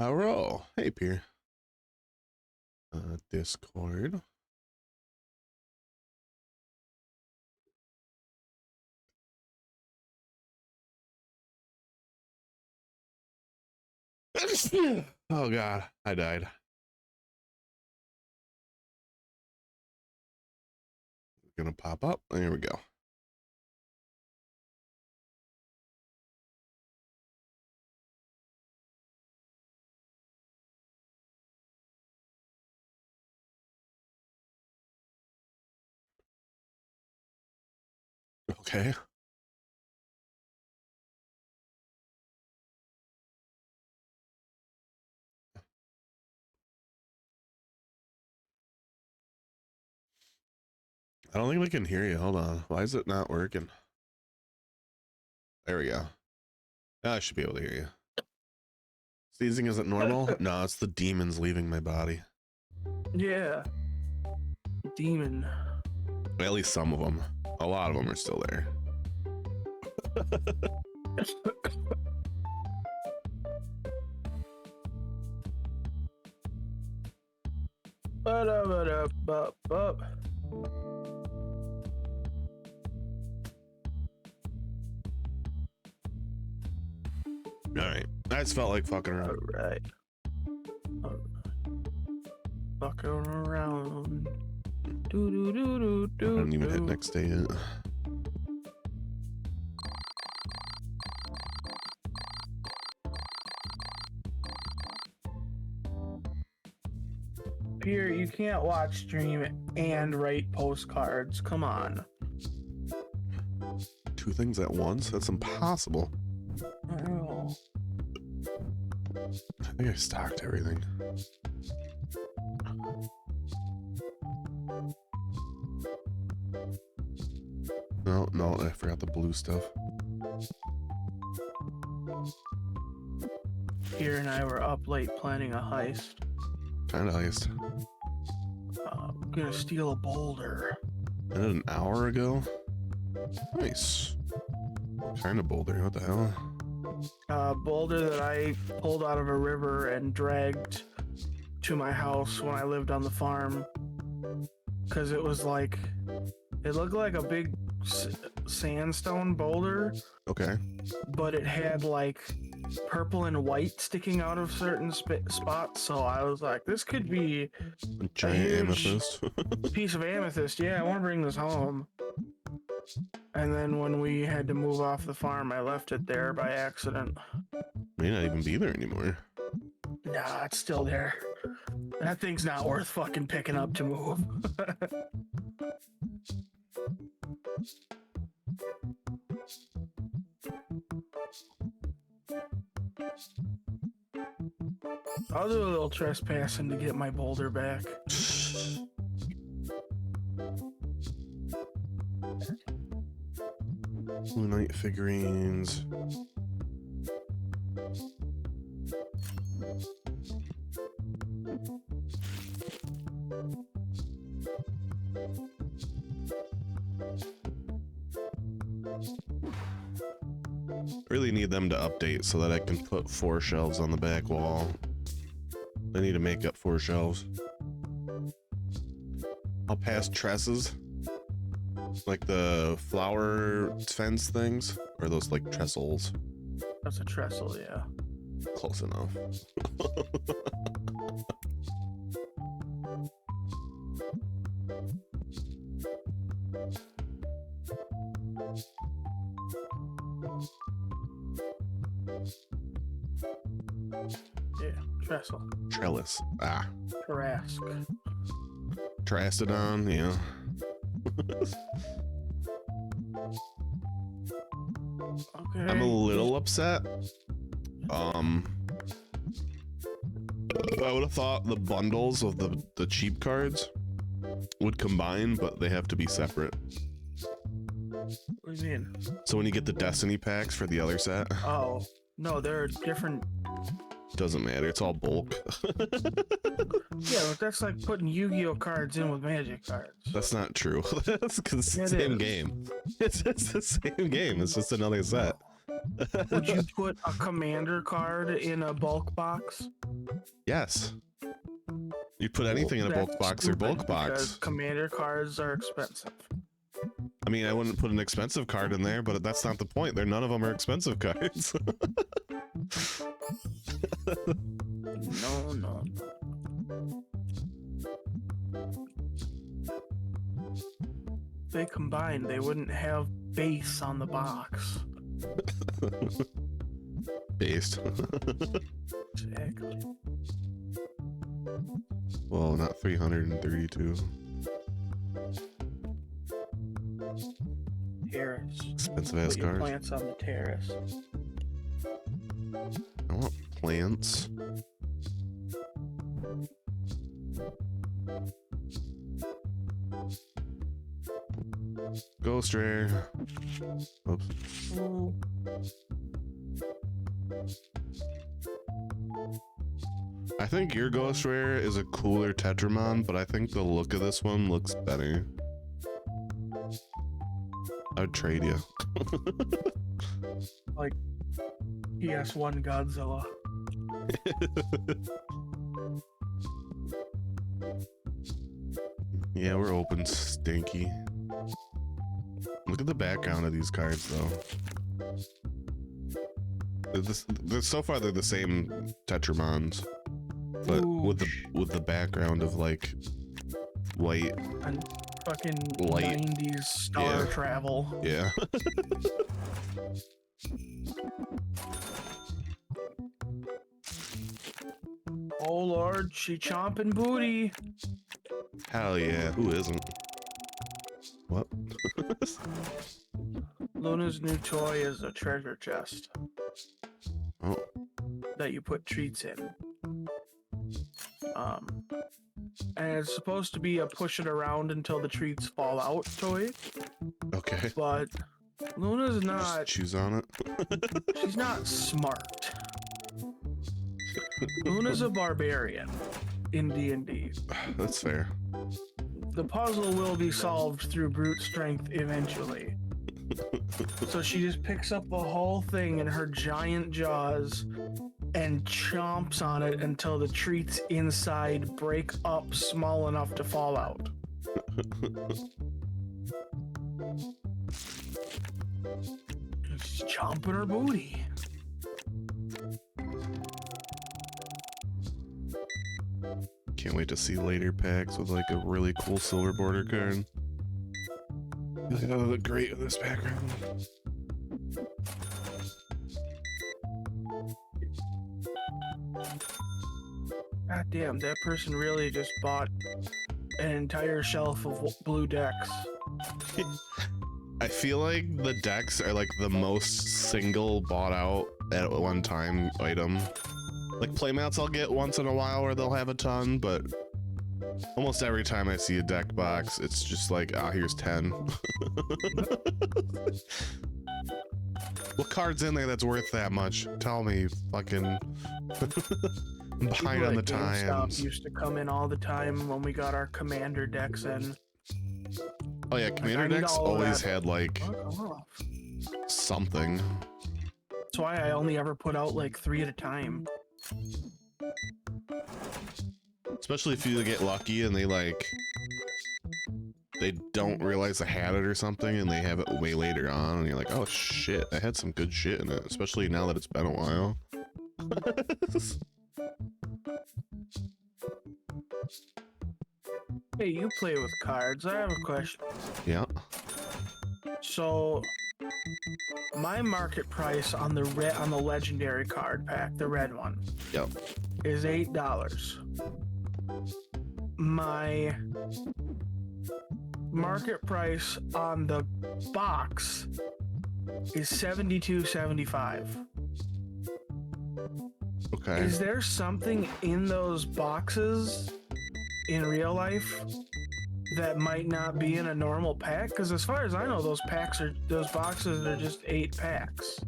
Hello. Hey, Pierre. Discord. Oh God, I died. Gonna pop up. There we go. Okay. I don't think we can hear you. Hold on. Why is it not working? There we go. Now I should be able to hear you. Sneezing isn't normal? No, it's the demons leaving my body. Yeah. Demon. At least some of them. A lot of them are still there. All right. I just felt like fucking around. All right. Fucking around. Do do do do do. I didn't even hit next day yet. Pierre, you can't watch stream and write postcards. Come on. Two things at once? That's impossible. Oh. I think I stocked everything. No, I forgot the blue stuff. Pierre and I were up late planning a heist. Kind of heist. I'm gonna steal a boulder. I did an hour ago. Nice. Kind of boulder. What the hell? Boulder that I pulled out of a river and dragged to my house when I lived on the farm. Because it was like, it looked like a big sandstone boulder. Okay. But it had like purple and white sticking out of certain spots. So I was like, this could be A giant huge amethyst. piece of amethyst. Yeah, I want to bring this home. And then when we had to move off the farm, I left it there by accident. May not even be there anymore. Nah, it's still there. That thing's not worth fucking picking up to move. I'll do a little trespassing to get my boulder back. Blue Knight figurines. Really need them to update so that I can put 4 shelves on the back wall. I need to make up 4 shelves. I'll pass trusses. Like the flower fence things, or those like trestles. That's a trestle, yeah. Close enough. Yeah, trestle. Trellis. Ah. Trask. Trastodon, yeah. Okay. I'm a little upset. I would have thought the bundles of the cheap cards would combine, but they have to be separate. What do you mean? So when you get the Destiny packs for the other set, Oh, no, they're different. doesn't matter. It's all bulk. Yeah, but that's like putting Yu-Gi-Oh cards in with Magic cards. That's not true. That's because it's the It same is. game. It's the same game. It's just another set. Would you put a commander card in a bulk box? Yes. You put anything in a bulk That's box or bulk stupid because box. commander cards are expensive. I mean, I wouldn't put an expensive card in there, but that's not the point. None of them are expensive cards. No. They combined, they wouldn't have base on the box. Based. Exactly. Well, not 332. Terrace. Expensive ass Put your cards. plants on the terrace. I want plants. Ghost rare. Oops. Ooh. I think your ghost rare is a cooler Tetramon, but I think the look of this one looks better. I'd trade you. Like PS1 Godzilla. Yeah, we're open stinky. Look at the background of these cards, though. So far, they're the same Tetramons, but with the background of like white And fucking light 90s Star Travel. Yeah. Oh lord, she chomping booty. Hell yeah. Who isn't? What? Luna's new toy is a treasure chest Oh. that you put treats in. And it's supposed to be a push it around until the treats fall out toy, Okay. but Luna's Just not, choose on it. she's not smart. Luna's a barbarian in D&D. That's fair. The puzzle will be solved through brute strength eventually. So she just picks up the whole thing in her giant jaws and chomps on it until the treats inside break up small enough to fall out. She's chomping her booty. Can't wait to see later packs with like a really cool silver border card. That would look great with this background. God damn, that person really just bought an entire shelf of blue decks. I feel like the decks are like the most single bought out at one time item. Like playmats I'll get once in a while where they'll have a ton, but almost every time I see a deck box, it's just like, ah, here's 10. What card's in there that's worth that much? Tell me, fucking. I'm behind People on the at GameStop times. used to come in all the time when we got our commander decks in. Oh yeah, commander I need decks all of always that. had like Fuck off. something. That's why I only ever put out like 3 at a time. Especially if you get lucky and they don't realize they had it or something and they have it way later on and you're like, oh shit, I had some good shit in it, especially now that it's been a while. Hey, you play with cards. I have a question. Yeah. So, my market price on the legendary card pack, the red one, Yep. is $8. My market price on the box is $72.75. Okay. Is there something in those boxes in real life that might not be in a normal pack? Because as far as I know, those boxes are just 8 packs.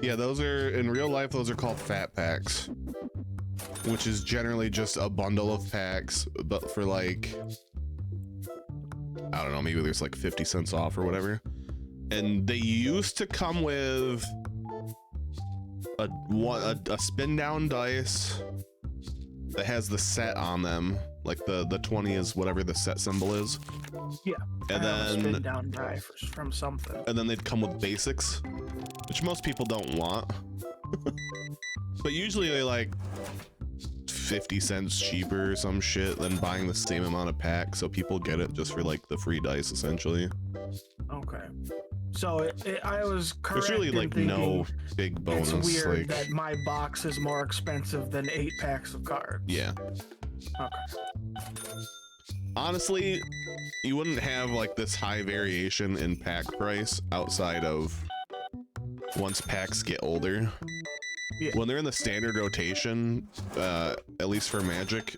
Yeah, those are in real life. Those are called fat packs, which is generally just a bundle of packs, but for like, I don't know, maybe there's like 50 cents off or whatever. And they used to come with a spin down dice that has the set on them, like the 20 is whatever the set symbol is. Yeah. And I have a then spin down die from something. and then they'd come with basics, which most people don't want. But usually they like 50 cents cheaper or some shit than buying the same amount of packs, so people get it just for like the free dice essentially. Okay. So I was correct. There's really in like thinking no big bonus. It's weird like, that my box is more expensive than 8 packs of cards. yeah. Okay. Honestly, you wouldn't have like this high variation in pack price outside of once packs get older. Yeah. When they're in the standard rotation, at least for Magic,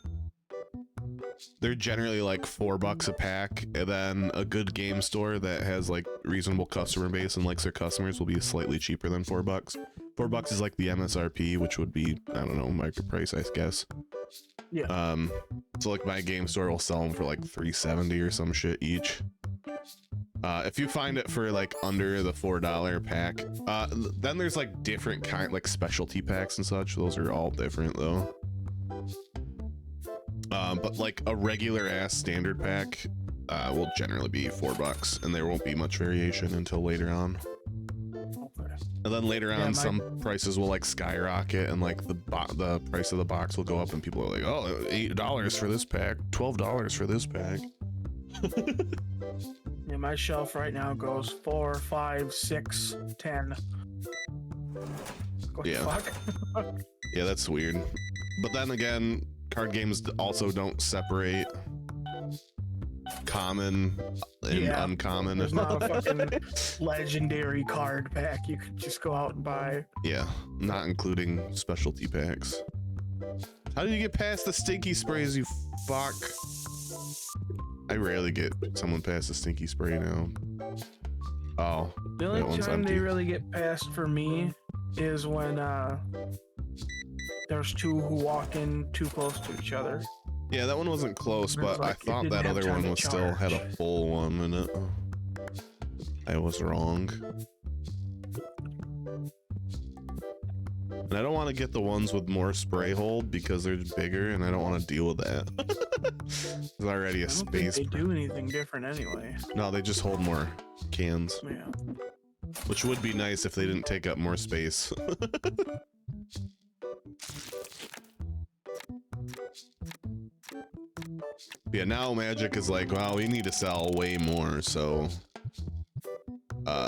they're generally like $4 a pack, and then a good game store that has like reasonable customer base and likes their customers will be slightly cheaper than $4. $4 is like the MSRP, which would be, I don't know, market price, I guess. Yeah. So like my game store will sell them for like $3.70 or some shit each. If you find it for like under the $4 pack, then there's like different like specialty packs and such. Those are all different though. But like a regular ass standard pack will generally be $4, and there won't be much variation until later on. Okay. And then later on, some prices will like skyrocket, and like the price of the box will go up, and people are like, "Oh, $8 for this pack, $12 for this pack." Yeah, my shelf right now goes 4, 5, 6, 10. What Yeah. the fuck? Yeah, that's weird. But then again, card games also don't separate common and uncommon. There's not a fucking legendary card pack you could just go out and buy. Yeah, not including specialty packs. How did you get past the stinky sprays, you fuck? I rarely get someone past the stinky spray now. Oh, The that only one's time empty. they really get past for me is when there's two who walk in too close to each other. Yeah, that one wasn't close, It's but like I it thought didn't that have other time one to was still had a charge. full one in it. I was wrong. And I don't want to get the ones with more spray hold because they're bigger, and I don't want to deal with that. There's already a I don't space. think they do anything different anyway. No, they just hold more cans, Yeah. which would be nice if they didn't take up more space. Yeah, now Magic is like, wow, we need to sell way more, so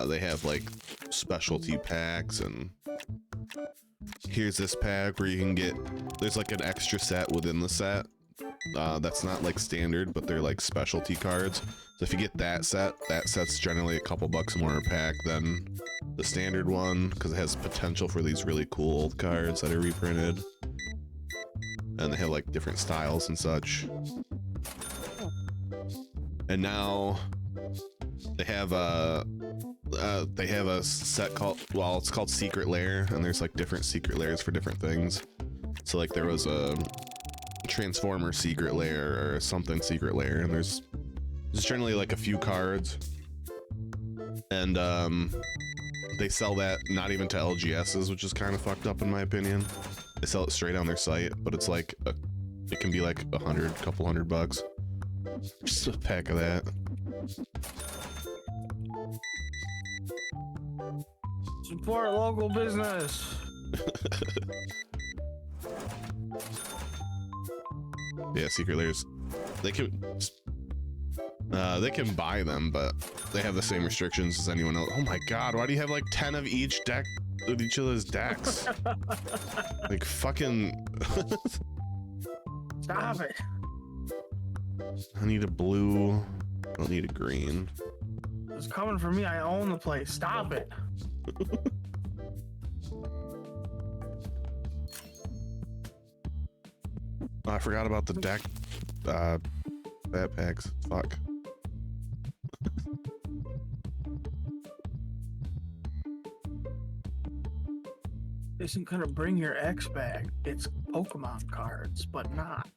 they have like specialty packs, and here's this pack where you can get, there's like an extra set within the set that's not like standard, but they're like specialty cards. So if you get that set's generally a couple bucks more a pack than the standard one, because it has potential for these really cool old cards that are reprinted, and they have like different styles and such. And now they have a set called, well, it's called Secret Lair, and there's like different secret lairs for different things. So like there was a Transformer Secret Lair or something Secret Lair, and there's generally like a few cards, and they sell that not even to LGSs, which is kind of fucked up in my opinion. They sell it straight on their site, but it's like it can be like couple hundred bucks. Just a pack of that. Support local business. Yeah, Secret Lairs. They can buy them, but they have the same restrictions as anyone else. Oh my god, why do you have like 10 of each deck with each of those decks? Like fucking Stop it. I need a blue. I don't need a green. It's coming for me. I own the place. Stop it. Oh, I forgot about the deck bat packs. Fuck. Isn't gonna bring your ex back. It's Pokemon cards, but not.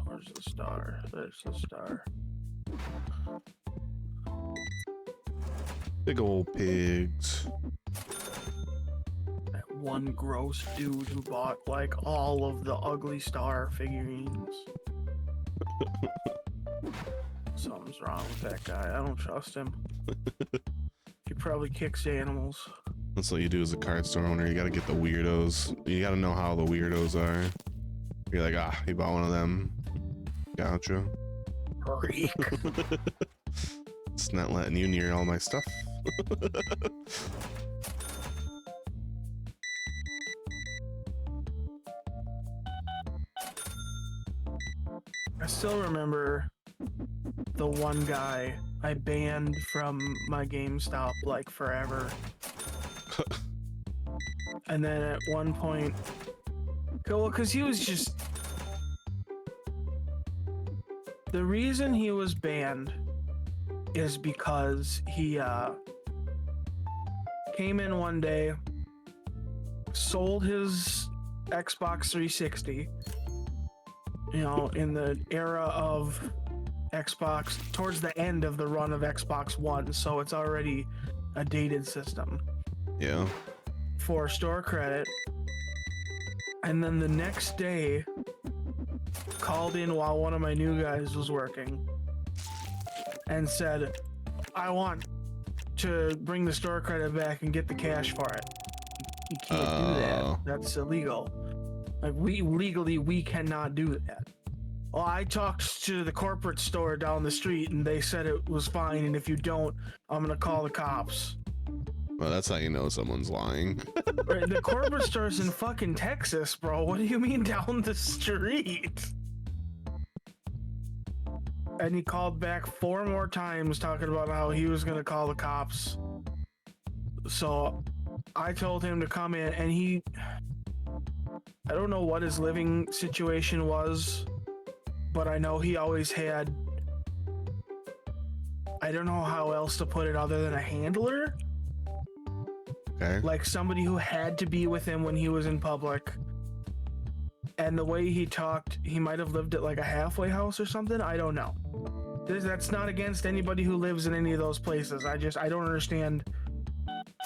Where's the star? There's the star. Big old pigs. That one gross dude who bought like all of the ugly star figurines. Something's wrong with that guy. I don't trust him. He probably kicks animals. That's what you do as a card store owner. You gotta get the weirdos. You gotta know how the weirdos are. You're like, ah, he bought one of them. Gotcha. Freak. It's not letting you near all my stuff. I still remember the one guy I banned from my GameStop like forever. And then at one point, well, because he was just... The reason he was banned is because he came in one day, sold his Xbox 360, you know, in the era of Xbox, towards the end of the run of Xbox One, so it's already a dated system. Yeah. For store credit. And then the next day, called in while one of my new guys was working and said, I want to bring the store credit back and get the cash for it. You can't do that. That's illegal. Like, we cannot do that. Well, I talked to the corporate store down the street and they said it was fine, and if you don't, I'm gonna call the cops. Well, that's how you know someone's lying. Right, the corporate store's in fucking Texas, bro. What do you mean down the street? And he called back 4 more times talking about how he was gonna call the cops. So I told him to come in, and I don't know what his living situation was, but I know he always had, I don't know how else to put it other than a handler. Okay. Like somebody who had to be with him when he was in public. And the way he talked, he might have lived at like a halfway house or something. I don't know. That's not against anybody who lives in any of those places. I don't understand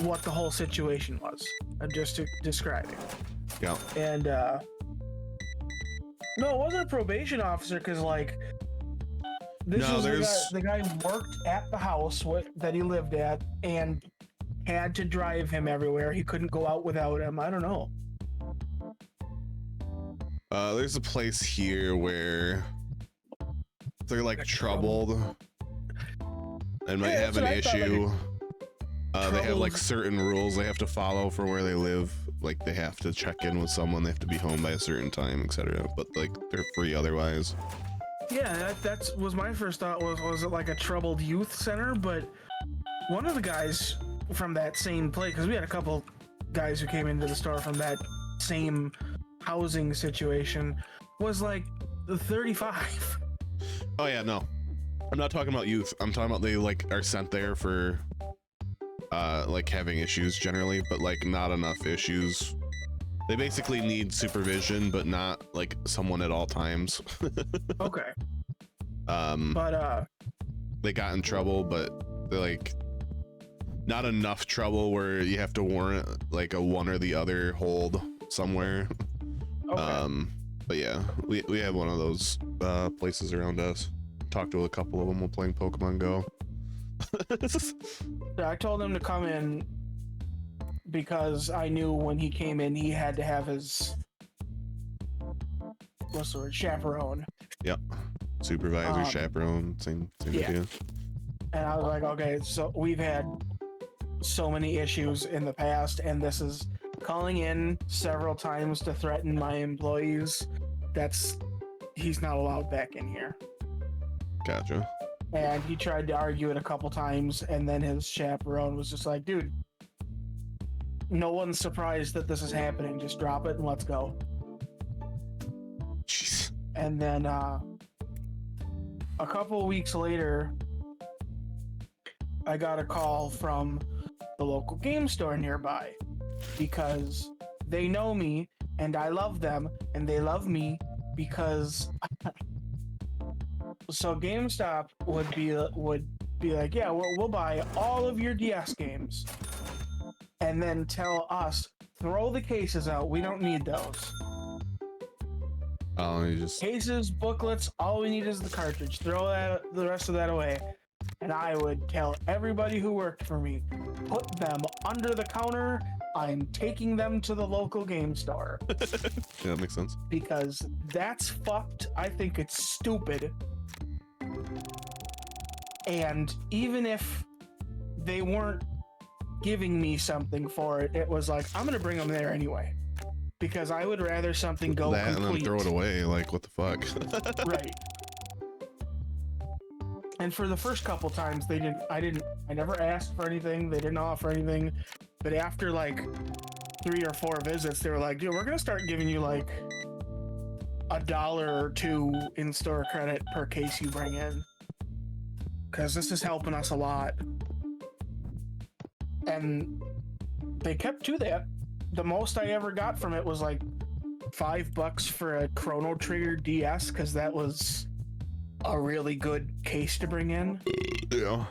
what the whole situation was. I'm just describing. Yeah. And no, it wasn't a probation officer, because like this was the guy who worked at the house that he lived at and had to drive him everywhere. He couldn't go out without him. I don't know. There's a place here where they're like troubled and might have an issue. They have like certain rules they have to follow for where they live. Like they have to check in with someone, they have to be home by a certain time, etc. But like they're free otherwise. Yeah, that was my first thought. Was it like a troubled youth center? But one of the guys from that same place, because we had a couple guys who came into the store from that same housing situation, was like 35. Oh yeah, no, I'm not talking about youth. I'm talking about they like are sent there for like having issues generally, but like not enough issues. They basically need supervision, but not like someone at all times. Okay. But they got in trouble, but they're like not enough trouble where you have to warrant like a one or the other hold somewhere. Okay. But yeah, we have one of those places around us. Talked to a couple of them while playing Pokemon Go. I told him to come in because I knew when he came in he had to have his, what's the word, chaperone. Yep. Supervisor, chaperone, same idea. And I was like, okay, so we've had so many issues in the past, and this is calling in several times to threaten my employees. He's not allowed back in here. Gotcha. And he tried to argue it a couple times, and then his chaperone was just like, dude, no one's surprised that this is happening. Just drop it and let's go. Jeez. And then a couple weeks later, I got a call from the local game store nearby because they know me and I love them and they love me because so GameStop would be like, yeah, we'll buy all of your DS games, and then tell us, throw the cases out. We don't need those. Oh, you just Cases, booklets, all we need is the cartridge. Throw the rest of that away. And I would tell everybody who worked for me, put them under the counter. I'm taking them to the local game store. yeah, that makes sense. Because that's fucked. I think it's stupid. And even if they weren't giving me something for it, it was like, I'm gonna bring them there anyway. Because I would rather something go that complete. and then throw it away. Like, what the fuck? Right. And for the first couple times, I never asked for anything. They didn't offer anything. But after like 3 or 4 visits, they were like, dude, we're gonna start giving you like $1 or $2 in-store credit per case you bring in, because this is helping us a lot. And they kept to that. The most I ever got from it was like $5 for a Chrono Trigger DS, because that was a really good case to bring in. Yeah.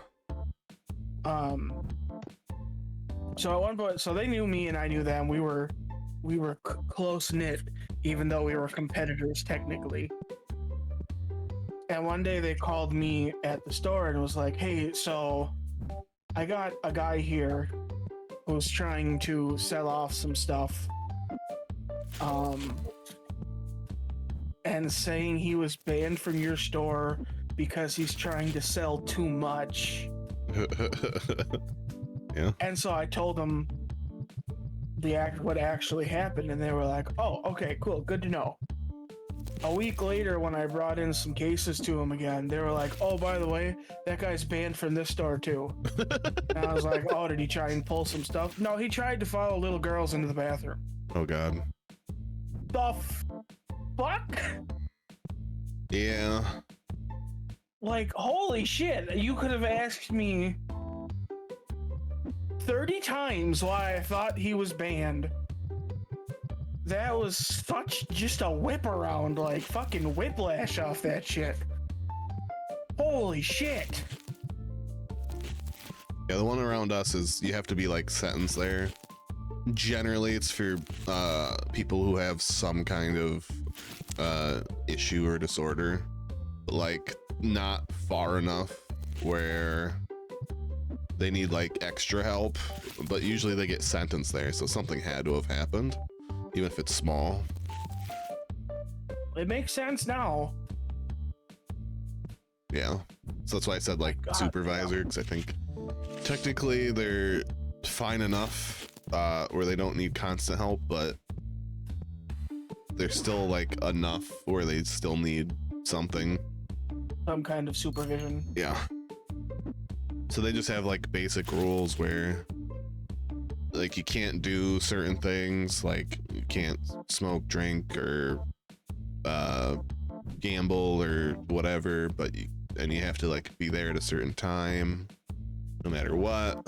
So at one point, so they knew me and I knew them. We were close knit, even though we were competitors technically. And one day they called me at the store and was like, "Hey, so I got a guy here who's trying to sell off some stuff, and saying he was banned from your store because he's trying to sell too much." Yeah. And so I told them what actually happened, and they were like, "Oh, okay, cool, good to know." A week later, when I brought in some cases to them again, they were like, "Oh, by the way, that guy's banned from this store too." And I was like, "Oh, did he try and pull some stuff?" No, he tried to follow little girls into the bathroom. Oh god. The fuck? Yeah. Like, holy shit, you could have asked me 30 times why I thought he was banned. That was such just a whip around, like fucking whiplash off that shit. Holy shit. Yeah, the one around us is you have to be like sentenced there. Generally, it's for people who have some kind of issue or disorder, but like not far enough where they need like extra help, but usually they get sentenced there, so something had to have happened, even if it's small. It makes sense now. Yeah, so that's why I said like supervisor, because I think technically they're fine enough where they don't need constant help, but they're still like enough where they still need something. Some kind of supervision. Yeah. So they just have like basic rules where like you can't do certain things, like you can't smoke, drink, or gamble or whatever, but you have to like be there at a certain time no matter what,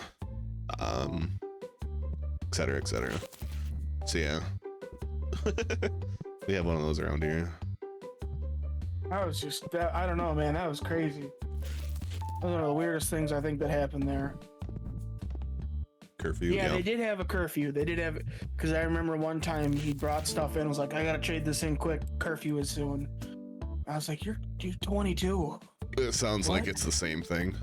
etc, etc. So yeah. We have one of those around here. I was just, I don't know, man, that was crazy. That was one of the weirdest things I think that happened there. Curfew. Yeah, they did have a curfew. They did have, because I remember one time he brought stuff in, was like, "I gotta trade this in quick, curfew is soon." I was like, you're 22. It sounds What? like it's the same thing.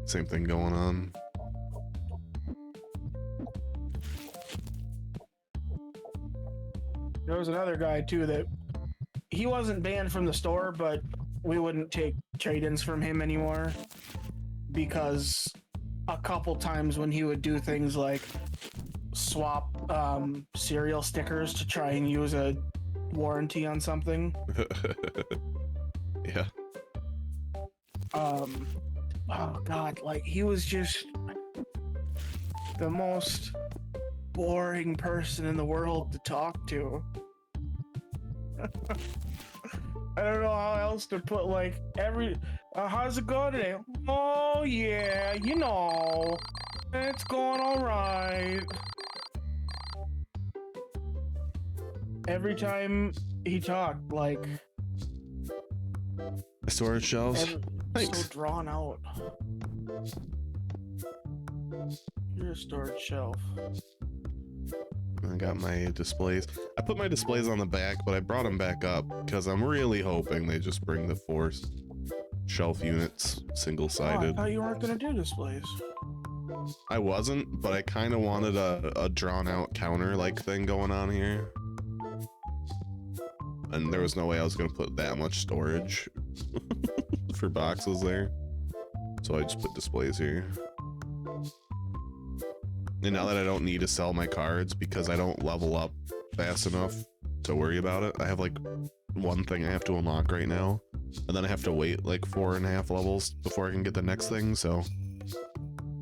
Same thing going on. There was another guy too that he wasn't banned from the store, but we wouldn't take trade-ins from him anymore because a couple times when he would do things like swap cereal stickers to try and use a warranty on something. Yeah. Oh god, like he was just the most boring person in the world to talk to. I don't know how else to put, like, how's it going today? Oh yeah, you know, it's going all right. Every time he talked, like, Storage shelves. And Thanks. so drawn out. Here's a storage shelf. I got my displays. I put my displays on the back, but I brought them back up because I'm really hoping they just bring the 4 shelf units Oh, I single-sided. thought you weren't gonna do displays. I wasn't, but I kind of wanted a drawn-out counter-like thing going on here. And there was no way I was going to put that much storage for boxes there. So I just put displays here. And now that I don't need to sell my cards because I don't level up fast enough to worry about it, I have like one thing I have to unlock right now. And then I have to wait like 4.5 levels before I can get the next thing, so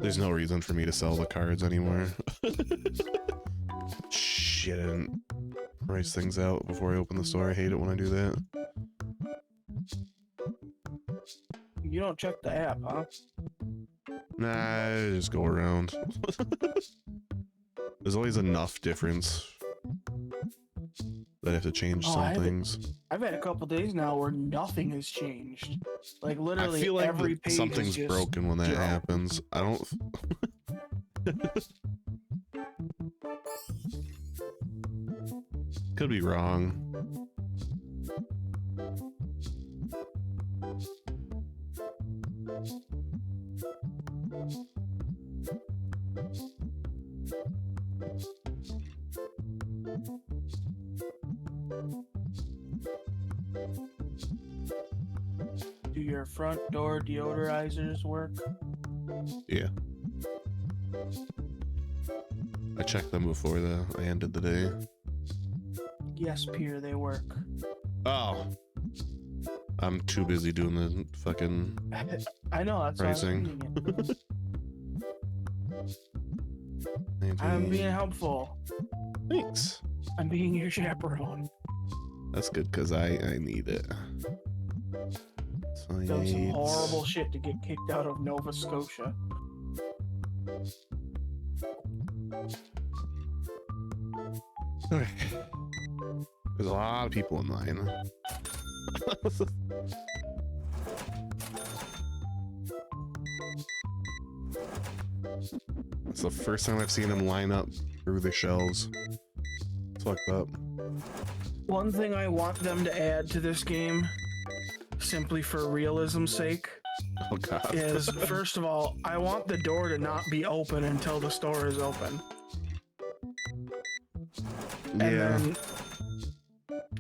there's no reason for me to sell the cards anymore. Shit, I didn't price things out before I open the store. I hate it when I do that. You don't check the app, huh? Nah, I just go around. There's always enough difference that I have to change some things. I've had a couple days now where nothing has changed. Like I literally feel like every page something's is just broken when that zero. happens. I don't. Could be wrong. Do your front door deodorizers work? Yeah. I checked them before I ended the day. Yes, Pierre, they work. Oh. I'm too busy doing the fucking I know, that's why pricing. I'm reading it. 90. I'm being helpful. Thanks. I'm being your chaperone. That's good because I need it. Done some 28. horrible shit to get kicked out of Nova Scotia. Okay. There's a lot of people in line. It's the first time I've seen them line up through the shelves. It's fucked up. One thing I want them to add to this game, simply for realism's sake, Oh god. is first of all, I want the door to not be open until the store is open. And then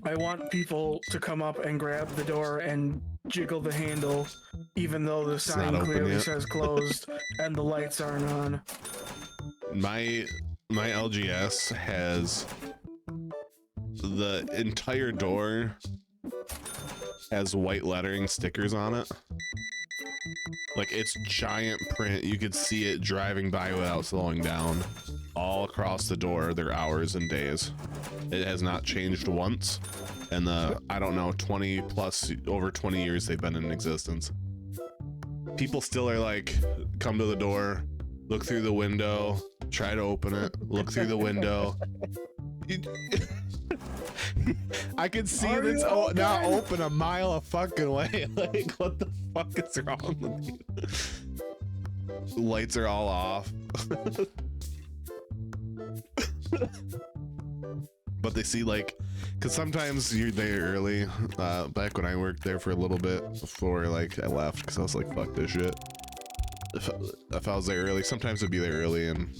I want people to come up and grab the door and jiggle the handle, even though the sign not open clearly yet. says closed and the lights aren't on. My LGS has the entire door has white lettering stickers on it. Like it's giant print. You could see it driving by without slowing down. All across the door, their hours and days. It has not changed once. And I don't know, 20 plus, over 20 years they've been in existence. People still are like, come to the door, look through the window, try to open it, look through the window. I can see Are it's you not okay? open a mile a fucking way. Like, what the fuck is wrong with you? Lights are all off. But they see like, because sometimes you're there early. Back when I worked there for a little bit before like I left, because I was like, fuck this shit. If I was there early, sometimes I'd be there early and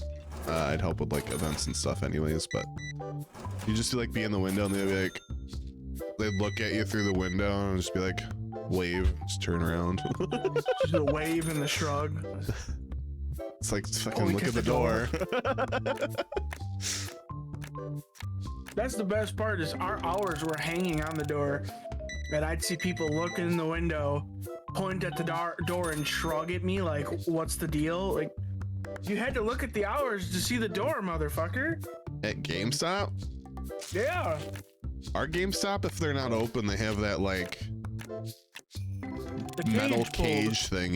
I'd help with like events and stuff anyways, but you just like be in the window and they'd be like, they'd look at you through the window and just be like, wave, just turn around. Just a wave and the shrug. It's like, fucking we look kicked at the the door. That's the best part is our hours were hanging on the door, and I'd see people look in the window, point at the door and shrug at me like, what's the deal? Like, you had to look at the hours to see the door, motherfucker. At GameStop? Yeah. Our GameStop, if they're not open, they have that like The metal pulled. cage thing.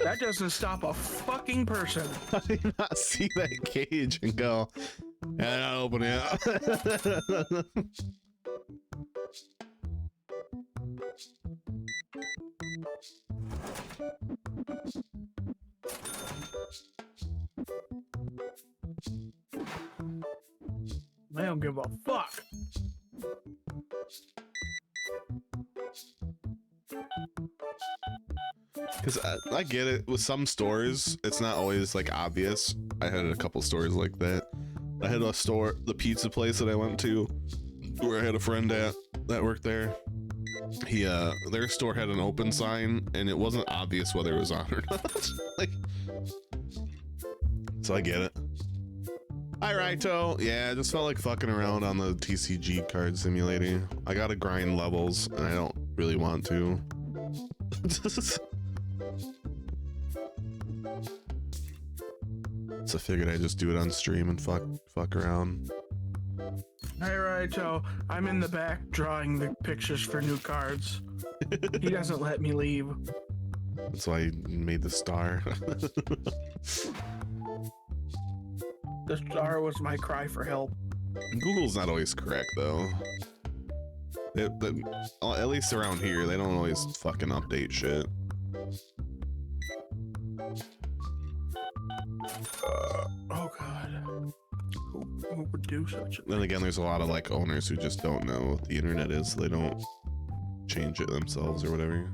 That doesn't stop a fucking person. I did not see that cage and go, yeah, not open yet. I don't give a fuck. Because I get it. With some stores, it's not always like obvious. I had a couple stores like that. I had a store, the pizza place that I went to, where I had a friend at that worked there. He their store had an open sign and it wasn't obvious whether it was on or not. Like, so I get it. Hi Raito. Yeah, I just felt like fucking around on the TCG card simulator. I gotta grind levels and I don't really want to. So I figured I'd just do it on stream and fuck around. Hey, Raito, I'm in the back drawing the pictures for new cards. He doesn't let me leave. That's why I made the star. The star was my cry for help. Google's not always correct though. At least around here, they don't always fucking update shit. Oh god. Who would do such a thing? Then again, there's a lot of like owners who just don't know what the internet is, so they don't change it themselves or whatever.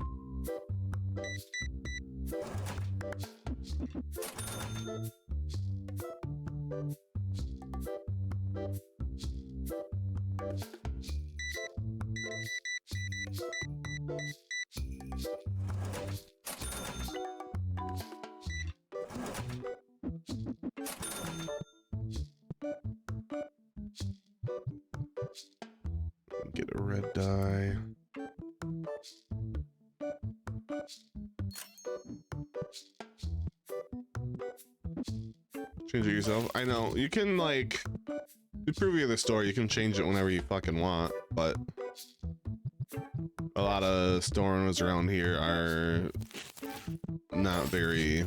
Get a red dye. Change it yourself. I know you can, like, to prove you're the store, you can change it whenever you fucking want, but a lot of store owners around here are not very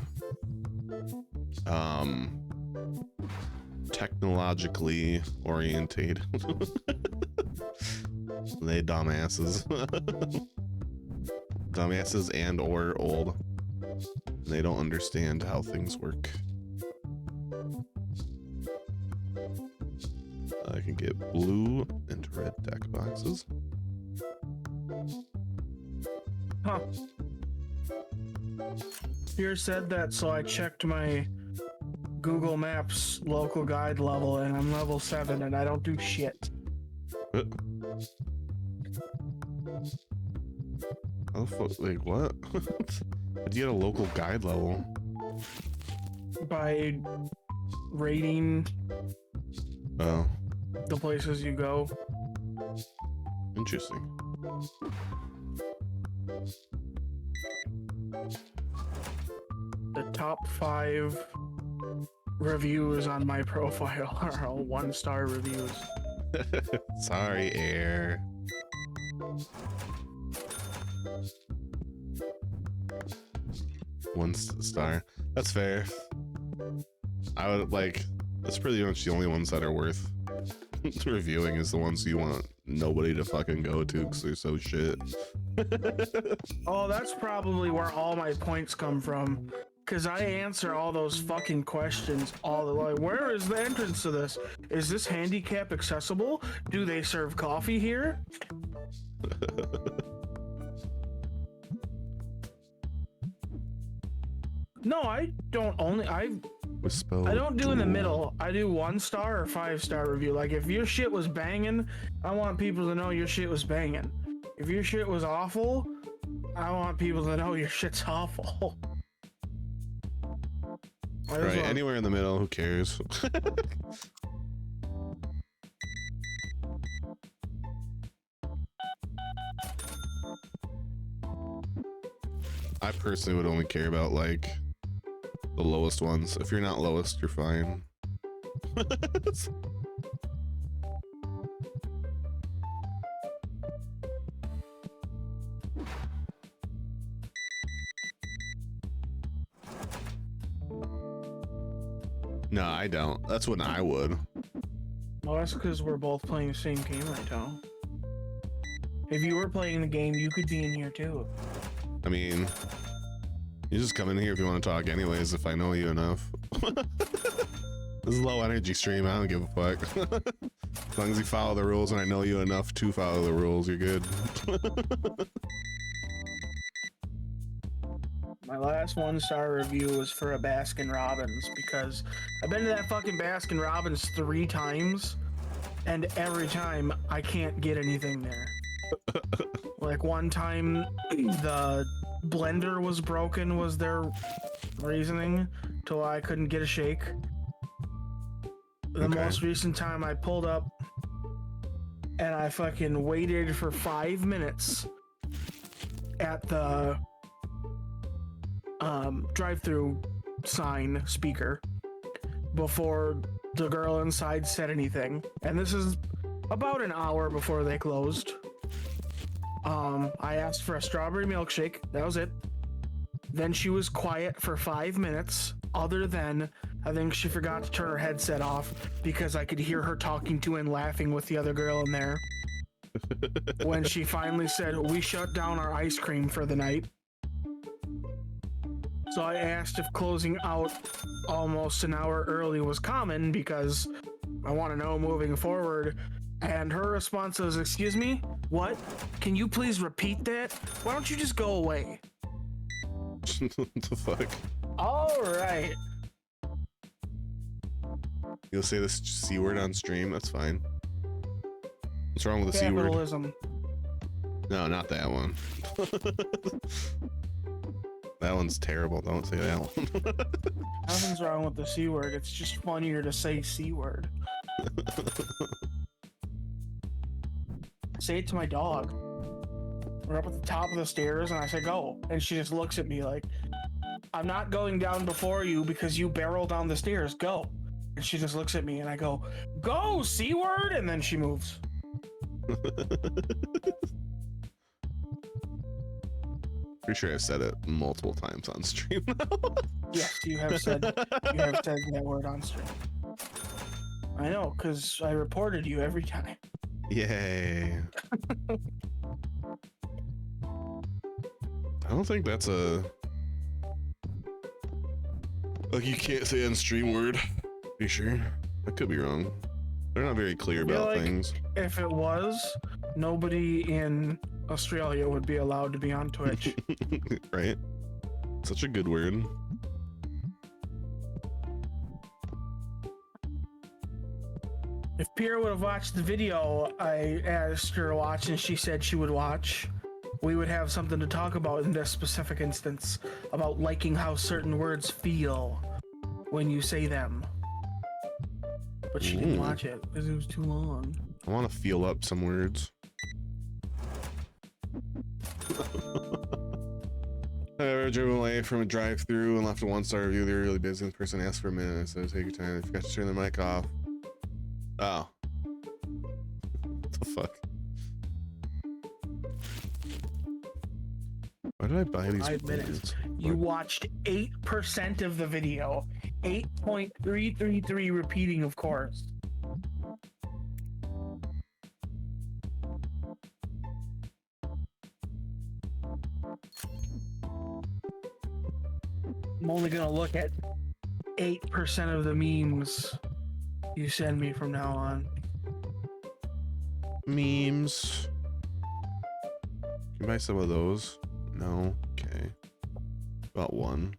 technologically oriented. They dumbasses. Dumbasses and or old. They don't understand how things work. I can get blue and red deck boxes. Huh. Here said that, so I checked my Google Maps local guide level, and I'm level 7, and I don't do shit. Oh, like what? Did you get a local guide level? By rating Oh, the places you go. interesting. The top 5 reviews on my profile are all 1-star reviews. Sorry, Air. One star. That's fair. I would like. That's pretty much the only ones that are worth reviewing. Is the ones you want nobody to fucking go to because they're so shit. Oh, that's probably where all my points come from. Cause I answer all those fucking questions all the like, where is the entrance to this? Is this handicap accessible? Do they serve coffee here? No, I don't only I don't do in the middle. I do 1-star or 5-star review. Like if your shit was banging, I want people to know your shit was banging. If your shit was awful, I want people to know your shit's awful. Right, anywhere in the middle, who cares? I personally would only care about like the lowest ones. If you're not lowest, you're fine. No, I don't. That's when I would. Well, that's because we're both playing the same game right now. If you were playing the game, you could be in here too. I mean, You just come in here if you want to talk anyways, if I know you enough. This is a low energy stream, I don't give a fuck. As long as you follow the rules and I know you enough to follow the rules, you're good. My last 1-star review was for a Baskin Robbins because I've been to that fucking Baskin Robbins 3 times, and every time I can't get anything there. Like one time the blender was broken was their reasoning to why I couldn't get a shake. The most recent time I pulled up and I fucking waited for 5 minutes at the drive-through sign speaker before the girl inside said anything. And this is about an hour before they closed. I asked for a strawberry milkshake. That was it. Then she was quiet for 5 minutes, other than I think she forgot to turn her headset off because I could hear her talking to and laughing with the other girl in there. When she finally said, "We shut down our ice cream for the night." So I asked if closing out almost an hour early was common because I want to know moving forward. And her response was, "Excuse me? What? Can you please repeat that? Why don't you just go away?" What the fuck? All right. You'll say this C word on stream? That's fine. What's wrong with the C word? Capitalism. No, not that one. That one's terrible. Don't say that one. Nothing's wrong with the C word. It's just funnier to say C word. Say it to my dog. We're up at the top of the stairs and I say, "Go." And she just looks at me like, "I'm not going down before you because you barrel down the stairs. Go." And she just looks at me and I go, "Go, C word." And then she moves. Pretty sure I've said it multiple times on stream now. Yes, you have said that word on stream. I know, because I reported you every time. Yay. I don't think that's a... Like, you can't say on stream word. Be sure? I could be wrong. They're not very clear about like things. If it was, nobody in Australia would be allowed to be on Twitch. Right? Such a good word. If Pierre would have watched the video I asked her to watch and she said she would watch, we would have something to talk about in this specific instance, about liking how certain words feel when you say them. But she didn't watch it because it was too long. I want to feel up some words. I've ever driven away from a drive-thru and left a 1-star review. They were really busy. The person asked for a minute. I said, "Take your time." They forgot to turn their mic off. Oh. What the fuck? Why did I buy these? 5 minutes. You watched 8% of the video. 8.333 repeating, of course. I'm only gonna look at 8% of the memes you send me from now on. Memes. Can you buy some of those? No. Okay. About one.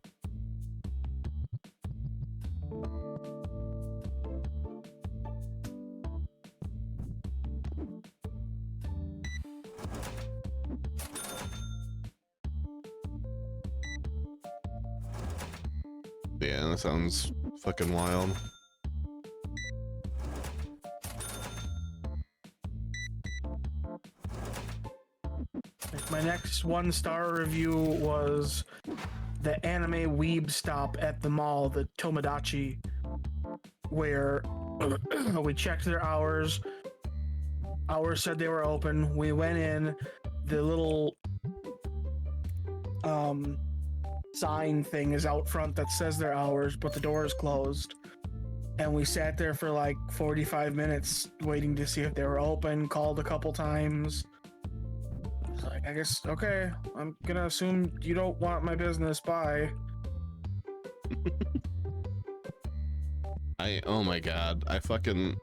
Yeah, that sounds fucking wild. My next 1-star review was the anime weeb stop at the mall, the Tomodachi, where we checked their hours. Hours said they were open. We went in. The little sign thing is out front that says their hours, but the door is closed. And we sat there for like 45 minutes waiting to see if they were open, called a couple times. It's like, I guess, okay, I'm gonna assume you don't want my business. Bye. Oh my god, I fucking.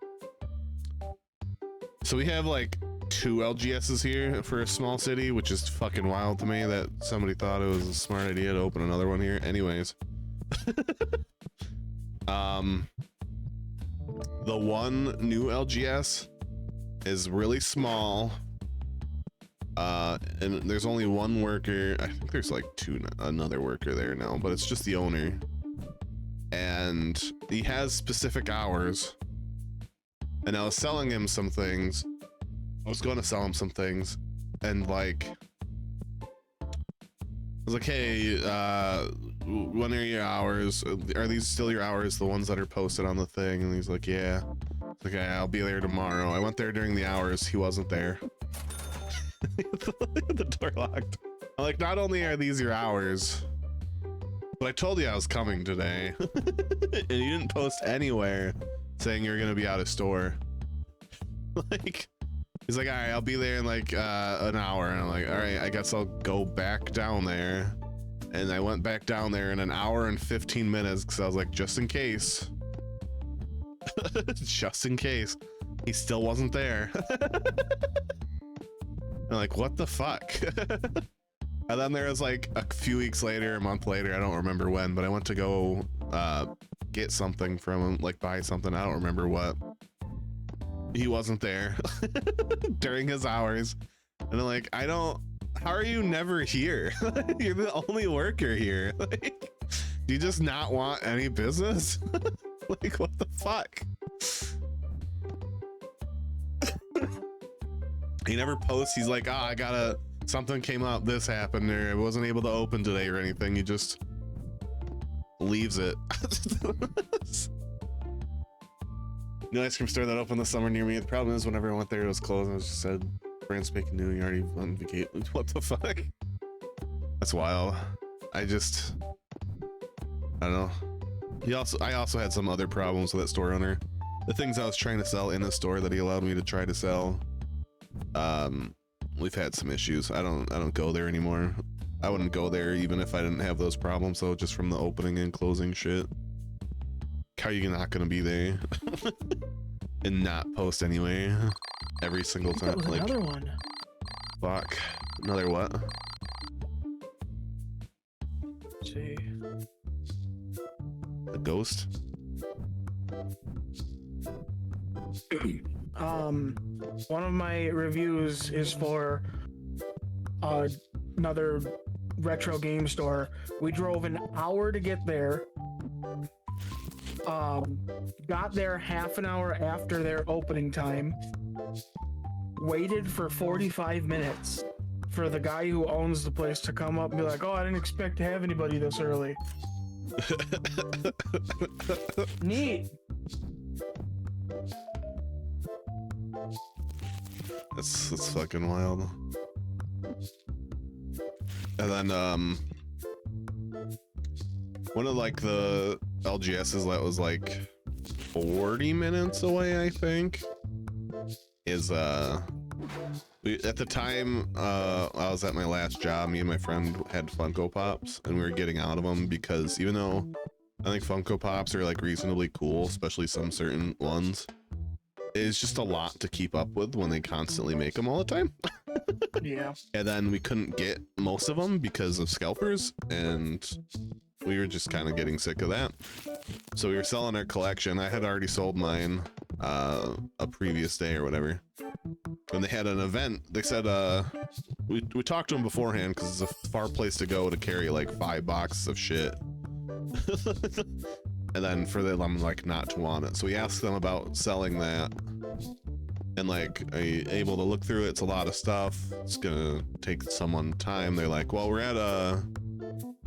So we have like 2 LGSs here for a small city, which is fucking wild to me that somebody thought it was a smart idea to open another one here. Anyways. The one new LGS is really small. And there's only one worker. I think there's like another worker there now, but it's just the owner. And he has specific hours. And I was selling him some things. I was going to sell him some things. And like, I was like, hey, when are your hours? Are these still your hours? The ones that are posted on the thing? And he's like, yeah. Okay, I'll be there tomorrow. I went there during the hours. He wasn't there. The door locked. I'm like, not only are these your hours, but I told you I was coming today. And you didn't post anywhere saying you're gonna be out of store. Like, he's like, all right, I'll be there in like an hour. And I'm like, all right, I guess I'll go back down there. And I went back down there in an hour and 15 minutes because I was like, just in case. Just in case. He still wasn't there. I'm like, what the fuck? And then there was like a few weeks later, a month later, I don't remember when, but I went to go get something from him, like buy something, I don't remember what. He wasn't there during his hours. And I'm like, how are you never here? You're the only worker here. Like, do you just not want any business? Like, what the fuck? He never posts. He's like, something came up, this happened, or I wasn't able to open today or anything. He just leaves it. New ice cream store that opened this summer near me. The problem is whenever I went there, it was closed. And it just said, brand spanking new, you already on vacation. What the fuck? That's wild. I don't know. I also had some other problems with that store owner. The things I was trying to sell in the store that he allowed me to try to sell. We've had some issues. I don't go there anymore. I wouldn't go there even if I didn't have those problems. So just from the opening and closing shit. How are you not gonna be there and not post anyway every single time? That was like, another one. Fuck. Another what? Let's see. A ghost? One of my reviews is for another retro game store. We drove an hour to get there. Got there half an hour after their opening time. Waited for 45 minutes for the guy who owns the place to come up and be like, oh, I didn't expect to have anybody this early. Neat. That's fucking wild. And then one of like the LGSs that was like 40 minutes away, I think, is at the time I was at my last job, me and my friend had Funko Pops and we were getting out of them because even though I think Funko Pops are like reasonably cool, especially some certain ones, it's just a lot to keep up with when they constantly make them all the time. Yeah. And then we couldn't get most of them because of scalpers, and we were just kind of getting sick of that. So we were selling our collection. I had already sold mine a previous day or whatever. And they had an event. They said we talked to them beforehand because it's a far place to go to carry like 5 boxes of shit. And then for them, I'm like not to want it. So we asked them about selling that. And like, are you able to look through it? It's a lot of stuff. It's gonna take someone time. They're like, well, we're at a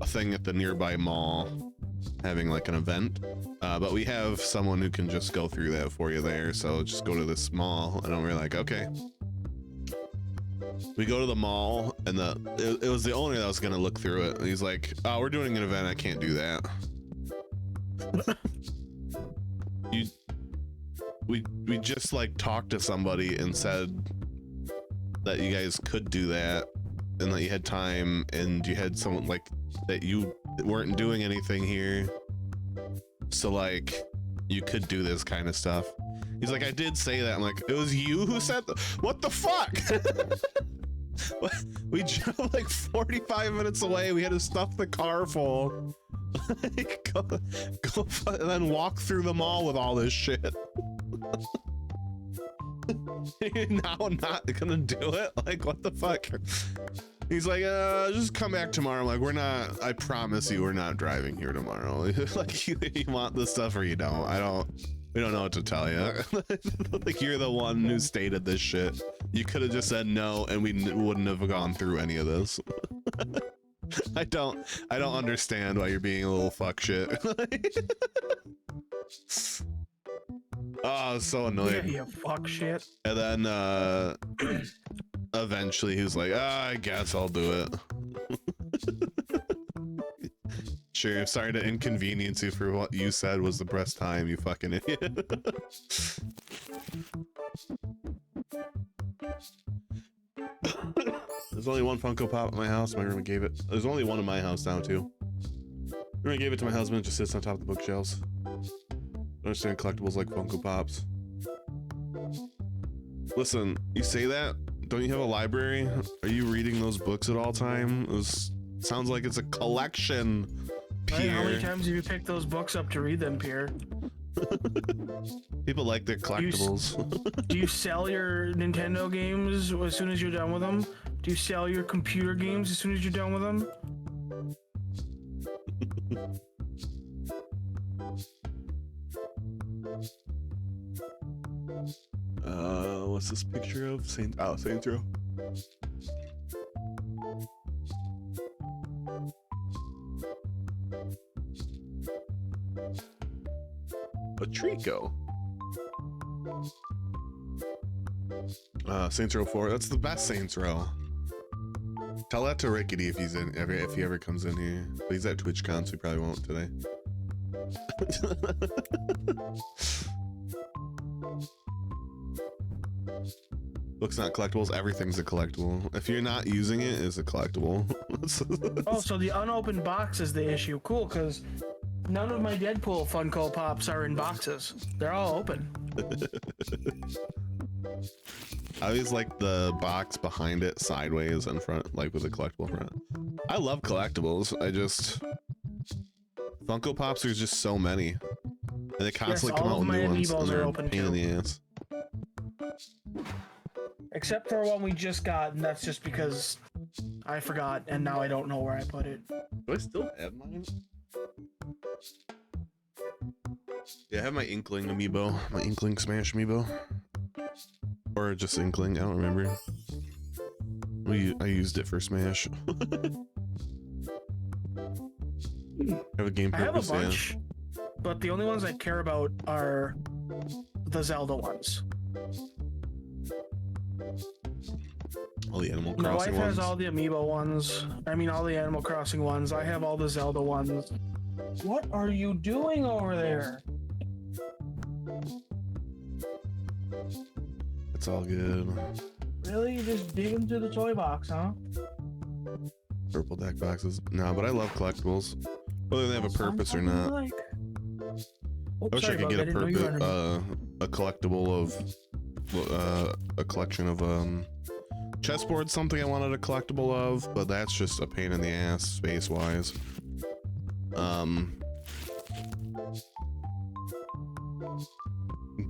thing at the nearby mall having like an event. But we have someone who can just go through that for you there. So just go to this mall. And we're like, okay. We go to the mall and it was the owner that was gonna look through it. And he's like, oh, we're doing an event. I can't do that. We just like talked to somebody and said that you guys could do that, and that you had time and you had someone like that you weren't doing anything here. So like you could do this kind of stuff. He's like, I did say that. I'm like, it was you who said what the fuck? We drove like 45 minutes away. We had to stuff the car full. go and then walk through the mall with all this shit. Now I'm not gonna do it. Like, what the fuck? He's like, just come back tomorrow. I'm like, we're not, I promise you, we're not driving here tomorrow. Like, you want this stuff or you don't. We don't know what to tell you. Like, you're the one who stated this shit. You could have just said no and we wouldn't have gone through any of this. I don't understand why you're being a little fuck shit. Oh, so annoying. Yeah, you fuck shit. And then eventually he was like, I guess I'll do it. Sure, sorry to inconvenience you for what you said was the best time, you fucking idiot. There's only one Funko Pop at my house. My roommate gave it. There's only one in my house now too. My roommate gave it to my husband. It just sits on top of the bookshelves. I understand collectibles like Funko Pops. Listen, you say that? Don't you have a library? Are you reading those books at all time? Sounds like it's a collection, Pierre. Right, how many times have you picked those books up to read them, Pierre? People like their collectibles. Do you sell your Nintendo games as soon as you're done with them? Do you sell your computer games as soon as you're done with them? What's this picture of? Saints Row. A Trico. Saints Row 4. That's the best Saints Row. Tell that to Rickety if he's in, if he ever comes in here. But he's at TwitchCon, so he probably won't today. Books not collectibles. Everything's a collectible. If you're not using it, it's a collectible. Oh, so the unopened box is the issue. Cool, because none of my Deadpool Funko Pops are in boxes. They're all open. I always like the box behind it sideways in front, like with a collectible front. I love collectibles. Funko Pops, there's just so many. And they constantly come out with new ones. Those are a pain in the ass. Except for one we just got, and that's just because I forgot, and now I don't know where I put it. Do I still have mine? Yeah, I have my Inkling amiibo, my Inkling Smash amiibo. Or just Inkling, I don't remember. I used it for Smash. I have a game purpose, I have a bunch, but the only ones I care about are the Zelda ones. All the Animal My wife Crossing ones. has all the amiibo ones. I mean, all the Animal Crossing ones. I have all the Zelda ones. What are you doing over there? It's all good. Really? You just digging through the toy box, huh? Purple deck boxes. No, but I love collectibles. Whether they have a purpose or not. Like... Oh, I wish I could get a collectible of a collection of chessboard, something I wanted a collectible of, but that's just a pain in the ass space wise.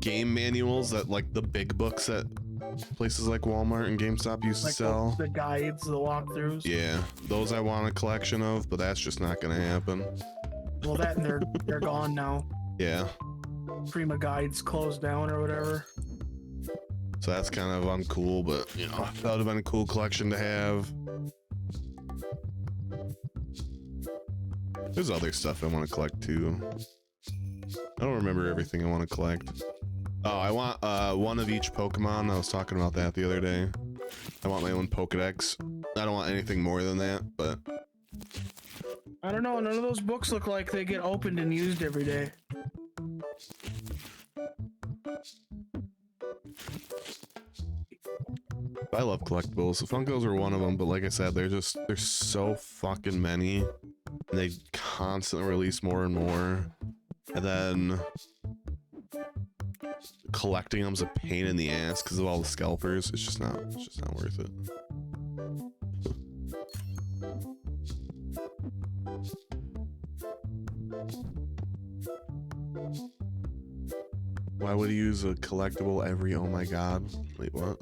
Game manuals that like the big books that places like Walmart and GameStop used to sell. The guides, the walkthroughs. Yeah, those I want a collection of, but that's just not gonna happen. Well, that and they're gone now. Yeah. Prima Guides closed down or whatever. So that's kind of uncool, but you know, that would have been a cool collection to have. There's other stuff I want to collect too. I don't remember everything I want to collect. Oh, I want one of each Pokemon. I was talking about that the other day. I want my own Pokedex. I don't want anything more than that, but... I don't know, none of those books look like they get opened and used every day. I love collectibles. The Funkos are one of them, but like I said, there's so fucking many, and they constantly release more and more. And then collecting them's a pain in the ass because of all the scalpers. It's just not worth it. Why would he use a collectible every? Oh my god! Wait, what?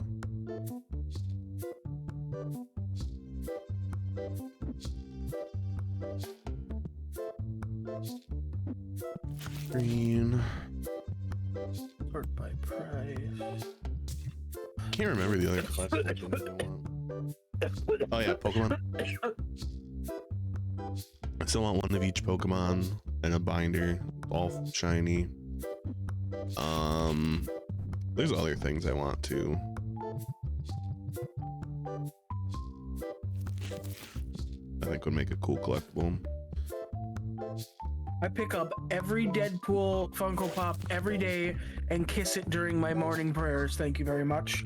Green. Sort by price. Can't remember the other collectibles I want. Oh yeah, Pokemon. I still want one of each Pokemon and a binder, all shiny. There's other things I want too. I think would make a cool collectible. I pick up every Deadpool Funko Pop every day and kiss it during my morning prayers. Thank you very much.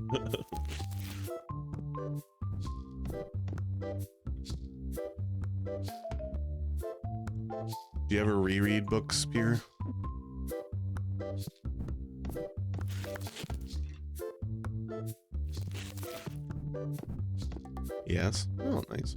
Do you ever reread books, Pierre? Yes. Oh, nice.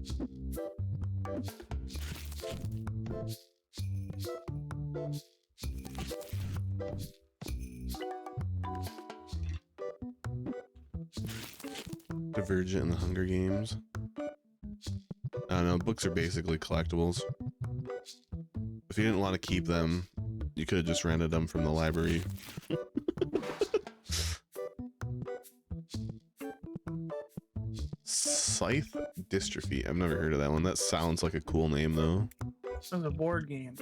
Divergent and the Hunger Games. I don't know, books are basically collectibles. If you didn't want to keep them, you could have just rented them from the library. Scythe Dystrophy. I've never heard of that one. That sounds like a cool name though. It's a board game.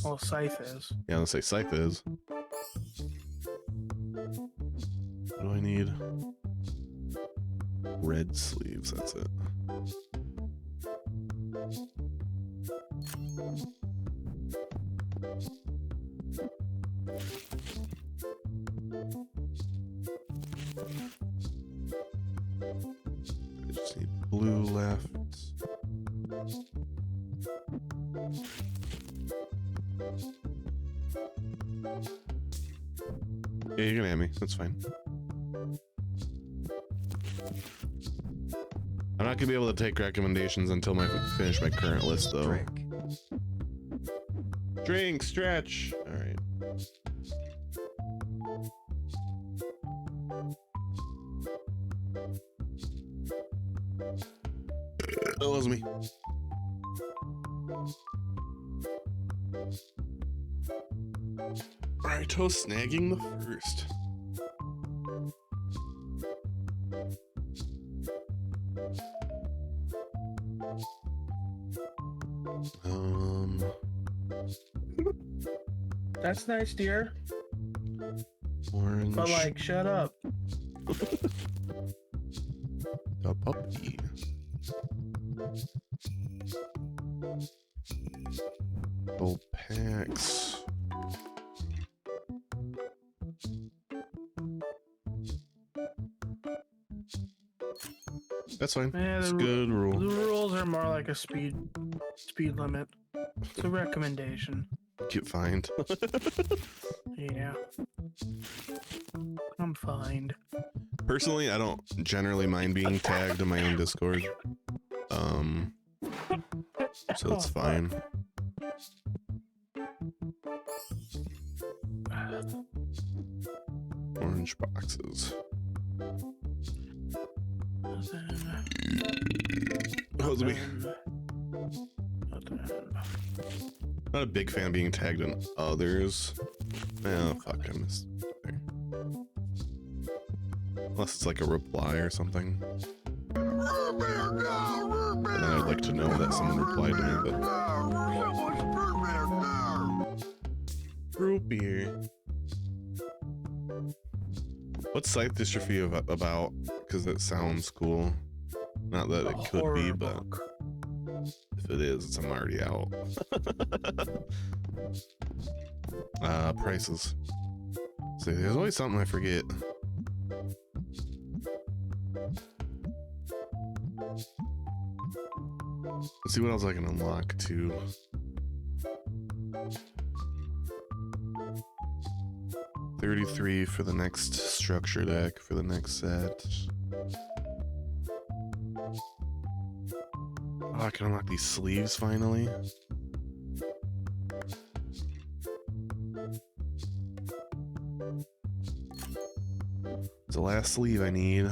Well, Scythe is. Yeah, let's say Scythe is. What do I need? Red sleeves, that's it. I just need blue left. Yeah, you can have me. That's fine. I'm not gonna be able to take recommendations until I finish my current list, though. Drink, stretch. All right. That was me. Naruto snagging the first. That's nice, dear. Orange. But like, shut up. The puppy. Full packs. That's fine. Yeah, It's a good rule. The rules are more like a speed limit. It's a recommendation. Get fined. Yeah. I'm fined. Personally, I don't generally mind being tagged in my own Discord. So it's fine. Orange boxes. That was me. Not a big fan of being tagged in others. Oh, fuck, I missed. There. Unless it's like a reply or something. And then I'd like to know that someone replied to me, but... Root beer. What's Scythe Dystrophy about? Because it sounds cool. Not that it could be, but... If it is, I'm already out. Prices. See, there's always something I forget. Let's see what else I can unlock too. $33 for the next structure deck for the next set. Oh, I can unlock these sleeves finally. It's the last sleeve I need.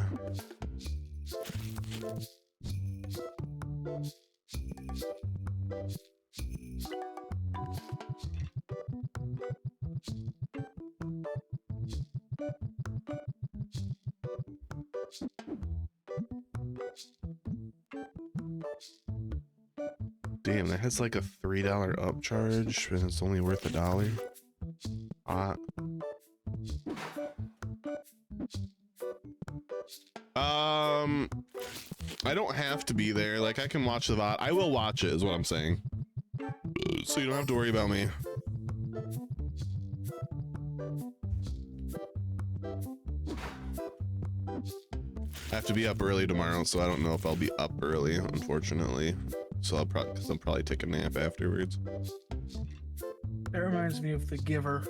Damn, that has like a $3 upcharge, and it's only worth $1. I don't have to be there. Like, I can watch the VOD. I will watch it, is what I'm saying. So you don't have to worry about me. I have to be up early tomorrow, so I don't know if I'll be up early, unfortunately. So I'll probably take a nap afterwards. That reminds me of The Giver.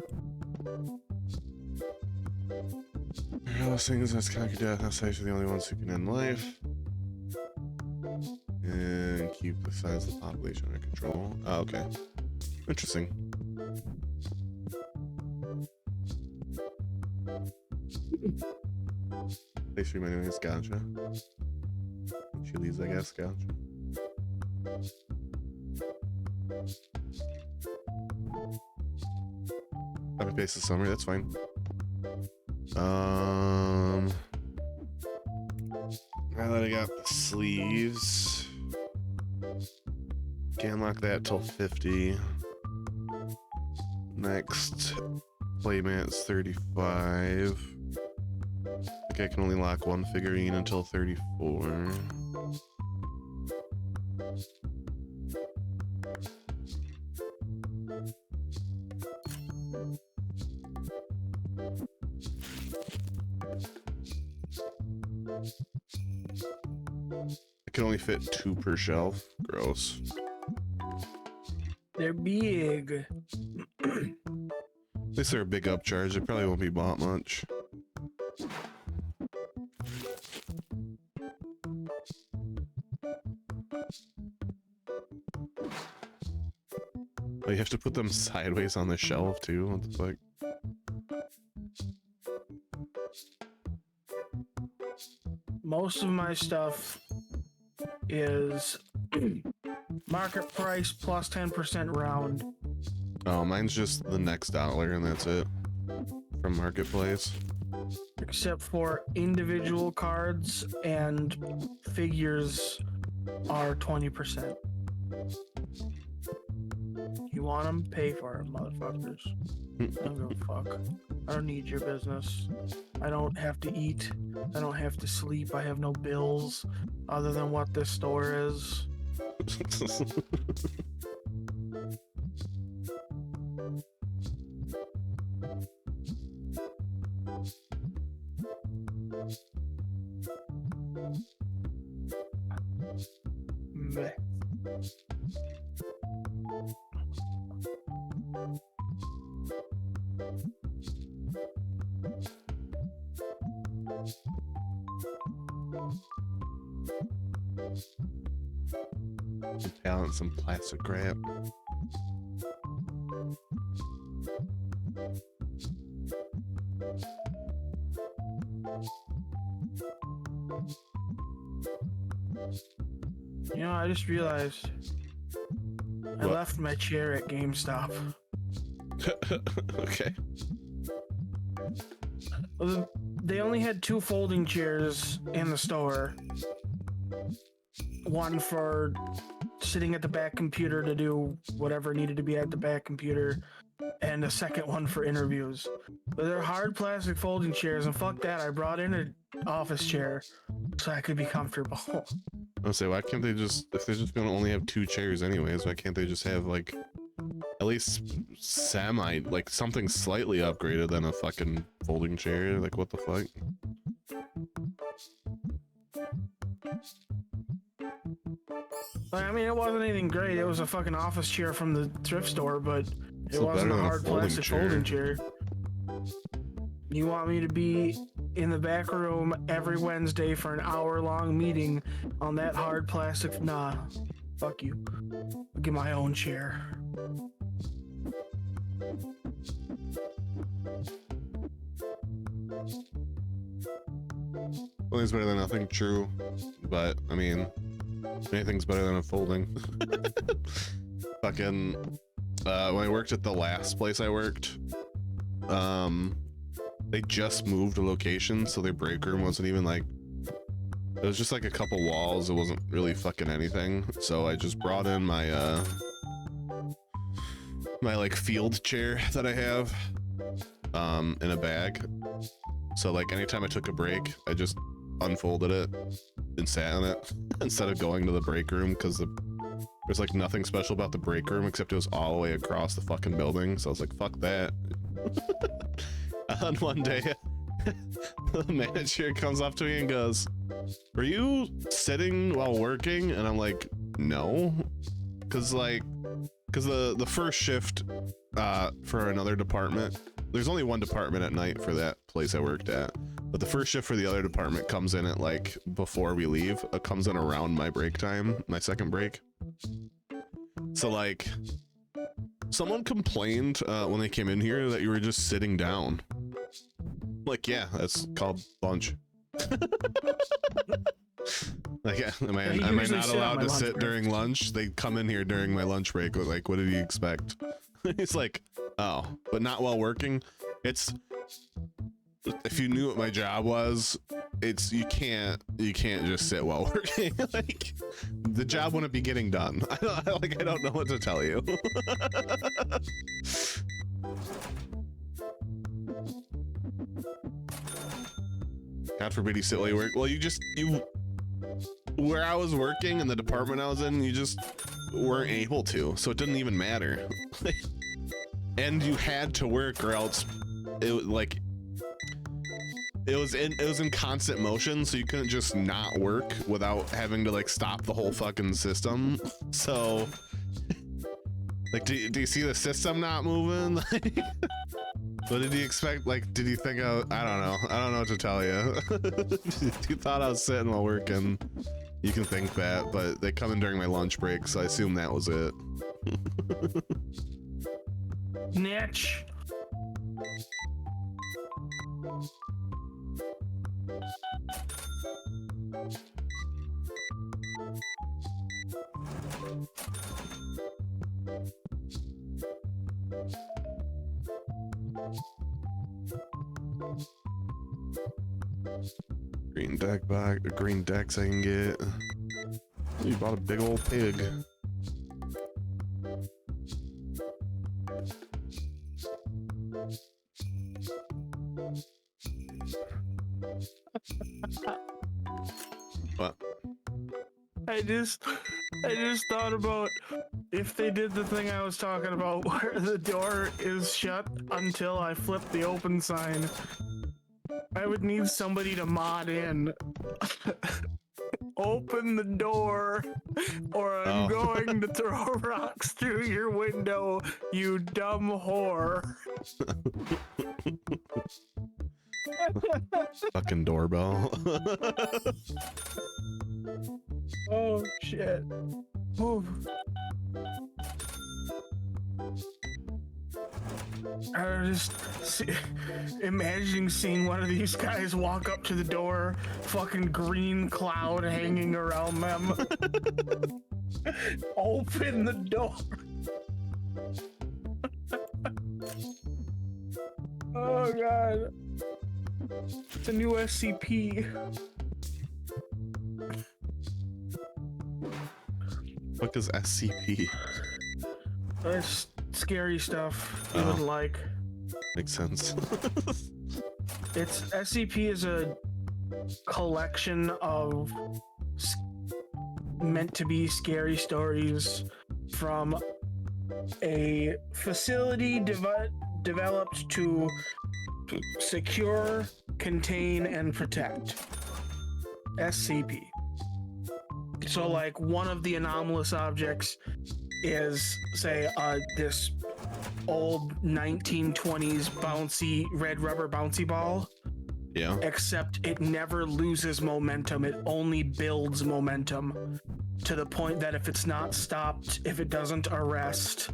Those things that's conquer death, that's actually the only ones who can end life. And keep the size of the population under control. Oh, okay. Interesting. Place room anyways, gotcha. Chili's, I guess, gotcha. Happy face of summer, that's fine. Now that I got the sleeves, can't unlock that till 50. Next playmat's 35. I think I can only lock one figurine until 34. I can only fit 2 per shelf. Gross. They're big. At least they're a big upcharge. They probably won't be bought much. Oh, you have to put them sideways on the shelf too. What the fuck? Most of my stuff is market price plus 10% round. Oh, mine's just the next dollar and that's it. From Marketplace. Except for individual cards and figures are 20%. You want them? Pay for it, motherfuckers. I don't give a fuck. I don't need your business. I don't have to eat. I don't have to sleep. I have no bills other than what this store is. Meh. Balance some plastic wrap. You know, I just realized I What? left my chair at GameStop. Okay. They only had 2 folding chairs in the store. One for sitting at the back computer to do whatever needed to be at the back computer, and a second one for interviews. But they're hard plastic folding chairs, and fuck that, I brought in an office chair so I could be comfortable. I'll say, why can't they just, if they're just gonna only have 2 chairs anyways, why can't they just have like at least semi, like something slightly upgraded than a fucking folding chair? Like, what the fuck? Like, I mean, it wasn't anything great. It was a fucking office chair from the thrift store, but it Still wasn't better a than a hard folding plastic chair. folding chair. You want me to be in the back room every Wednesday for an hour-long meeting on that hard plastic? Nah, fuck you. I'll get my own chair. Well, it's better than nothing, true. But, I mean, anything's better than a folding. Fucking, when I worked at the last place I worked, they just moved a location, so their break room wasn't even like, it was just like a couple walls. It wasn't really fucking anything. So I just brought in my, my like field chair that I have, in a bag. So like anytime I took a break, I just unfolded it and sat on it instead of going to the break room, because there's like nothing special about the break room except it was all the way across the fucking building. So I was like, fuck that. And one day, the manager comes up to me and goes, "Were you sitting while working?" And I'm like, "No," because the first shift for another department, there's only one department at night for that place I worked at, but the first shift for the other department comes in at like before we leave. It comes in around my break time, my second break. So like, someone complained when they came in here that you were just sitting down. Like, yeah, that's called lunch. Like, yeah, am I not allowed to sit during lunch? They come in here during my lunch break. Like, what did you expect? He's like, oh, but not while working. It's, if you knew what my job was, it's, you can't just sit while working. Like, the job wouldn't be getting done. I don't know what to tell you. God forbid you sit while you work. Well, where I was working and the department I was in, you just weren't able to, so it didn't even matter. And you had to work, or else it was in constant motion, so you couldn't just not work without having to like stop the whole fucking system. So like, do you see the system not moving? What did you expect? Like, did you think I don't know what to tell you. You thought I was sitting while working. You can think that, but they come in during my lunch break, so I assume that was it. Niche. Green decks I can get. You bought a big old pig. What? I just thought about if they did the thing I was talking about where the door is shut until I flip the open sign. I would need somebody to mod in. Open the door, or I'm going to throw rocks through your window, you dumb whore. Fucking doorbell. Oh shit. Ooh. I was just imagining seeing one of these guys walk up to the door, fucking green cloud hanging around them. Open the door. Oh god. It's a new SCP. What is SCP? It's scary stuff you wouldn't like. Makes sense. It's SCP is a collection of meant to be scary stories from a facility developed to secure, contain, and protect. SCP. So like one of the anomalous objects is say this old 1920s bouncy red rubber bouncy ball, Yeah. except it never loses momentum. It only builds momentum to the point that if it's not stopped, if it doesn't arrest,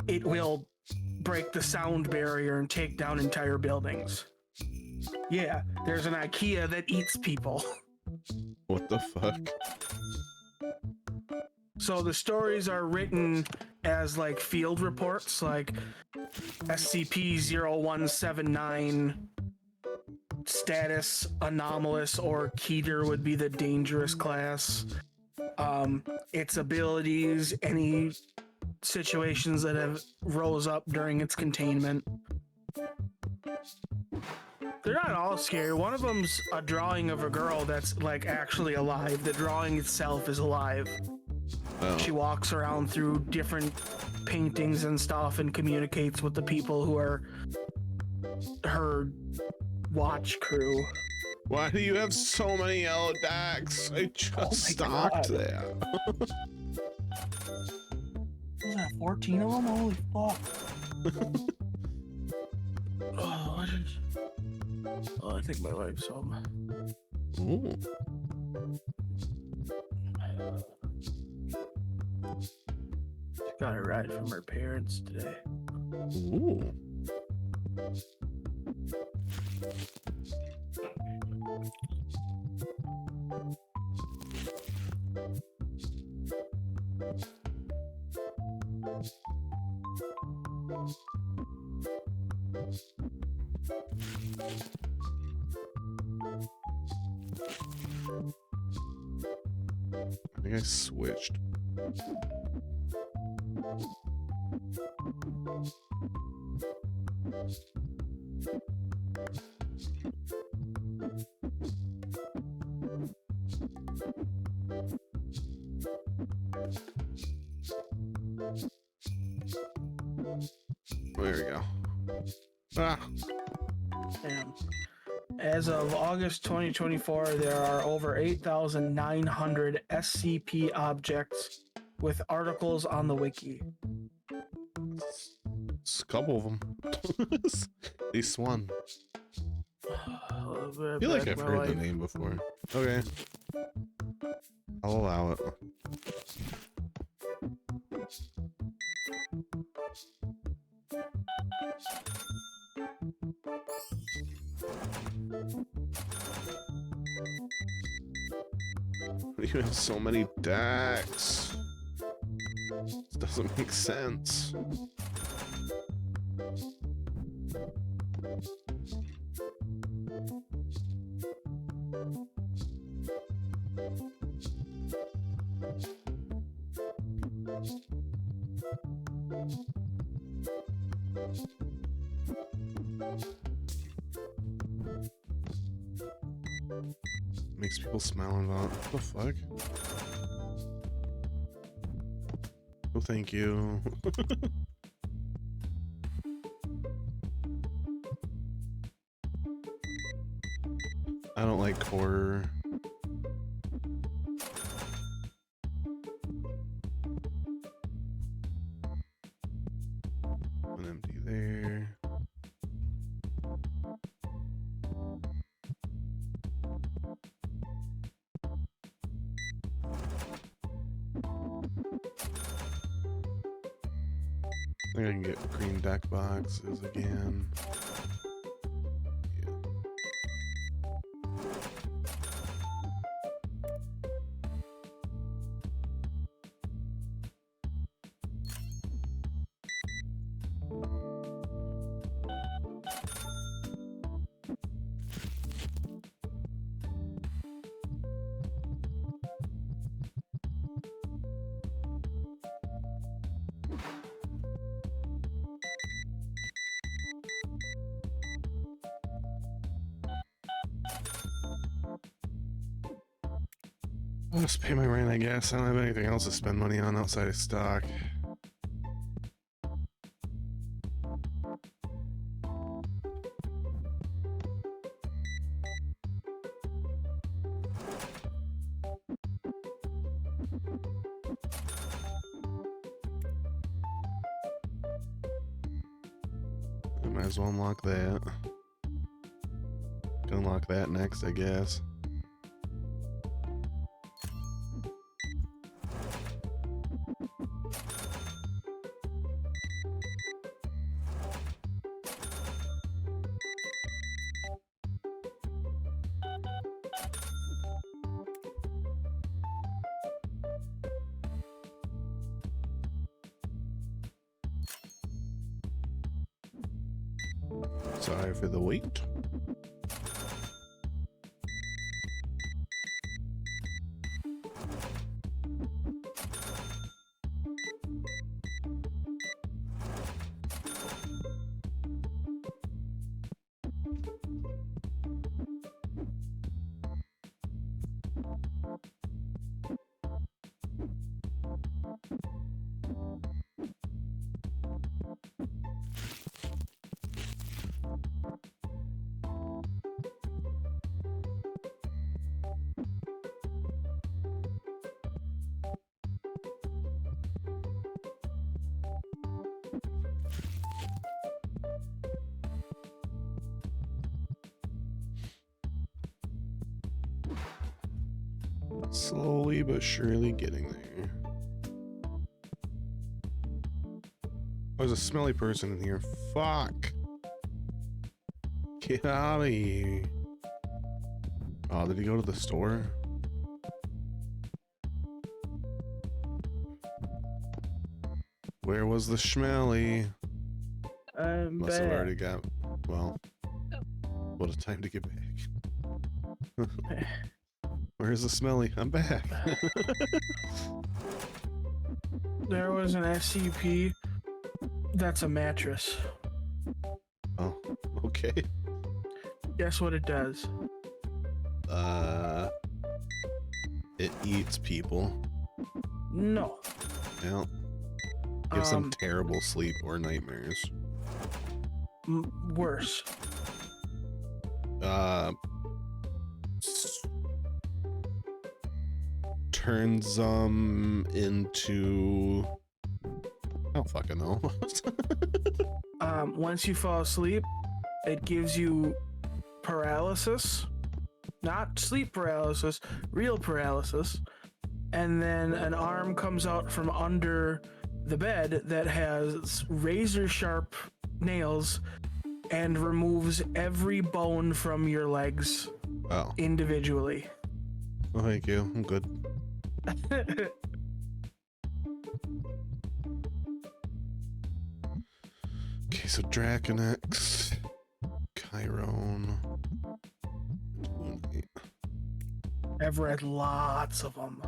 it will break the sound barrier and take down entire buildings. Yeah, there's an IKEA that eats people. What the fuck? So the stories are written as like field reports, like SCP-0179 status anomalous, or Keter would be the dangerous class. Its abilities, any situations that have rose up during its containment. They're not all scary. One of them's a drawing of a girl that's like actually alive. The drawing itself is alive. Oh. She walks around through different paintings and stuff and communicates with the people who are her watch crew. Why do you have so many yellow decks? I just stocked there. Was that 14 of them? Holy fuck. Oh, I think my wife's home. Ooh. She got a ride from her parents today. Ooh. I think I switched. There we go. Ah. Damn. As of August 2024, there are over 8,900 SCP objects with articles on the wiki. It's a couple of them. At least one. I feel like I've heard the name before. Okay. I'll allow it. You have so many decks. This doesn't make sense. Makes people smile and what the fuck? Oh, thank you. I don't like horror. An empty there. I think I can get green deck boxes again. Yeah. I'll just pay my rent, I guess. I don't have anything else to spend money on outside of stock. might as well unlock that. Can unlock that next, I guess. Sorry for the wait. Slowly but surely getting there. There's a smelly person in here. Fuck. Get out of here. Oh, did he go to the store? Where was the schmelly? Must have already got. Well, what a time to get back. Where's the smelly? I'm back. There was an SCP. That's a mattress. Oh, okay. Guess what it does? It eats people. No. Yeah. Gives them terrible sleep or nightmares. Worse. Turns them into. I don't fucking know. Once you fall asleep, it gives you paralysis. Not sleep paralysis, real paralysis. And then an arm comes out from under the bed that has razor sharp nails and removes every bone from your legs individually. Oh, thank you. I'm good. Okay, so Draconex, Chiron. I've read lots of them.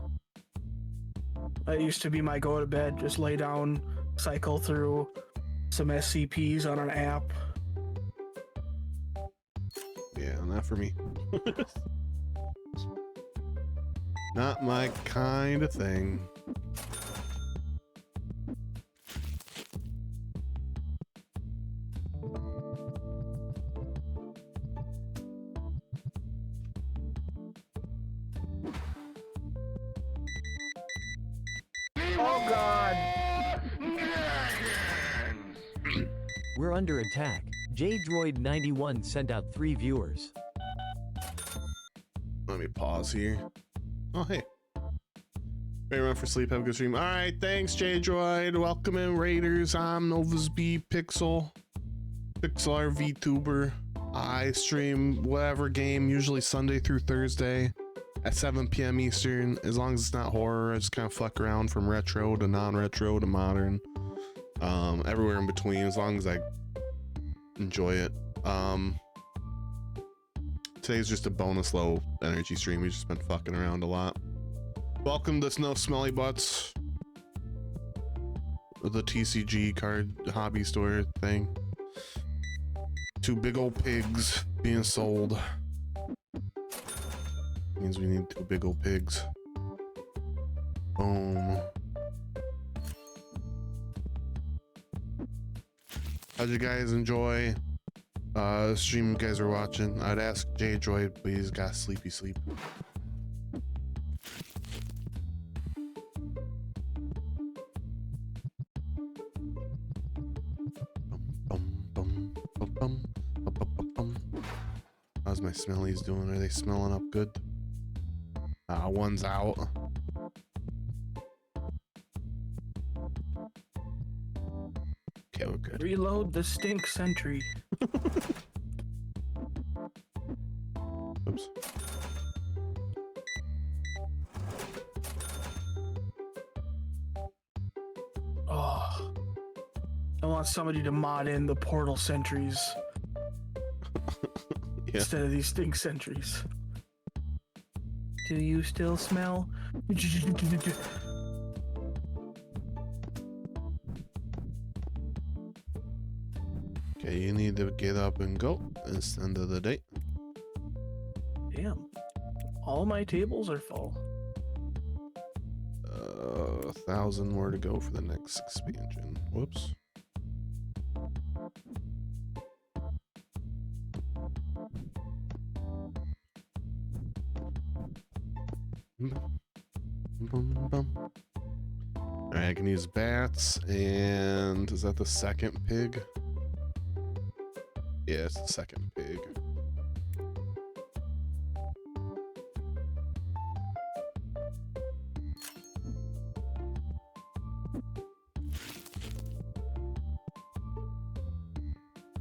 That used to be my go to bed. Just lay down, cycle through some SCPs on an app. Yeah, not for me. Not my kind of thing. Oh God! We're under attack. JDroid91 sent out 3 viewers. Let me pause here. Oh, hey. Ready to run for sleep. Have a good stream. All right. Thanks, J-Droid. Welcome in, Raiders. I'm Novus B Pixel. Pixel VTuber. I stream whatever game, usually Sunday through Thursday at 7 p.m. Eastern. As long as it's not horror, I just kind of fuck around from retro to non-retro to modern. Everywhere in between, as long as I enjoy it. Today's just a bonus low energy stream. We've just been fucking around a lot. Welcome to No Smelly Butts, the TCG card hobby store thing. 2 big old pigs being sold. Means we need 2 big old pigs. Boom. How'd you guys enjoy the stream you guys are watching? I'd ask J-Droid, but he's got sleepy sleep. Boom, boom, boom, bum, bum, bum, bum, bum. How's my smellies doing? Are they smelling up good? One's out. Okay, we're good. Reload the stink sentry. Oops. Oh, I want somebody to mod in the portal sentries Yeah. instead of these stink sentries. Do you still smell? Okay, you need to get up and go. It's the end of the day. Damn. All my tables are full. 1,000 more to go for the next expansion. Whoops. Alright, I can use bats, and is that the second pig? Yeah, it's the second pig.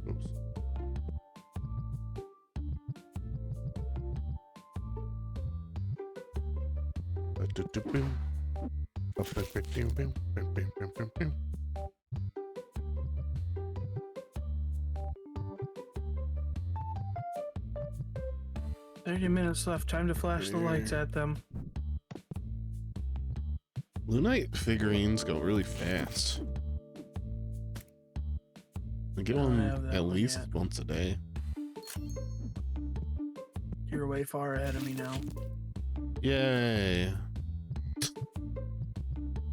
Oops. Ba-do-do-boom. Ba-ba-ba-doo-boom. Bam-bam-bam-bam-bam. 30 minutes left. Time to flash the lights at them. Lunite figurines go really fast. I get I don't one have that at one least yet. once a day. You're way far ahead of me now. Yay.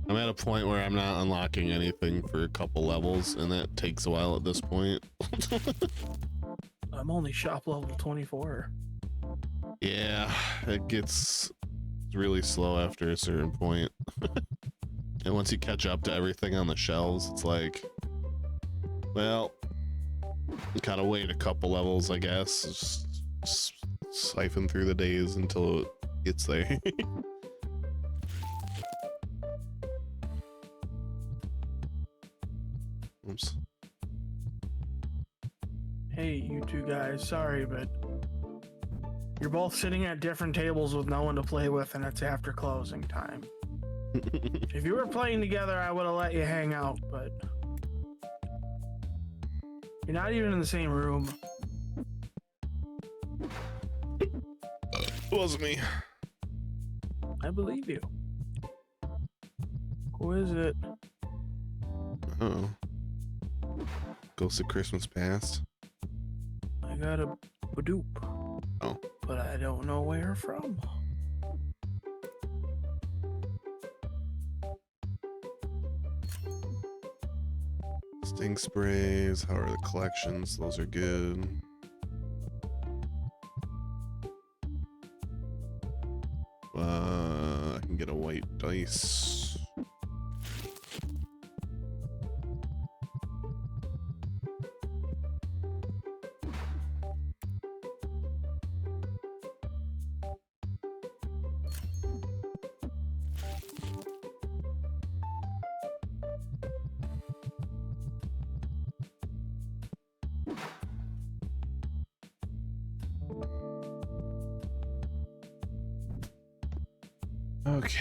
I'm at a point where I'm not unlocking anything for a couple levels, and that takes a while at this point. I'm only shop level 24. Yeah, it gets really slow after a certain point. And once you catch up to everything on the shelves, it's like, well, you gotta wait a couple levels, I guess. Just siphon through the days until it gets there. Oops. Hey, you two guys, sorry, but you're both sitting at different tables with no one to play with, and it's after closing time. If you were playing together, I would have let you hang out, but you're not even in the same room. It wasn't me. I believe you. Who is it? Oh. Ghost of Christmas Past. I got a Badoop. Oh. But I don't know where from. Sting sprays. How are the collections? Those are good. I can get a white dice. Okay.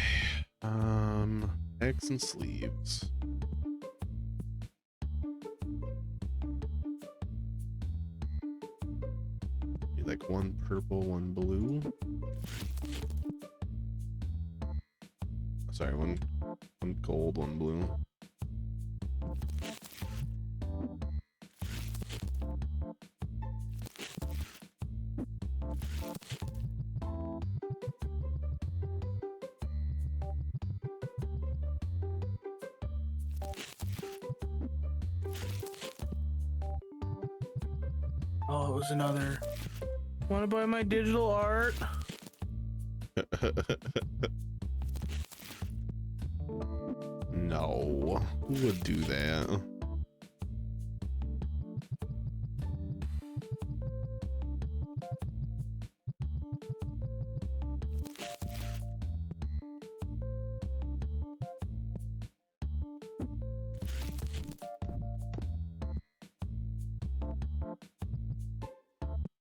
Eggs and sleeves. Need like one purple, one blue. Sorry, one gold, one blue. Oh, it was another. Want to buy my digital art? No, who would do that?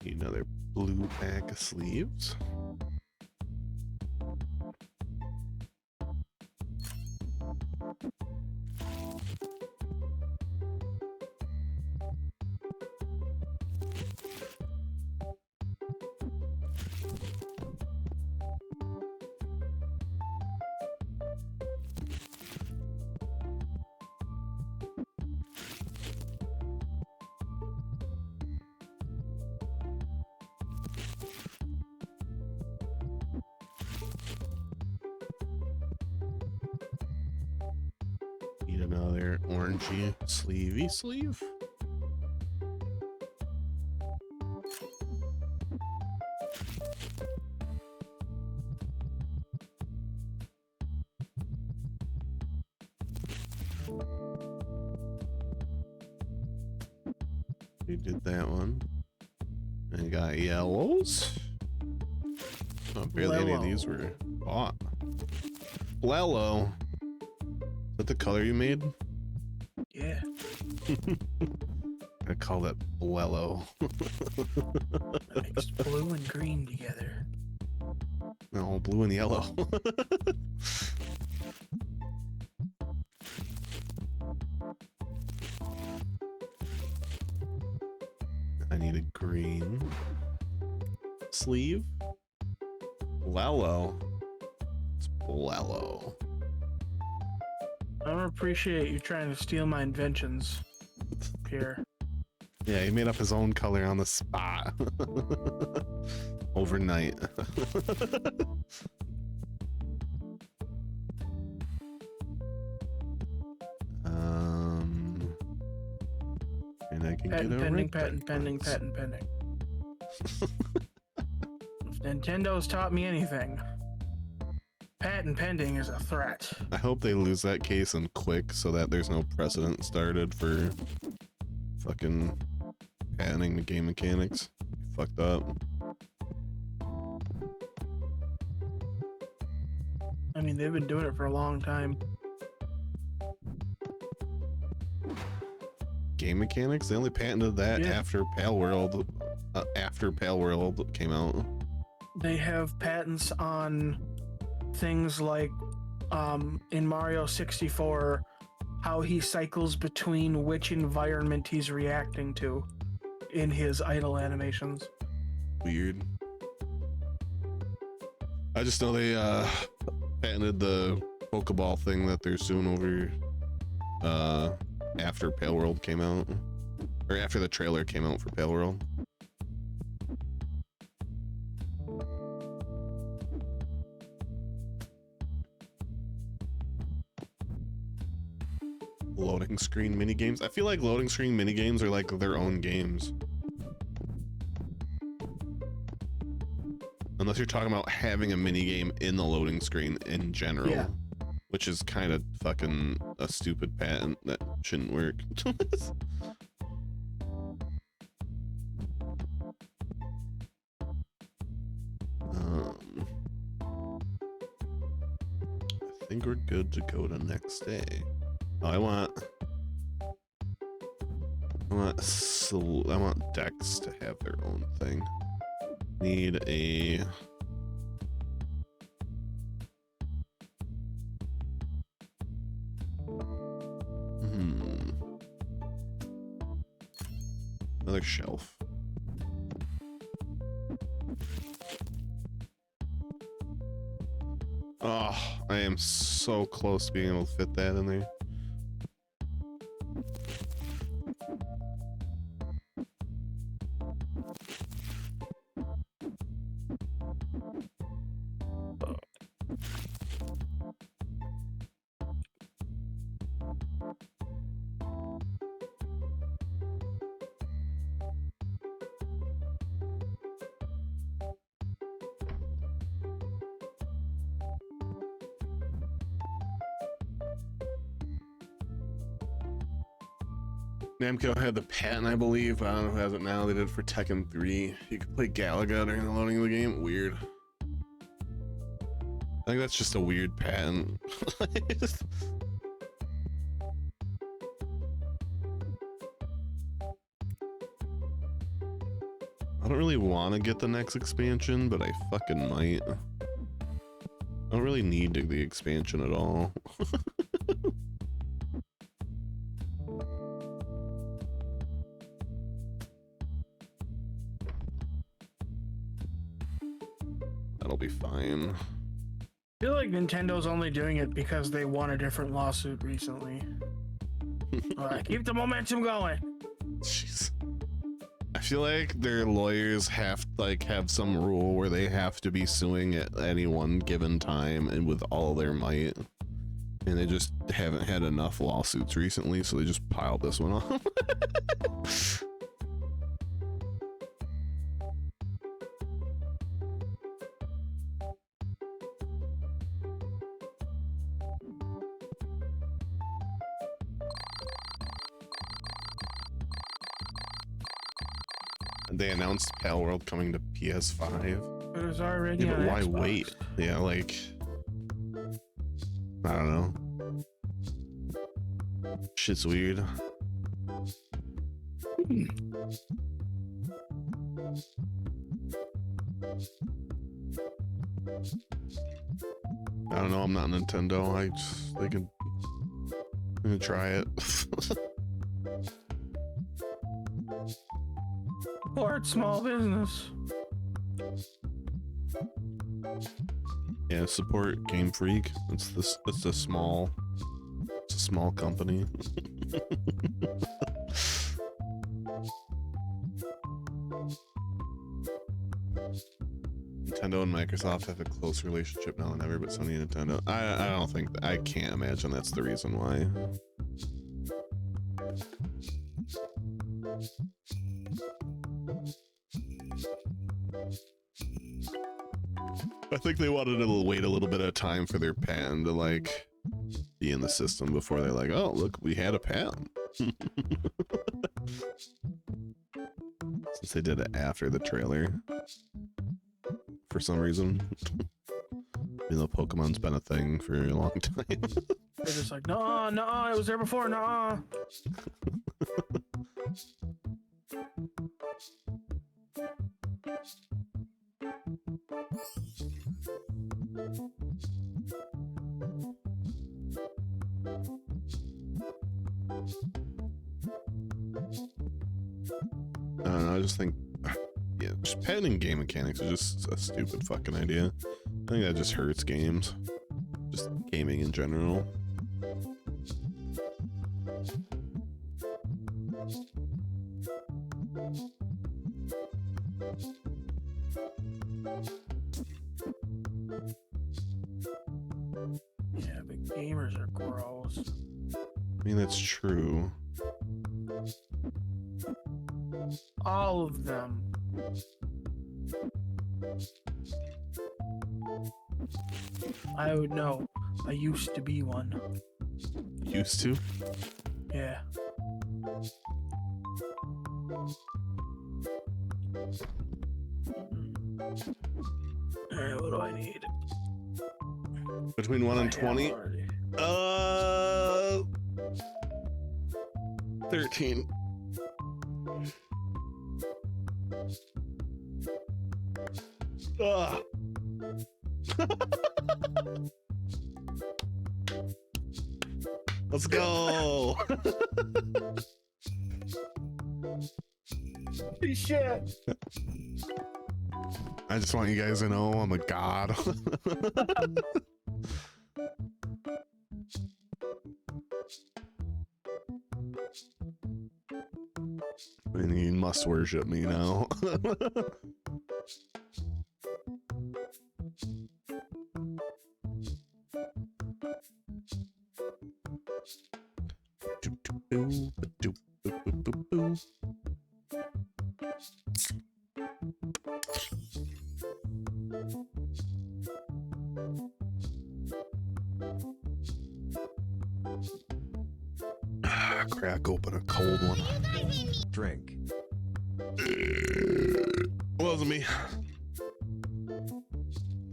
Need another blue pack of sleeves. Need another orangey sleevey sleeve. We did that one. And got yellows. Not barely any of these were bought. Lello. Is that the color you made? Yeah. I call that Blello. I mixed blue and green together. No, blue and yellow. I need a green sleeve. Blello. It's Blello. I don't appreciate you trying to steal my inventions, Pierre. Yeah, he made up his own color on the spot. Overnight. And I can Patent get a pending, red patent back pending, box. patent pending. If Nintendo's taught me anything, patent pending is a threat. I hope they lose that case and quick so that there's no precedent started for fucking patenting the game mechanics. Fucked up. I mean, they've been doing it for a long time. Game mechanics? They only patented that Yeah. after Pale World. After Pale World came out. They have patents on things like in Mario 64, how he cycles between which environment he's reacting to in his idle animations. Weird. I just know they patented the Pokeball thing that they're soon over after Pale World came out. Or after the trailer came out for Pale World. Loading screen minigames. I feel like loading screen minigames are like their own games. Unless you're talking about having a minigame in the loading screen in general. Yeah. Which is kind of fucking a stupid patent that shouldn't work. I think we're good to go to next day. Oh, I want decks to have their own thing. Need a another shelf. Oh, I am so close to being able to fit that in there. Namco had the patent, I believe. I don't know who has it now. They did it for Tekken 3. You could play Galaga during the loading of the game. Weird. I think that's just a weird patent. I don't really want to get the next expansion, but I fucking might. I don't really need the expansion at all. That'll be fine. I feel like Nintendo's only doing it because they won a different lawsuit recently. Keep the momentum going. Jeez. I feel like their lawyers have have some rule where they have to be suing at any one given time and with all their might. And they just haven't had enough lawsuits recently, so they just piled this one on. They announced Pal World coming to PS5. It was already Yeah, but on why Xbox. wait? Yeah, like, I don't know. Shit's weird. I don't know. I'm not Nintendo. I'm gonna try it. Support small business. Yeah, support Game Freak. It's a small company. Nintendo and Microsoft have a close relationship now than ever, but Sony and Nintendo, I don't think, I can't imagine that's the reason why. I think they wanted to wait a little bit of time for their patent to like be in the system before they're like, oh look, we had a patent. Since they did it after the trailer for some reason. Even though Pokemon's been a thing for a long time. They're just like, no, it was there before, no. I don't know, I just think, yeah, just patenting game mechanics is just a stupid fucking idea. I think that just hurts games. Just gaming in general. Yeah, but gamers are gross. I mean, that's true. All of them. I would know. I used to be one. Used to? Yeah. Alright, what do I need? Between 1 and I have 20? already. 13. Ugh. Let's go. Shit. I just want you guys to know I'm a god. And you must worship me now. Crack open a cold one. Drink. Wasn't me.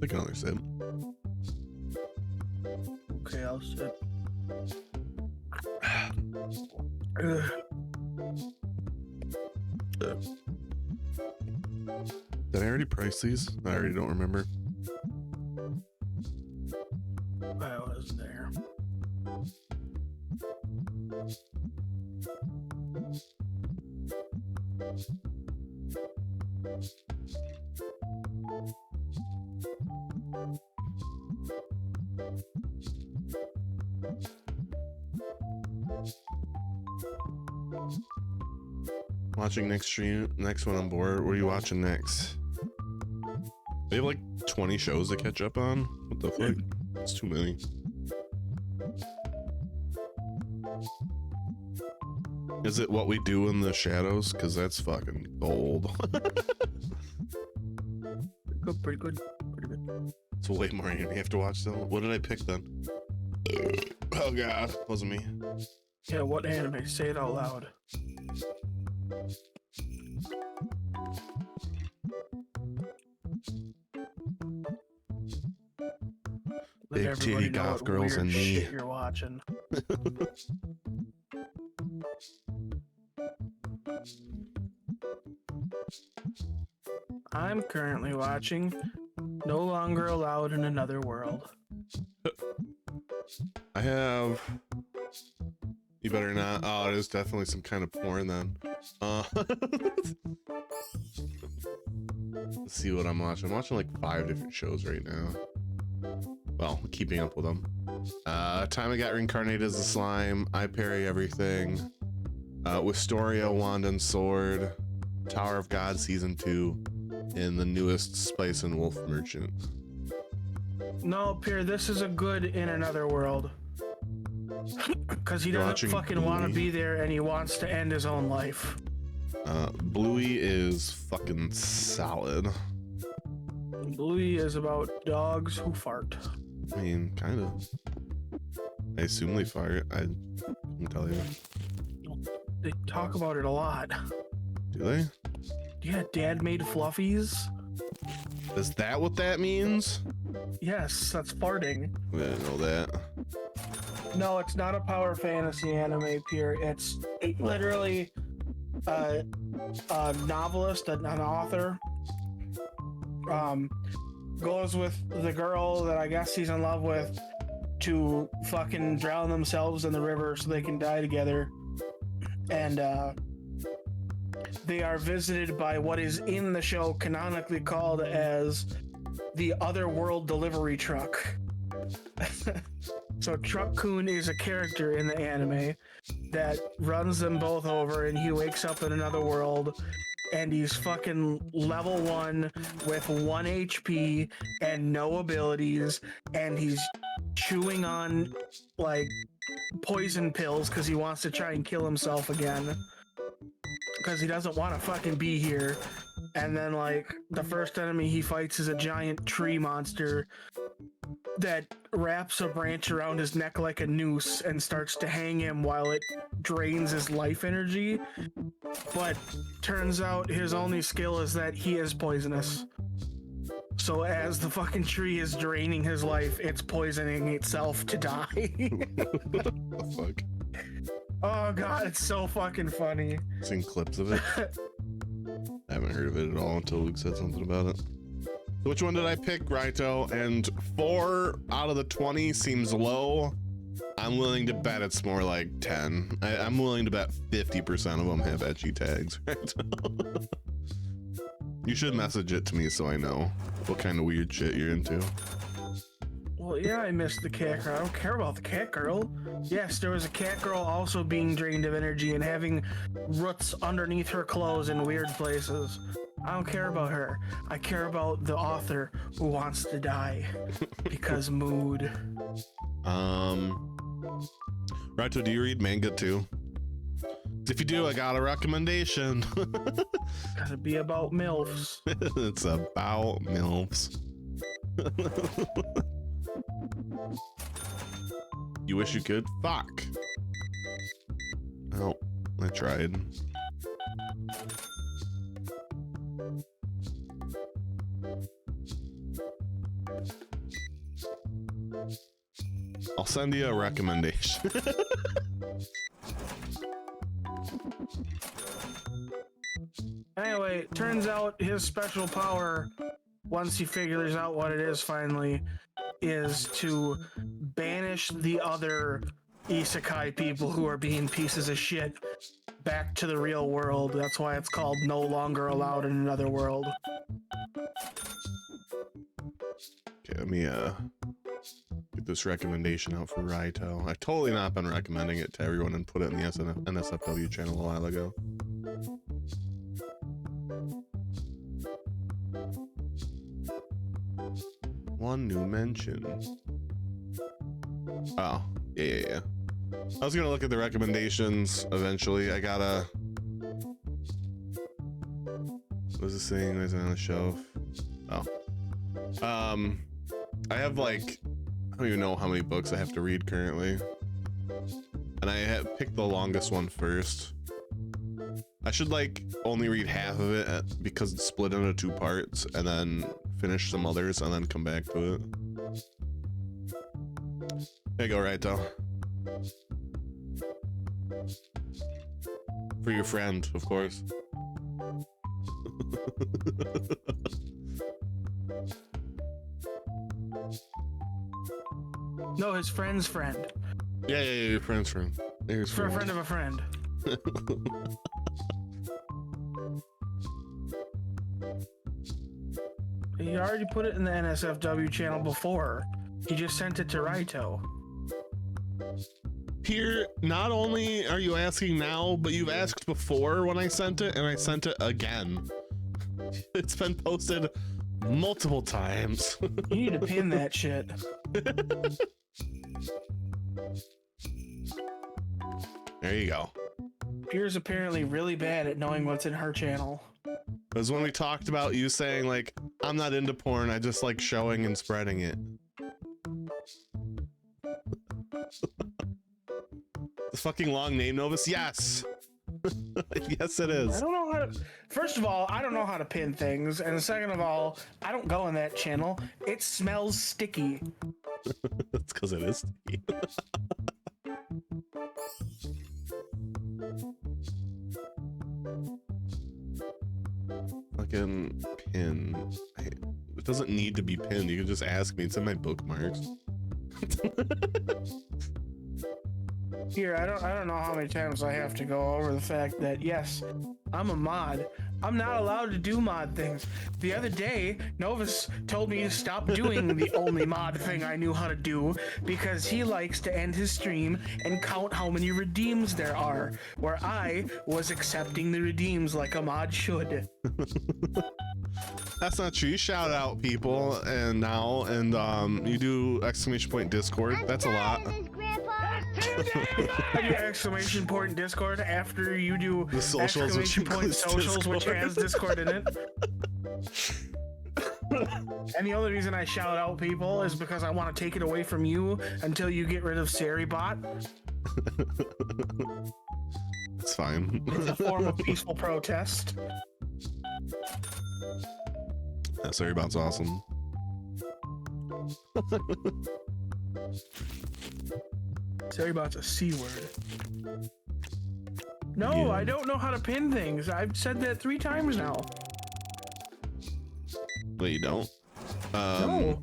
Take another sip. Okay, I'll sit. Did I already price these? I already don't remember. I was there. Watching next stream, next one on board. What are you watching next? They have like 20 shows to catch up on. What the fuck? It's too many. Is it What We Do in the Shadows? Because that's fucking gold. Good, pretty good, pretty good. It's way more than you have to watch though. What did I pick then? Oh god, wasn't me. Yeah, what anime? Say it out loud. Let Big everybody titty know goth what girls weird and me. shit you're watching. I'm currently watching No Longer Allowed in Another World. I have. You better not. Oh, it is definitely some kind of porn then. Let's see what I'm watching. I'm watching like 5 different shows right now. Well, keeping up with them. Time I Got Reincarnated as a Slime. I Parry Everything. Wisteria, Wand and Sword. Tower of God Season 2. And the newest Spice and Wolf Merchant. No, Pierre, this is a good in another world. Because he You're doesn't watching fucking want to Bluey? be there and he wants to end his own life. Bluey is fucking solid. Bluey is about dogs who fart. I mean, kind of. I assume they fire. I can tell you. They talk about it a lot. Do they? Yeah, Dad made fluffies. Is that what that means? Yes, that's farting. I didn't know that. No, it's not a power fantasy anime, Pierre. It's literally a novelist, an author, goes with the girl that I guess he's in love with to fucking drown themselves in the river so they can die together. And they are visited by what is in the show canonically called as the Otherworld Delivery Truck. So Truck-kun is a character in the anime that runs them both over, and he wakes up in another world and he's fucking level 1 with 1 HP and no abilities, and he's chewing on like poison pills because he wants to try and kill himself again because he doesn't want to fucking be here. And then like the first enemy he fights is a giant tree monster that wraps a branch around his neck like a noose and starts to hang him while it drains his life energy. But turns out his only skill is that he is poisonous. So as the fucking tree is draining his life, it's poisoning itself to die. What the fuck? Oh god, it's so fucking funny. Seen clips of it. I haven't heard of it at all until Luke said something about it. Which one did I pick, Raito? And 4 out of the 20 seems low. I'm willing to bet it's more like 10. I'm willing to bet 50% of them have etchy tags. Right? You should message it to me so I know what kind of weird shit you're into. Well, yeah, I missed the cat girl. I don't care about the cat girl. Yes, there was a cat girl also being drained of energy and having roots underneath her clothes in weird places. I don't care about her. I care about the author who wants to die because mood. Raito, do you read manga too? If you do, I got a recommendation. Gotta be about MILFs. It's about MILFs. You wish you could? Fuck. Oh, I tried. I'll send you a recommendation. Anyway, it turns out his special power, once he figures out what it is finally, is to banish the other isekai people who are being pieces of shit back to the real world. That's why it's called No Longer Allowed in Another World. Okay, let me get this recommendation out for Raito. I've totally not been recommending it to everyone and put it in the NSFW channel a while ago. One new mention. Oh, yeah. I was gonna look at the recommendations eventually. I gotta. What's this thing? Is it on the shelf? Oh. I have like, I don't even know how many books I have to read currently. And I have picked the longest one first. I should like only read half of it because it's split into 2 parts, and then finish some others and then come back to it. There you go, Raito. For your friend, of course. No, his friend's friend. Yeah, your friend's friend. There's For a friend of a friend. He already put it in the NSFW channel before. He just sent it to Raito. Here, not only are you asking now, but you've asked before when I sent it, and I sent it again. It's been posted multiple times. You need to pin that shit. There you go. Pierre's apparently really bad at knowing what's in her channel. It was when we talked about you saying, like, I'm not into porn, I just like showing and spreading it. The fucking long name, Novus? Yes! Yes, it I is. don't know how to... First of all, I don't know how to pin things. And second of all, I don't go in that channel. It smells sticky. That's because it is sticky. Fucking pin. It doesn't need to be pinned. You can just ask me. It's in my bookmarks. Here, I don't know how many times I have to go over the fact that yes, I'm a mod. I'm not allowed to do mod things. The other day, Novus told me to stop doing the only mod thing I knew how to do because he likes to end his stream and count how many redeems there are, where I was accepting the redeems like a mod should. That's not true. You shout out people and now, and you do exclamation point Discord. That's a lot. I do exclamation point Discord after you do The socials, exclamation which point includes socials, which Discord. has Discord in it. And the only reason I shout out people is because I want to take it away from you until you get rid of Saribot. It's fine. It's a form of peaceful protest. Yeah, Saribot's awesome. Saribot's a C word. No, Yeah. I don't know how to pin things. I've said that 3 times now. Wait, you don't? No.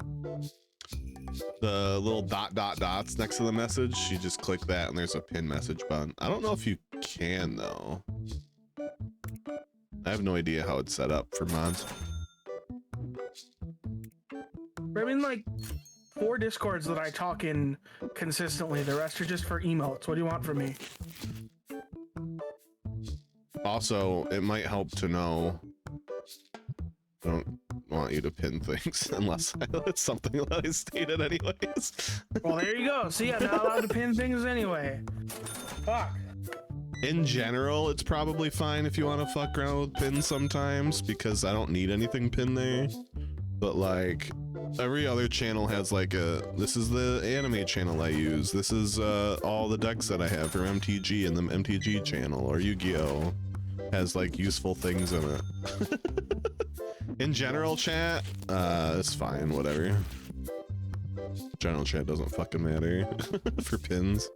The little dots next to the message, you just click that and there's a pin message button. I don't know if you can though. I have no idea how it's set up for mods. I'm in like 4 Discords that I talk in consistently. The rest are just for emotes. What do you want from me? Also, it might help to know. I don't want you to pin things unless it's something that I stated anyways. Well, there you go. See, I'm not allowed to pin things anyway. Fuck. In general, it's probably fine if you want to fuck around with pins sometimes because I don't need anything pinned there. But like every other channel has like this is the anime channel I use. This is all the decks that I have for MTG and the MTG channel, or Yu-Gi-Oh has like useful things in it. In general chat, it's fine, whatever. General chat doesn't fucking matter for pins.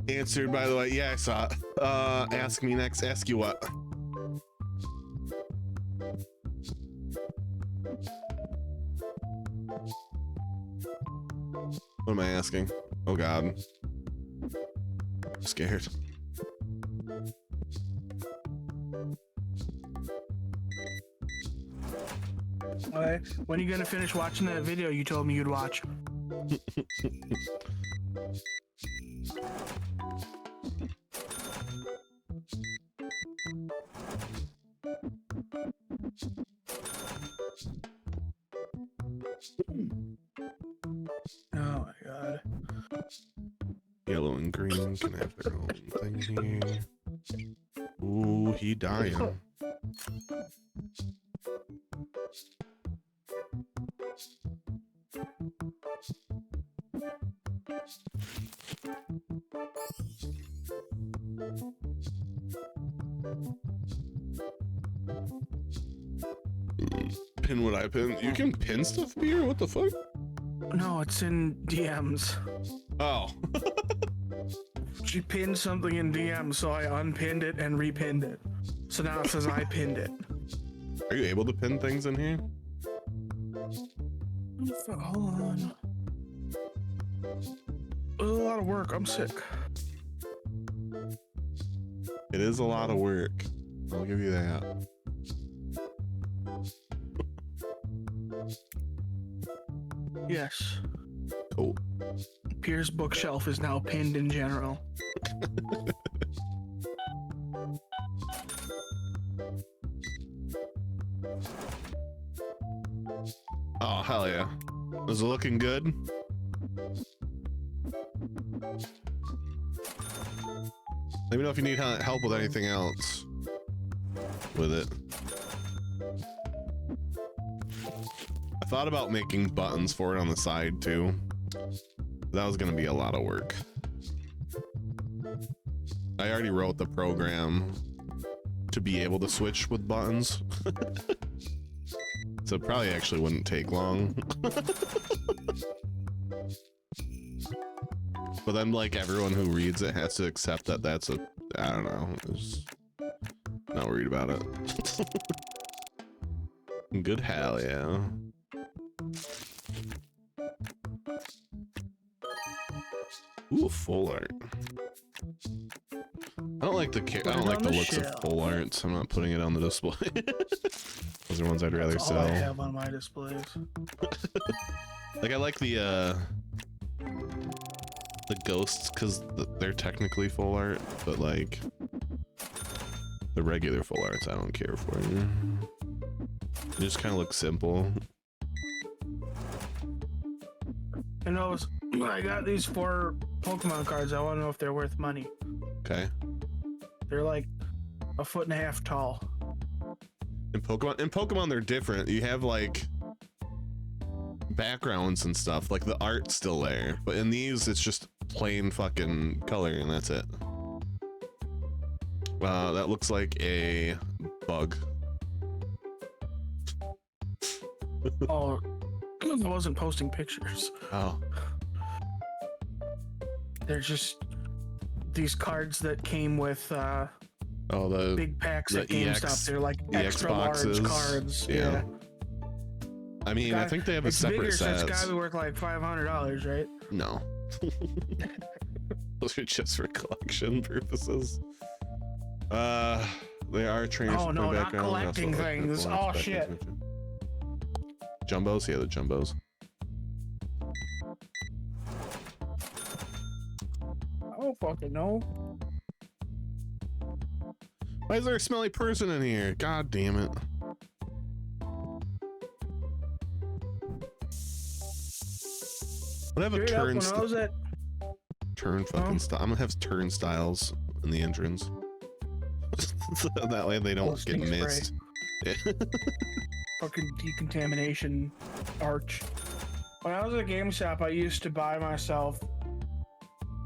Answered, by the way. Yeah, I saw it. Ask me next. Ask you what? What am I asking? Oh God. I'm scared. Okay. When are you gonna finish watching that video you told me you'd watch? Oh my God. Yellow and green can have their own thing here. Ooh, he dying. Pin what I pin? You can pin stuff here? What the fuck? No, it's in DMs. Oh. She pinned something in DMs, so I unpinned it and repinned it. So now it says I pinned it. Are you able to pin things in here? Hold on. It was a lot of work. I'm sick. It is a lot of work. I'll give you that. Yes. Cool. Pierre's bookshelf is now pinned in general. Oh, hell yeah. Is it looking good? Let me know if you need help with anything else with it. I thought about making buttons for it on the side too. That was gonna be a lot of work. I already wrote the program to be able to switch with buttons. So it probably actually wouldn't take long. But then like everyone who reads it has to accept that that's a, I don't know, just not worried about it. Good hell yeah. Ooh, full art. I don't like the looks of full art, so I'm not putting it on the display. Those are ones I'd rather That's all sell. I have on my displays. Like I like the ghosts because they're technically full art, but like the regular full arts I don't care for. They just kind of look simple. You know, I got these 4 Pokemon cards. I want to know if they're worth money. Okay. They're like 1.5 feet tall. In Pokemon they're different. You have like backgrounds and stuff, like the art's still there, but in these it's just plain fucking color and that's it. That looks like a bug. Oh, I wasn't posting pictures. Oh. They're just these cards that came with Oh, the big packs the at GameStop. EX They're like EX extra boxes. large cards. Yeah. I mean, I think they have a it's separate bigger, sets. So it's gotta be worth like $500, right? No. Those are just for collection purposes. They are transferred. Oh no, not background. collecting things. Oh shit. Jumbos? Yeah, the jumbos. I don't fucking know. Why is there a smelly person in here? God damn it. I'm gonna have a Straight up, when I was at turn fucking style. I'm gonna have turnstiles in the entrance. So that way they don't Posting get spray. missed. Yeah. fucking decontamination arch. When I was at GameStop, I used to buy myself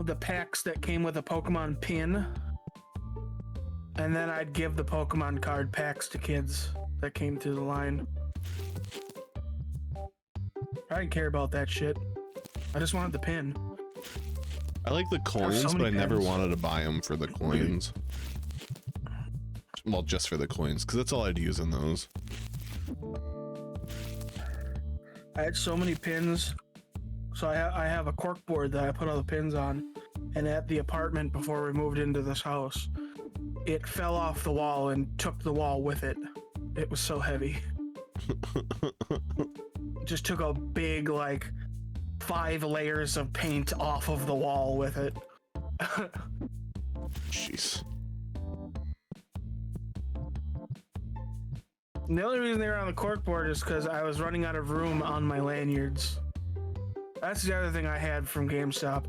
the packs that came with a Pokemon pin, and then I'd give the Pokemon card packs to kids that came through the line. I didn't care about that shit. I just wanted the pin. I like the coins, so but I many never pins. wanted to buy them for the coins. Well, just for the coins, because that's all I'd use in those. I had so many pins. So I have a cork board that I put all the pins on. And at the apartment before we moved into this house, it fell off the wall and took the wall with it. It was so heavy. It just took a big, like, 5 layers of paint off of the wall with it. Jeez. And the only reason they were on the corkboard is because I was running out of room on my lanyards. That's the other thing I had from GameStop.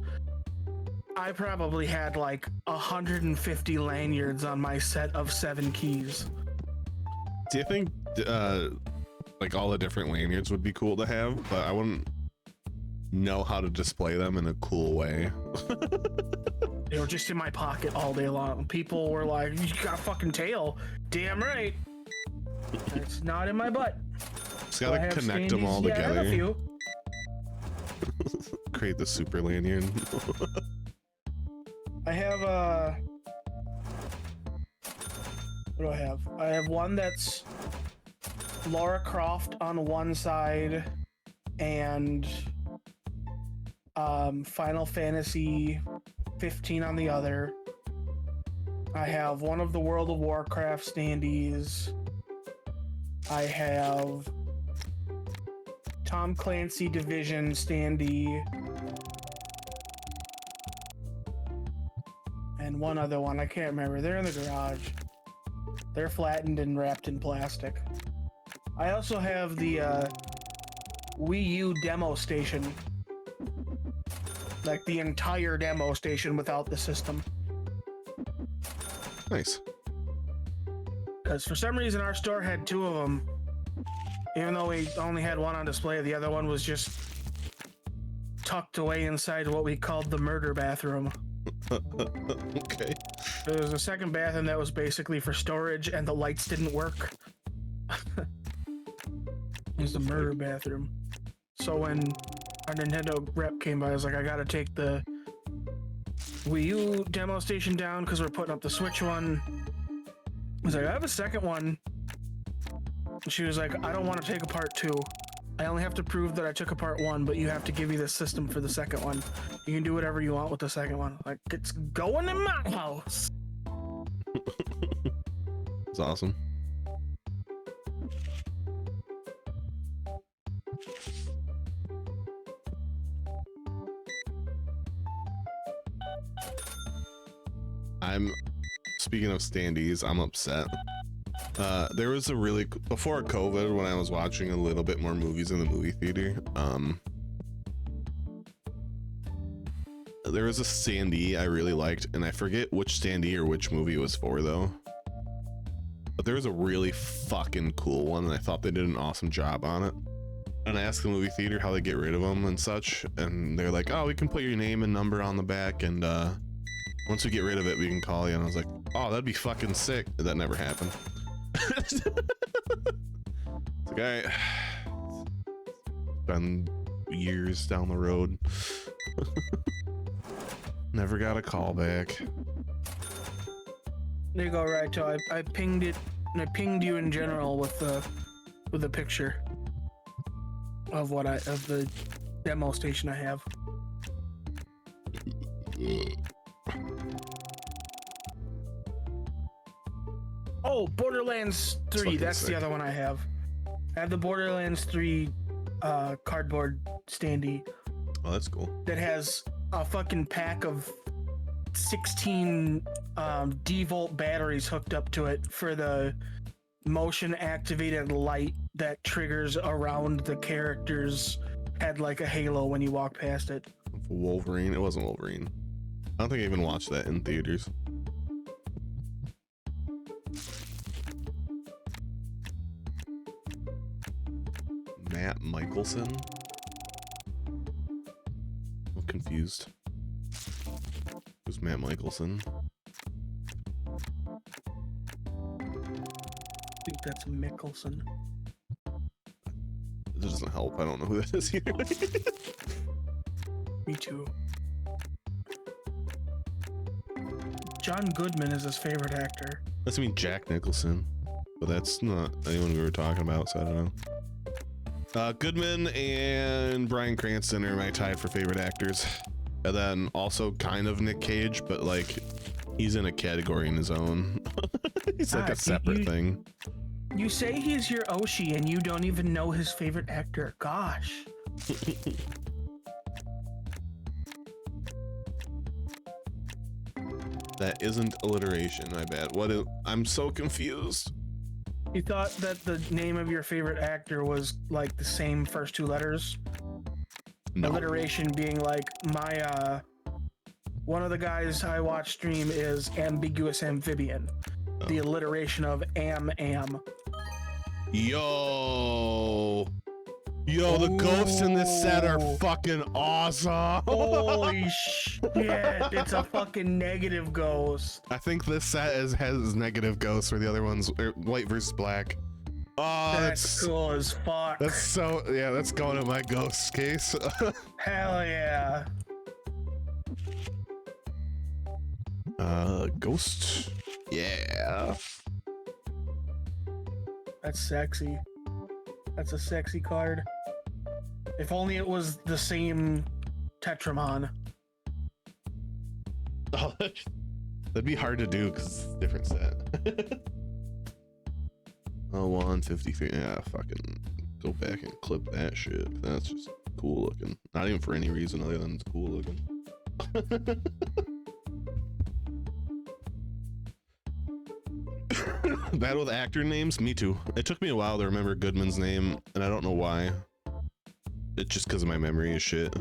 I probably had like 150 lanyards on my set of 7 keys. Do you think like all the different lanyards would be cool to have, but I wouldn't know how to display them in a cool way. They were just in my pocket all day long. People were like, "You got a fucking tail." Damn right. It's not in my butt. Just gotta connect them all Yeah, I have a together. few. Create the super lanyard. I have what do I have? I have one that's Lara Croft on one side and Final Fantasy 15 on the other. I have one of the World of Warcraft standees. I have Tom Clancy Division standee. And one other one, I can't remember. They're in the garage. They're flattened and wrapped in plastic. I also have the Wii U demo station. Like the entire demo station without the system. Nice. Because for some reason our store had 2 of them. Even though we only had one on display, the other one was just tucked away inside what we called the murder bathroom. Okay. There was a second bathroom that was basically for storage and the lights didn't work. It was the murder bathroom. So when our Nintendo rep came by, I was like, I gotta take the Wii U demo station down because we're putting up the Switch one. I was like, I have a second one. And she was like, I don't want to take apart 2. I only have to prove that I took apart 1, but you have to give me the system for the second one. You can do whatever you want with the second one. Like, it's going in my house. It's awesome. Speaking of standees, I'm upset. There was a really before COVID when I was watching a little bit more movies in the movie theater. There was a standee I really liked, and I forget which standee or which movie it was for though. But there was a really fucking cool one, and I thought they did an awesome job on it. And I asked the movie theater how they get rid of them and such, and they're like, "Oh, we can put your name and number on the back, and once we get rid of it, we can call you." And I was like, "Oh, that'd be fucking sick." That never happened. It's like, all right, been years down the road. Never got a call back. There you go, Raito. I pinged it, and I pinged you in general with the picture of the demo station I have. Oh, Borderlands 3. That's sick. the other one I have. I have the Borderlands 3 cardboard standee Oh, that's cool. that has a fucking pack of 16 D-volt batteries hooked up to it for the motion activated light that triggers around the character's head like a halo when you walk past it. Wolverine. It wasn't Wolverine. I don't think I even watched that in theaters. Matt Michelson? I'm confused. Who's Matt Michelson? I think that's Mickelson. doesn't help. I don't know who that is here. Me too. John Goodman is his favorite actor. That's mean Jack Nicholson, but that's not anyone we were talking about, so I don't know. Goodman and Bryan Cranston are my tied for favorite actors. And then also kind of Nick Cage, but like he's in a category in his own. He's like a separate thing. You say he's your Oshi and you don't even know his favorite actor. Gosh. That isn't alliteration, my bad. I'm so confused. You thought that the name of your favorite actor was like the same first two letters? No. Alliteration being like my one of the guys I watch stream is Ambiguous Amphibian. Oh. The alliteration of am. Yo, the ghosts in this set are fucking awesome. Holy shit, it's a fucking negative ghost. I think this set has negative ghosts, where the other ones are white versus black. Oh, That's cool as fuck. That's so, yeah, that's going in my ghost case. Hell yeah. Ghost. Yeah. That's sexy. That's a sexy card. If only it was the same Tetramon. Oh, that'd be hard to do because it's a different set. Oh, 153. Yeah, fucking go back and clip that shit. That's just cool looking. Not even for any reason other than it's cool looking. Bad with actor names? Me too. It took me a while to remember Goodman's name, and I don't know why. It's just because of my memory is shit.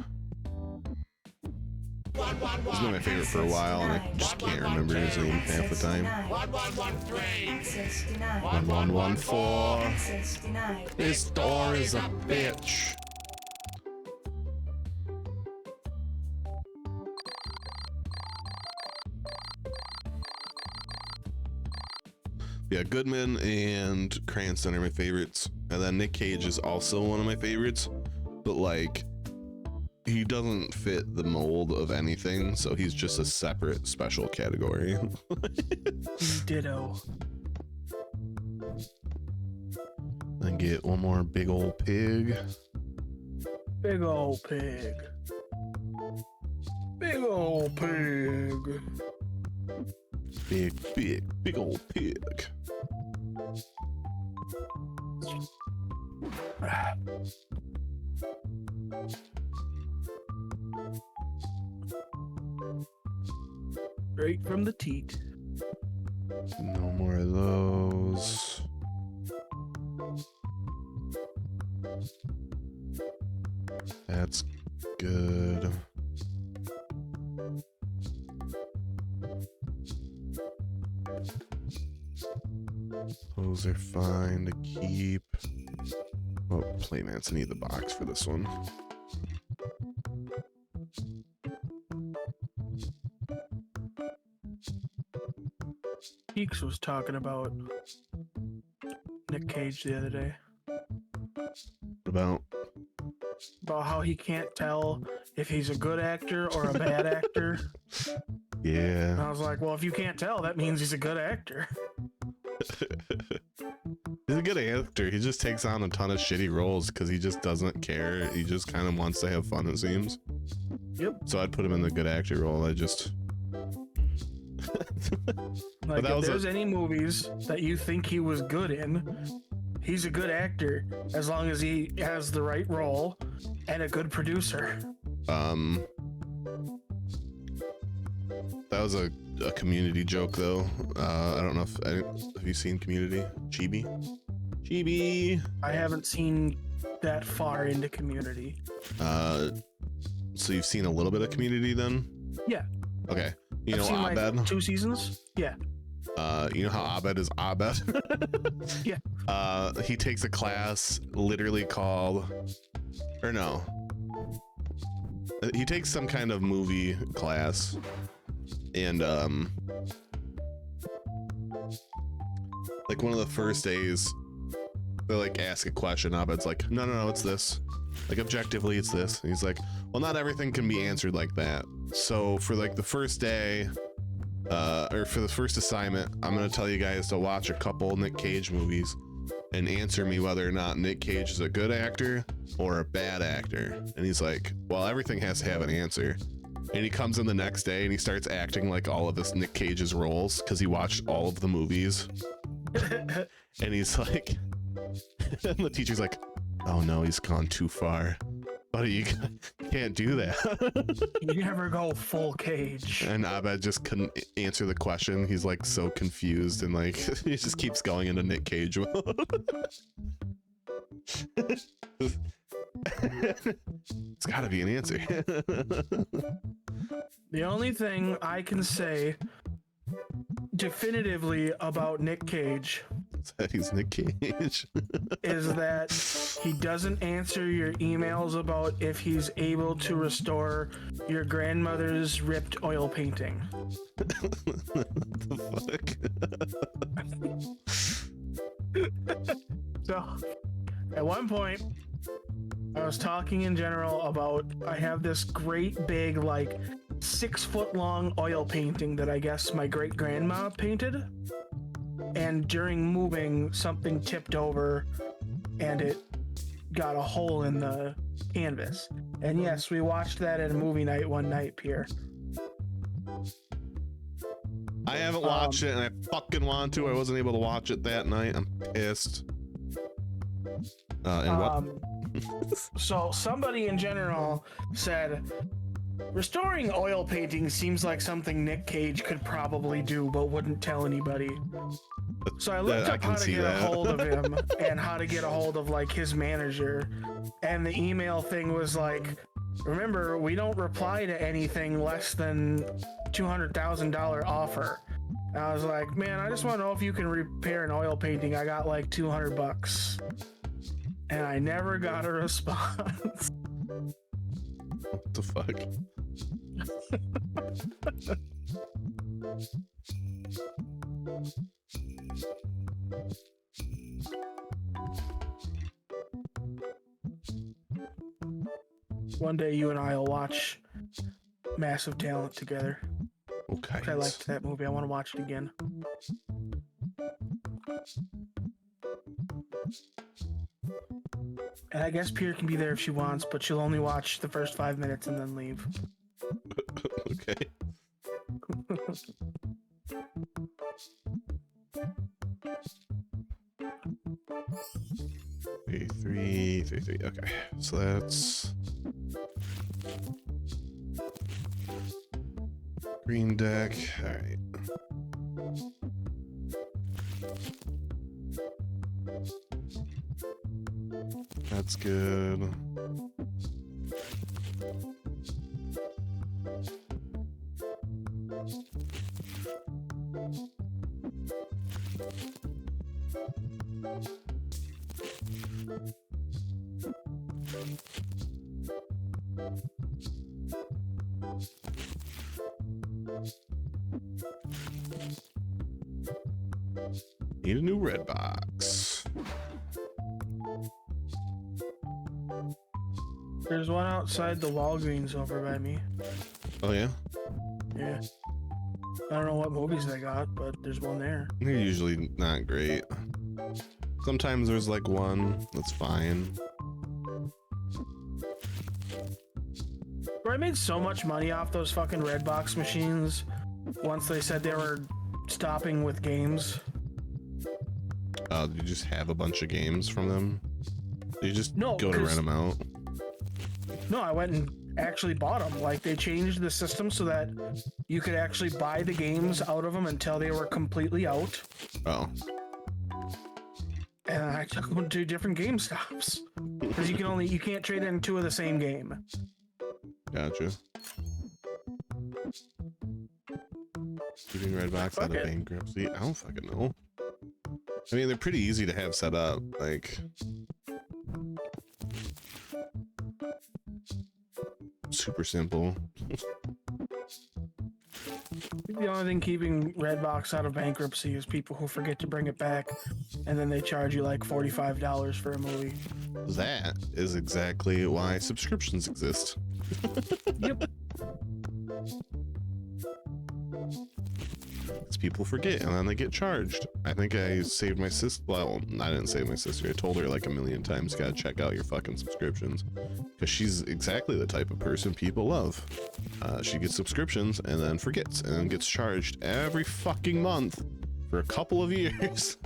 He's been my favorite for a while, and I just can't remember his name half the time. 1114. This door is a bitch. Yeah, Goodman and Cranston are my favorites, and then Nick Cage is also one of my favorites, but like he doesn't fit the mold of anything, so he's just a separate special category. Ditto. Then get one more big old pig. Big old pig. Big old pig. Big old pig. Straight from the teat. No more of those. That's good. Those are fine to keep. Oh, playmats need the box for this one. Peaks was talking about Nick Cage the other day. What about how he can't tell if he's a good actor or a bad actor. Yeah. And I was like, well, if you can't tell, that means he's a good actor. He's a good actor. He just takes on a ton of shitty roles because he just doesn't care. He just kind of wants to have fun, it seems. Yep. So I'd put him in the good actor role. I just... Like, if there's any movies that you think he was good in, he's a good actor as long as he has the right role and a good producer. That was a Community joke, though. I don't know if... have you seen Community? Chibi? I haven't seen that far into Community. So you've seen a little bit of Community, then? Yeah. Okay. You I've know seen Abed? like 2 seasons? Yeah. You know how Abed is Abed? Yeah. He takes a class literally called... Or no. He takes some kind of movie class. And, like one of the first days, they like ask a question, Abed's like, no, it's this. Like objectively, it's this. And he's like, well, not everything can be answered like that. So for like the first day, or for the first assignment, I'm gonna tell you guys to watch a couple Nick Cage movies and answer me whether or not Nick Cage is a good actor or a bad actor. And he's like, well, everything has to have an answer. And he comes in the next day and he starts acting like all of this Nick Cage's roles because he watched all of the movies. And he's like, and the teacher's like, oh no, he's gone too far. Buddy, you can't do that. You never go full Cage. And Abed just couldn't answer the question. He's like so confused and like he just keeps going into Nick Cage mode. It's gotta be an answer. The only thing I can say definitively about Nick Cage He's Nick Cage. is that he doesn't answer your emails about if he's able to restore your grandmother's ripped oil painting. What the fuck? So, at one point, I was talking in general about I have this great big, like 6-foot long oil painting that I guess my great grandma painted. And during moving, something tipped over and it got a hole in the canvas. And yes, we watched that at a movie night one night, Pierre. I haven't watched it and I fucking want to. I wasn't able to watch it that night. I'm pissed. And what? So somebody in general said, restoring oil paintings seems like something Nick Cage could probably do, but wouldn't tell anybody. So I looked up how to get a hold of him and how to get a hold of like his manager. And the email thing was like, remember, we don't reply to anything less than $200,000 offer. And I was like, man, I just want to know if you can repair an oil painting. I got like $200. And I never got a response. What the fuck? One day you and I will watch Massive Talent together. Okay. I liked that movie. I want to watch it again. And I guess Pierre can be there if she wants, but she'll only watch the first 5 minutes and then leave. Okay. Three. Okay, so that's green deck. All right. That's good. Need a new red box. There's one outside the Walgreens over by me. Oh yeah? Yeah. I don't know what movies they got, but there's one there. They're usually not great. Sometimes there's like one that's fine. Bro, I made so much money off those fucking Redbox machines once they said they were stopping with games. Did you just have a bunch of games from them? Did you just No, go to rent them out? No, I went and actually bought them. Like, they changed the system so that you could actually buy the games out of them until they were completely out. Oh. And I took them to different game stops. Because you can't trade in 2 of the same game. Gotcha. Keeping Redbox out of bankruptcy. I don't fucking know. I mean, they're pretty easy to have set up. Like, super simple. the only thing keeping Redbox out of bankruptcy is people who forget to bring it back, and then they charge you like $45 for a movie. That is exactly why subscriptions exist. Yep. Because people forget and then they get charged. I think I saved my sister. Well, I didn't save my sister. I told her like a million times, gotta check out your fucking subscriptions. Because she's exactly the type of person people love. She gets subscriptions and then forgets and then gets charged every fucking month for a couple of years.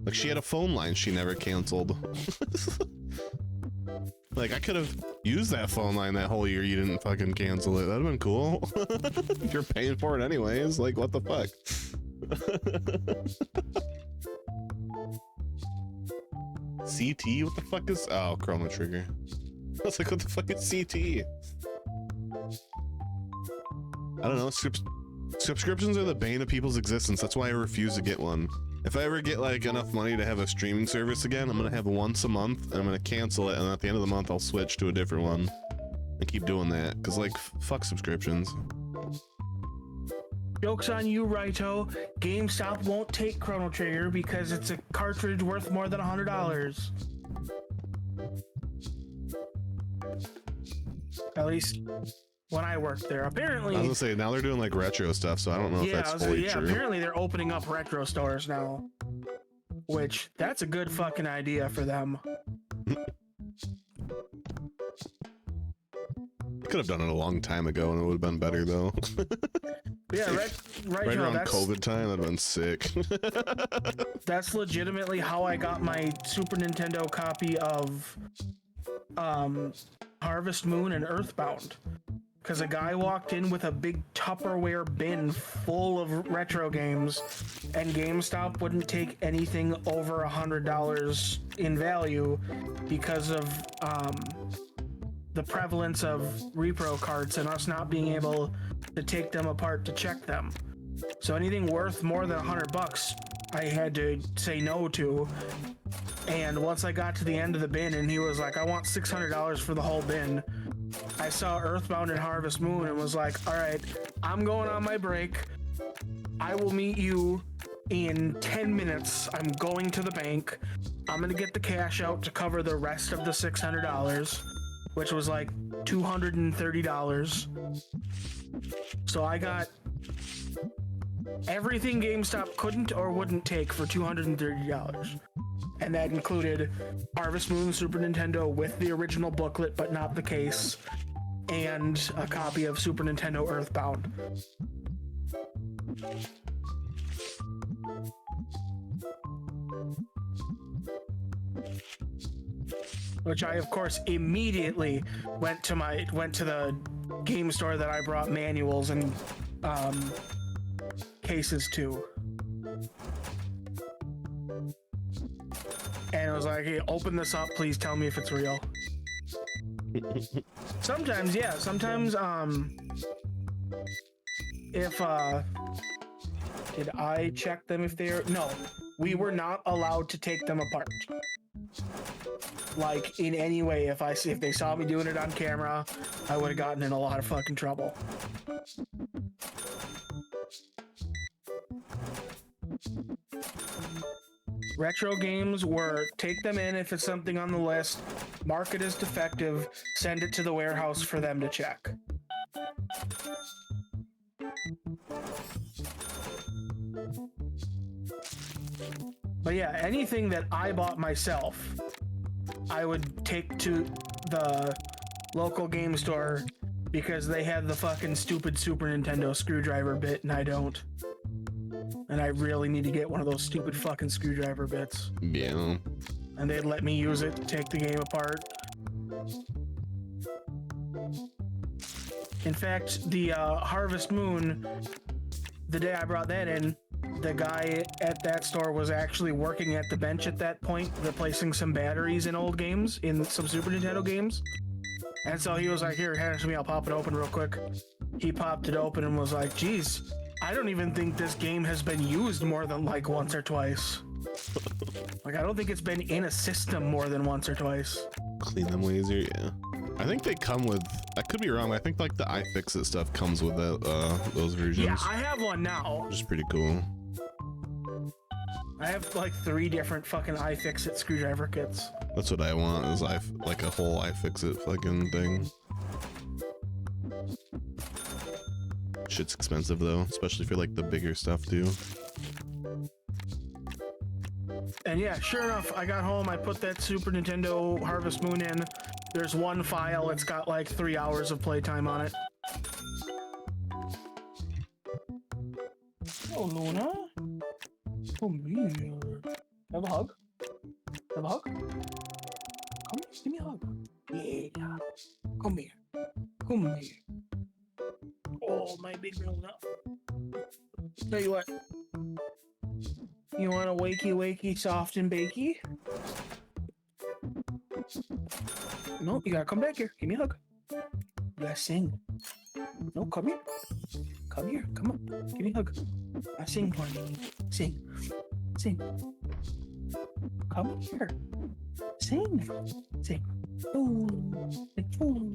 Like she had a phone line she never canceled. Like I could have used that phone line that whole year. You didn't fucking cancel it. That'd have been cool. You're paying for it anyways. Like what the fuck? CT? What the fuck is? Oh, Chrono Trigger. I was like, what the fuck is CT? I don't know. Subscriptions are the bane of people's existence. That's why I refuse to get one. If I ever get like enough money to have a streaming service again, I'm gonna have once a month and I'm gonna cancel it, and at the end of the month I'll switch to a different one and keep doing that, because like fuck subscriptions. Joke's on you, Raito. GameStop won't take Chrono Trigger because it's a cartridge worth more than $100. At least when I worked there. Apparently, I was gonna say, now they're doing like retro stuff, so I don't know if that's fully true. Apparently they're opening up retro stores now, which that's a good fucking idea for them. Could have done it a long time ago and it would have been better though. Yeah, right around COVID time, that'd have been sick. That's legitimately how I got my Super Nintendo copy of Harvest Moon and Earthbound. Because a guy walked in with a big Tupperware bin full of retro games, and GameStop wouldn't take anything over $100 in value because of the prevalence of repro carts and us not being able to take them apart to check them. So anything worth more than $100, I had to say no to. And once I got to the end of the bin and he was like, I want $600 for the whole bin, I saw Earthbound and Harvest Moon and was like, all right, I'm going on my break. I will meet you in 10 minutes. I'm going to the bank. I'm going to get the cash out to cover the rest of the $600, which was like $230. So I got everything GameStop couldn't or wouldn't take for $230. And that included Harvest Moon Super Nintendo with the original booklet, but not the case, and a copy of Super Nintendo Earthbound. Which I, of course, immediately went to the game store that I brought manuals and cases to. And it was like, hey, open this up, please tell me if it's real. Sometimes, yeah, sometimes, if, did I check them if they're, no, we were not allowed to take them apart. Like, in any way, if they saw me doing it on camera, I would have gotten in a lot of fucking trouble. Retro games were take them in if it's something on the list, mark it as defective, send it to the warehouse for them to check. But yeah, anything that I bought myself, I would take to the local game store because they had the fucking stupid Super Nintendo screwdriver bit and I don't. And I really need to get one of those stupid fucking screwdriver bits. Yeah. And they'd let me use it to take the game apart. In fact, the Harvest Moon, the day I brought that in, the guy at that store was actually working at the bench at that point, replacing some batteries in old games, in some Super Nintendo games. And so he was like, here, hand it to me, I'll pop it open real quick. He popped it open and was like, geez, I don't even think this game has been used more than like once or twice. Like, I don't think it's been in a system more than once or twice. Clean them laser, yeah. I think they come with, I could be wrong, I think like the iFixit stuff comes with that, those versions. Yeah, I have one now. Which is pretty cool. I have like 3 different fucking iFixit screwdriver kits. That's what I want, is like a whole iFixit fucking thing. Shit's expensive though, especially for like the bigger stuff too. And yeah, sure enough, I got home, I put that Super Nintendo Harvest Moon in. There's one file, it's got like 3 hours of playtime on it. Oh, Luna. Come here. Have a hug? Have a hug? Come here, give me a hug. Yeah. Come here. Come here. Oh, my big Luna. Tell you what. You want a wakey, soft and bakey? No, you gotta come back here. Give me a hug. You gotta sing. No, come here. Come here. Come on. Give me a hug. Now sing for me. Sing. Sing. Come here. Sing. Sing. Oh. Oh.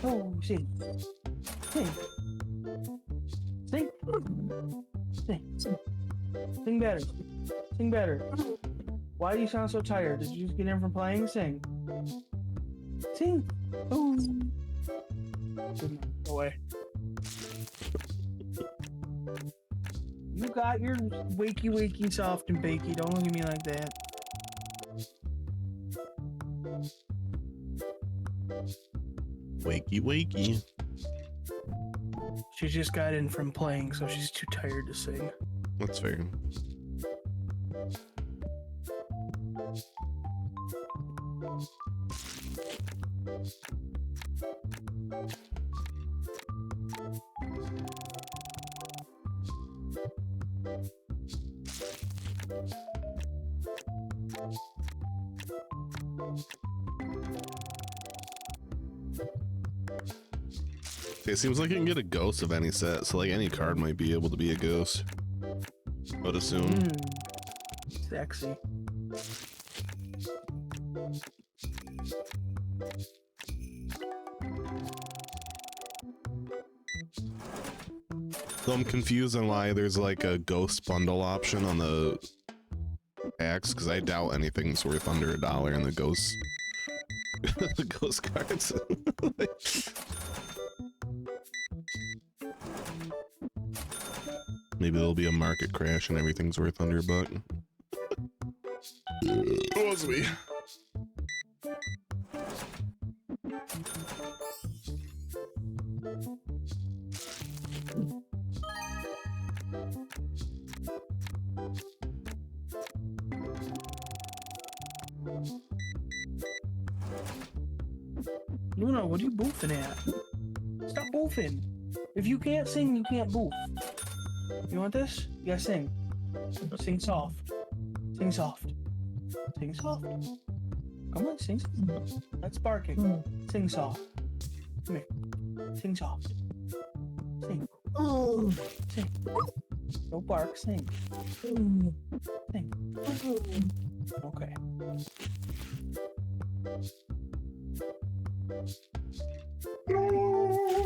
Oh, sing. Sing. Sing. Sing. Sing. Sing better. Sing better. Why do you sound so tired? Did you just get in from playing? Sing. Sing. Oh. Go away. You got your wakey, soft and bakey. Don't look at me like that. Wakey. She just got in from playing, so she's too tired to sing. That's fair. It seems like you can get a ghost of any set, so like any card might be able to be a ghost. I would assume. Sexy. So I'm confused on why there's like a ghost bundle option on the packs, because I doubt anything's worth under $1 in the ghost the ghost cards. Maybe there'll be a market crash and everything's worth under $1. It was me. Luna, what are you boofing at? Stop boofing. If you can't sing, you can't boof. You want this? You gotta sing. Sing soft. Sing soft. Sing soft. Come on, sing soft. That's barking. Sing soft. Come here. Sing soft. Sing. Sing. Don't bark, sing. Sing. Okay.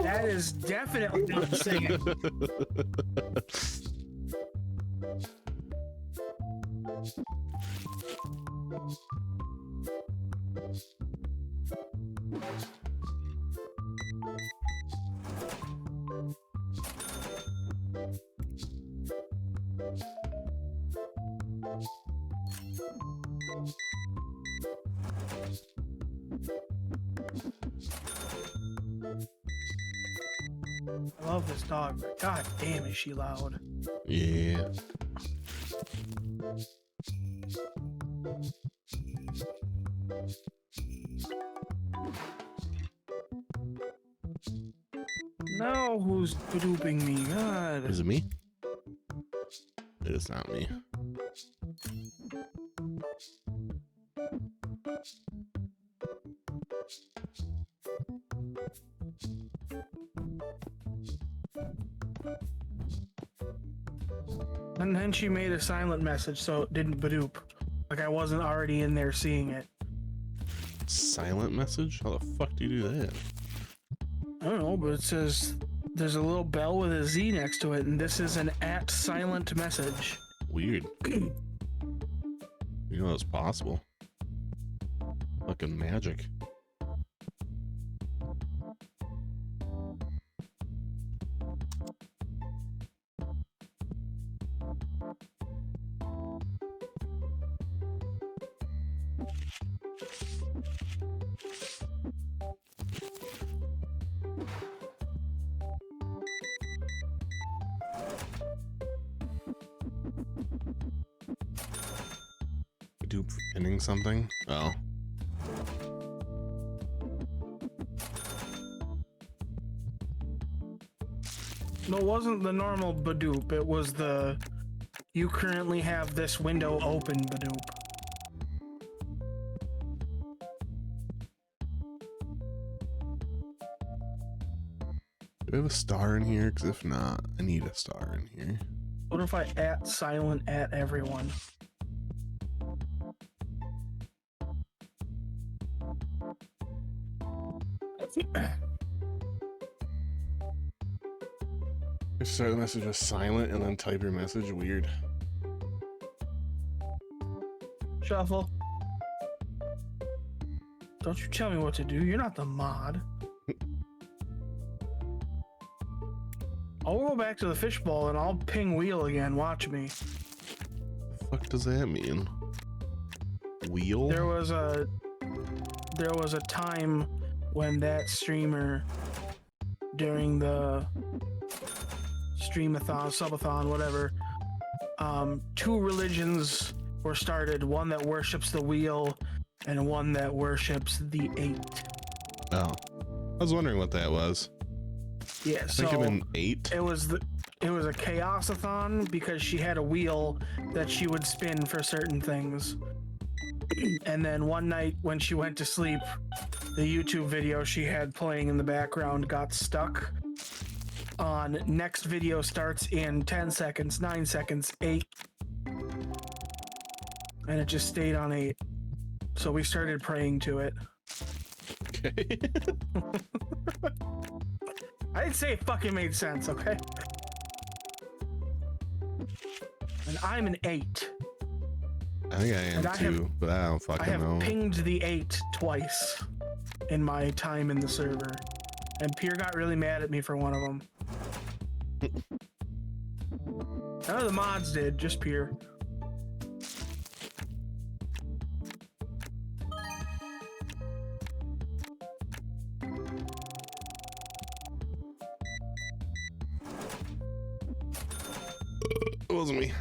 That is definitely not singing. I love this dog, but god damn is she loud. Yeah. Now who's duping me? God. Is it me? It is not me. And then she made a silent message so it didn't badoop. Like I wasn't already in there seeing it. Silent message? How the fuck do you do that? I don't know, but it says there's a little bell with a Z next to it, and this is an @silent message. Weird. You know it's possible. Fucking magic. Do for pinning something? Oh. No, it wasn't the normal Badoop. It was the you currently have this window open Badoop. Do we have a star in here? Because if not, I need a star in here. What if I @silent everyone? Start the message with silent and then type your message. Weird. Shuffle. Don't you tell me what to do. You're not the mod. I'll go back to the fishbowl and I'll ping wheel again. Watch me. The fuck does that mean? Wheel? There was a time when that streamer during the streamathon, subathon, whatever, two religions were started, one that worships the wheel and one that worships the 8. Oh. I was wondering what that was. Yeah, I so think I'm in 8. it was a chaosathon because she had a wheel that she would spin for certain things. And then one night when she went to sleep, the YouTube video she had playing in the background got stuck on next video starts in 10 seconds, 9 seconds, 8. And it just stayed on 8. So we started praying to it. Okay. I'd say it fucking made sense, okay? And I'm an 8. I think I am And I too, have- but I don't I fucking have know. pinged the 8 twice in my time in the server. And Pierre got really mad at me for one of them. None of the mods did, just Pierre. It wasn't me.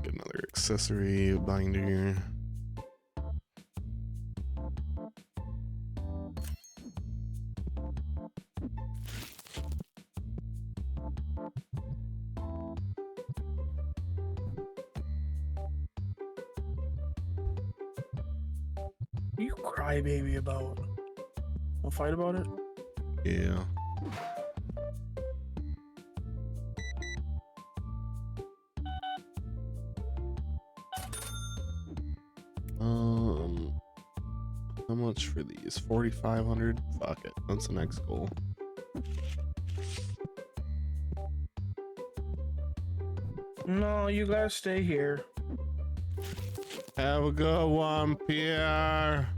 Get another accessory binder here. You crybaby about. Wanna fight about it? Yeah. How much for these? 4,500? Fuck it. That's the next goal. No, you gotta stay here. Have a good one, Pierre.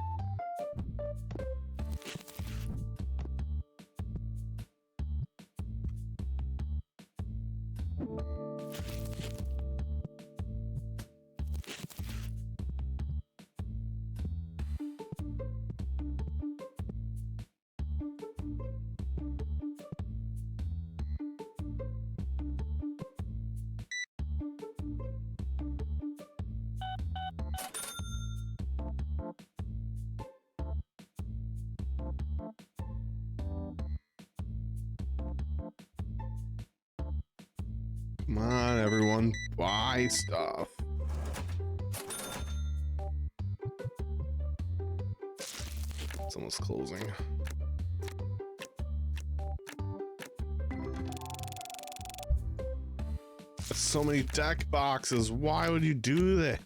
Come on, everyone, buy stuff. It's almost closing. So many deck boxes. Why would you do that?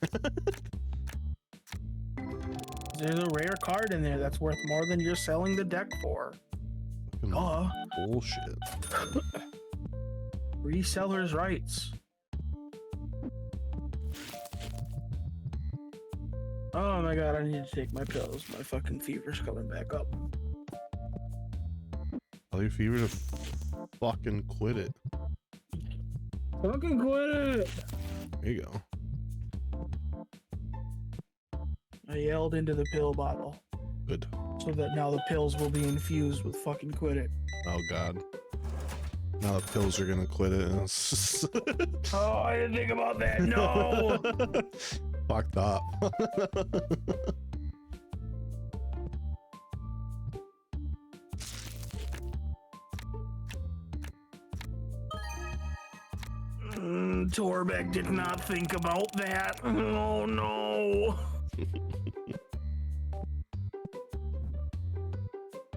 There's a rare card in there that's worth more than you're selling the deck for. Fucking bullshit. Resellers' rights. Oh my god, I need to take my pills. My fucking fever's coming back up. Tell your fever to fucking quit it. Fucking quit it! There you go. I yelled into the pill bottle. Good. So that now the pills will be infused with fucking quit it. Oh god. Now the pills are gonna quit it. Oh, I didn't think about that. No! Fucked up. Torbeck did not think about that. Oh no.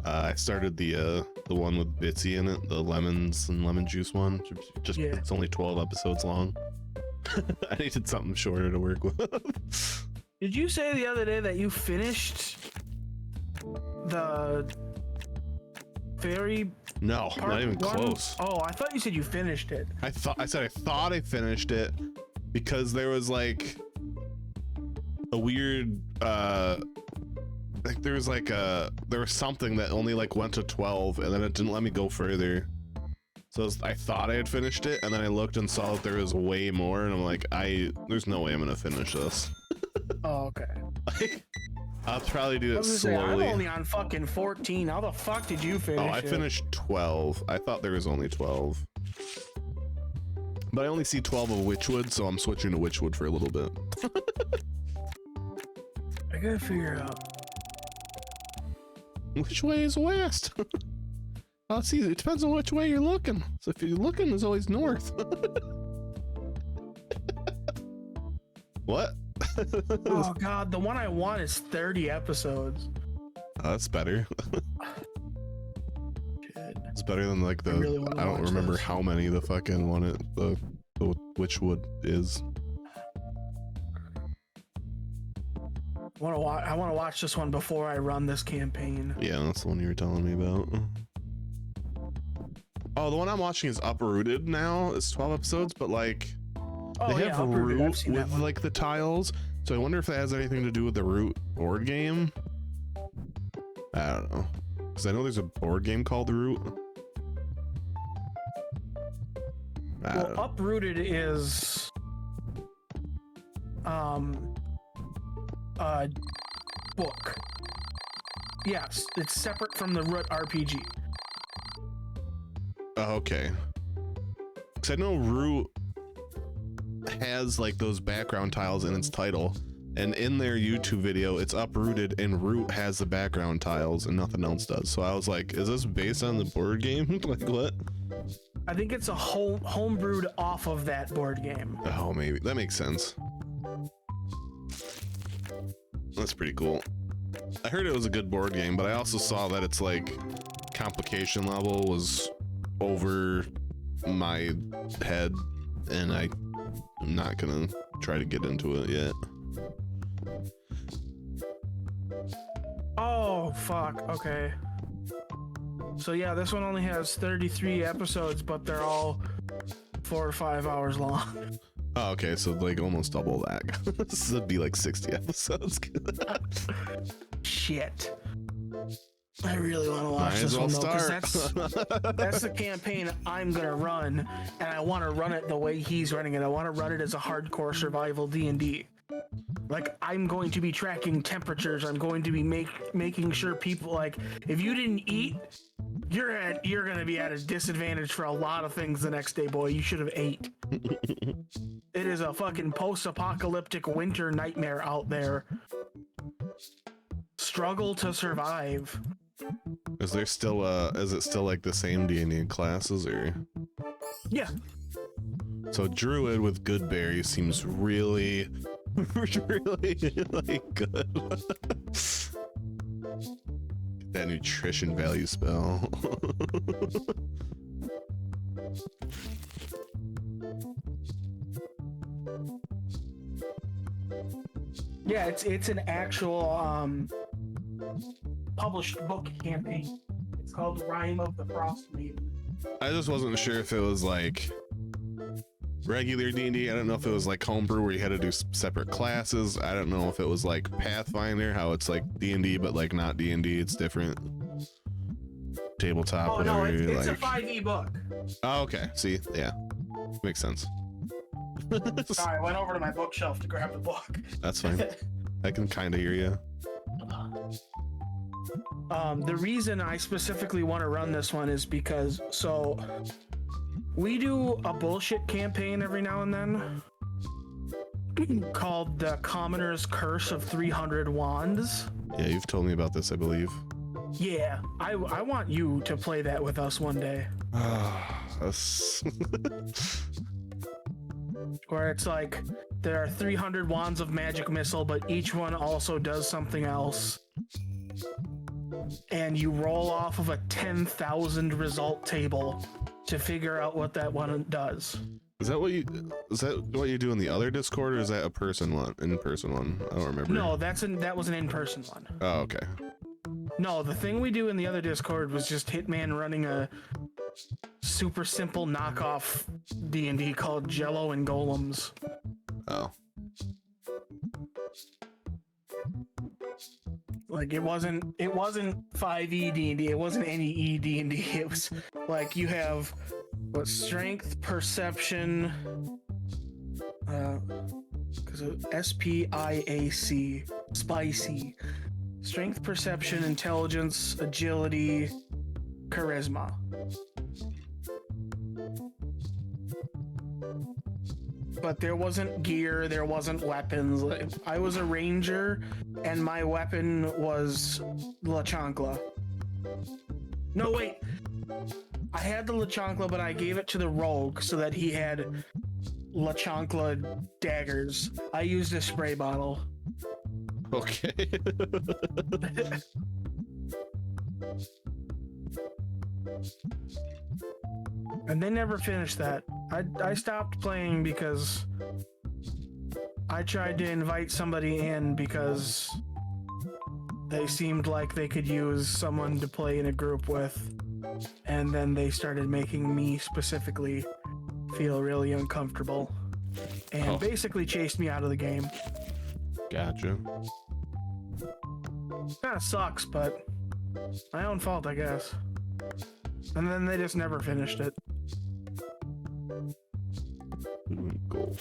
I started the one with Bitsy in it, the lemons and lemon juice one. Just Yeah. It's only 12 episodes long. I needed something shorter to work with. Did you say the other day that you finished the fairy No, part not even one? close. Oh, I thought you said you finished it. I thought I finished it because there was like a weird like there was something that only like went to 12 and then it didn't let me go further. So I thought I had finished it and then I looked and saw that there was way more and I'm like, there's no way I'm gonna finish this. Oh, okay. Like, I'll probably do I it was gonna say, I'm slowly. only on fucking 14. How the fuck did you finish Oh, I it? finished 12. I thought there was only 12. But I only see 12 of Witchwood, so I'm switching to Witchwood for a little bit. I gotta figure out. Which way is west? Oh, see, it depends on which way you're looking. So if you're looking, there's always north. What? Oh god, the one I want is 30 episodes. Oh, that's better. Shit. It's better than like the. I really wanna I don't watch remember this. how many the fucking one the Witchwood is. I want to watch this one before I run this campaign. Yeah, that's the one you were telling me about. Oh, the one I'm watching is Uprooted now. It's 12 episodes, but like Oh they yeah, have Uprooted. I've Root seen that with one. like the tiles. So I wonder if that has anything to do with the Root board game. I don't know, because I know there's a board game called The Root. I don't know. Well, Uprooted is a book. Yes, it's separate from the Root RPG. Oh, okay. Because I know Root has like those background tiles in its title, and in their YouTube video, it's Uprooted, and Root has the background tiles, and nothing else does. So I was like, is this based on the board game? Like what? I think it's a homebrewed off of that board game. Oh, maybe that makes sense. That's pretty cool. I heard it was a good board game, but I also saw that it's like complication level was over my head, and I'm not gonna try to get into it yet. Oh, fuck. Okay. So yeah, this one only has 33 episodes, but they're all 4 to 5 hours long. Oh, okay, so like almost double that. This would be like 60 episodes. Shit. I really want to watch Might this as well one though, 'cause start. that's the campaign I'm gonna run, and I want to run it the way he's running it. I want to run it as a hardcore survival D&D. Like, I'm going to be tracking temperatures. I'm going to be making sure people, like, if you didn't eat, you're gonna be at a disadvantage for a lot of things the next day, boy. You should have ate. It is a fucking post-apocalyptic winter nightmare out there. Struggle to survive. Is there still is it still like the same D&D classes, or? Yeah. So Druid with good berries seems really really like good. Get that nutrition value spell. Yeah, it's an actual published book campaign. It's called Rime of the Frost Maiden. I just wasn't sure if it was like regular D&D. I don't know if it was like homebrew where you had to do separate classes. I don't know if it was like Pathfinder, how it's like D&D but like not D&D. It's different. Tabletop. Oh no, whatever, it's like... a 5e book. Oh, okay. See, yeah, makes sense. Sorry, I went over to my bookshelf to grab the book. That's fine. I can kind of hear you. The reason I specifically want to run this one is because we do a bullshit campaign every now and then called the Commoner's Curse of 300 Wands. Yeah, you've told me about this, I believe. Yeah, I want you to play that with us one day. That's... Where it's like there are 300 wands of magic missile, but each one also does something else. And you roll off of a 10,000 result table to figure out what that one does. Is that what you do in the other Discord, or is that a in-person one? I don't remember. No, that was an in-person one. Oh, okay. No, the thing we do in the other Discord was just Hitman running a super simple knockoff D&D called Jello and Golems. Oh. Like it wasn't 5e D&D, it wasn't any E D&D. It was like you have what strength, perception, because of SPIAC, spicy. Strength, perception, intelligence, agility, charisma. But there wasn't gear, there wasn't weapons. I was a ranger, and my weapon was La Chancla. No, wait. I had the La Chancla, but I gave it to the rogue so that he had La Chancla daggers. I used a spray bottle. Okay. And they never finished that. I stopped playing because I tried to invite somebody in because they seemed like they could use someone to play in a group with, and then they started making me specifically feel really uncomfortable and basically chased me out of the game. Gotcha. Kind of sucks, but my own fault, I guess. And then they just never finished it. Gold.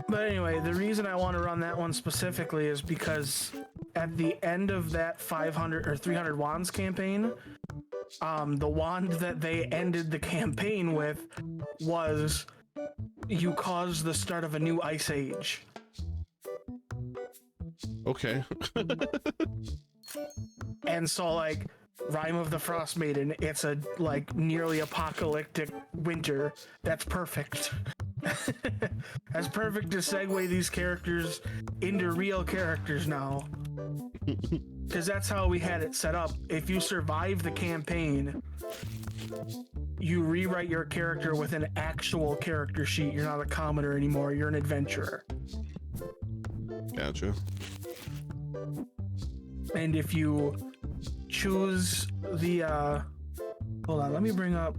But anyway, the reason I want to run that one specifically is because at the end of that 500 or 300 wands campaign, the wand that they ended the campaign with was you caused the start of a new ice age. Okay. And so like Rime of the Frost Maiden, it's a like nearly apocalyptic winter. That's perfect. That's perfect to segue these characters into real characters now. Because that's how we had it set up. If you survive the campaign, you rewrite your character with an actual character sheet. You're not a commoner anymore, you're an adventurer. Gotcha. And if you choose the hold on, let me bring up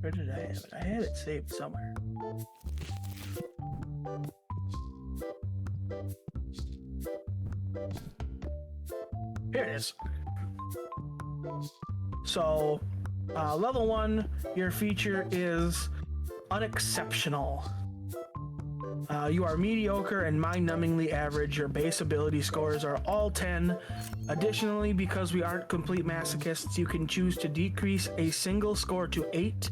where did I have it? I had it saved somewhere. Here it is. So, level 1, your feature is unexceptional. You are mediocre and mind-numbingly average. Your base ability scores are all 10. Additionally, because we aren't complete masochists, you can choose to decrease a single score to 8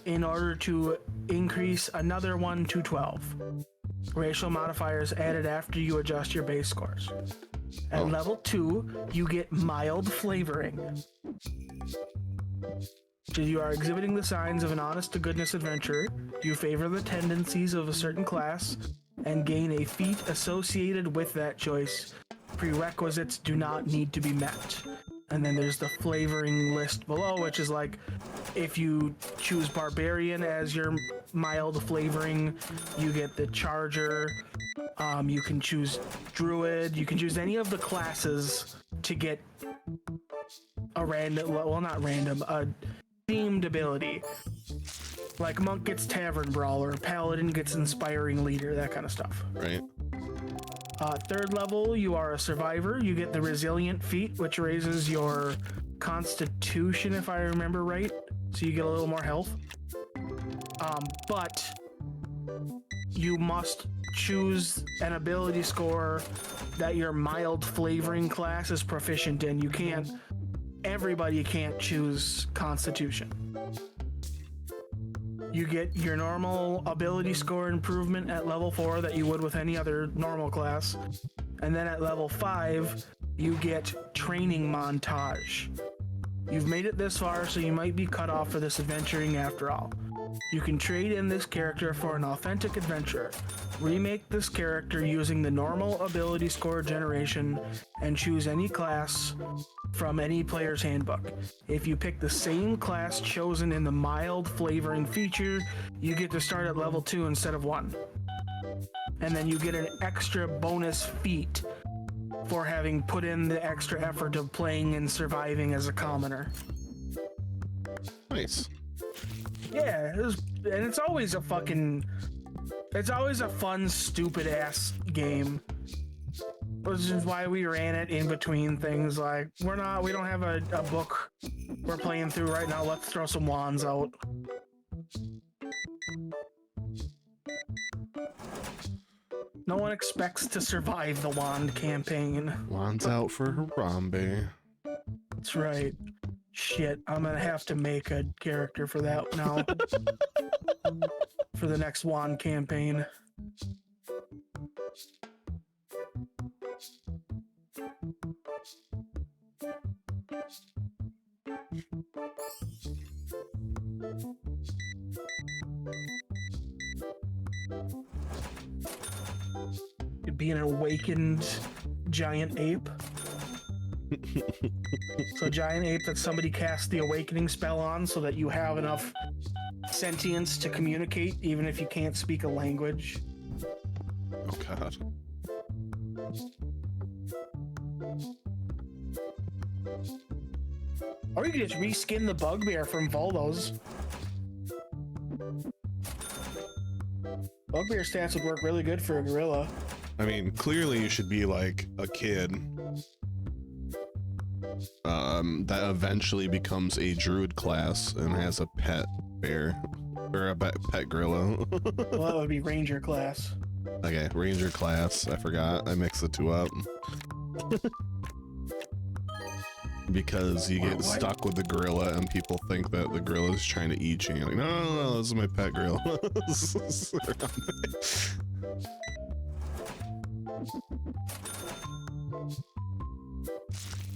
in order to increase another one to 12. Racial modifiers added after you adjust your base scores. At Oh. level 2, you get mild flavoring. So you are exhibiting the signs of an honest-to-goodness adventurer. You favor the tendencies of a certain class and gain a feat associated with that choice. Prerequisites do not need to be met. And then there's the flavoring list below, which is like, if you choose Barbarian as your mild flavoring, you get the Charger. You can choose Druid. You can choose any of the classes to get a random, well, not random, a themed ability. Like Monk gets Tavern Brawler, Paladin gets Inspiring Leader, that kind of stuff. Right. Third level, you are a survivor. You get the Resilient feat, which raises your Constitution, if I remember right. So you get a little more health. But you must choose an ability score that your mild flavoring class is proficient in. You can't, everybody can't choose Constitution. You get your normal ability score improvement at level 4 that you would with any other normal class. And then at level 5, you get Training Montage. You've made it this far, so you might be cut off for this adventuring after all. You can trade in this character for an authentic adventurer. Remake this character using the normal ability score generation and choose any class from any player's handbook. If you pick the same class chosen in the mild flavoring feature, you get to start at level 2 instead of 1. And then you get an extra bonus feat for having put in the extra effort of playing and surviving as a commoner. Nice. Yeah, and it's always a fun, stupid ass game. Which is why we ran it in between things. Like, we don't have a book we're playing through right now. Let's throw some wands out. No one expects to survive the wand campaign. Wands out for Harambe. That's right. Shit, I'm gonna have to make a character for that now. For the next wand campaign. It'd be an awakened giant ape. So giant ape that somebody cast the awakening spell on so that you have enough sentience to communicate even if you can't speak a language. Oh god. Or you could just reskin the bugbear from Voldos. Bugbear stats would work really good for a gorilla. I mean, clearly you should be like a kid that eventually becomes a druid class and has a pet bear or a pet gorilla. Well, that would be ranger class. Okay, ranger class. I forgot. I mixed the two up. Because you get stuck with the gorilla and people think that the gorilla is trying to eat you. You're like, no, this is my pet gorilla.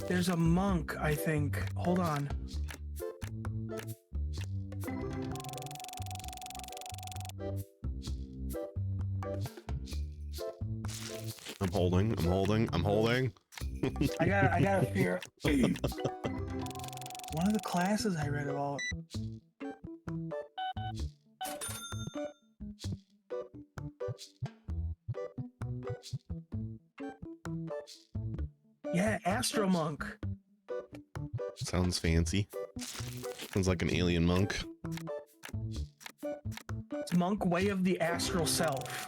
There's a monk, I think. Hold on. I'm holding. I gotta figure. One of the classes I read about. Yeah, Astro Monk. Sounds fancy. Sounds like an alien monk. It's Monk Way of the Astral Self.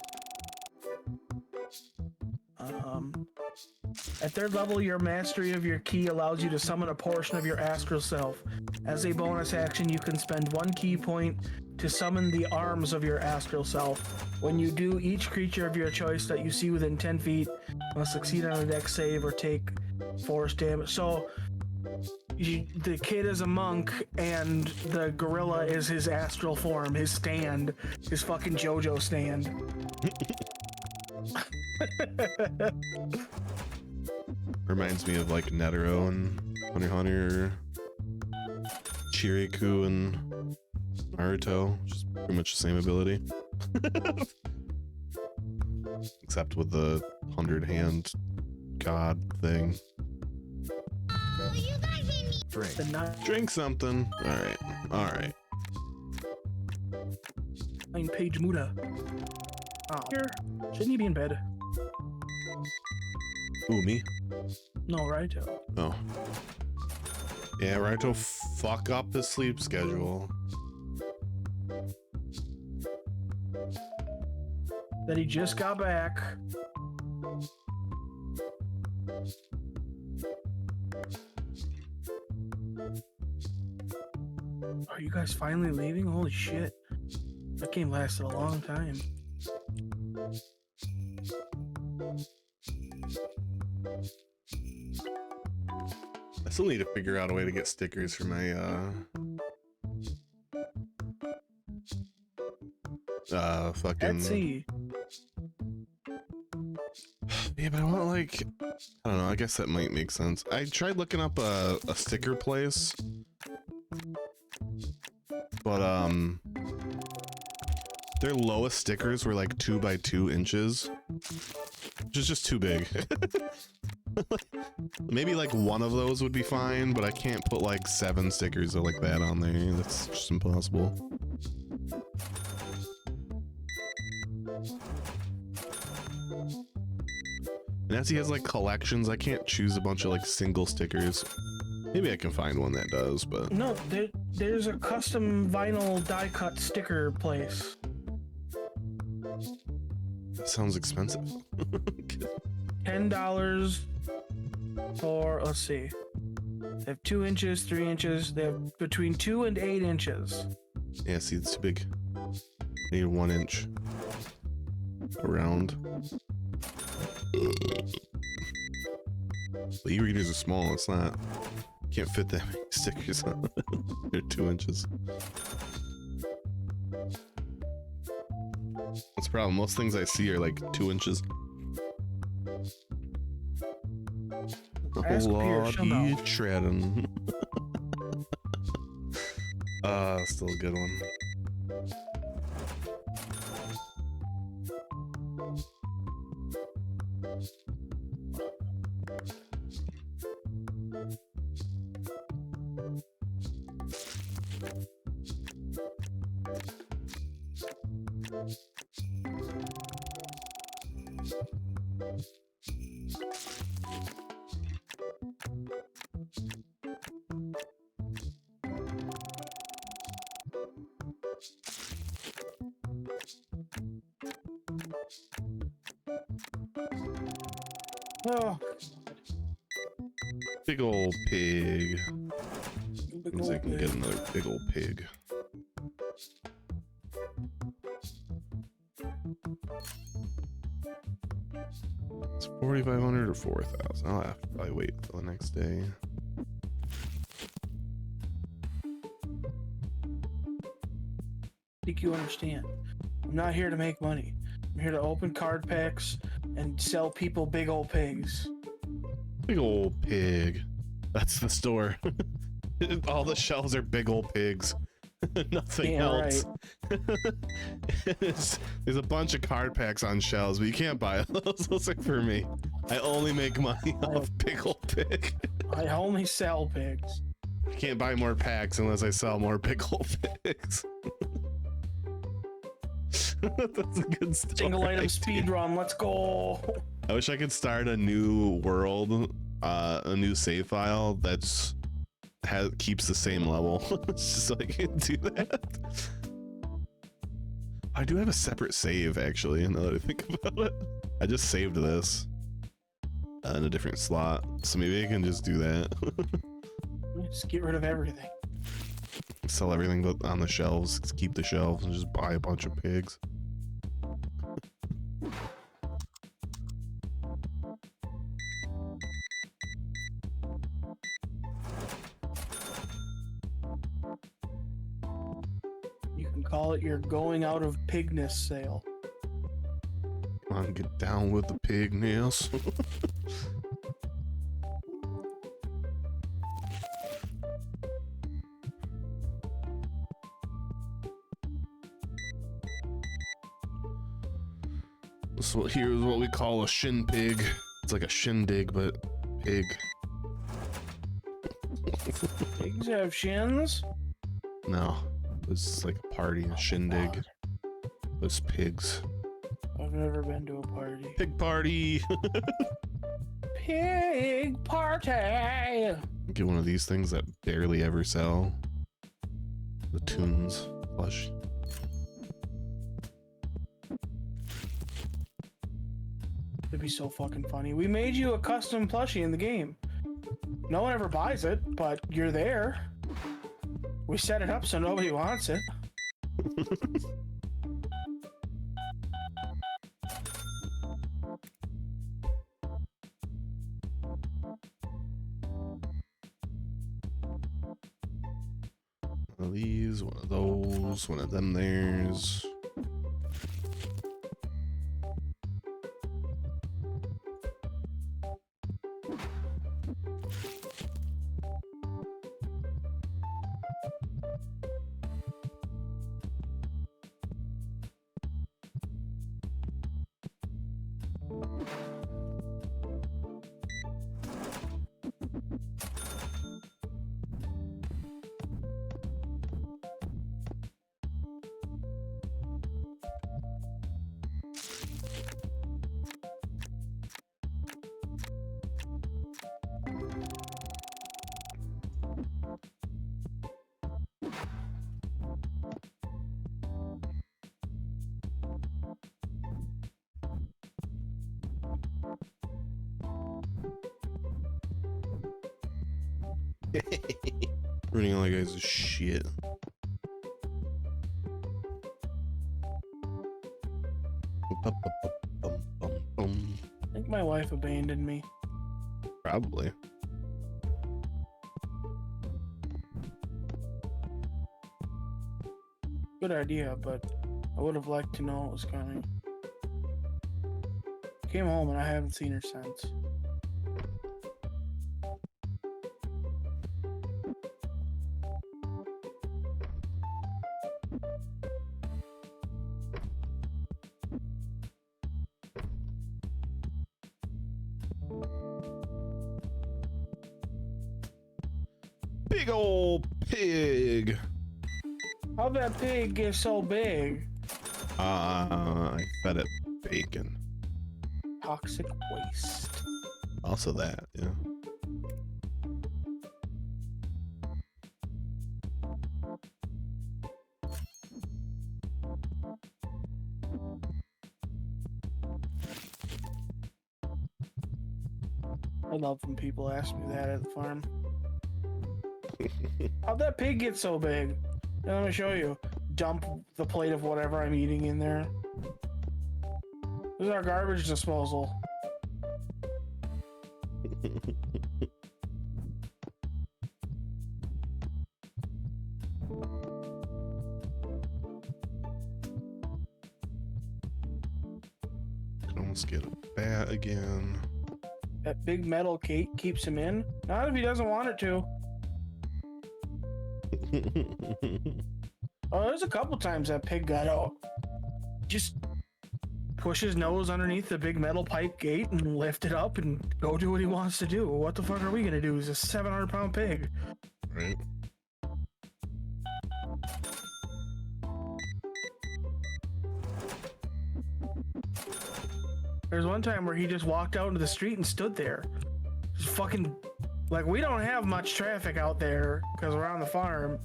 At third level, your mastery of your key allows you to summon a portion of your astral self. As a bonus action, you can spend 1 key point to summon the arms of your astral self. When you do, each creature of your choice that you see within 10 feet must succeed on a dex save or take force damage. So, the kid is a monk, and the gorilla is his astral form, his stand, his fucking JoJo stand. Reminds me of like Netero and Hunter x Hunter, Chiriku and Naruto, which is pretty much the same ability. Except with the 100-hand god thing. Drink. The 9 Drink something. Alright. page Muda. Oh, here. Shouldn't he be in bed? Ooh, me? No, right? Oh. Yeah, Raito fuck up his sleep schedule. That he just got back. Are you guys finally leaving? Holy shit. That game lasted a long time. I still need to figure out a way to get stickers for my fucking Etsy. yeah, but I want like I don't know, I guess that might make sense. I tried looking up a sticker place, but their lowest stickers were like 2 by 2 inches, which is just too big. Maybe like one of those would be fine, but I can't put like 7 stickers like that on there. That's just impossible. And as he has like collections, I can't choose a bunch of like single stickers. Maybe I can find one that does, but No, there's a custom vinyl die cut sticker place. that sounds expensive. $10 for, let's see. They have 2 inches, 3 inches. They have between 2 and 8 inches. Yeah, see, it's too big. I need 1 inch around. The e-readers are small. It's not. Can't fit that many stickers on. They're 2 inches. That's the problem. Most things I see are like 2 inches. Ask Oh Pierre, Lord, she'll know. he treading. Still a good one. Oh, Big old pig. big Means I old can pig. get another big old pig. It's 4,500 or 4,000. I'll have to probably wait till the next day. I think you understand. I'm not here to make money. I'm here to open card packs and sell people big old pigs. Big old pig. That's the store. All the shelves are big old pigs. Nothing Yeah, else. There's a bunch of card packs on shelves, but you can't buy those. Those are for me. I only make money off big old pig. I only sell pigs. I can't buy more packs unless I sell more big old pigs. That's a good story. Single item idea. speed run. Let's go. I wish I could start a new world, a new save file that's keeps the same level. It's just so I can do that. I do have a separate save actually. Now that I think about it, I just saved this in a different slot, so maybe I can just do that. Just get rid of everything. Sell everything but on the shelves. Keep the shelves and just buy a bunch of pigs. You can call it your going out of pigness sale. Come on, get down with the pigness. So here's what we call a shin pig. It's like a shindig, but pig. Pigs have shins? No, it was like a party, a shindig. It was pigs. I've never been to a party. Pig party. Pig party! Get one of these things that barely ever sell. The Tunes plush. It'd be so fucking funny. We made you a custom plushie in the game. No one ever buys it, but you're there. We set it up so nobody wants it. One of these, one of those, one of them theirs. Running all you guys is shit. I think my wife abandoned me. Probably. Good idea, but I would have liked to know it was coming. Came home and I haven't seen her since. Big old pig. How'd that pig get so big? I fed it bacon. Toxic waste. Also that, yeah. I love when people ask me that at the farm. How'd that pig get so big? Now, let me show you. Dump the plate of whatever I'm eating in there. This is our garbage disposal. Can almost get a bat again. That big metal gate keeps him in. Not if he doesn't want it to. Oh, there's a couple times that pig got out. Just push his nose underneath the big metal pipe gate and lift it up and go do what he wants to do. What the fuck are we gonna do? He's a 700-pound pig. Right. There's one time where he just walked out into the street and stood there. Just fucking, like, we don't have much traffic out there because we're on the farm.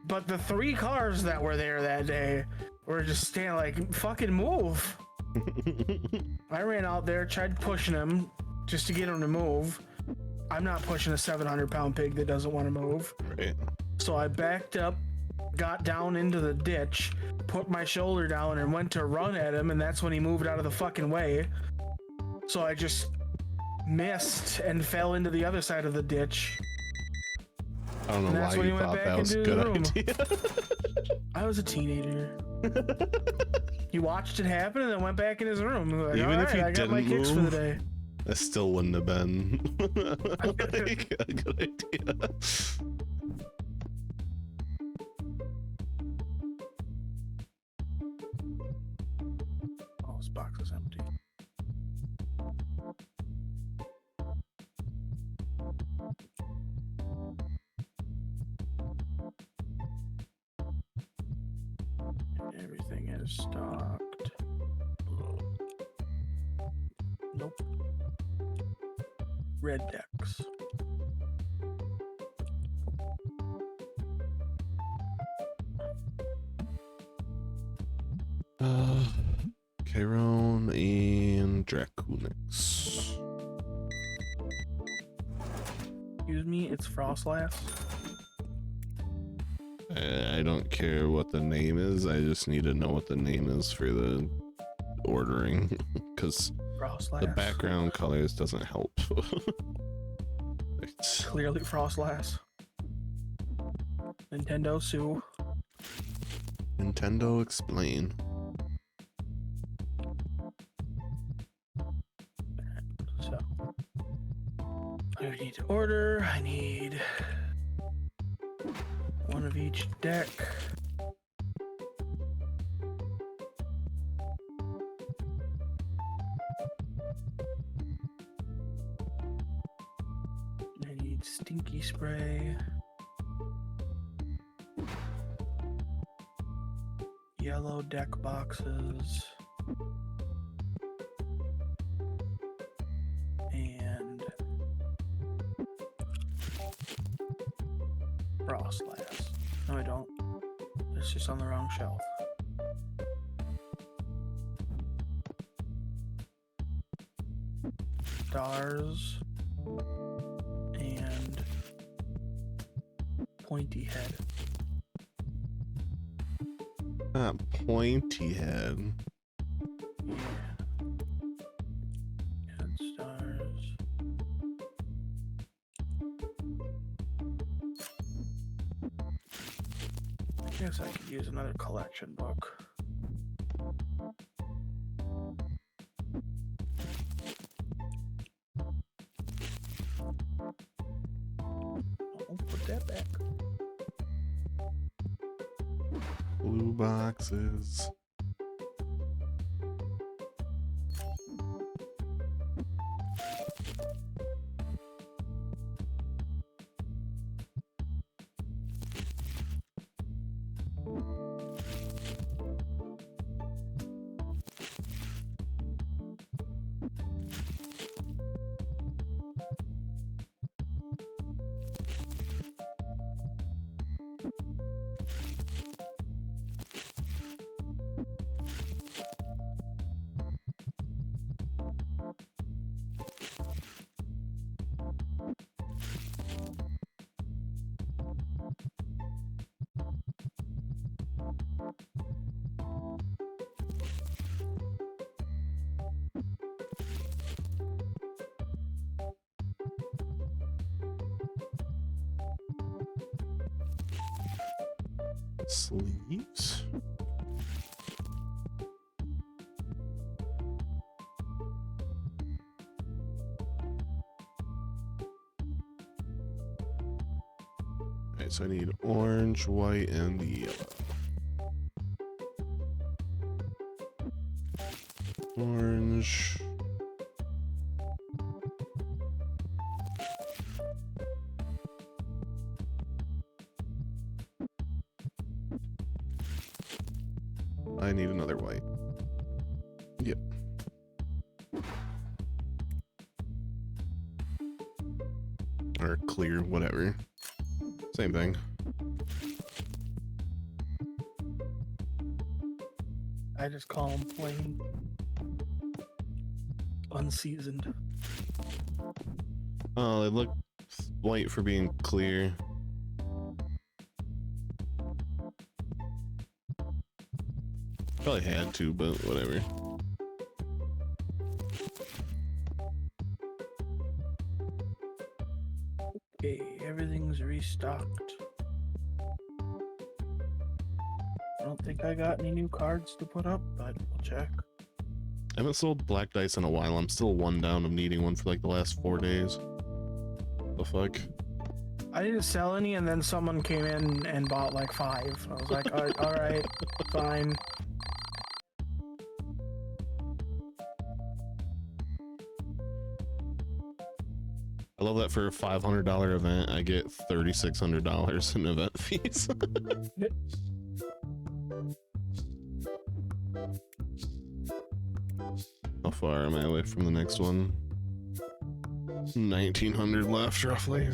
But the 3 cars that were there that day were just standing like, fucking move. I ran out there, tried pushing him just to get him to move. I'm not pushing a 700-pound pig that doesn't want to move. Right. So I backed up, got down into the ditch, put my shoulder down and went to run at him, and that's when he moved out of the fucking way. So I just missed and fell into the other side of the ditch. I don't know And that's why when you he went thought back that was a into good the room. idea. I was a teenager. He watched it happen and then went back in his room. Like, Even all if right, you I got my didn't kicks for the move, day. That still wouldn't have been like a good idea. Oh, it's box is empty. Everything is stocked. Nope. Red decks. Chiron and Draconix. Excuse me, it's Frostlass. I don't care what the name is. I just need to know what the name is for the ordering, because Frostlass. the background colors doesn't help. It's Clearly Frostlass. Nintendo sue. Nintendo explain. So I need to order. I need one of each deck. I need stinky spray. Yellow deck boxes. And Frostlass. No, I don't. It's just on the wrong shelf. Stars and pointy head. Pointy head. Yeah. And stars. I guess I could use another collection book. I'll put that back. Blue boxes. Sleeves. Alright, so I need orange, white, and yellow. Orange. I need another white. Yep. Or clear, whatever. Same thing. I just call them plain. Unseasoned. Oh, they look white for being clear. Probably had to, but whatever. Okay, everything's restocked. I don't think I got any new cards to put up, but we'll check. I haven't sold black dice in a while. I'm still one down of needing one for like the last 4 days. The fuck? I didn't sell any, and then someone came in and bought like 5. I was like, all right, fine. I love that for a $500 event, I get $3,600 in event fees. How far am I away from the next one? 1900 left, roughly.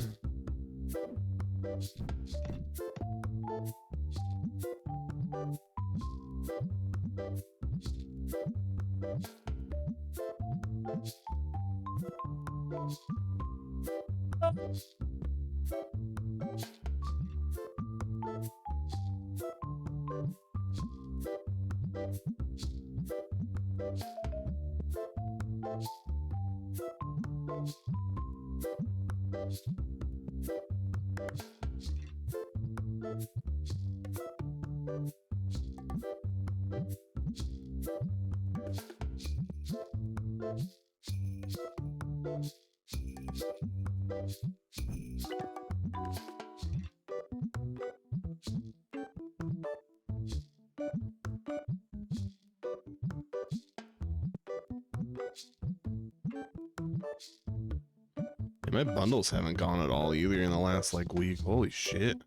My bundles haven't gone at all either in the last like week. Holy shit.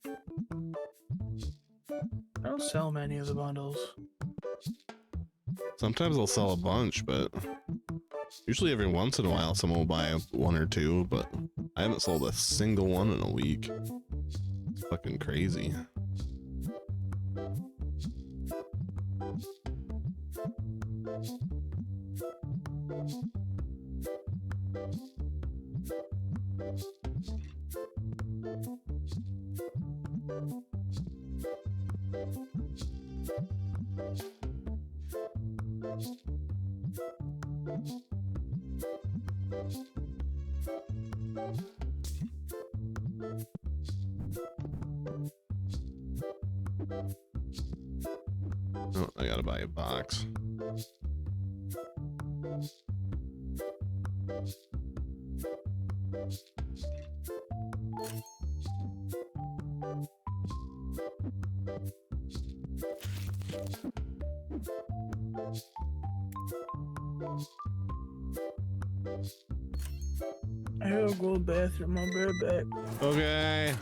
I don't sell many of the bundles. Sometimes I'll sell a bunch, but usually every once in a while someone will buy one or two, but I haven't sold a single one in a week. It's fucking crazy. Oh, I gotta buy a box. I gotta go to the bathroom. I'll be right back. Okay.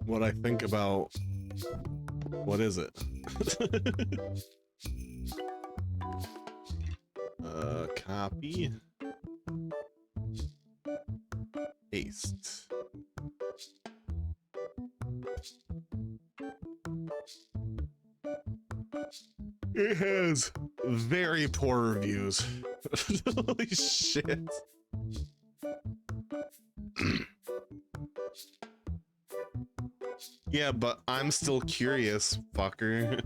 What I think about, what is it? Copy. Paste. It has very poor reviews. Holy shit. Yeah, but I'm still curious, fucker.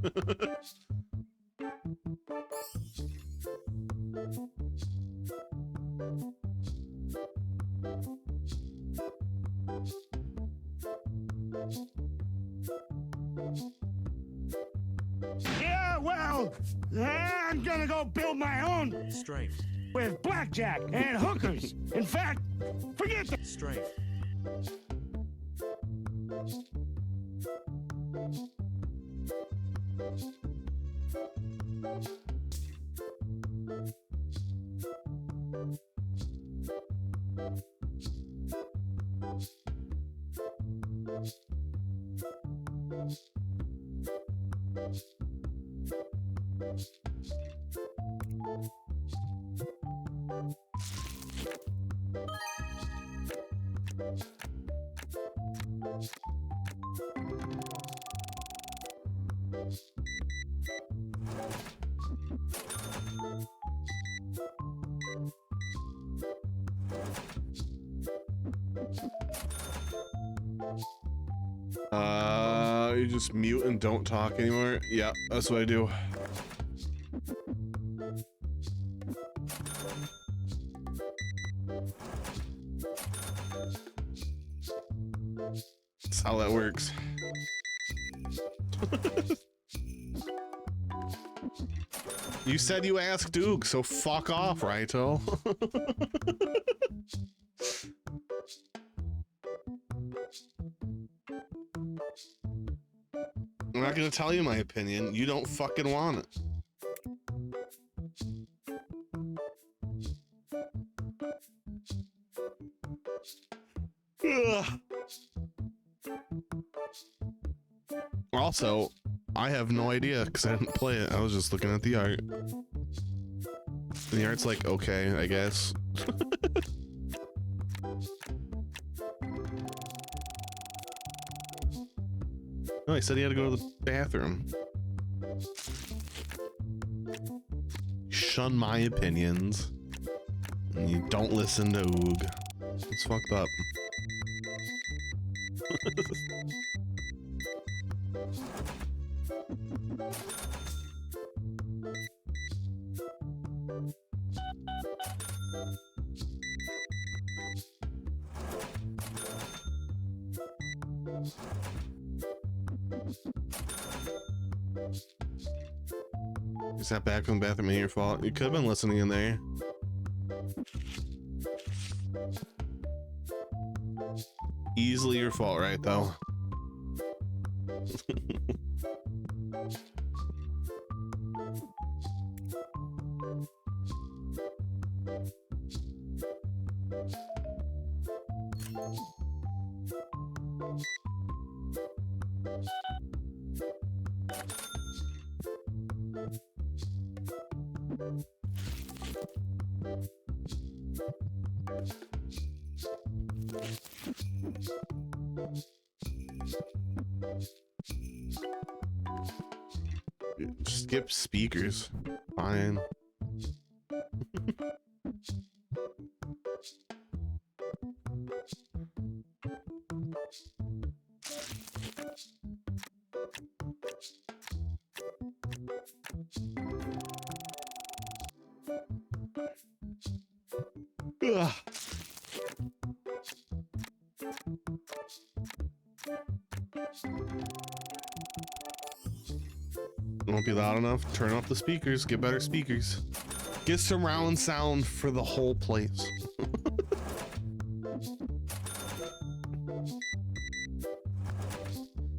Yeah, well, I'm gonna go build my own Strafe. with blackjack and hookers. In fact, forget the Strafe. You just mute and don't talk anymore? Yeah, that's what I do. That's how that works. You said you asked Duke, so fuck off, Raito. I'm not gonna tell you my opinion. You don't fucking want it. Ugh. Also, I have no idea because I didn't play it. I was just looking at the art. And the art's like, okay, I guess. No, he said he had to go to the bathroom. Shun my opinions. And you don't listen to Oog. It's fucked up. Is that back from the bathroom ain't your fault? You could have been listening in there. Easily your fault, right, though? Skip speakers. Fine. Ugh. Won't be loud enough. Turn off the speakers. Get better speakers. Get surround sound for the whole place.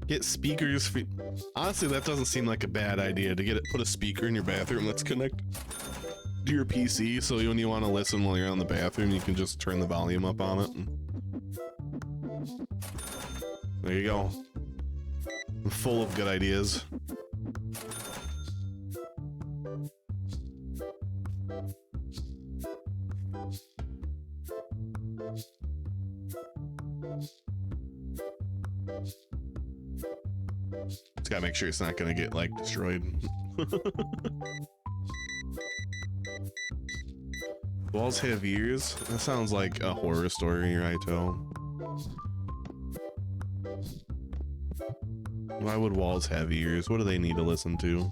Get speakers for... Honestly, that doesn't seem like a bad idea to put a speaker in your bathroom that's connected to your PC, so when you want to listen while you're on the bathroom, you can just turn the volume up on it. There you go. I'm full of good ideas. Just gotta make sure it's not gonna get like destroyed. Walls have ears? That sounds like a horror story, Raito. Why would walls have ears? What do they need to listen to?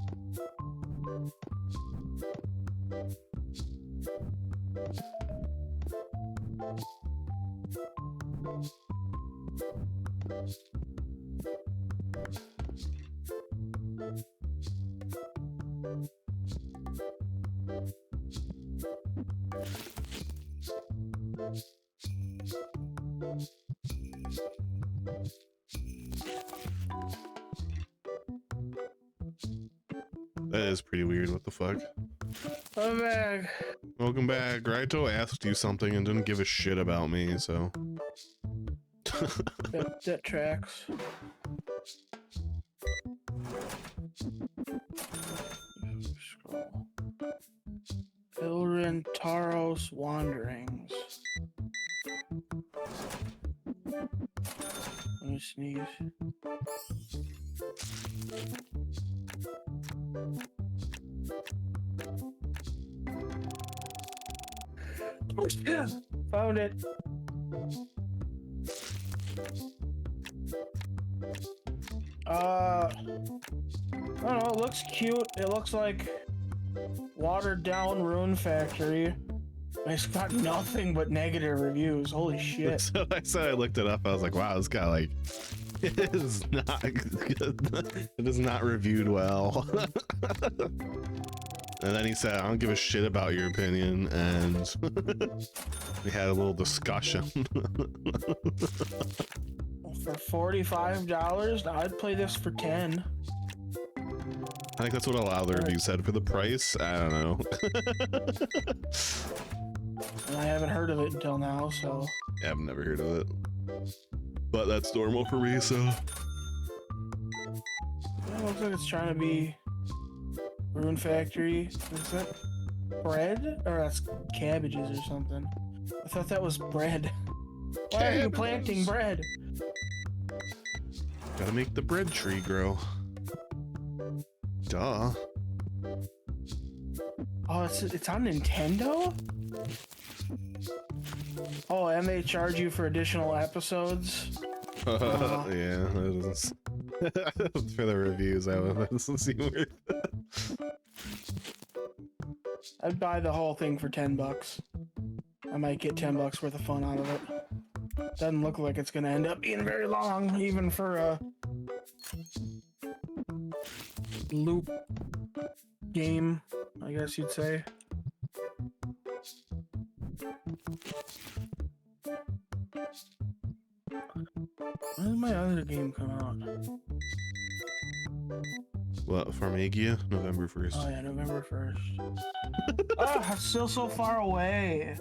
That is pretty weird. What the fuck? I'm back. Welcome back. Raito asked you something and didn't give a shit about me, so. That tracks. Scroll. Ilrin Taros Wanderings. Let me sneeze. Oh shit! Found it. I don't know, it looks cute. It looks like watered down Rune Factory. It's got nothing but negative reviews. Holy shit. So I said I looked it up. I was like, wow, this guy like it is not good. It is not reviewed well. And then he said, I don't give a shit about your opinion, and we had a little discussion. For $45, I'd play this for 10. I think that's what a lot of the reviews said for the price. I don't know. And I haven't heard of it until now, so. Yeah, I've never heard of it. But that's normal for me, so. It looks like it's trying to be Rune Factory. Is that bread? Or that's cabbages or something. I thought that was bread. Why are you planting bread? Gotta make the bread tree grow. Duh. Oh, it's on Nintendo? Oh, and they charge you for additional episodes? Yeah, that doesn't. For the reviews, that doesn't seem worth it. I'd buy the whole thing for $10. I might get $10 worth of fun out of it. Doesn't look like it's gonna end up being very long, even for a loop game, I guess you'd say. When did my other game come out? What, Farmagia? November 1st. Oh yeah, November 1st. Ah, it's still so far away.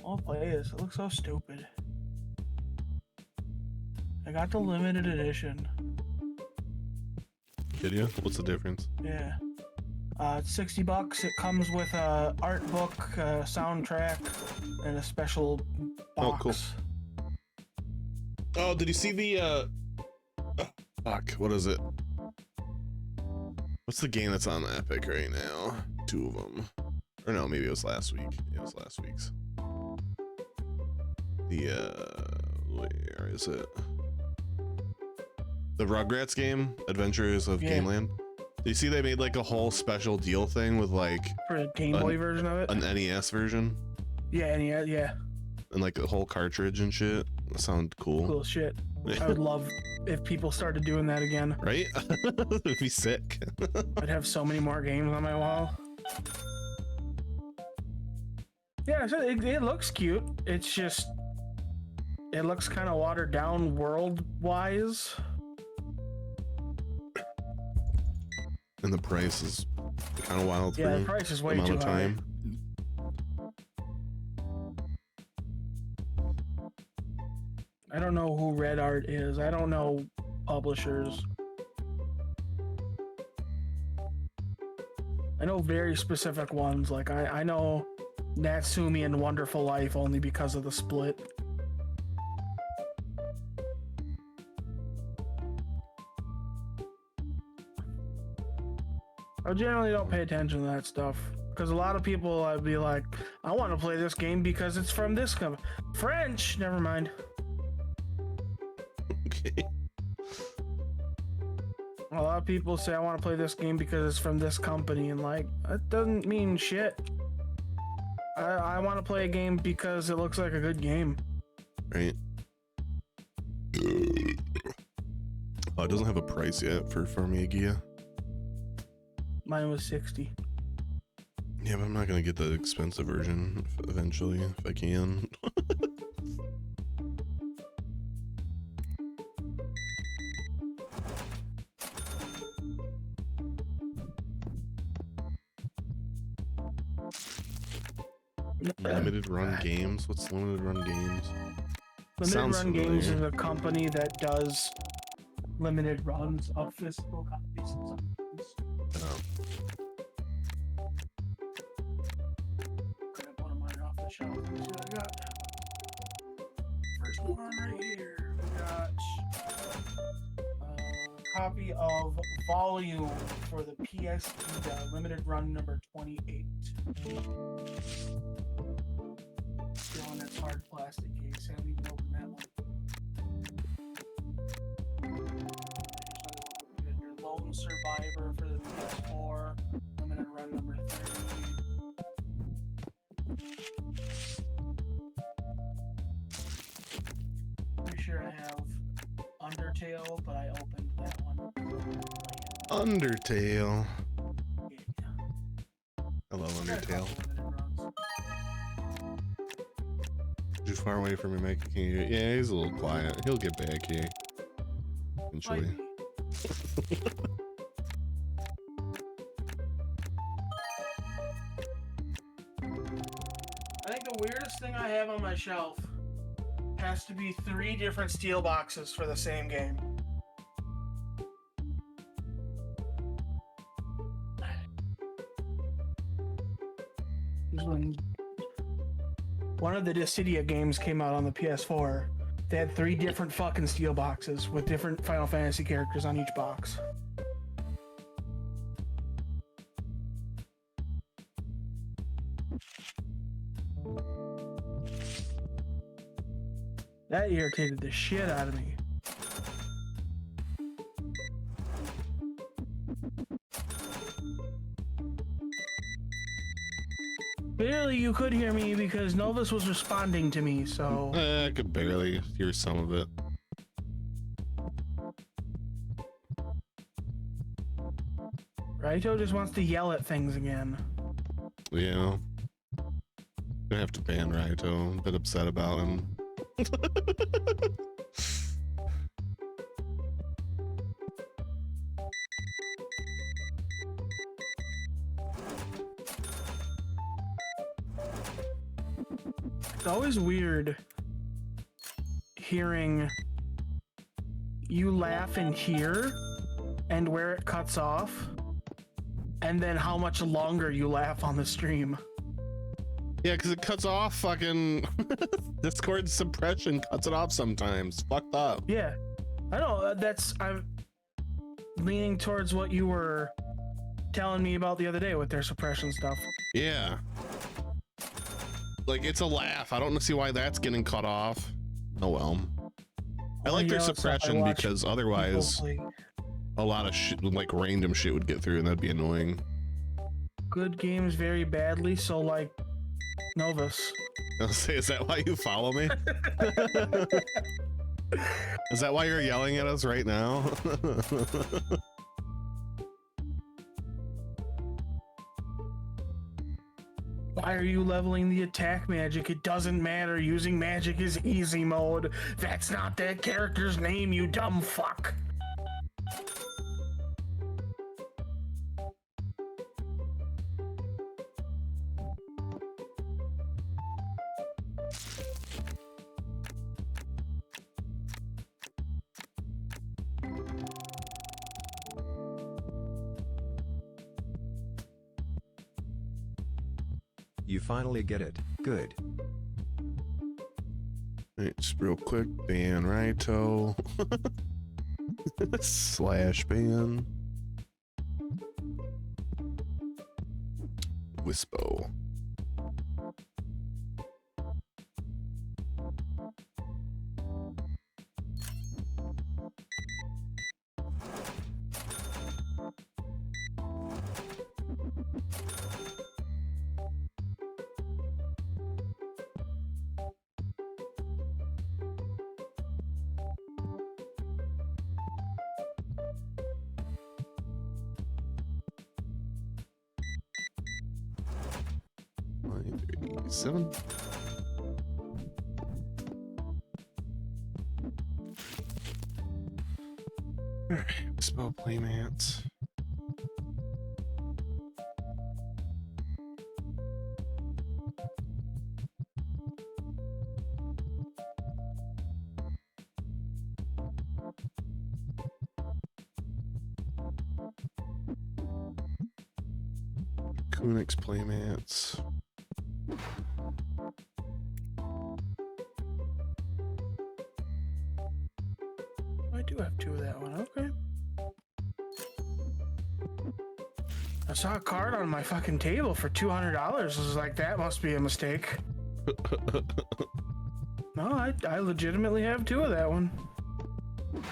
I'll play this. It looks so stupid. I got the limited edition. Did you? What's the difference? Yeah. It's $60. It comes with a art book, soundtrack, and a special box. Oh, cool. Oh, did you see the fuck, what is it? What's the game that's on Epic right now? Two of them. Or no, maybe it was last week. Yeah, it was last week's. The where is it? The Rugrats game, Adventures of Yeah. Gameland. Do you see they made like a whole special deal thing with like For the Game Boy version of it? an NES version Yeah, and yeah. and like a whole cartridge and shit? That sound cool. Cool shit. I would love if people started doing that again. Right? It'd be sick. I'd have so many more games on my wall. Yeah, so it looks cute. It's just, it looks kind of watered down world-wise. And the price is kind of wild Yeah, for the price is way amount too of high. time. I don't know who Red Art is. I don't know publishers. I know very specific ones. Like I know Natsumi and Wonderful Life only because of the split. I generally don't pay attention to that stuff because a lot of people I'd be like, I want to play this game because it's from this company. French, never mind. Okay. A lot of people say I want to play this game because it's from this company, and like that doesn't mean shit. I want to play a game because it looks like a good game. Right. Oh, it doesn't have a price yet for Farmagia. Mine was 60. Yeah, but I'm not gonna get the expensive version eventually if I can. Limited run games? What's limited run games? Limited Sounds Run Games familiar. is a company that does limited runs of physical copies. Oh. Grab one of mine off the shelf. Let's see what I got. First one right here. We got a copy of Volume for the PS Vita, limited run number 28. Still in its hard plastic case. Haven't even opened that one. Your Lone Survivor for the PS4, limited run number 30. Pretty sure I have Undertale, but I opened that one. Undertale. I love Undertale. Too far away from your mic. Yeah, he's a little quiet. He'll get back here. Eventually. I think the weirdest thing I have on my shelf has to be 3 different steel boxes for the same game. When one of the Dissidia games came out on the PS4, they had 3 different fucking steel boxes with different Final Fantasy characters on each box. That irritated the shit out of me. Barely you could hear me because Novus was responding to me, so... I could barely hear some of it. Raito just wants to yell at things again. Yeah. Gonna have to ban Raito. I'm a bit upset about him. It's always weird hearing you laugh in here and where it cuts off, and then how much longer you laugh on the stream. Yeah, because it cuts off fucking Discord suppression cuts it off sometimes. Fucked up. Yeah, I know. I'm leaning towards what you were telling me about the other day with their suppression stuff. Yeah. Like, it's a laugh. I don't see why that's getting cut off. Oh well. I like their suppression because otherwise a lot of shit, like random shit, would get through and that'd be annoying. Good games very badly, so like Novus. I'll say, is that why you follow me? Is that why you're yelling at us right now? Why are you leveling the attack magic? It doesn't matter. Using magic is easy mode. That's not that character's name, you dumb fuck. You finally get it. Good. Right, just real quick, ban Raito. Slash ban. Wispo. Seven. Alright, spell playmats. Kunix playmats. I do have 2 of that one, okay. I saw a card on my fucking table for $200. I was like, that must be a mistake. No, I legitimately have 2 of that one.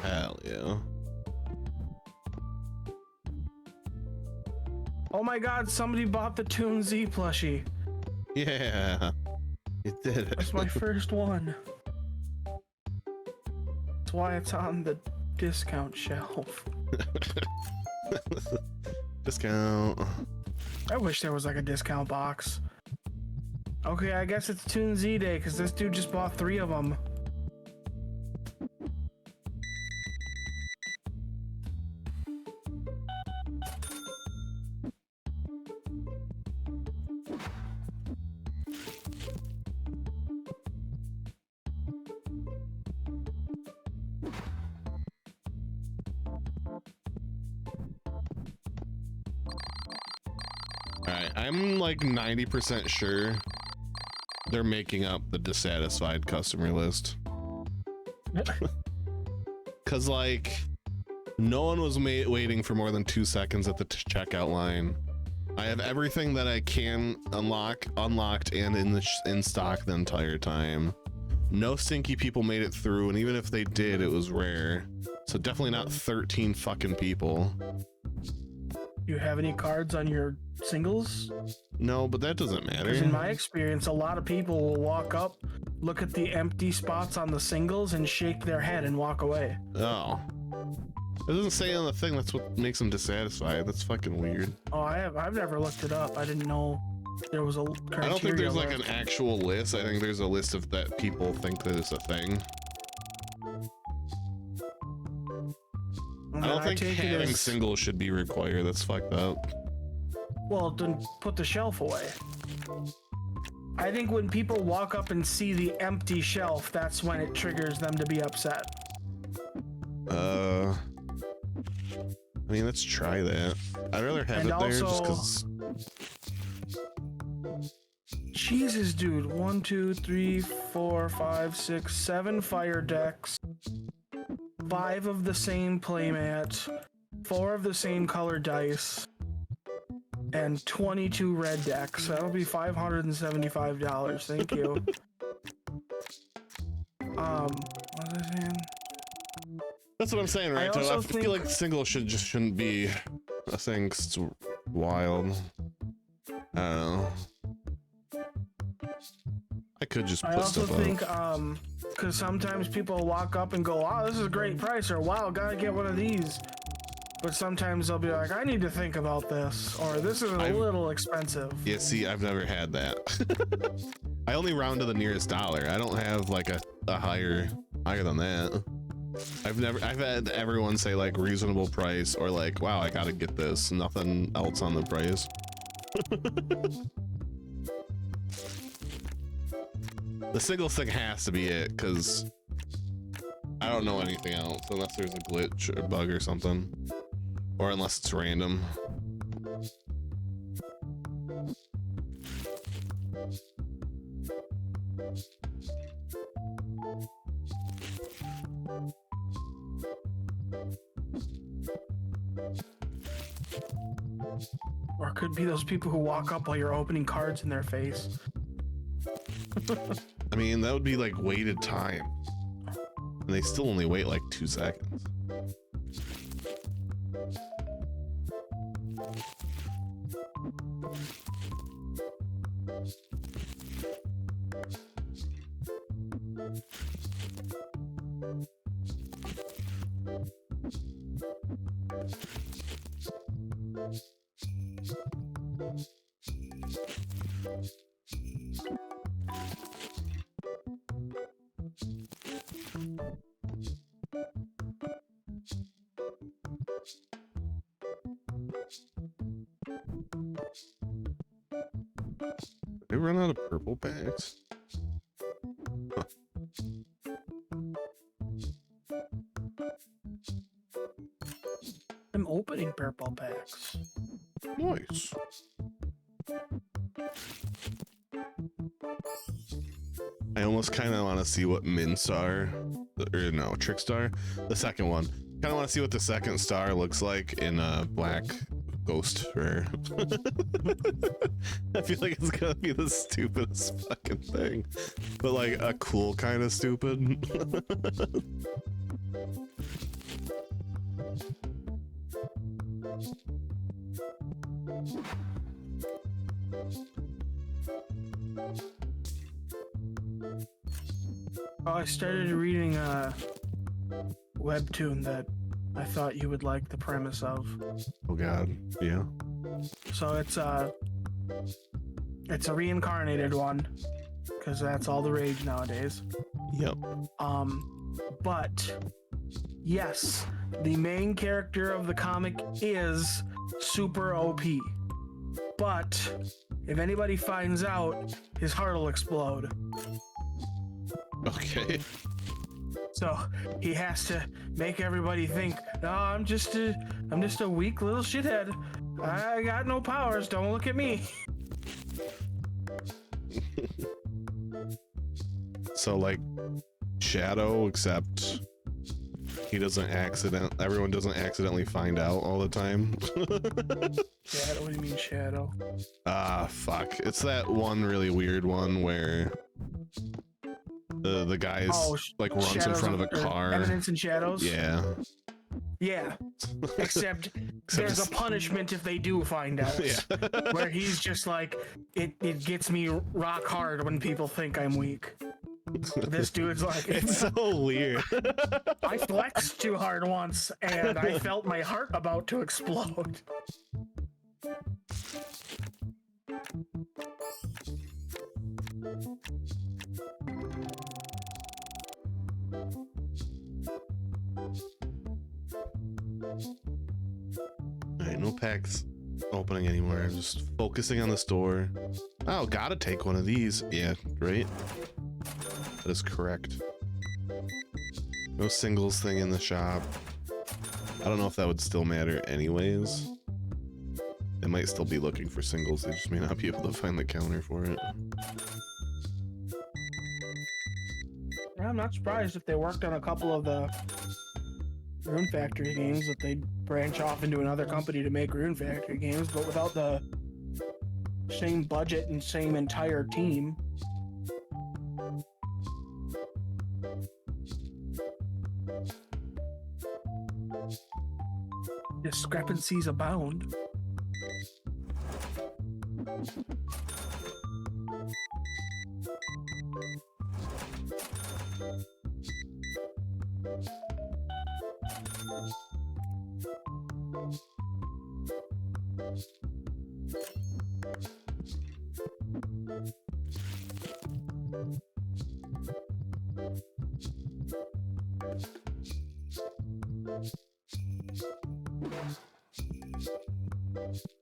Hell yeah. Oh my god, somebody bought the Toon Z plushie. Yeah, you did it. That's my first one. That's why it's on the discount shelf. Discount. I wish there was like a discount box. Okay, I guess it's Toon Z Day because this dude just bought 3 of them. Alright, I'm like 90% sure they're making up the dissatisfied customer list. Cause like no one was waiting for more than 2 seconds at the checkout line. I have everything that I can unlocked and in stock the entire time. No stinky people made it through, and even if they did, it was rare. So definitely not 13 fucking people. You have any cards on your singles? No, but that doesn't matter. Because in my experience, a lot of people will walk up, look at the empty spots on the singles, and shake their head and walk away. Oh. It doesn't say on the thing that's what makes them dissatisfied. That's fucking weird. Oh, I've never looked it up. I didn't know there was a criteria. I don't think there's like list. an actual list. I think there's a list of that people think that it's a thing. I don't think having singles should be required. That's fucked up. Well, then put the shelf away. I think when people walk up and see the empty shelf, that's when it triggers them to be upset. I mean, let's try that. I'd rather have And it there just also- because. Jesus, dude. 1, 2, 3, 4, 5, 6, 7 fire decks. 5 of the same playmat. 4 of the same color dice. And 22 red decks. That'll be $575. Thank you. What was I saying? That's what I'm saying, right? I also I feel think- like single shouldn't be a thing 'cause it's wild. I don't know. I could just put I also stuff think, up. because sometimes people walk up and go, wow, this is a great price, or wow, gotta get one of these. But sometimes they'll be like, I need to think about this, or this is a little expensive. Yeah, see, I've never had that. I only round to the nearest dollar. I don't have like a higher than that. I've had everyone say like reasonable price or like, wow, I gotta get this. Nothing else on the price. The single thing has to be it, because I don't know anything else unless there's a glitch or bug or something, or unless it's random. Or it could be those people who walk up while you're opening cards in their face. I mean, that would be like waited time, and they still only wait like 2 seconds. They run out of purple packs. Huh. I'm opening purple packs. Nice. I almost kind of want to see what Min Star, or no, Trickstar, the second one. Kind of want to see what the second star looks like in a black ghost rare. I feel like it's gonna be the stupidest fucking thing, but like a cool kind of stupid. Oh, I started reading a webtoon that I thought you would like the premise of. Oh God, yeah. So it's a reincarnated one, because that's all the rage nowadays. Yep. But yes, the main character of the comic is super OP. But if anybody finds out, his heart will explode. Okay. So he has to make everybody think, no, I'm just a weak little shithead. I got no powers. Don't look at me. So like Shadow, except everyone doesn't accidentally find out all the time. Shadow? What do you mean shadow? Fuck. It's that one really weird one where the guy like runs in front of a car. Evidence and shadows? Yeah. Yeah. Except there's a punishment if they do find out. Yeah. Where he's just like, it gets me rock hard when people think I'm weak. This dude's like, It's so weird. I flexed too hard once and I felt my heart about to explode. Alright, no packs opening anymore. I'm just focusing on the store. Oh, gotta take one of these. Yeah, right. That is correct. No singles thing in the shop. I don't know if that would still matter anyways. They might still be looking for singles. They just may not be able to find the counter for it. I'm not surprised if they worked on a couple of the Rune Factory games that they'd branch off into another company to make Rune Factory games, but without the same budget and same entire team. Discrepancies abound.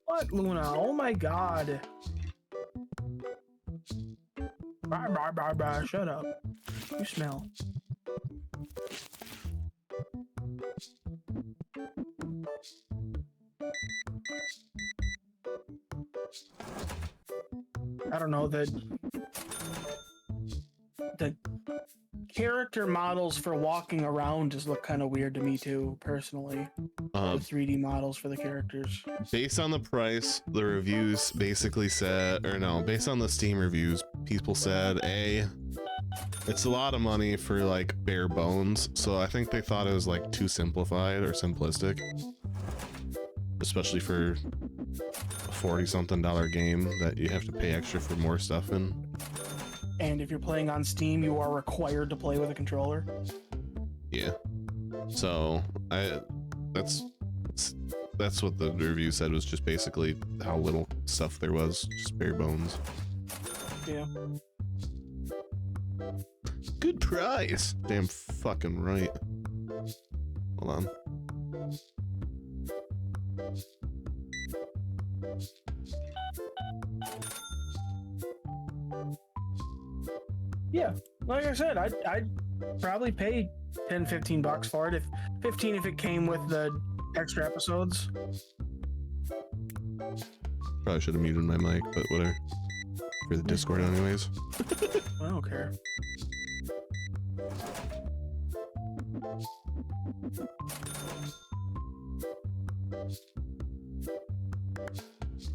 What, Luna? Oh my god. Shut up. You smell. I don't know, the character models for walking around just look kind of weird to me too, personally. The 3D models for the characters. Based on the price, the reviews basically said, or no, based on the Steam reviews, people said, it's a lot of money for like bare bones. So I think they thought it was like too simplified or simplistic, especially for a $40-something game that you have to pay extra for more stuff in. And if you're playing on Steam, you are required to play with a controller. Yeah. So that's what the review said, was just basically how little stuff there was, just bare bones. Yeah. Good price. Damn fucking right. Hold on. Yeah, like I said, I'd probably pay $10-15 for it, if 15 if it came with the extra episodes. Probably should have muted my mic, but whatever. For the Discord anyways. I don't care.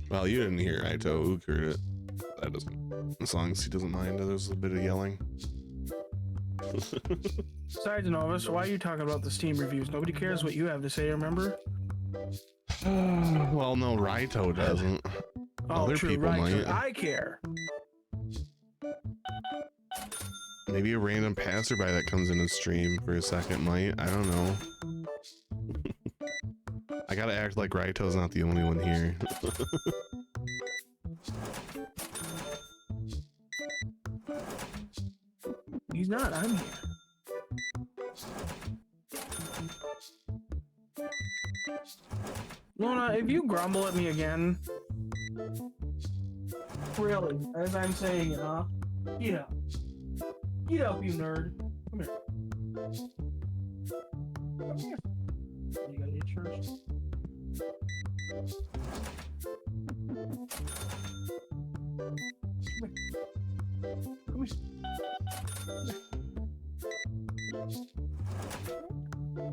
Well, you didn't hear Aito. Who heard it? That doesn't. As long as he doesn't mind, there's a bit of yelling. Besides, Novus, why are you talking about the Steam reviews? Nobody cares what you have to say, remember? Well, no, Raito doesn't. Oh, Other true, people right. might. I care. Maybe a random passerby that comes in a stream for a second might. I don't know. I gotta act like Raito's not the only one here. He's not. I'm here. Luna, if you grumble at me again, really, as I'm saying, get up, you nerd. Come here. Come here. You gotta itch first. Come here.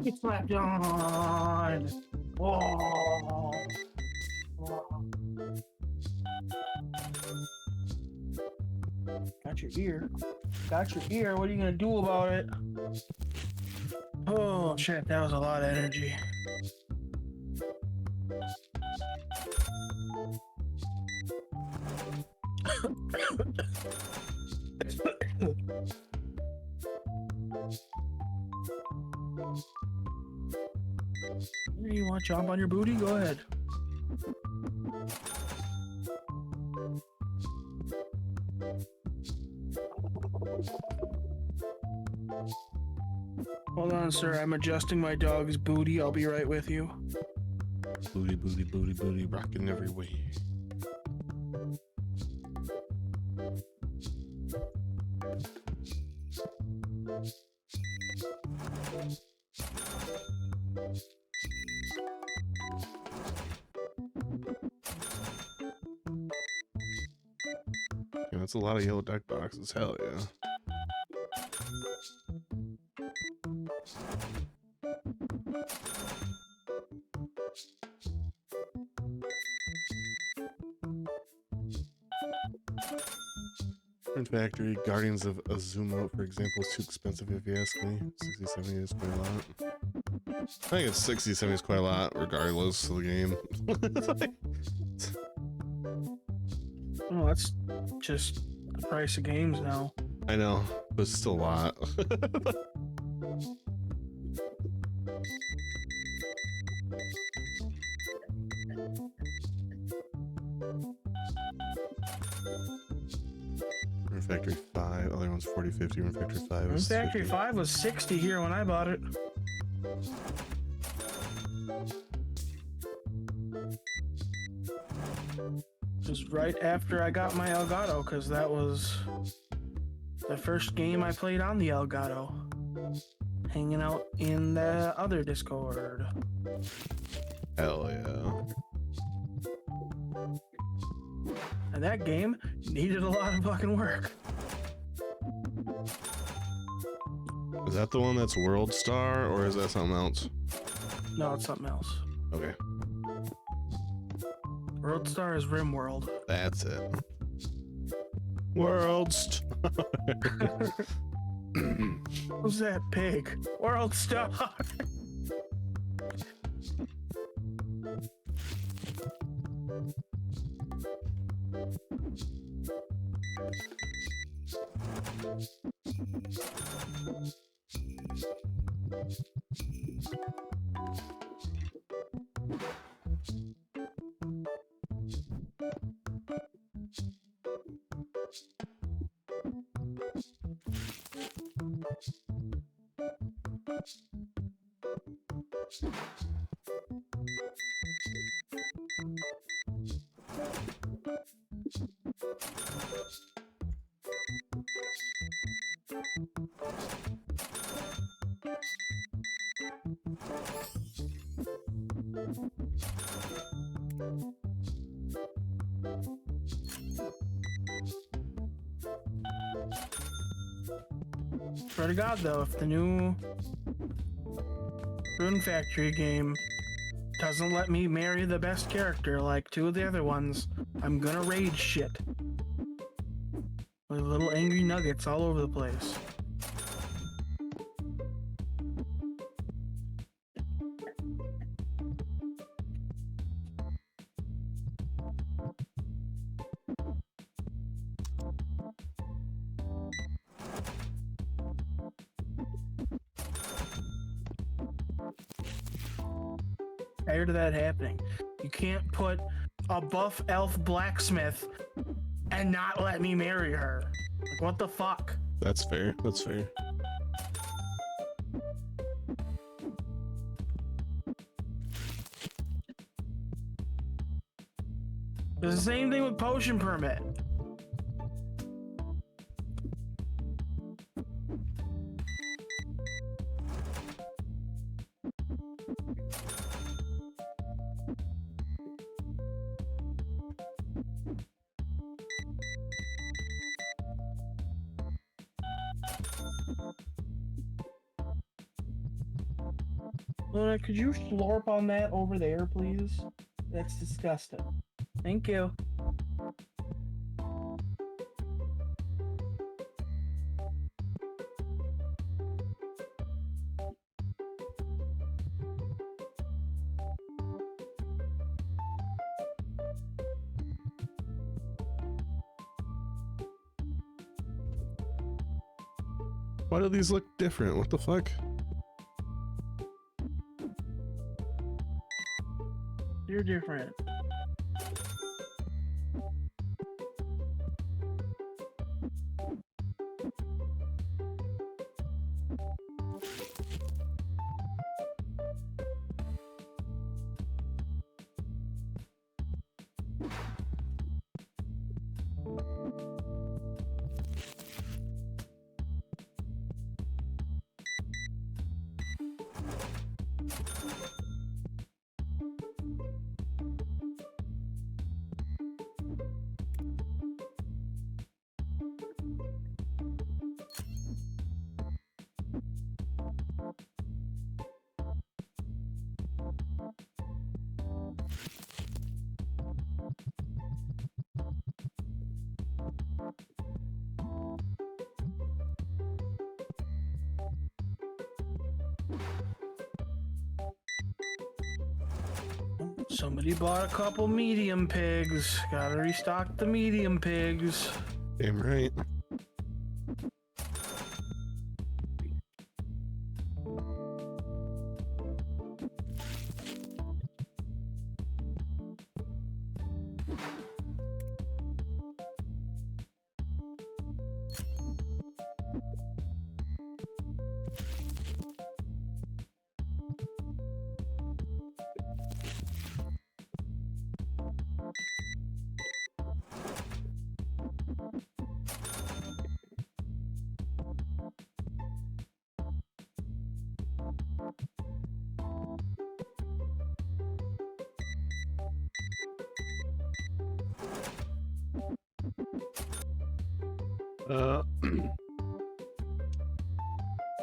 Get slapped on. Oh. Got your ear. Got your ear. What are you gonna do about it? Oh shit, that was a lot of energy. You want to chomp on your booty? Go ahead. Hold on, sir. I'm adjusting my dog's booty. I'll be right with you. Booty, booty, booty, booty, rocking every way. Yeah, that's a lot of yellow deck boxes. Hell yeah. Factory, Guardians of Azuma, for example, is too expensive if you ask me. 60, 70 is quite a lot. I think it's 60, 70 is quite a lot, regardless of the game. Oh, that's just the price of games now. I know, but it's still a lot. Rune Factory 5, other one's 40, 50. Rune Factory 5 Rune was Factory 50. 5 was 60 here when I bought it. Just right after I got my Elgato, because that was the first game I played on the Elgato. Hanging out in the other Discord. Hell yeah. And that game needed a lot of fucking work. Is that the one that's World Star, or is that something else? No, it's something else. Okay, World Star is RimWorld. that's it. World Star. Who's that pig? World Star! Swear to God, though, if the new Rune Factory game doesn't let me marry the best character like two of the other ones, I'm gonna rage shit. With little angry nuggets all over the place. tired of that happening. You can't put a buff elf blacksmith and not let me marry her. Like, what the fuck? That's fair. That's fair. It's the same thing with potion permit. Luna, could you slurp on that over there, please? That's disgusting. Thank you. Why do these look different? What the fuck? You're different. Somebody bought a couple medium pigs. Gotta restock the medium pigs. Damn right.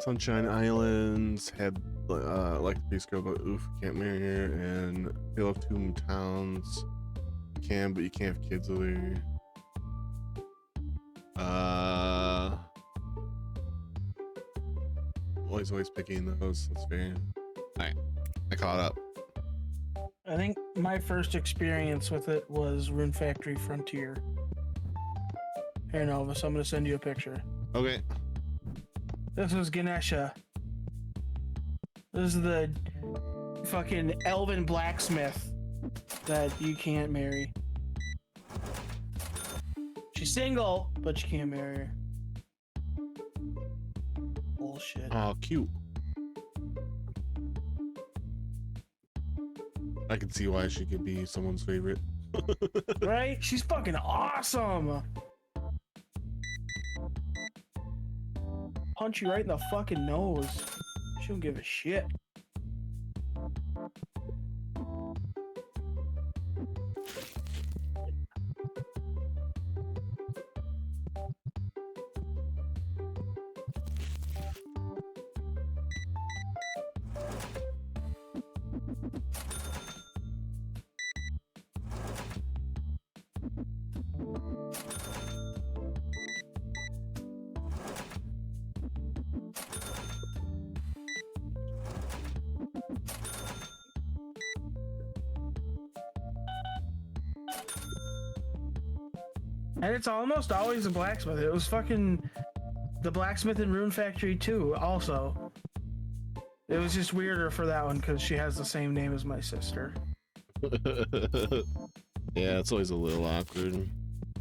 Sunshine Islands had like the Peace Girl, but oof, can't marry her. And Hill of Tomb Towns, you can, but you can't have kids with her. Always picking those. That's fair. Alright, I caught up. I think my first experience with it was Rune Factory Frontier. Here, Novus, I'm gonna send you a picture. Okay. This was Ganesha. This is the fucking elven blacksmith that you can't marry. She's single, but you can't marry her. Bullshit. Oh, cute. I can see why she could be someone's favorite. Right? She's fucking awesome. Punch you right in the fucking nose. She don't give a shit. And it's almost always a blacksmith. It was fucking the blacksmith in Rune Factory too, also. It was just weirder for that one because she has the same name as my sister. Yeah, it's always a little awkward. You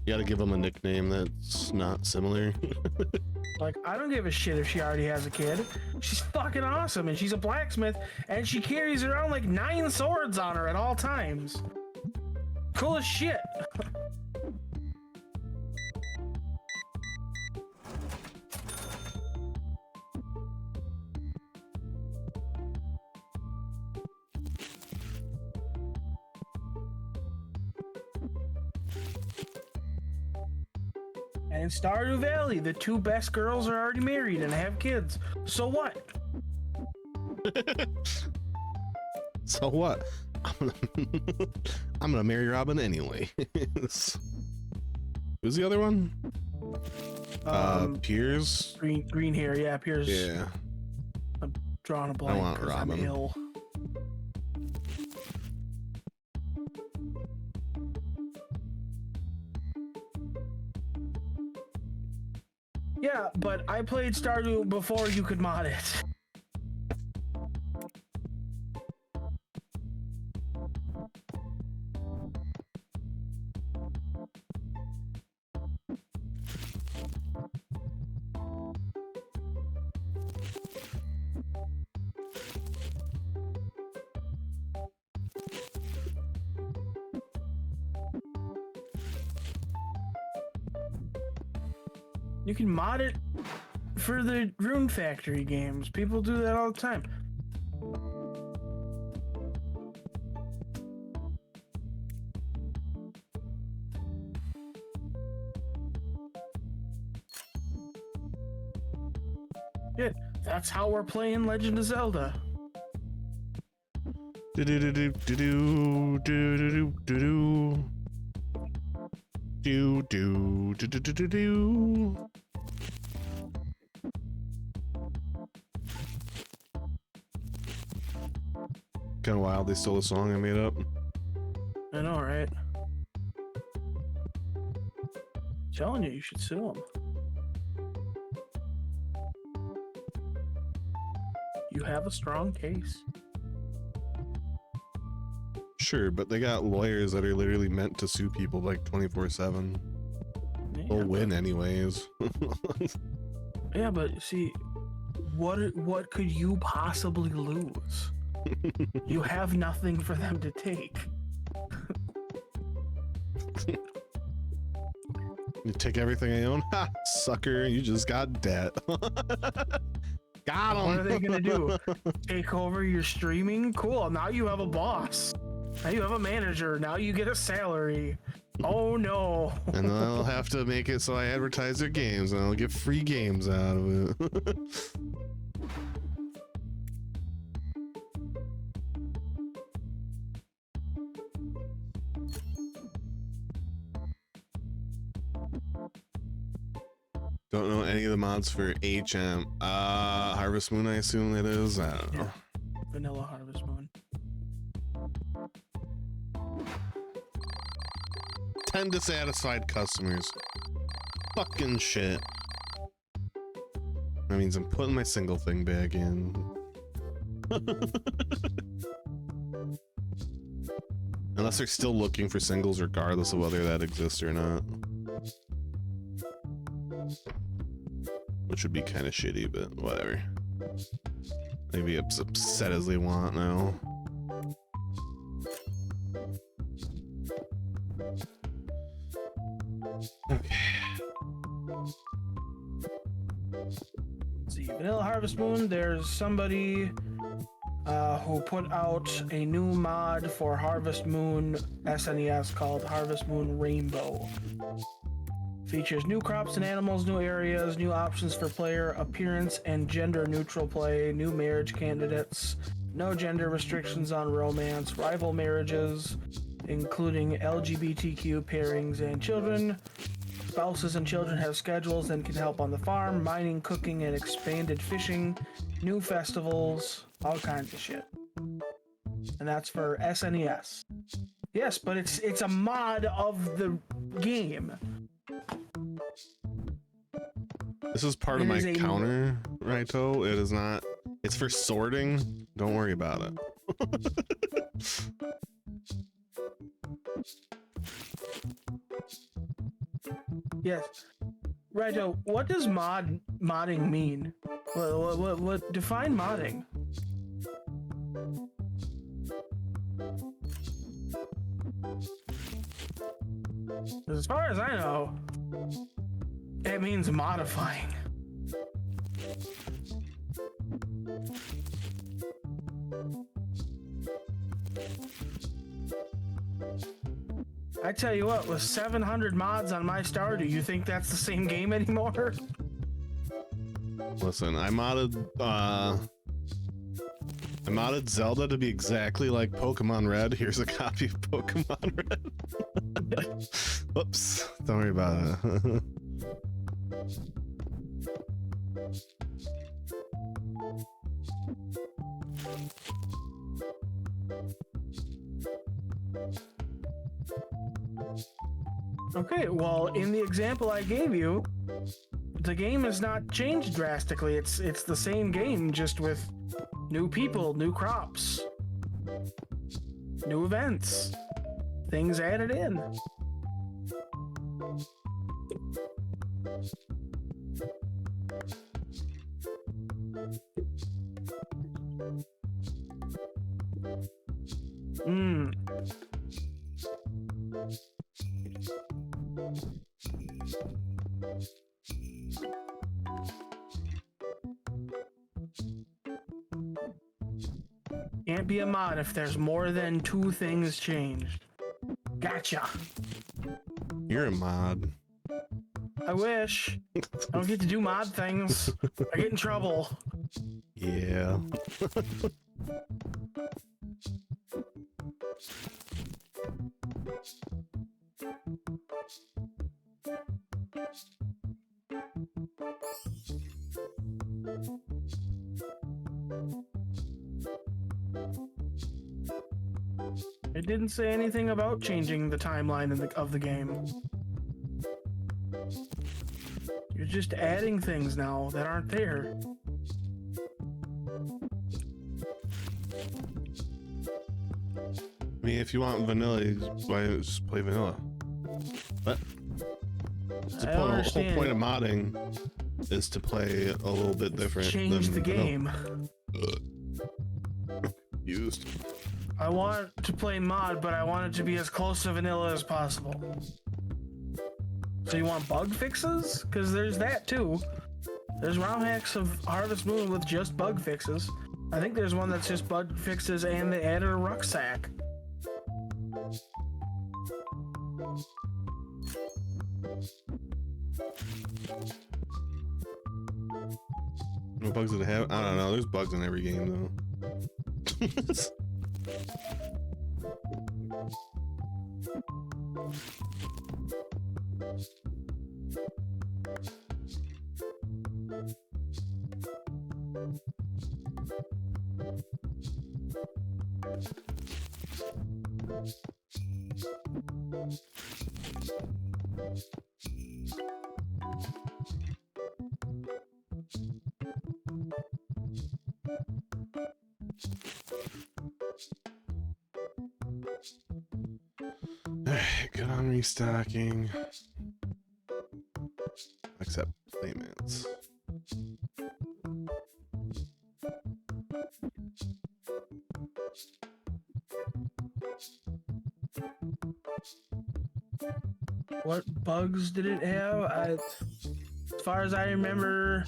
gotta give them a nickname that's not similar. Like, I don't give a shit if she already has a kid. She's fucking awesome, and she's a blacksmith, and she carries around like 9 swords on her at all times. Cool as shit. And in Stardew Valley, the 2 best girls are already married and have kids. So what? So what? I'm gonna marry Robin anyway. Who's the other one? Piers. Green hair, yeah, Piers. Yeah. I'm drawing a blank. want 'Cause I'm Robin. ill. Yeah, but I played Stardew before you could mod it. You can mod it for the Rune Factory games. People do that all the time. Yeah, that's how we're playing Legend of Zelda. Do do do do do do do do do do do do do do do do. Kind of wild they stole a song I made up. I know, right? Telling you, you should sue them. You have a strong case. Sure, but they got lawyers that are literally meant to sue people like 24/7. Yeah, They'll win anyways. Yeah, but see, what could you possibly lose? You have nothing for them to take. You take everything I own? Ha! Sucker, you just got debt. Got him! What are they gonna do? Take over your streaming? Cool, now you have a boss. Now you have a manager. Now you get a salary. Oh no. And then I'll have to make it so I advertise their games and I'll get free games out of it. Don't know any of the mods for HM. Harvest Moon, I assume it is. I don't know. Yeah. Vanilla Harvest Moon. 10 dissatisfied customers. Fucking shit. That means I'm putting my single thing back in. Unless they're still looking for singles regardless of whether that exists or not. Which would be kind of shitty, but whatever. Maybe as upset as they want now. Okay. Let's see, Vanilla Harvest Moon, there's somebody who put out a new mod for Harvest Moon SNES called Harvest Moon Rainbow. Features new crops and animals, new areas, new options for player appearance and gender neutral play, new marriage candidates, no gender restrictions on romance, rival marriages, including LGBTQ pairings and children. Spouses and children have schedules and can help on the farm, mining, cooking, and expanded fishing, new festivals, all kinds of shit. And that's for SNES. Yes, but it's a mod of the game. This is part of It my is a- counter, Raito. It is not It's for sorting. Don't worry about it. Yes. Righto, what does modding mean? What define modding? As far as I know, it means modifying. I tell you what, with 700 mods on my star, do you think that's the same game anymore? Listen, I modded Zelda to be exactly like Pokemon Red. Here's a copy of Pokemon Red. Whoops. Don't worry about it. Okay, well, in the example I gave you, the game has not changed drastically. It's the same game, just with new people, new crops, new events, things added in. Can't be a mod if there's more than 2 things changed. Gotcha. You're a mod. I wish. I don't get to do mod things. I get in trouble. Yeah. It didn't say anything about changing the timeline of the game. You're just adding things now that aren't there. I mean, if you want vanilla, why don't you just play vanilla? But the whole point of modding is to play a little bit different. Change the game. Used. I want to play mod, but I want it to be as close to vanilla as possible. So you want bug fixes? Because there's that too. There's ROM hacks of Harvest Moon with just bug fixes. I think there's one that's just bug fixes and they added a rucksack. What bugs did it have? I don't know. There's bugs in every game though. Alright, good on restocking. Except playmats. What bugs did it have? As far as I remember,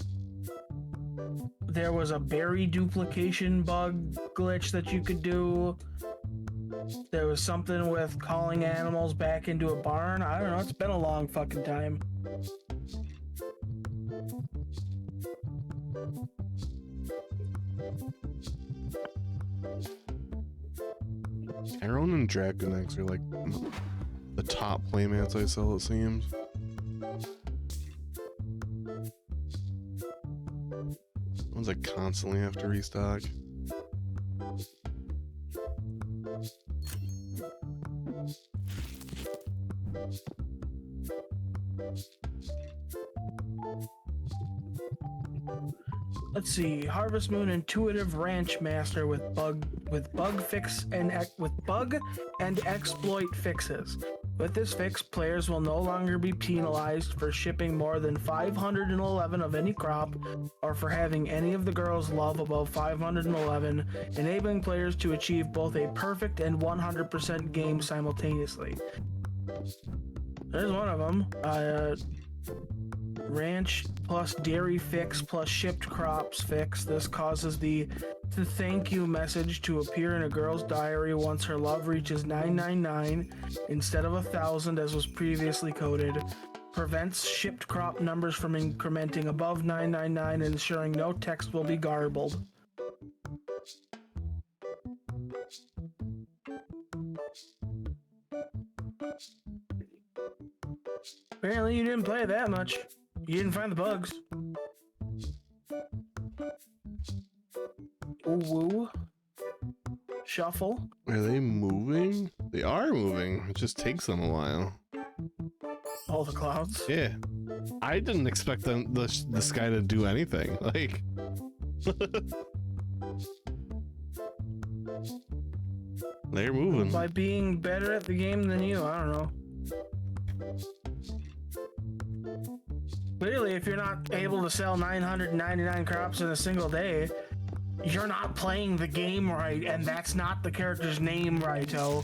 there was a berry duplication bug glitch that you could do. There was something with calling animals back into a barn. I don't know, it's been a long fucking time. Tyrone and Dragonex are like the top playmats I sell, it seems. Ones I constantly have to restock. let's see, Harvest Moon Intuitive Ranch Master with bug and exploit fixes. With this fix, players will no longer be penalized for shipping more than 511 of any crop or for having any of the girls' love above 511, enabling players to achieve both a perfect and 100% game simultaneously. There's one of them. Ranch plus dairy fix plus shipped crops fix. This causes the thank you message to appear in a girl's diary once her love reaches 999 instead of 1000 as was previously coded. Prevents shipped crop numbers from incrementing above 999, ensuring no text will be garbled. Apparently you didn't play it that much. You didn't find the bugs. Ooh, woo. Shuffle. Are they moving? They are moving. It just takes them a while. All the clouds. Yeah. I didn't expect them this guy to do anything. Like they're moving. By being better at the game than you, I don't know. Clearly, if you're not able to sell 999 crops in a single day, you're not playing the game right, and that's not the character's name, righto.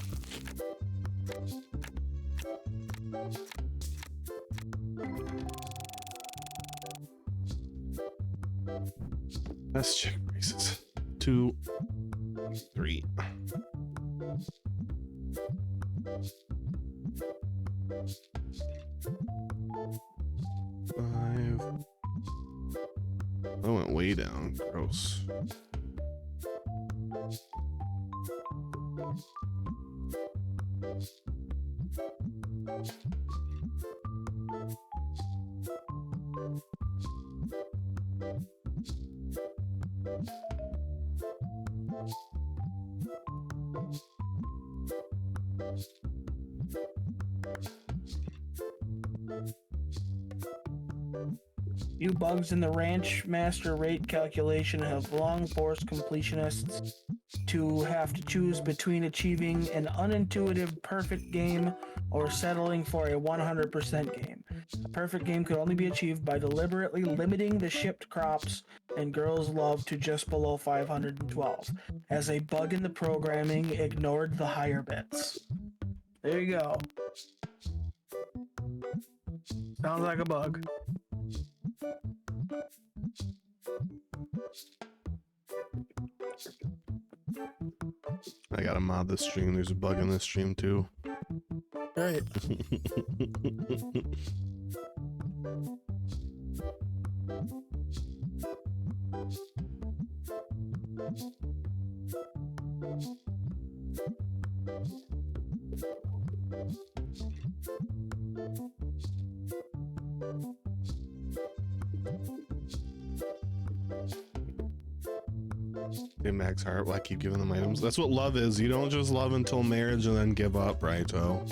Let's check races. 2, 3. Five. I went way down. Gross. Few bugs in the ranch master rate calculation have long forced completionists to have to choose between achieving an unintuitive perfect game or settling for a 100% game. A perfect game could only be achieved by deliberately limiting the shipped crops and girls' love to just below 512, as a bug in the programming ignored the higher bits. There you go. Sounds like a bug. I gotta mod this stream. There's a bug in this stream too. Right. Hey, Max Heart, why keep giving them items? That's what love is. You don't just love until marriage and then give up, right? So.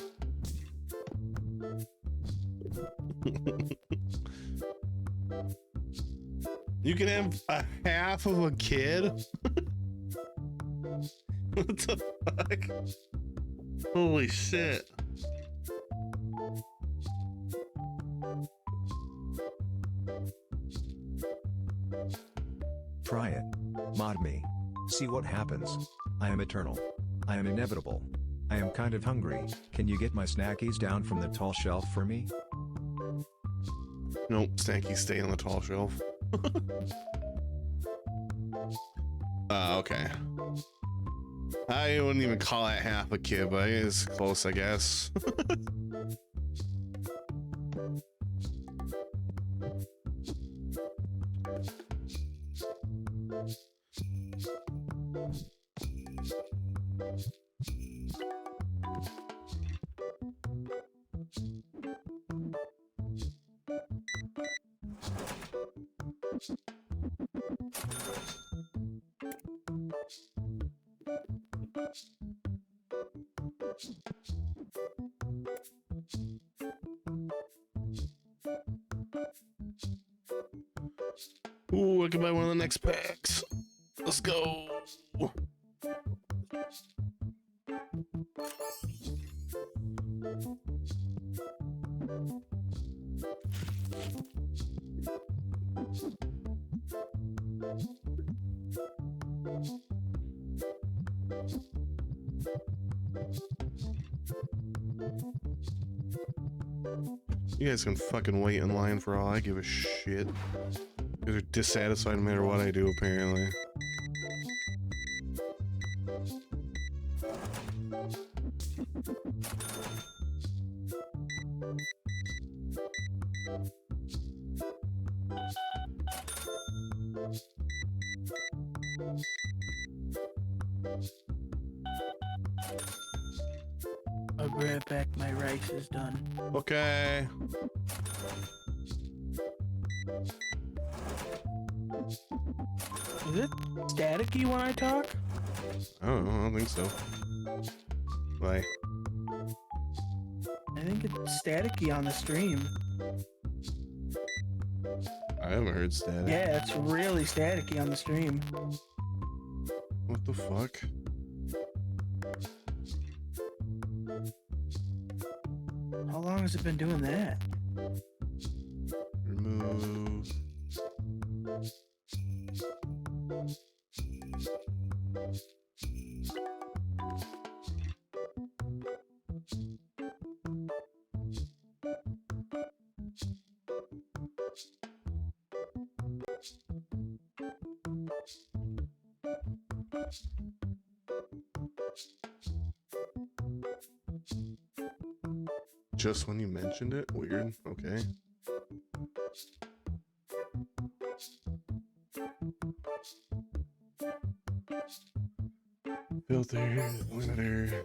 You can have a half of a kid? What the fuck? Holy shit. Try it. Mod me. See what happens. I am eternal. I am inevitable. I am kind of hungry. Can you get my snackies down from the tall shelf for me? Nope, Stanky, stay on the tall shelf. Okay. I wouldn't even call that half a kid, but it's close, I guess. Ooh, I can buy one of the next packs. Let's go. You guys can fucking wait in line for all I give a shit. You guys are dissatisfied no matter what I do, apparently. I'll be right back. My rice is done. Okay. Is it staticky when I talk? I don't think so. Why? I think it's staticky on the stream. I haven't heard static. Yeah, it's really staticky on the stream. What the fuck? How long has it been doing that? Remove. Just when you mentioned it? Weird. Okay. Filter, limiter.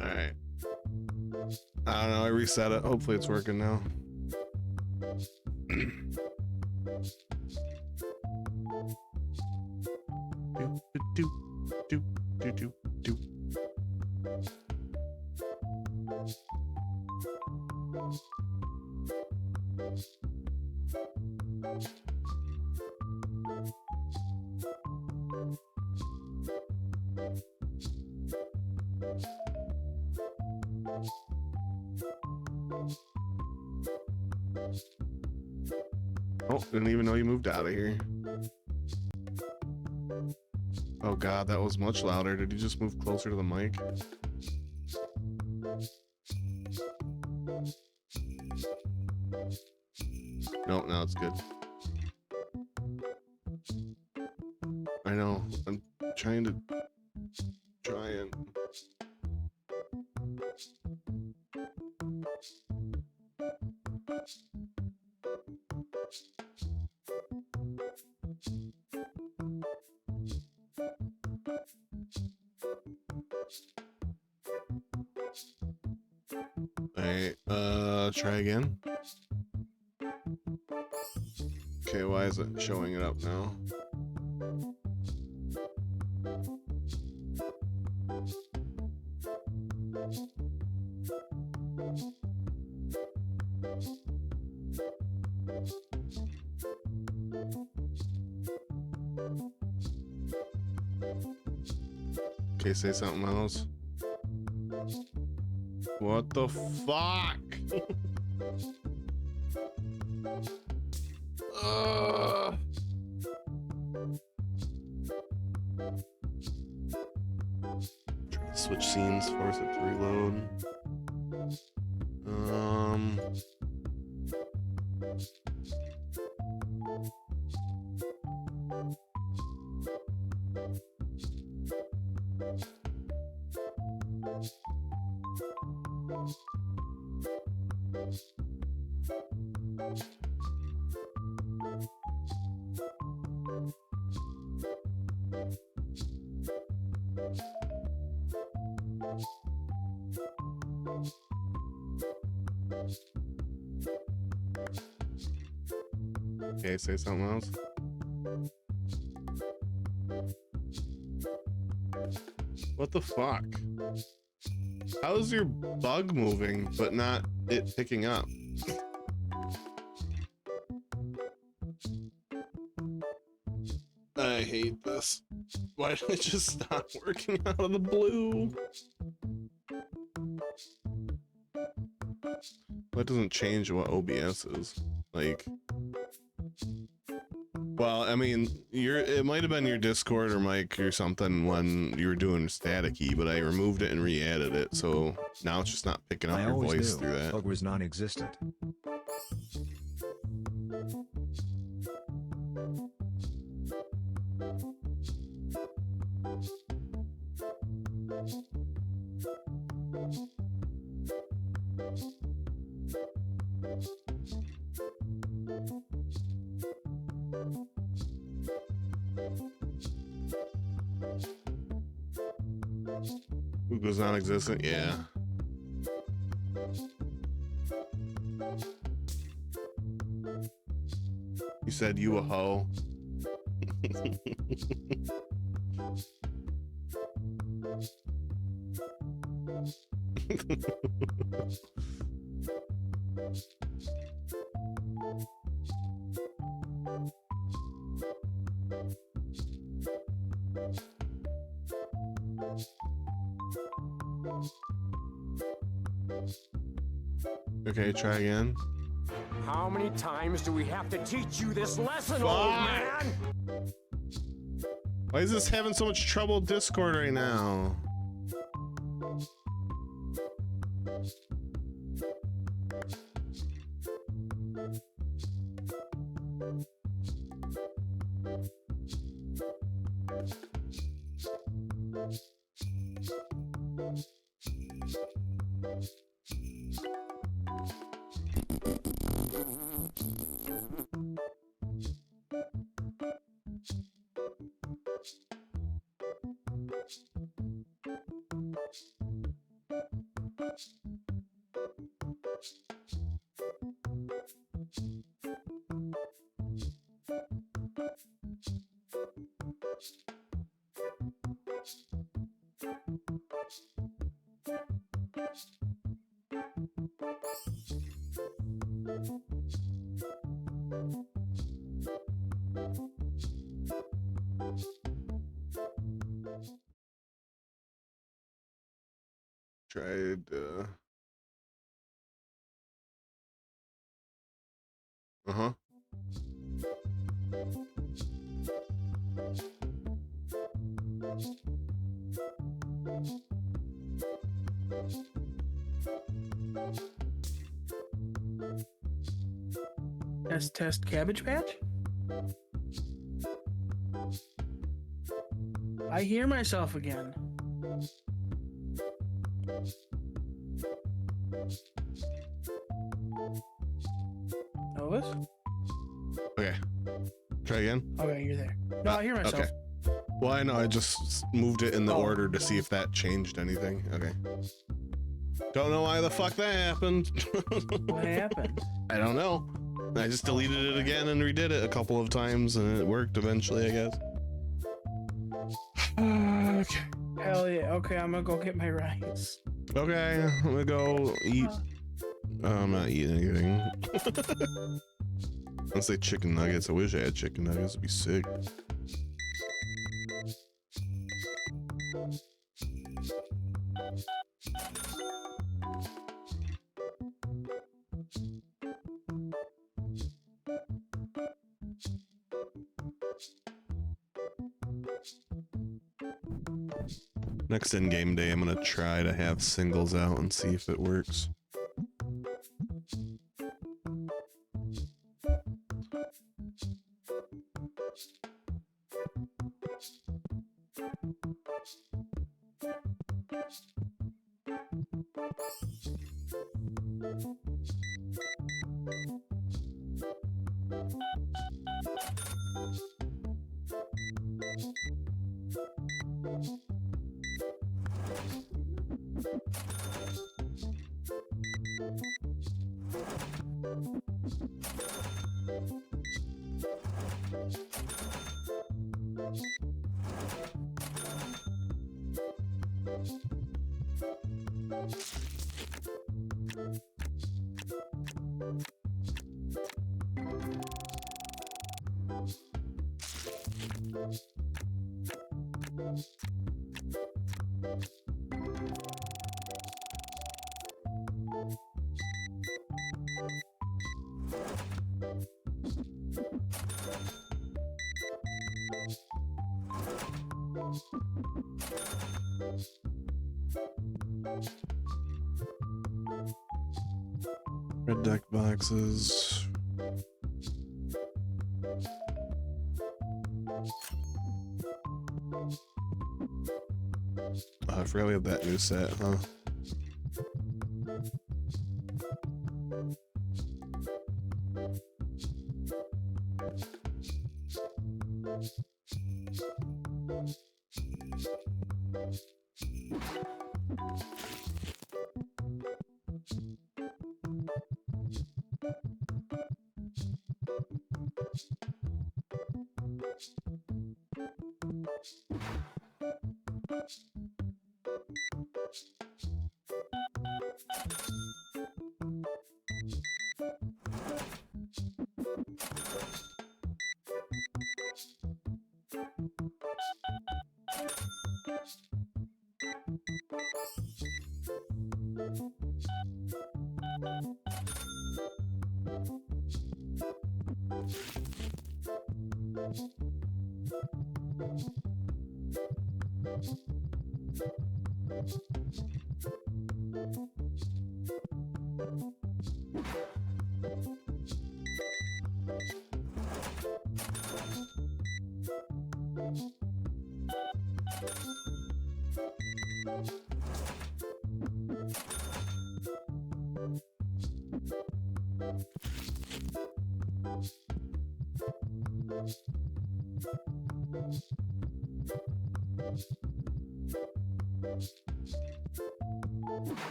Alright. I don't know, I reset it. Hopefully it's working now. Do, do, do, do, do. Oh, didn't even know you moved out of here. Oh god, that was much louder. Did you just move closer to the mic? No, now it's good. I know. I'm trying to try and try again. Okay, why is it showing it up now? Okay, say something else. What the fuck? Try to switch scenes, force it to reload. Okay, say something else. What the fuck? How is your bug moving, but not it picking up? I hate this. Why did it just stop working out of the blue? That doesn't change what OBS is. Like, well, I mean, it might have been your Discord or mic or something when you were doing staticky, but I removed it and re-added it, so now it's just not picking up I your always voice knew through that. bug was non-existent. Google's non-existent, yeah. You said you a hoe. Okay, try again. How many times do we have to teach you this lesson, Fuck. old man? Why is this having so much trouble with Discord right now? Tried, uh-huh. Test Cabbage Patch? I hear myself again. Elvis? Okay. Try again. Okay, you're there. No, I hear myself. Okay. Well, I know, I just moved it in the Oh. order to see if that changed anything. Okay. Don't know why the fuck that happened. What happened? I don't know. I just deleted it again and redid it a couple of times and it worked eventually, I guess. Okay. Hell yeah. Okay, I'm gonna go get my rice. Okay, I'm gonna go eat. I'm not eating anything. Let's say chicken nuggets. I wish I had chicken nuggets. It'd be sick. Next in-game day, I'm gonna try to have singles out and see if it works. Red deck boxes. Oh, I forgot we have that new set, huh?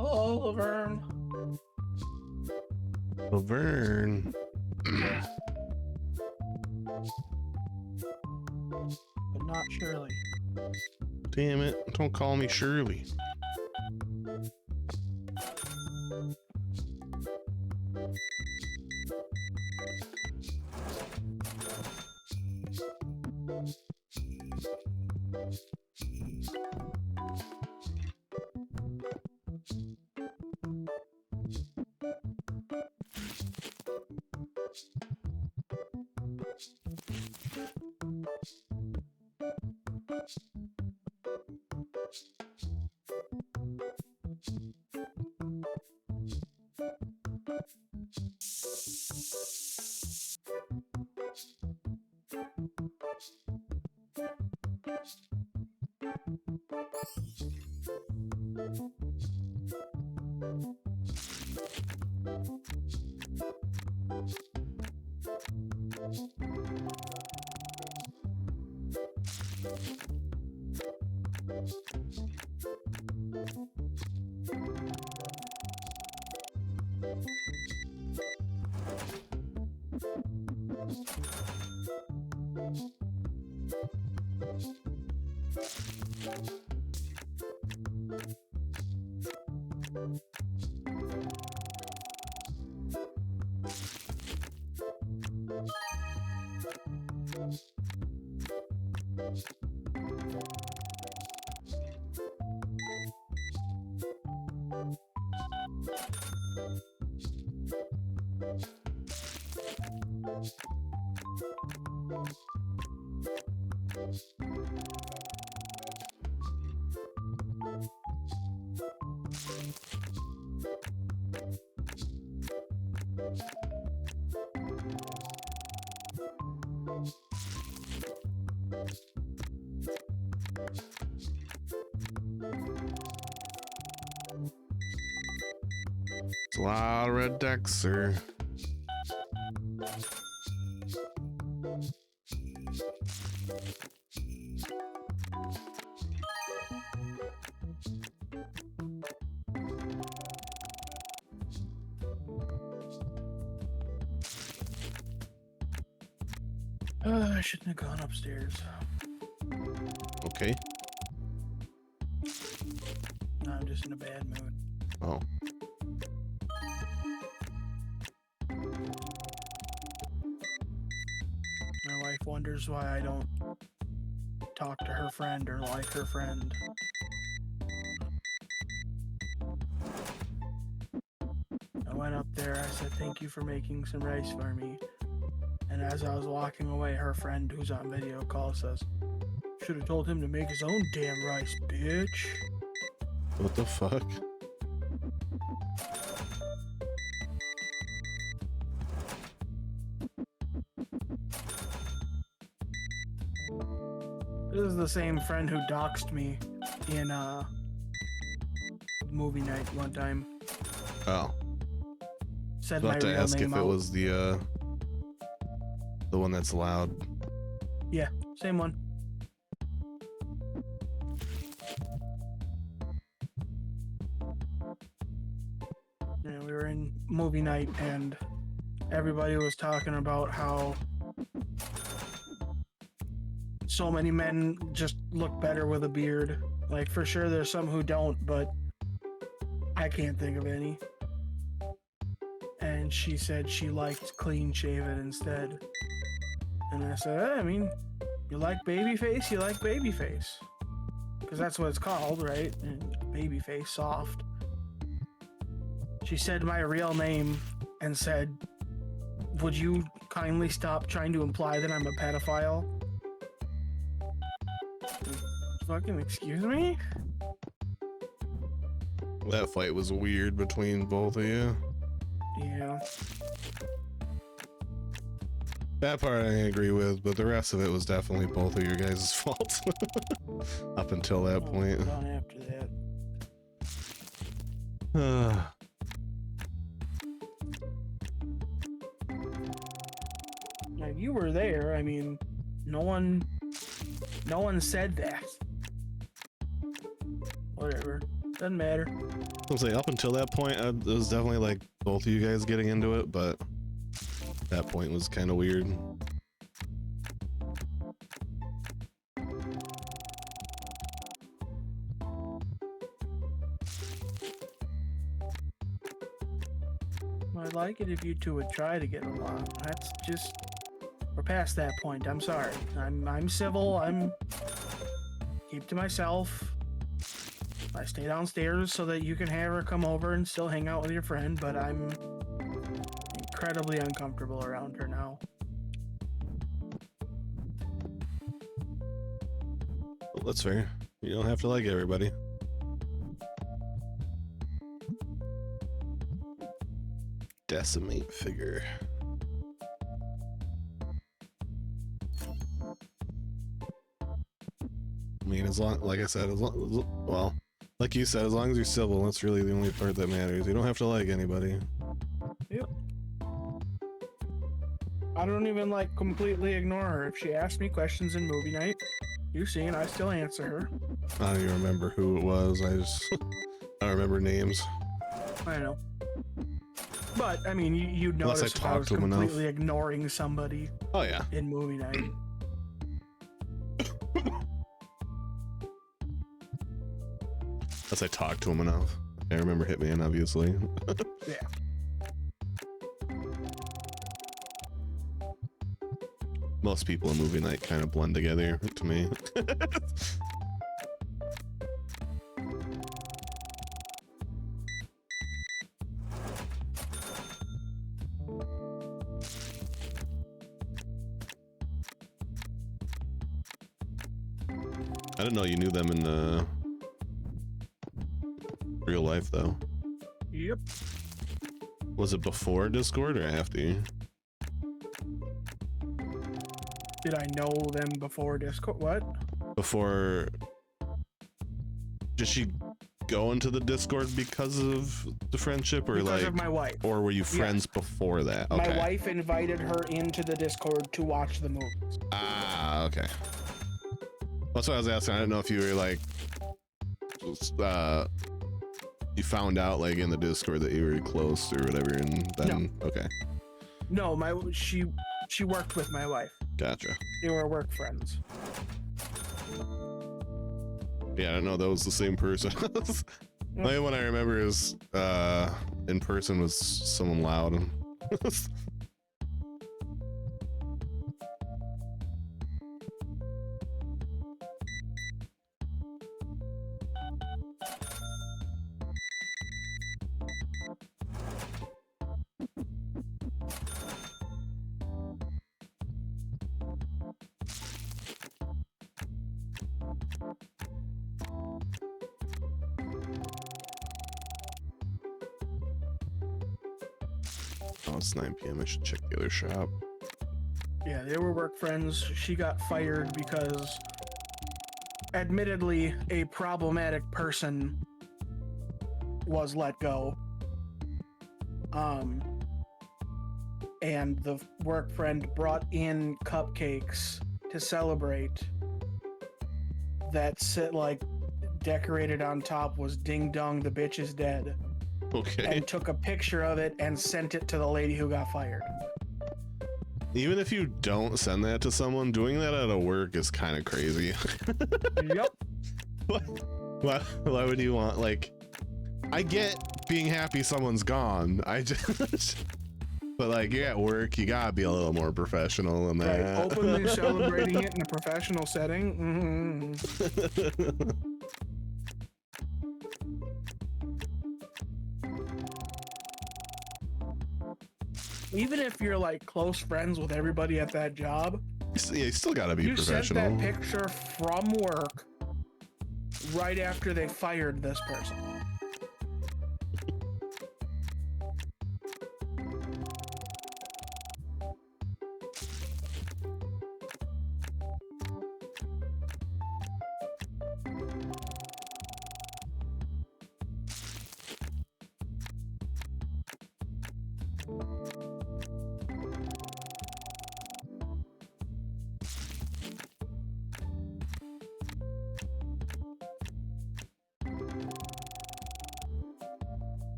Oh, Laverne. Laverne. But not Shirley. Damn it. Don't call me Shirley. a lot of red decks, sir. I shouldn't have gone upstairs. Okay. I'm just in a bad mood. Oh. My wife wonders why I don't talk to her friend or like her friend. I went up there, I said thank you for making some rice for me. And as I was walking away, her friend who's on video call says, should have told him to make his own damn rice, bitch. What the fuck? This is the same friend who doxed me in movie night one time. Oh. Said I'll my have to real ask name if it out. was the one that's loud. Yeah, same one. Yeah, we were in movie night and everybody was talking about how so many men just look better with a beard. Like, for sure there's some who don't, but I can't think of any. And she said she liked clean shaven instead. And I said, I mean, you like babyface, you like babyface. Because that's what it's called, right? And babyface, soft. She said my real name and said, would you kindly stop trying to imply that I'm a pedophile? Fucking excuse me? That fight was weird between both of you. Yeah. That part I agree with, but the rest of it was definitely both of your guys' fault. Up until that point. Done after that. Now, you were there. I mean, no one said that. Whatever. Doesn't matter. I'll say up until that point, it was definitely like both of you guys getting into it, but that point was kind of weird. I'd like it if you two would try to get along. That's just, we're past that point. I'm sorry. I'm civil. I'm keep to myself. I stay downstairs so that you can have her come over and still hang out with your friend, but I'm incredibly uncomfortable around her now. Well, that's fair. You don't have to like everybody. Decimate figure. I mean, as long, like I said, well, like you said, as long as you're civil, that's really the only part that matters. You don't have to like anybody. Yep. I don't even like completely ignore her. If she asks me questions in movie night, you've seen, I still answer her. I don't even remember who it was. I just I don't remember names. I know. But, I mean, you'd Unless I notice if I talk was to 'em enough. completely ignoring somebody Oh yeah. in movie night. Unless I talked to him enough. I remember Hitman, obviously. Yeah. Most people in movie night kind of blend together to me. I didn't know you knew them in real life, though. Yep. Was it before Discord or after? Did I know them before Discord? What? Before... Did she go into the Discord because of the friendship, or because like, of my wife. or were you friends before that? Okay. My wife invited her into the Discord to watch the movies. Ah, okay. That's what I was asking. I didn't know if you were like, you found out like in the Discord that you were close or whatever, and then okay, No, she worked with my wife. gotcha. They were work friends. Yeah, I didn't know that was the same person. The only one I remember is in person was someone loud. Oh, it's 9 p.m. I should check the other shop. Yeah, they were work friends. She got fired because, admittedly, a problematic person was let go. And the work friend brought in cupcakes to celebrate. That sit like decorated on top was "Ding Dong, the bitch is dead," Okay. and took a picture of it and sent it to the lady who got fired. Even if you don't send that to someone, doing that at a work is kind of crazy. Yep. Why would you want, like, I get being happy someone's gone. I just, but like, you're at work, you gotta be a little more professional than Right. that. Openly celebrating it in a professional setting. Mm-hmm. Even if you're like close friends with everybody at that job, Yeah, you still gotta be you sent professional. that picture from work right after they fired this person.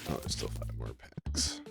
Oh, there's still 5 more packs.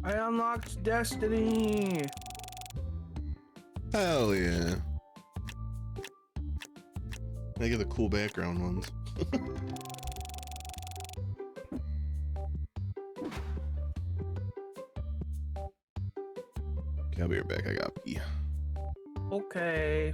I unlocked Destiny. Hell yeah. I get the cool background ones. Okay, I'll be right back. I got pee. Okay.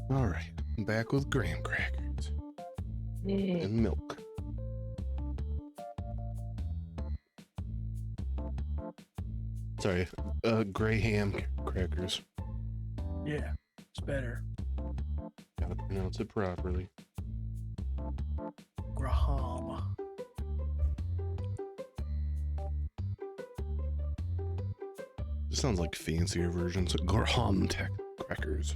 All right, I'm back with graham crackers and milk. Sorry, graham crackers. Yeah, it's better. Gotta pronounce it properly. Graham. This sounds like fancier versions of graham crackers.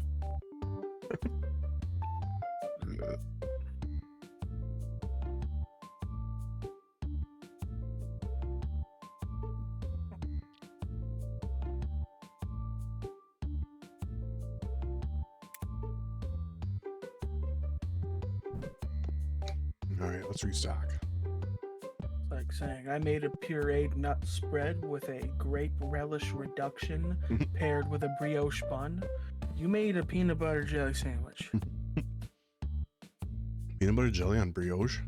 All right, let's restock. It's like saying I made a pureed nut spread with a grape relish reduction paired with a brioche bun. You made a peanut butter jelly sandwich. Peanut butter jelly on brioche?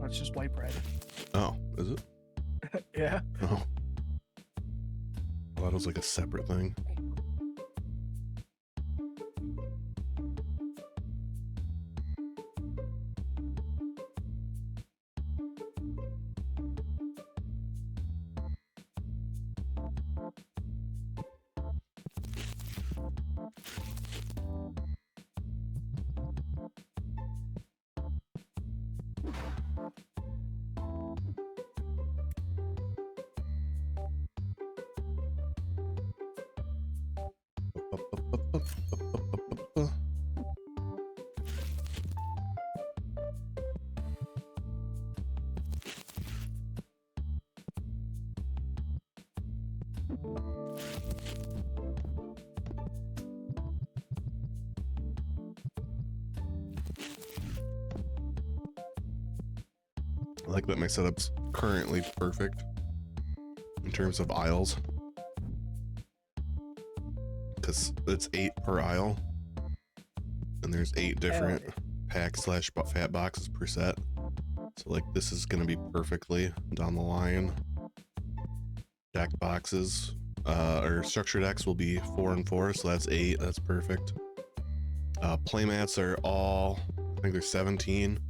That's just white bread. Oh, is it? Yeah. Oh. Well, that was like a separate thing. I like that my setup's currently perfect in terms of aisles, because it's 8 per aisle and there's 8 different packs slash fat boxes per set. So like this is gonna be perfectly down the line. Deck boxes or structure decks will be 4 and 4, so that's 8. That's perfect. Playmats are all, I think there's 17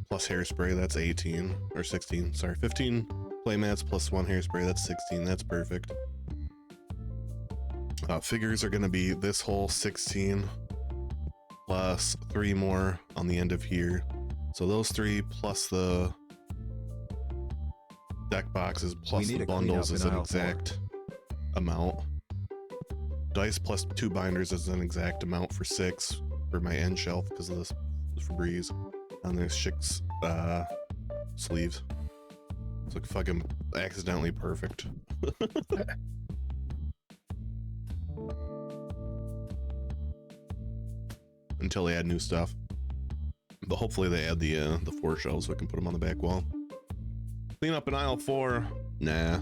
plus hairspray, that's 18 or 16. Sorry, 15 playmats plus 1 hairspray, that's 16. That's perfect. Figures are going to be this whole 16 plus 3 more on the end of here. So those 3 plus the deck boxes plus need the a cleanup bundles in is an aisle 4. exact amount. Dice plus 2 binders is an exact amount for 6 for my end shelf because of this Febreze. And there's 6 sleeves. It's like fucking accidentally perfect. Until they add new stuff. But hopefully they add the 4 shelves so I can put them on the back wall. Clean up in aisle 4. Nah,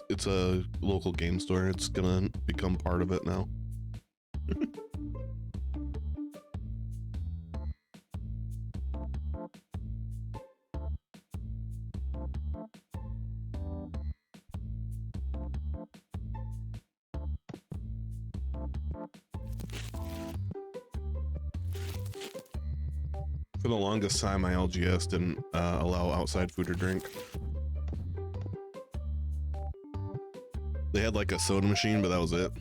it's a local game store. It's gonna become part of it now. For the longest time, my LGS didn't allow outside food or drink. They had like a soda machine, but that was it.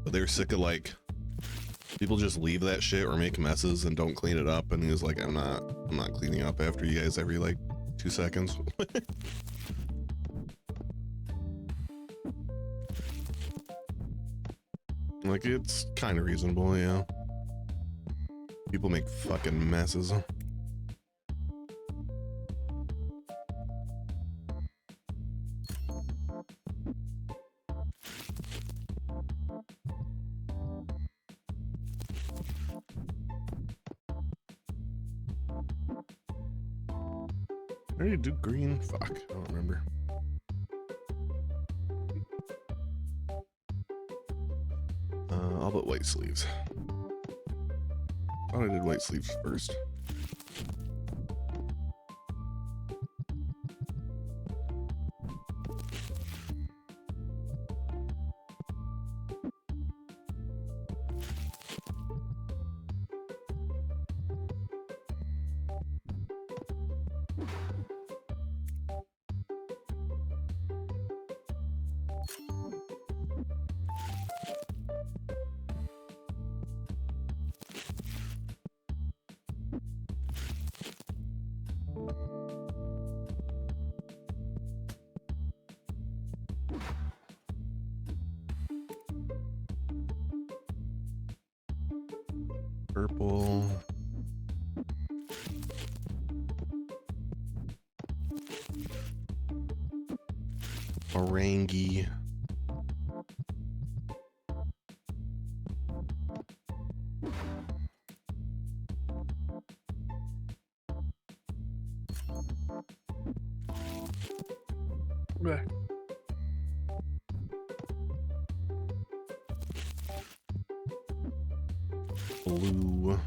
But they were sick of like people just leave that shit or make messes and don't clean it up. And he was like, I'm not cleaning up after you guys every like 2 seconds. Like it's kind of reasonable, yeah. People make fucking messes. I already do green? Fuck, I don't remember. I'll put white sleeves. Thought I did white sleeves first. purple. Orangi. Yeah. Blue.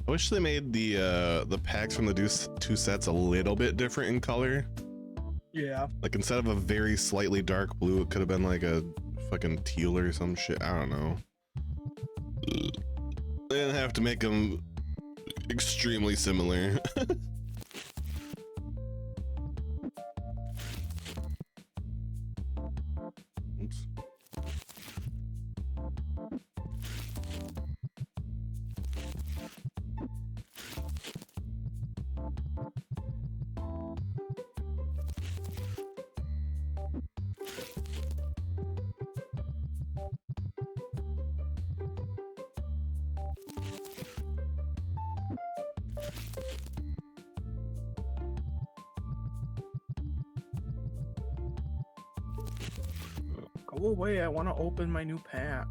I wish they made the packs from the two sets a little bit different in color. Yeah. Like instead of a very slightly dark blue, it could have been like a fucking teal or some shit. I don't know. They didn't have to make them extremely similar. Oops. Go away. I want to open my new packs.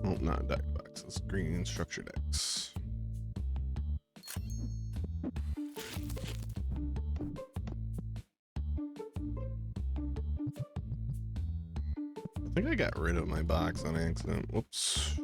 Oh, not deck boxes. Green structure decks. I think I got rid of my box on accident. Whoops.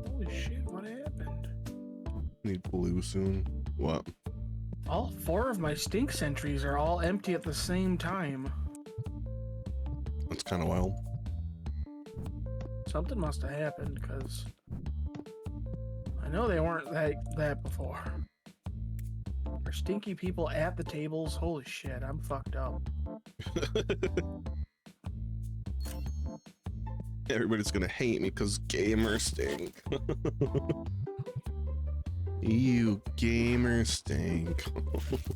Holy shit, what happened? Need blue soon. What? All 4 of my stink sentries are all empty at the same time. That's kind of wild. Something must have happened, because I know they weren't that before. Are stinky people at the tables? Holy shit, I'm fucked up. Everybody's gonna hate me because gamers stink. You gamers stink.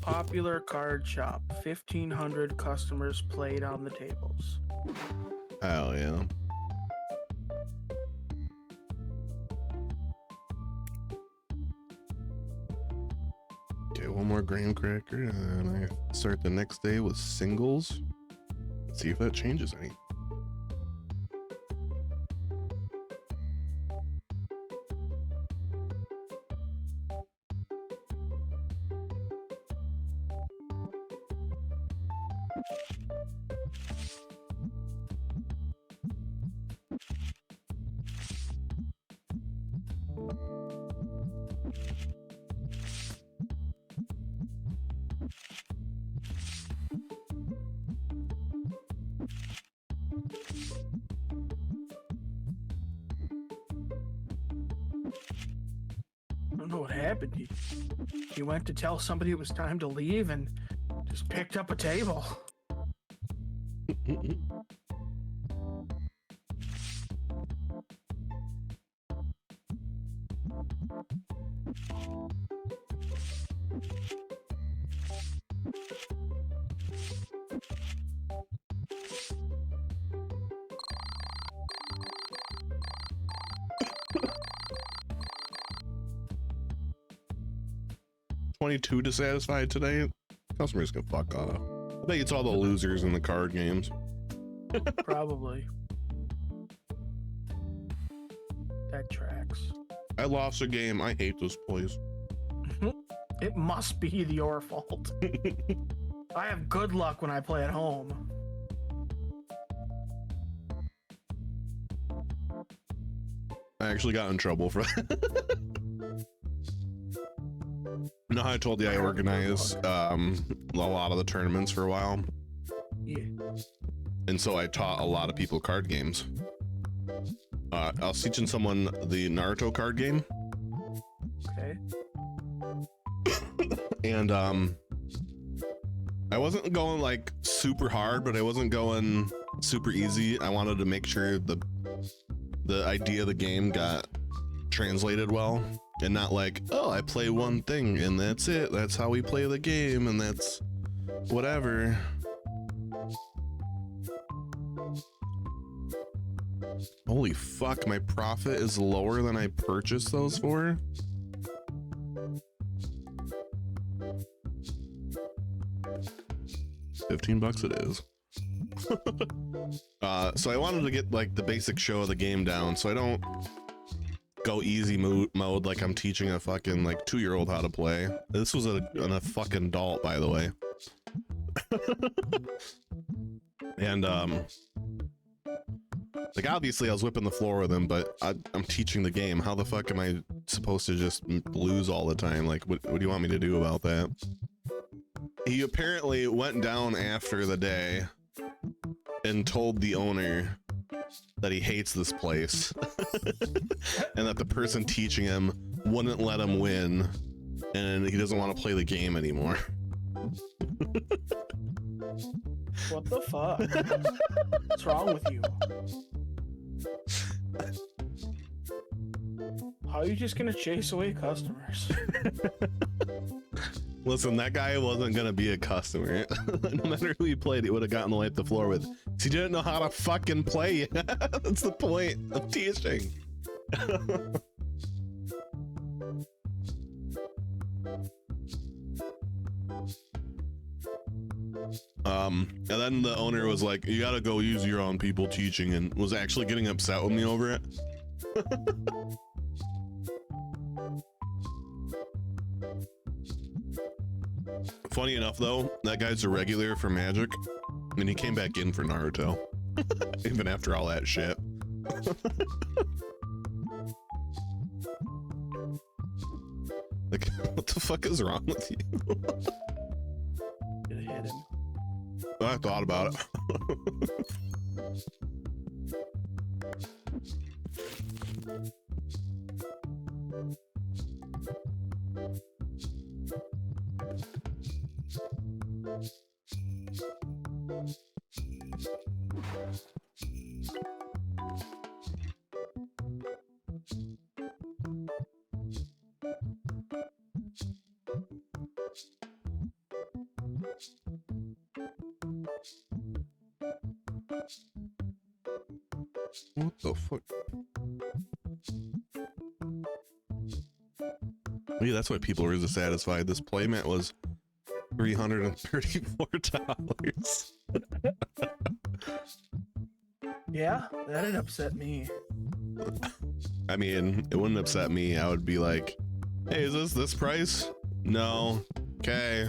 Popular card shop. 1,500 customers played on the tables. Hell yeah. Okay, one more graham cracker, and I start the next day with singles. Let's see if that changes any. I don't know what happened. He went to tell somebody it was time to leave and just picked up a table. $22 dissatisfied today. Customers can fuck off. I think it's all the losers in the card games. Probably. That tracks. I lost a game. I hate this place. It must be your fault. I have good luck when I play at home. I actually got in trouble for that. No, I told you I organized a lot of the tournaments for a while. Yeah. And so I taught a lot of people card games. I was teaching someone the Naruto card game. Okay. And I wasn't going like super hard, but I wasn't going super easy. I wanted to make sure the idea of the game got translated well, and not like, oh, I play one thing and that's it. That's how we play the game, and that's whatever. Holy fuck, my profit is lower than I purchased those for. $15 it is. So I wanted to get like the basic show of the game down, so I don't go easy mode like I'm teaching a fucking like 2-year-old how to play. This was a fucking adult, by the way. And like obviously I was whipping the floor with him, but I'm teaching the game. How the fuck am I supposed to just lose all the time? Like what do you want me to do about that? He apparently went down after the day and told the owner that he hates this place and that the person teaching him wouldn't let him win and he doesn't want to play the game anymore. What the fuck? What's wrong with you? How are you just gonna chase away customers? Listen, that guy wasn't gonna be a customer. No matter who he played, he would have gotten to wipe the floor with. He didn't know how to fucking play. That's the point of teaching. And then the owner was like, you gotta go use your own people teaching, and was actually getting upset with me over it. Funny enough though, that guy's a regular for Magic, and he came back in for Naruto. Even after all that shit. Like, what the fuck is wrong with you? Gonna hit him. I thought about it. What the fuck? Yeah, that's why people were dissatisfied. This playmat was $334. Yeah, that'd upset me. I mean, it wouldn't upset me. I would be like, hey, is this price? No. Okay.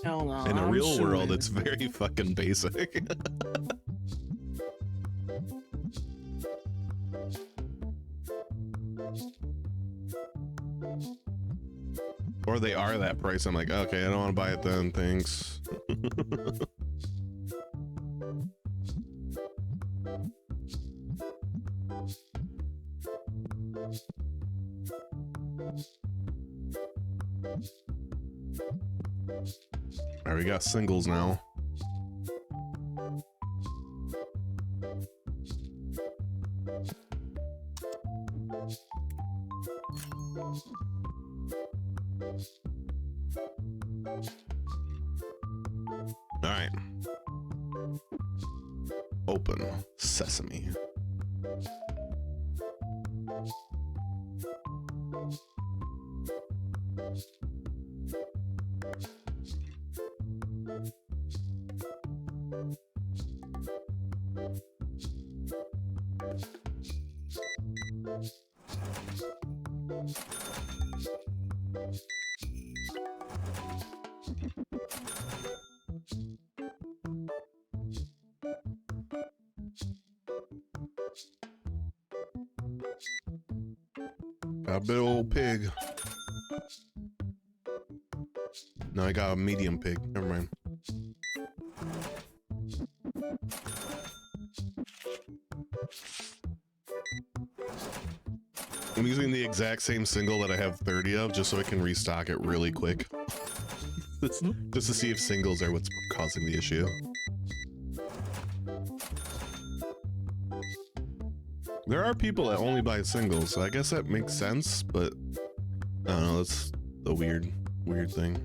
Hell no. In a I'm real world, suing. it's very fucking basic. Or they are that price. I'm like, okay, I don't want to buy it then. Thanks. All right, we got singles now. All right. Open sesame. Got a big old pig. No, I got a medium pig. Never mind. I'm using the exact same single that I have 30 of just so I can restock it really quick. Just to see if singles are what's causing the issue. There are people that only buy singles, so I guess that makes sense, but I don't know, that's the weird thing.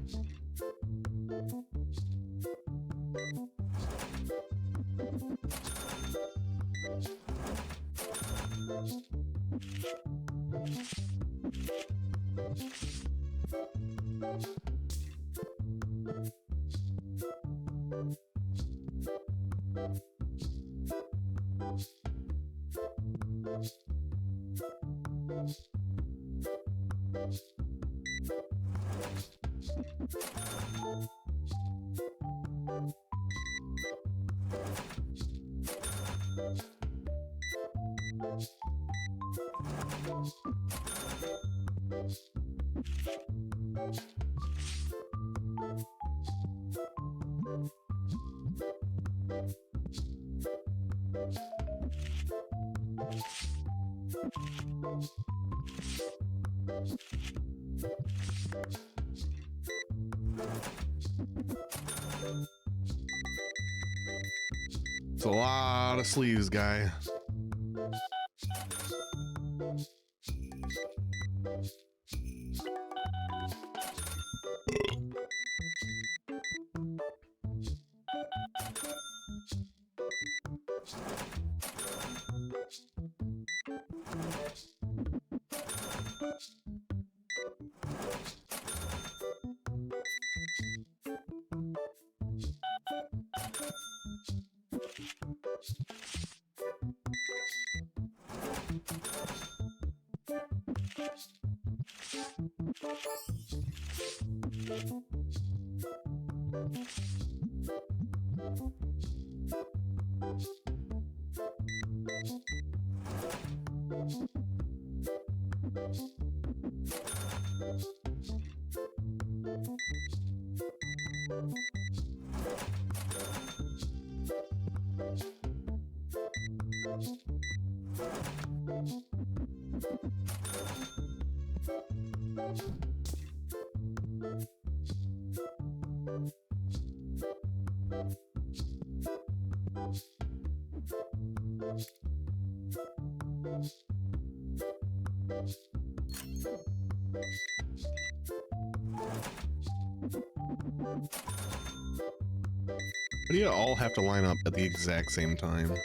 It's a lot of sleeves, guy. Why do you all have to line up at the exact same time?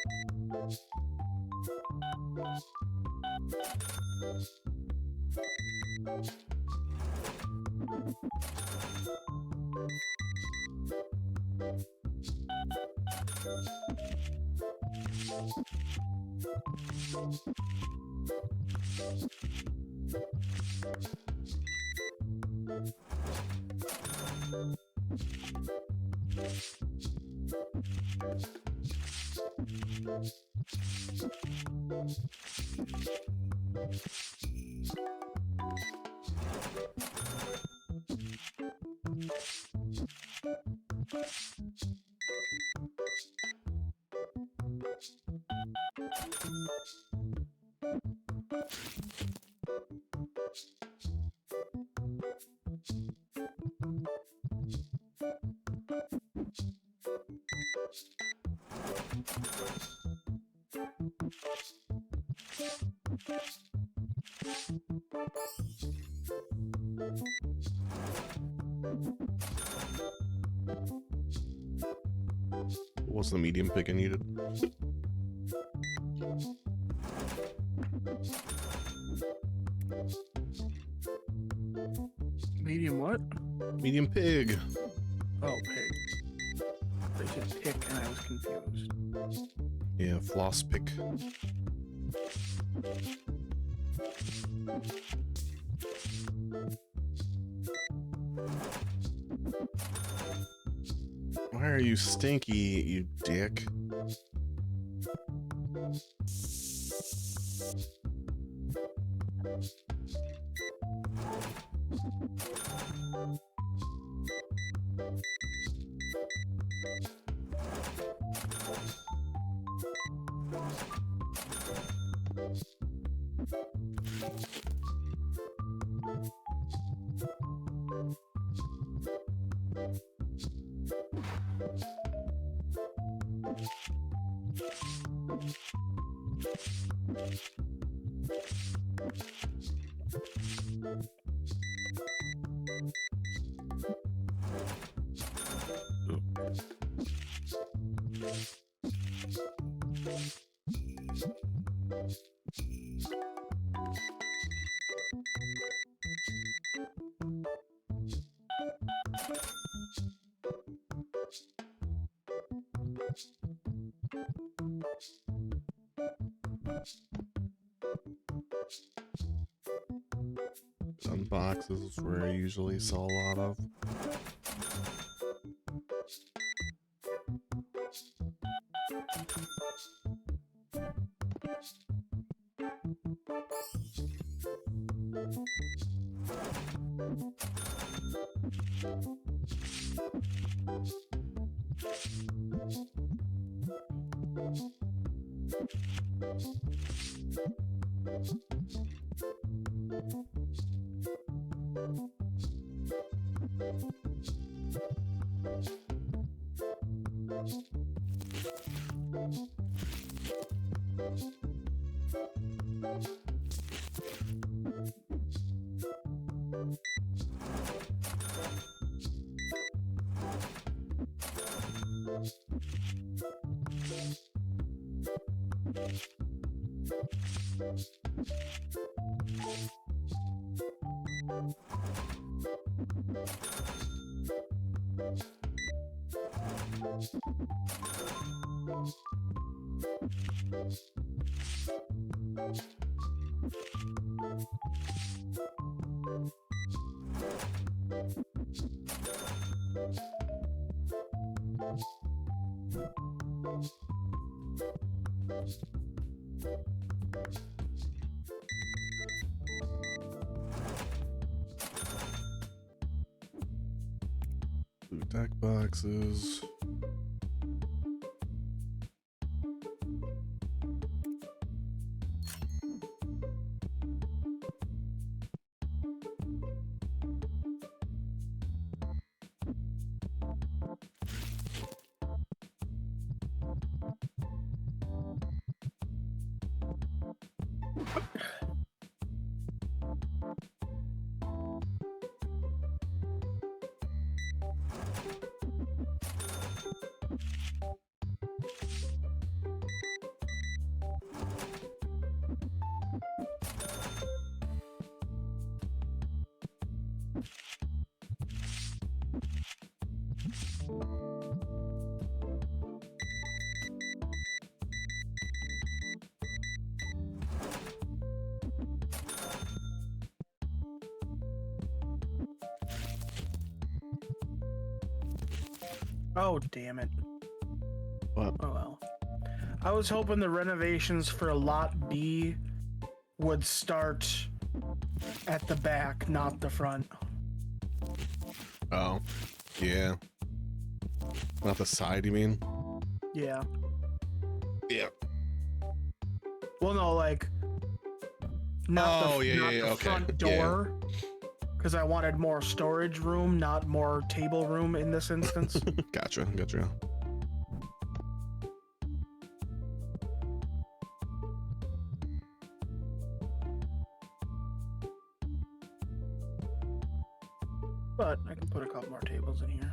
What's the medium pick I needed? Medium what? Medium pig. Oh, pig. They said pick, and I was confused. Yeah, floss pick. Why are you stinky, you dick? Unboxes is where I usually saw a lot of. Blue deck boxes. Oh, damn it. What? Oh, well. I was hoping the renovations for Lot B would start at the back, not the front. Oh, yeah. Not the side, you mean? Yeah. Yeah. Well, no, like, not Oh, the, yeah, not yeah, the okay. front Yeah. door. Because I wanted more storage room, not more table room in this instance. Gotcha, gotcha. But I can put a couple more tables in here.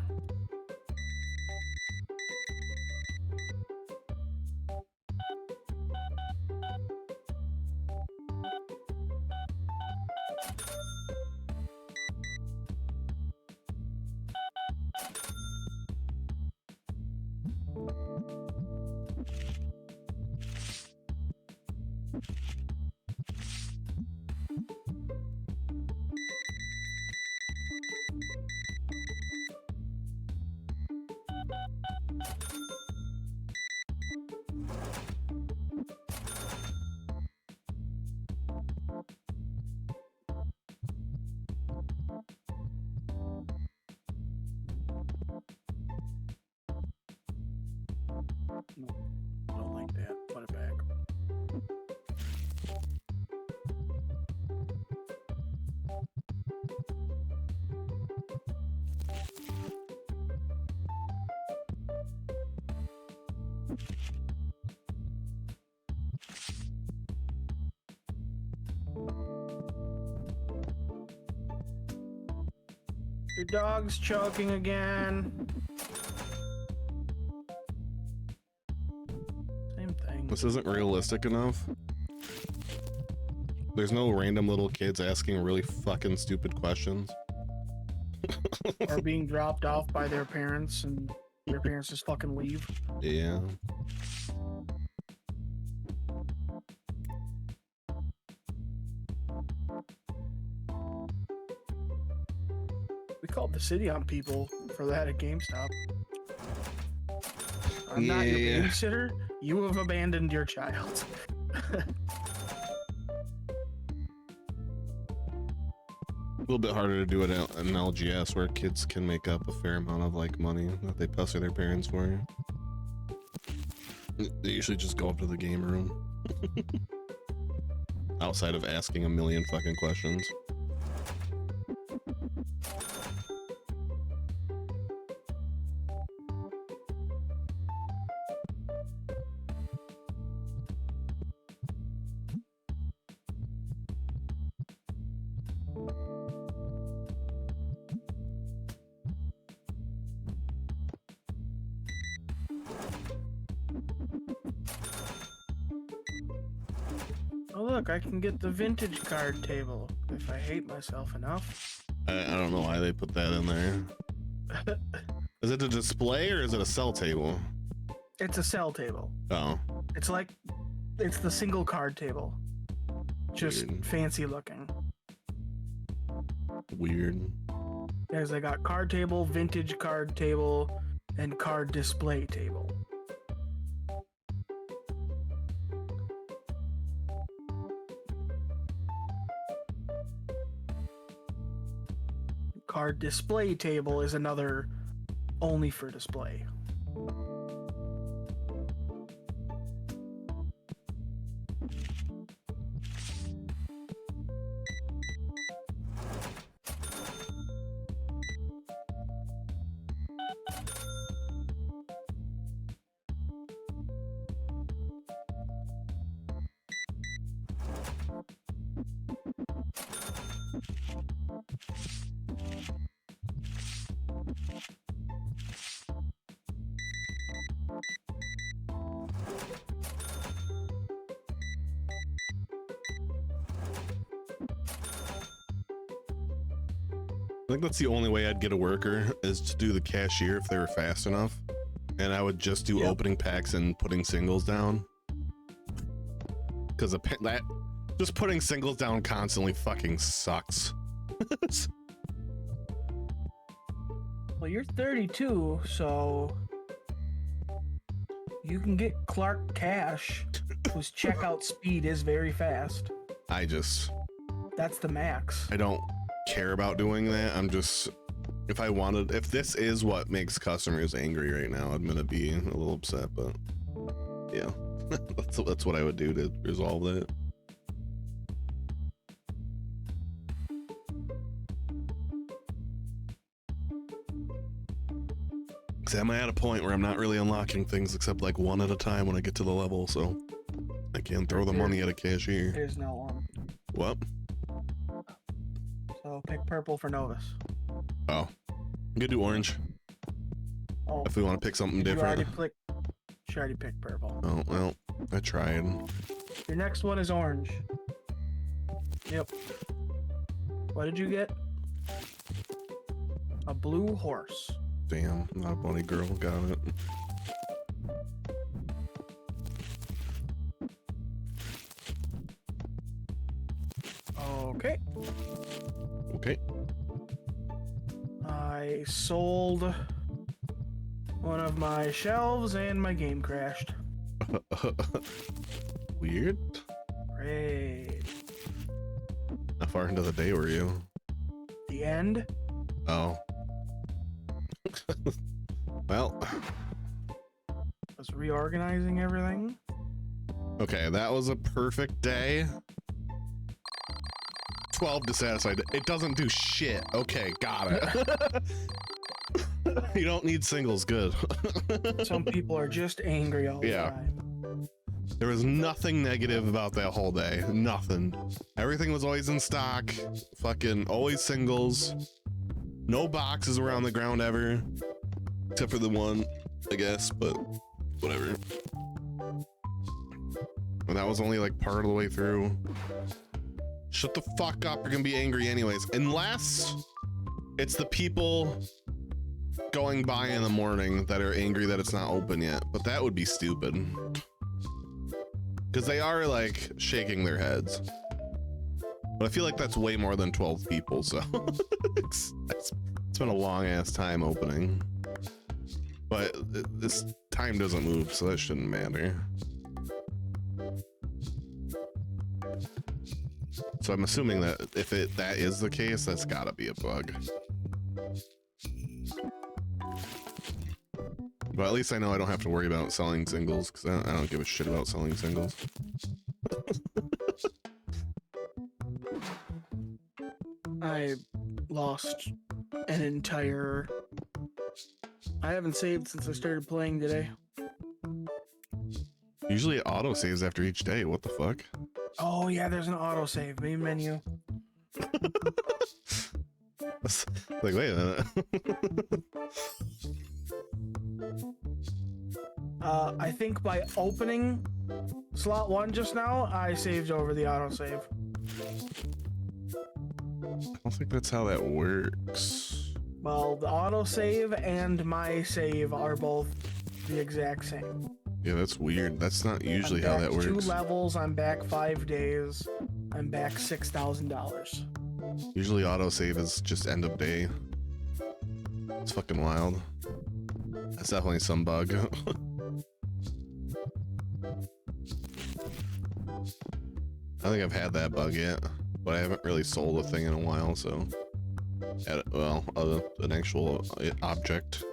No, don't like that. Put it back. Your dog's choking again. Same thing. This isn't realistic enough. There's no random little kids asking really fucking stupid questions. Or being dropped off by their parents and their parents just fucking leave. Yeah. We called the city on people for that at GameStop. I'm not your Yeah. babysitter. You have abandoned your child. A little bit harder to do it in LGS where kids can make up a fair amount of like money that they pester their parents for. They usually just go up to the game room. Outside of asking a million fucking questions. Oh look, I can get the vintage card table if I hate myself enough. I don't know why they put that in there. Is it a display or is it a sell table? It's a sell table. Oh, It's the single card table. Just Weird. fancy looking. weird. There's they got card table, vintage card table, and card display table. Card display table is another only for display. I think that's the only way I'd get a worker is to do the cashier if they were fast enough. And I would just do Yep. opening packs and putting singles down. Because that just putting singles down constantly fucking sucks. Well, you're 32, so you can get Clark Cash, whose checkout speed is very fast. I That's the max. don't care about doing that. I'm just, if this is what makes customers angry right now, I'm gonna be a little upset, but yeah, that's what I would do to resolve that. Because I'm at a point where I'm not really unlocking things except like one at a time when I get to the level, so I can't throw the money at a cashier. There's no one. What? So pick purple for Novus. Oh, I'm gonna do orange Oh, if we want to pick something you already different. She already picked purple. Oh, well, I tried. Your next one is orange. Yep. What did you get? A blue horse. Damn, not a bunny girl. Got it. Okay. Okay. I sold one of my shelves and my game crashed. Weird. Great. How far into the day were you? The end. Oh. Well. Was reorganizing everything. Okay, that was a perfect day. 12 dissatisfied. It doesn't do shit. Okay, got it. You don't need singles. Good. Some people are just angry all the Yeah. time. There was nothing negative about that whole day. Nothing. Everything was always in stock. Fucking always singles. No boxes around the ground ever. Except for the one, I guess, but whatever. And that was only like part of the way through. Shut the fuck up. You're gonna be angry anyways. Unless it's the people going by in the morning that are angry that it's not open yet. But that would be stupid. Because they are like shaking their heads. But I feel like that's way more than 12 people, so it's been a long ass time opening. But this time doesn't move, so that shouldn't matter. So I'm assuming that if that is the case, that's gotta be a bug. But at least I know I don't have to worry about selling singles, because I don't give a shit about selling singles. I lost an entire... I haven't saved since I started playing today. Usually it auto saves after each day. What the fuck? Oh yeah, there's an autosave main menu. Like, wait a minute. I think by opening slot 1 just now, I saved over the autosave. I don't think that's how that works. Well, the autosave and my save are both the exact same. Yeah, that's weird. That's not usually how that works. 2 levels, I'm back 5 days. I'm back $6,000. Usually autosave is just end of day. It's fucking wild. That's definitely some bug. I don't think I've had that bug yet, but I haven't really sold a thing in a while, so... Well, an actual object.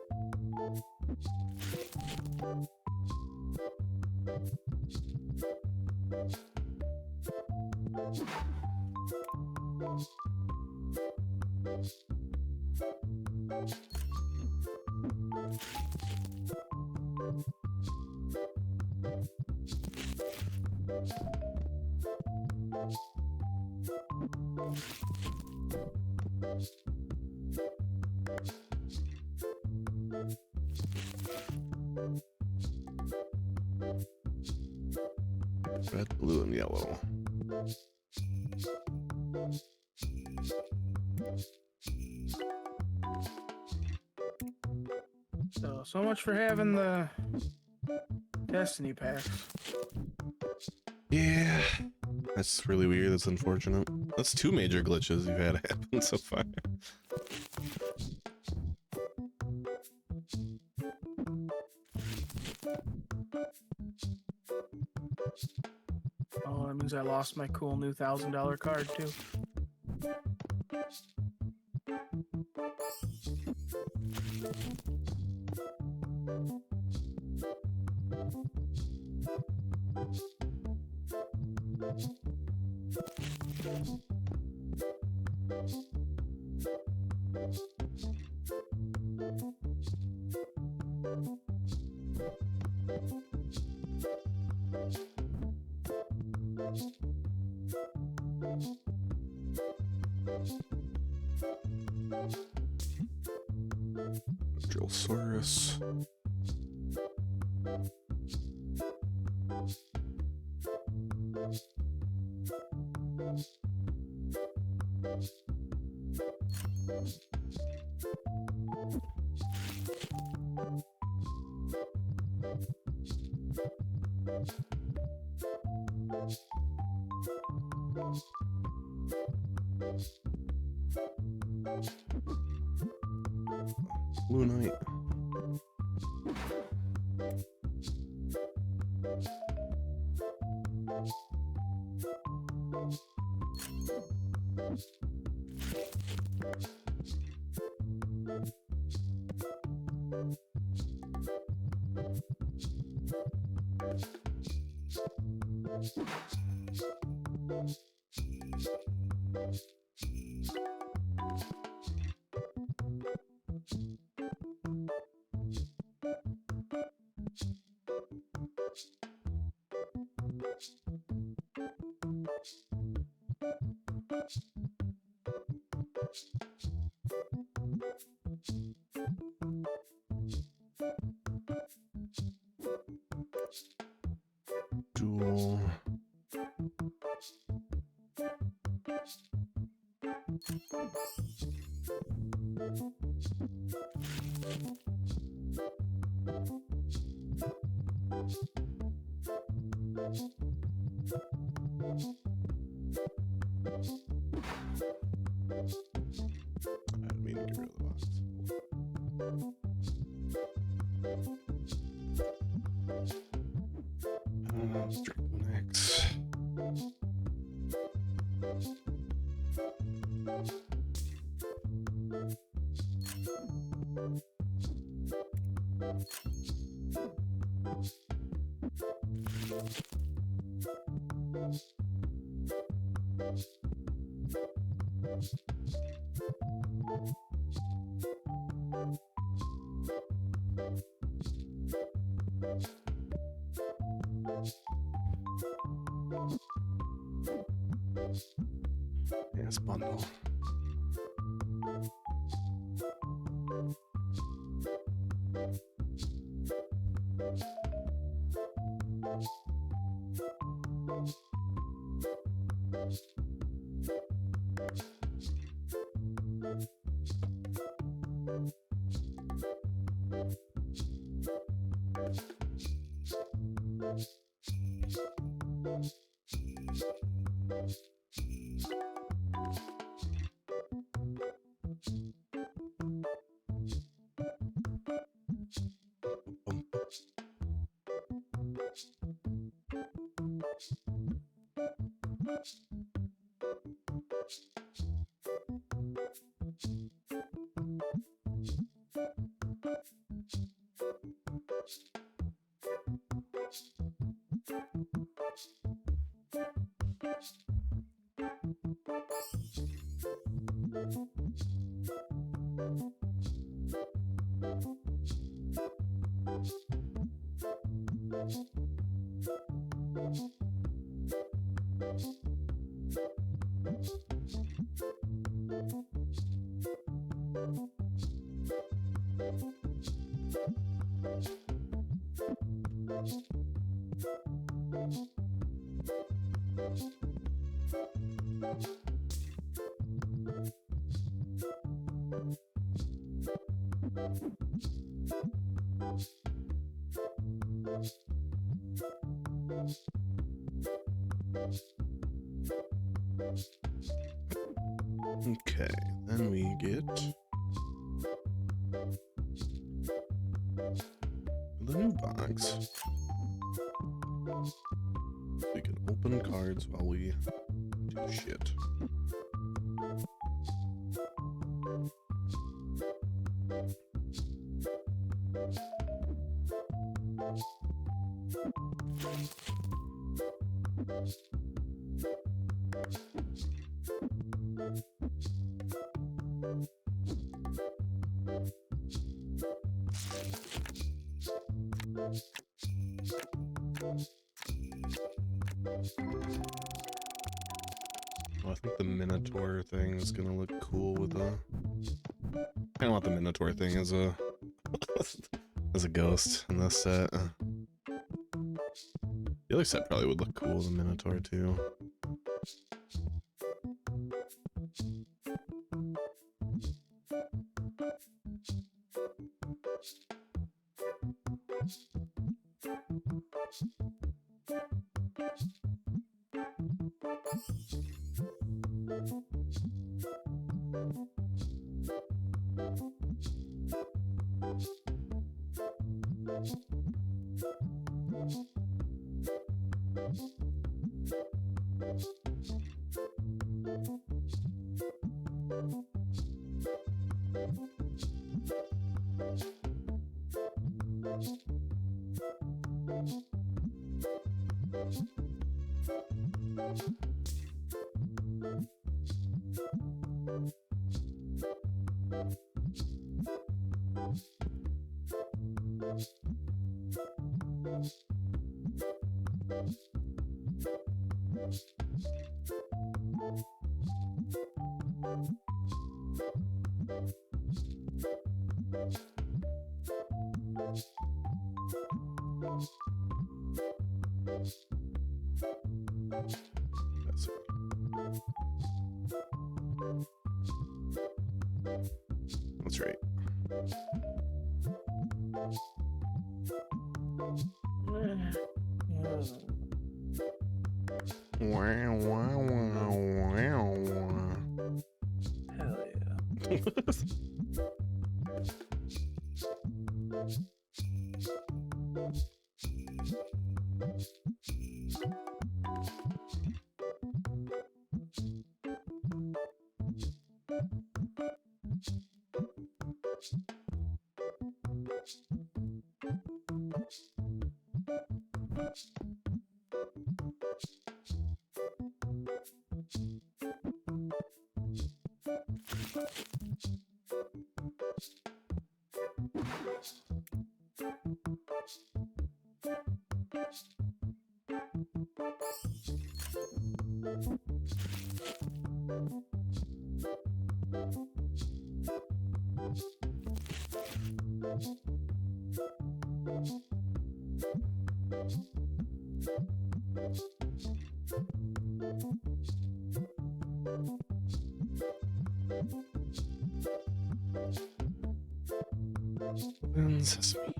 Red, blue, and yellow. So much for having the Destiny packs. Yeah, that's really weird. That's unfortunate. That's 2 major glitches you've had happen so far. Oh, that means I lost my cool new $1,000 card too. Drillsaurus. Blue Knight. Duel. I didn't mean to get rid of the box. Strict X. Yes, bundle. Okay, then we get the new box. We can open cards while we do shit. Oh, I think the Minotaur thing is gonna look cool with the. I kind of want the Minotaur thing as a as a ghost in this set. The other set probably would look cool with a Minotaur too. That's That's right. Wow, wow, wow, wow. Hell yeah. And sesame.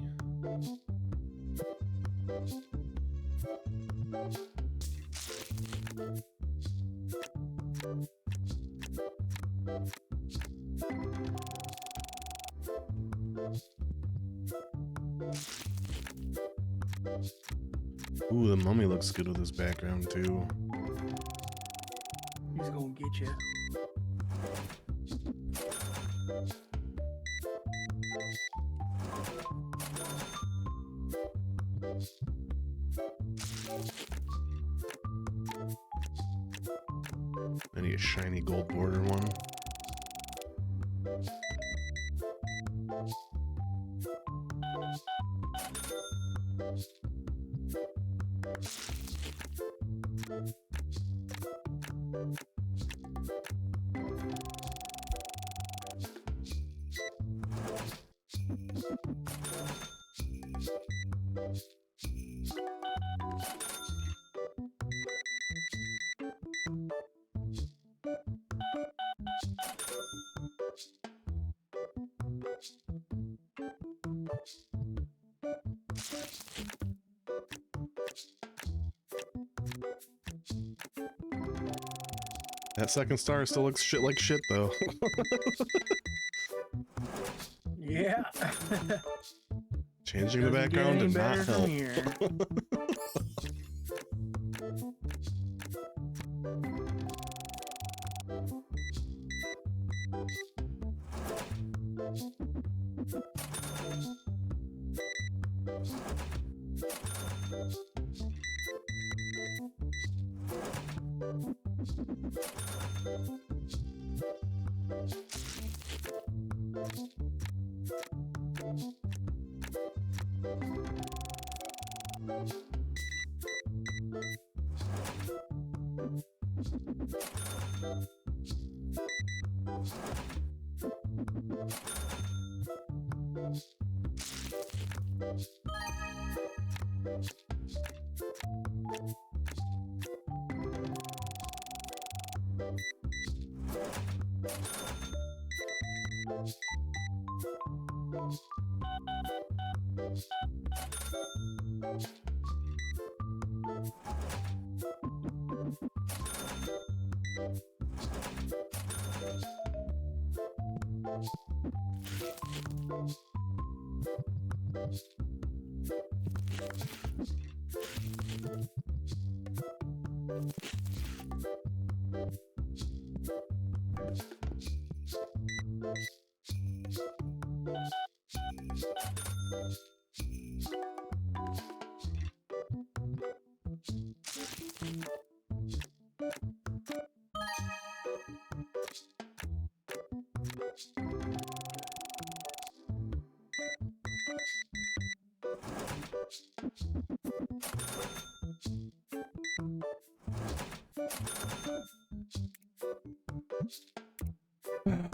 Ooh, the mummy looks good with this background too. He's gonna get you. I need a shiny gold border one. That second star still looks shit like shit though. Yeah. Changing the Doesn't get background any did not better from help. here.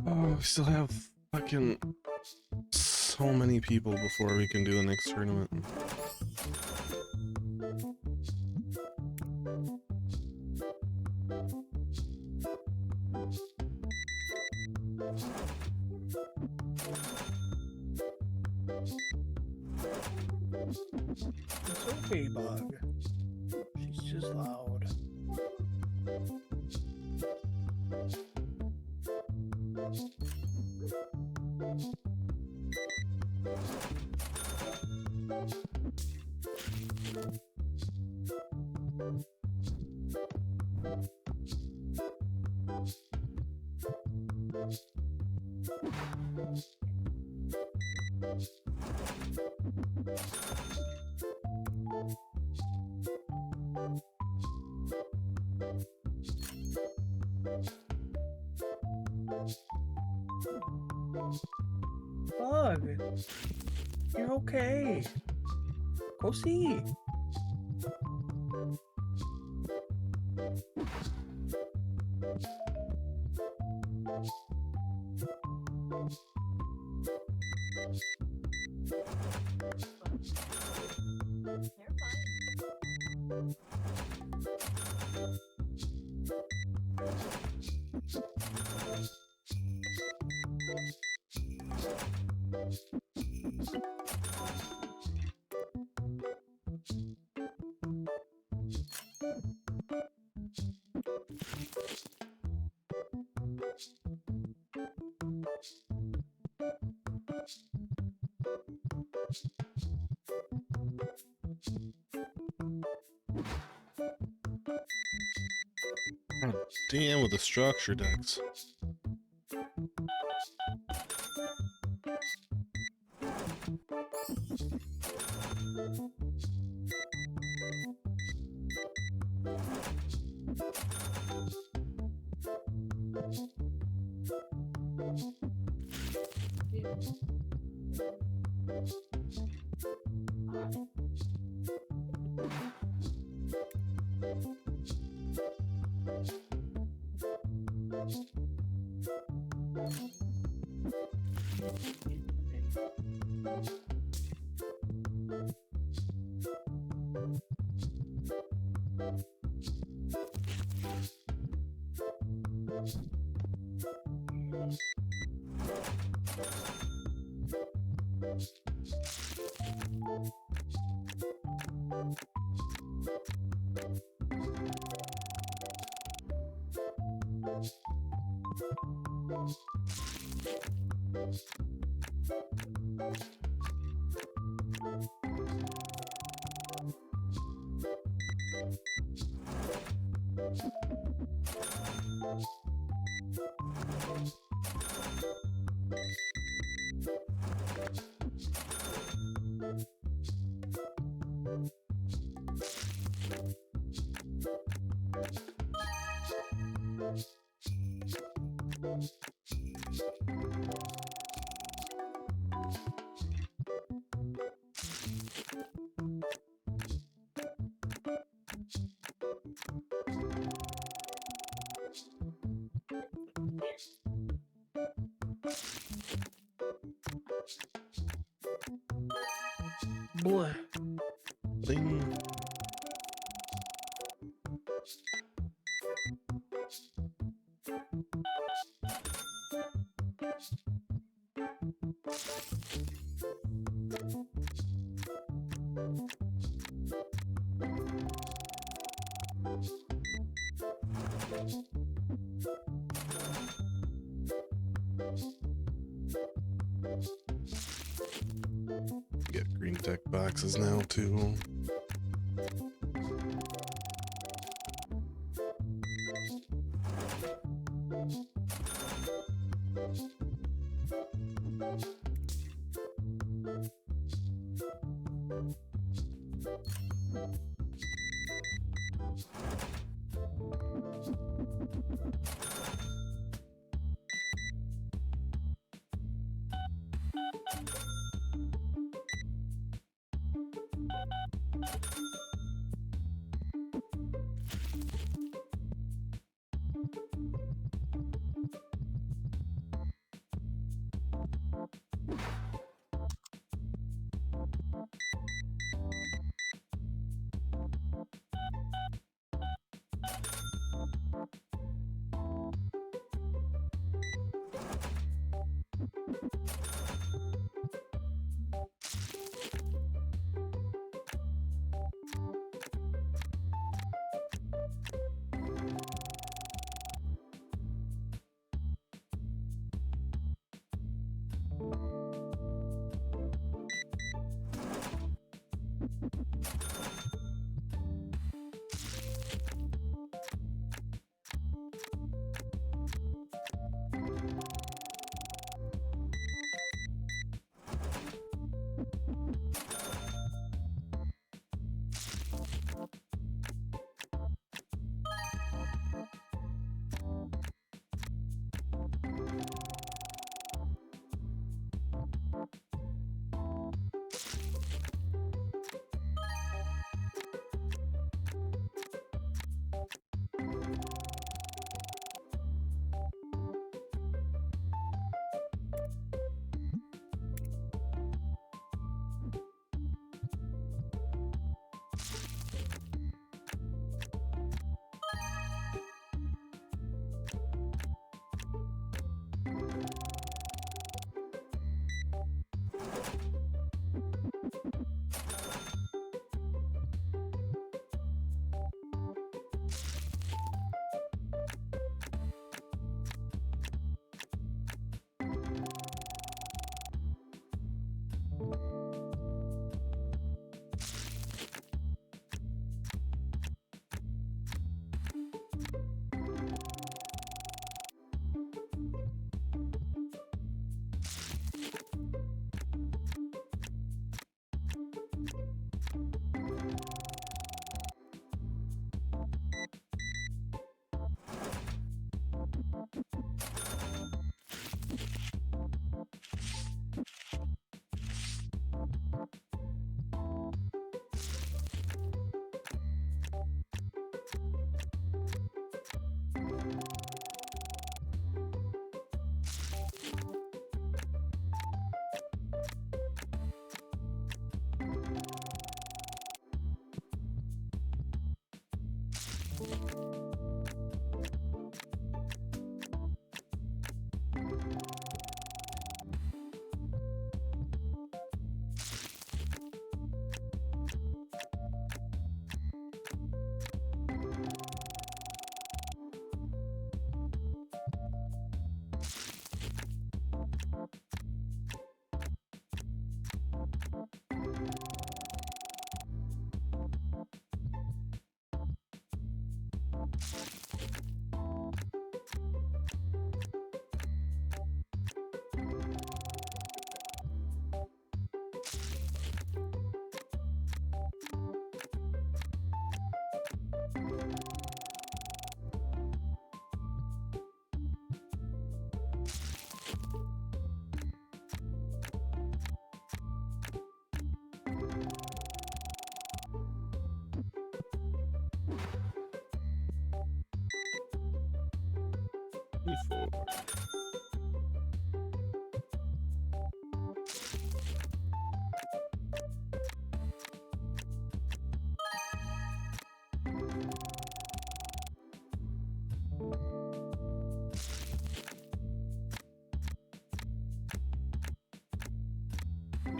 Oh, we still have fucking so many people before we can do the next tournament. It's okay, Bug. She's just loud. Bug, you're okay. Go see. God damn with the structure decks. Boy. Ding. taxes now too.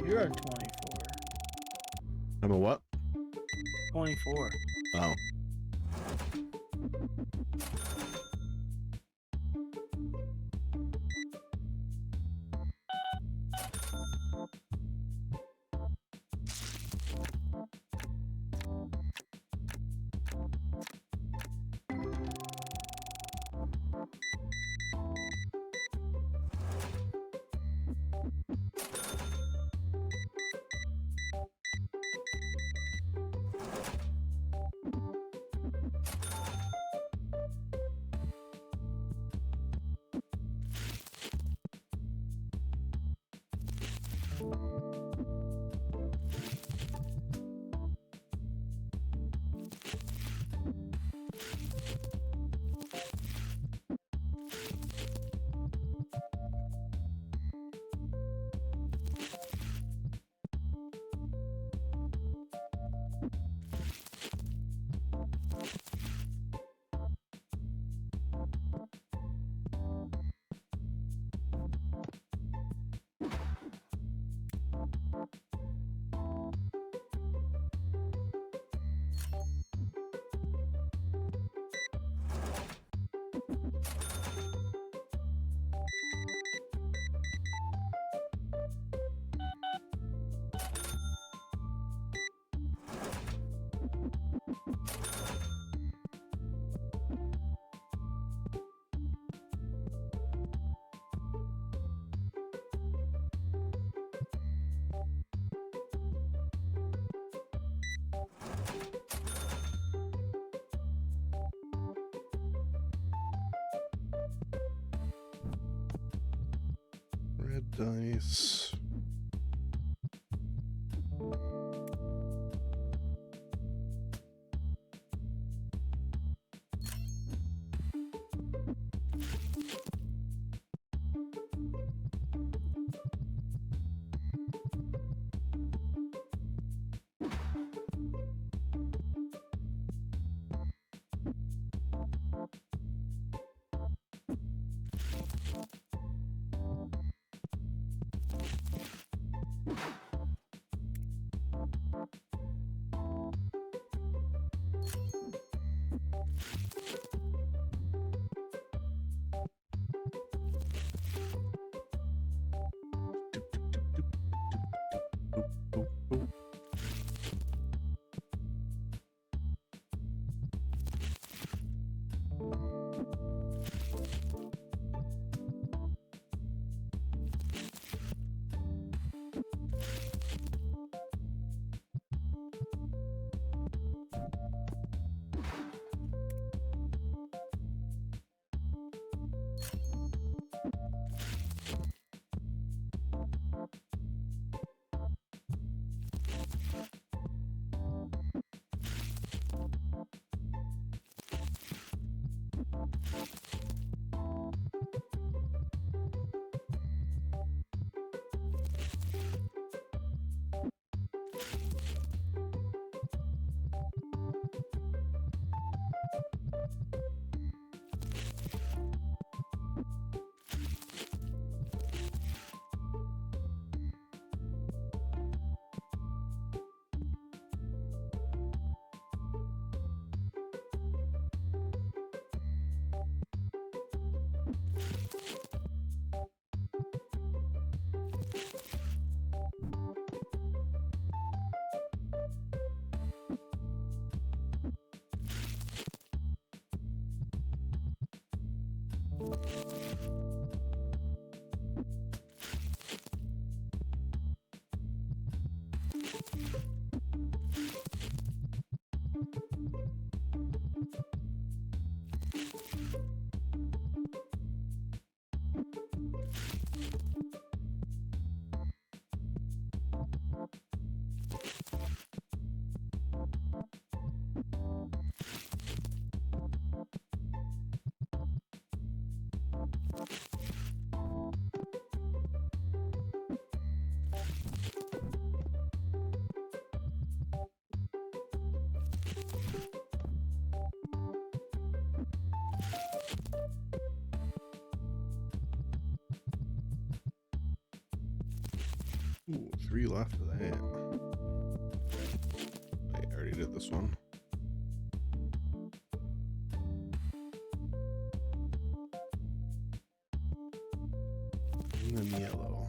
You're at 24. I'm a what? 24. Oh. dice. Ooh, 3 left of that. Wait, I already did this one. Green and yellow.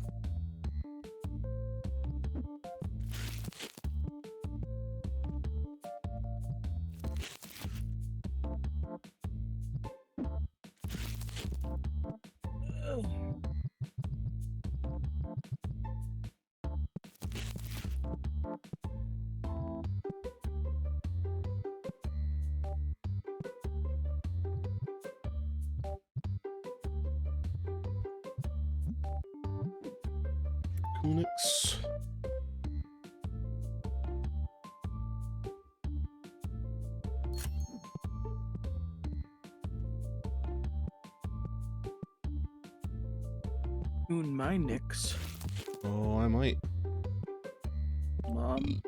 Kunix. Doing my nicks. Oh, I might. Mom.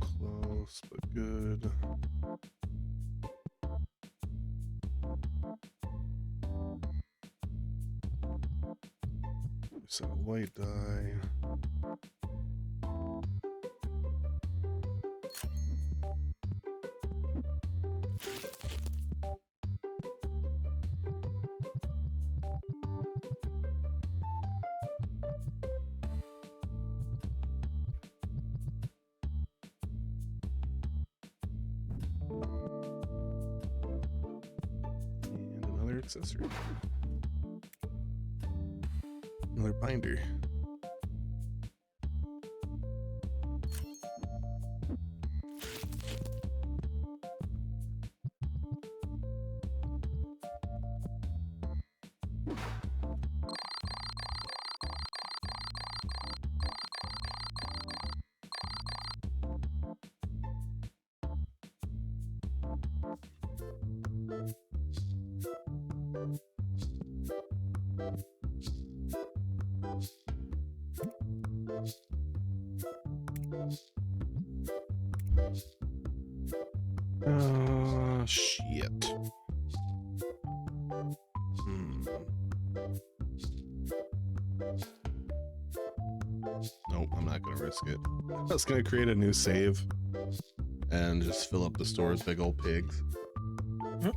Close, but good. So white die. And another accessory. Another binder. Shit. Nope, I'm not gonna risk it. I was gonna create a new save and just fill up the store with big old pigs.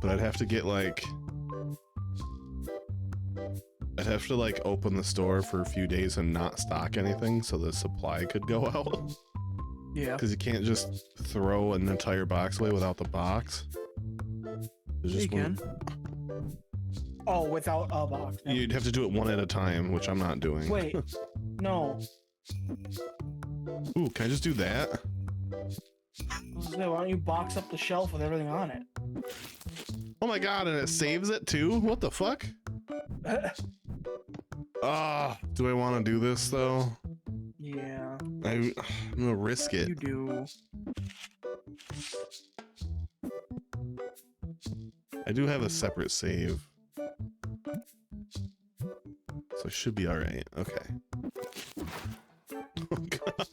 But I'd have to get like... I'd have to like open the store for a few days and not stock anything so the supply could go out. Yeah. Because you can't just throw an entire box away without the box. There's You just can. Oh, without a box. Never- You'd have to do it one at a time, which I'm not doing. Wait. No. Ooh, can I just do that? Why don't you box up the shelf with everything on it? Oh my god, and it saves it too? What the fuck? Ah, do I want to do this though? Yeah, I'm gonna risk it. you do. I do have a separate save. So I should be alright. Okay. Oh god.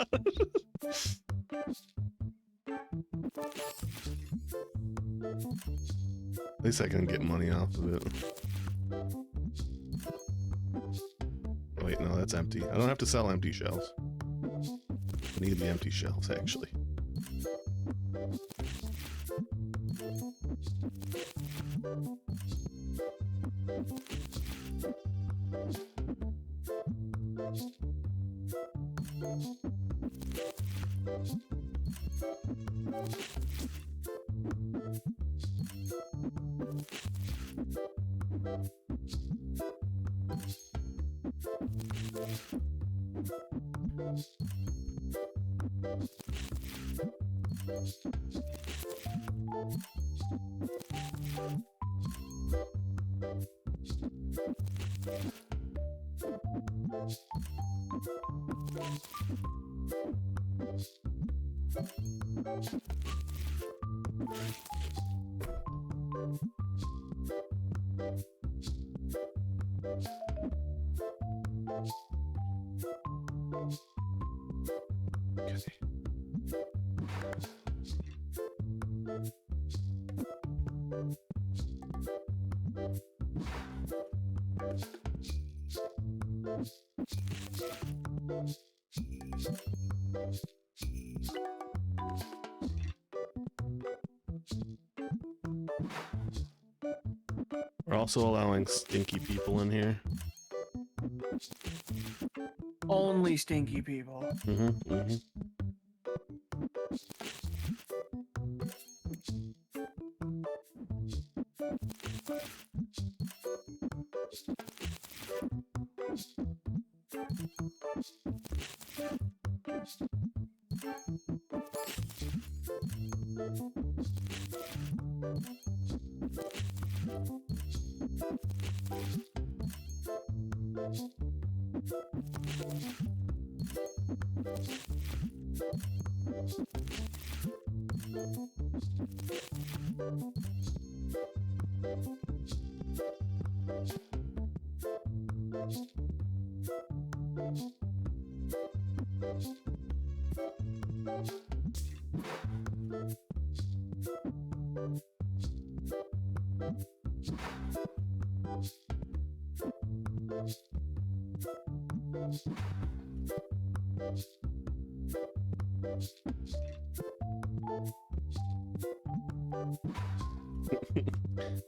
At least I can get money off of it. Oh, wait, no, that's empty. I don't have to sell empty shelves. I need the empty shelves, actually. Okay. We're also allowing stinky people in here. Only stinky people. Mm-hmm, mm-hmm.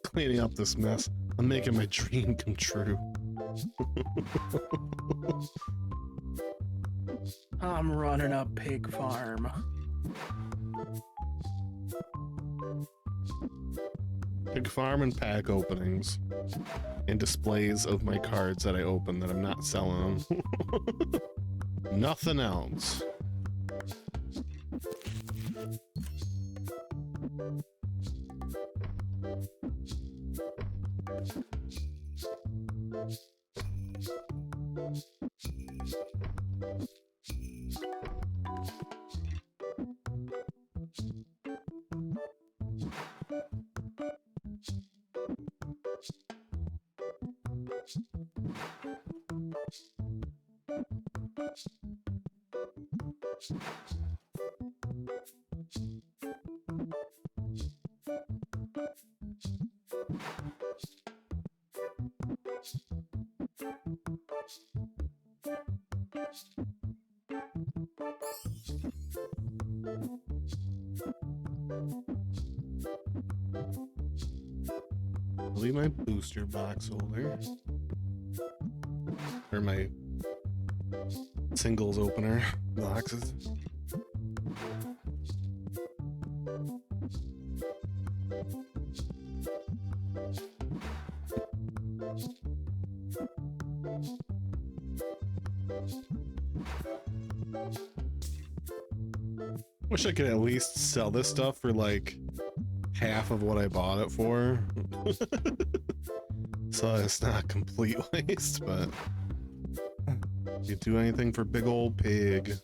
Cleaning up this mess. I'm making my dream come true. I'm running a pig farm. Pig farm and pack openings. And displays of my cards that I open that I'm not selling them. Nothing else. I'll leave my booster box holder. Or my singles opener boxes. Wish I could at least sell this stuff for like half of what I bought it for. So it's not complete waste, but you do anything for big old pig.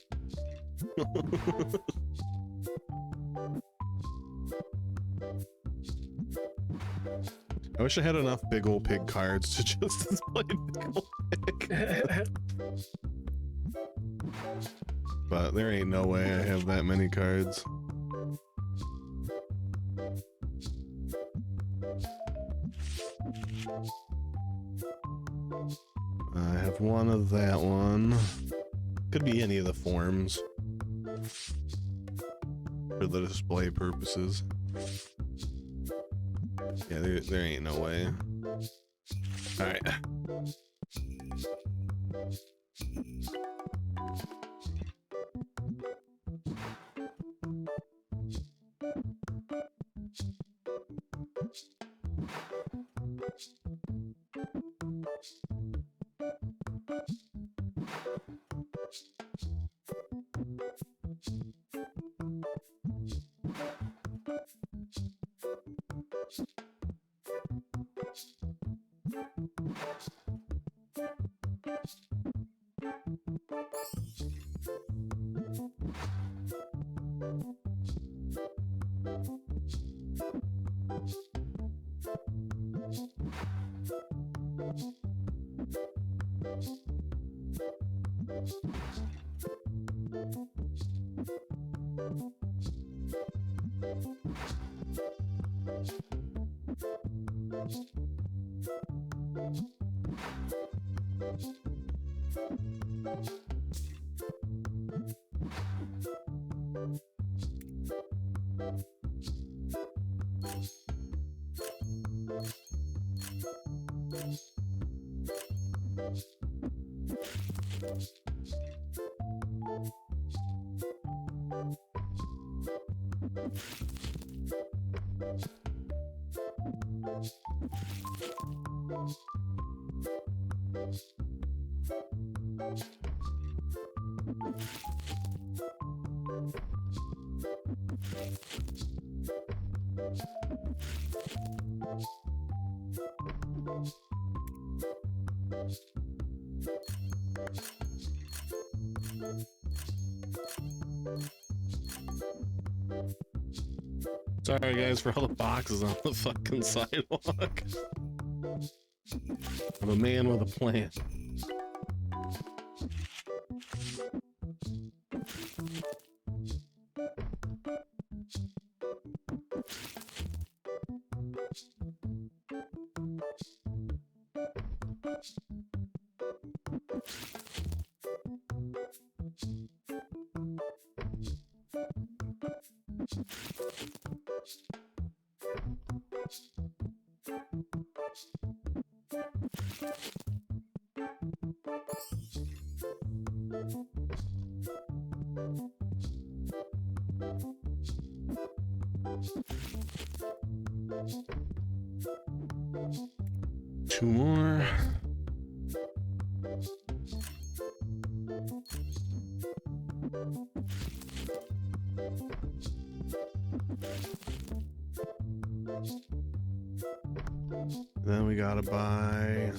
I wish I had enough big old pig cards to just display big old pig. But there ain't no way I have that many cards. I have one of that one. Could be any of the forms for the display purposes. Yeah, there ain't no way. All right. Sorry guys for all the boxes on the fucking sidewalk. I'm a man with a plan. Two more. Then we gotta buy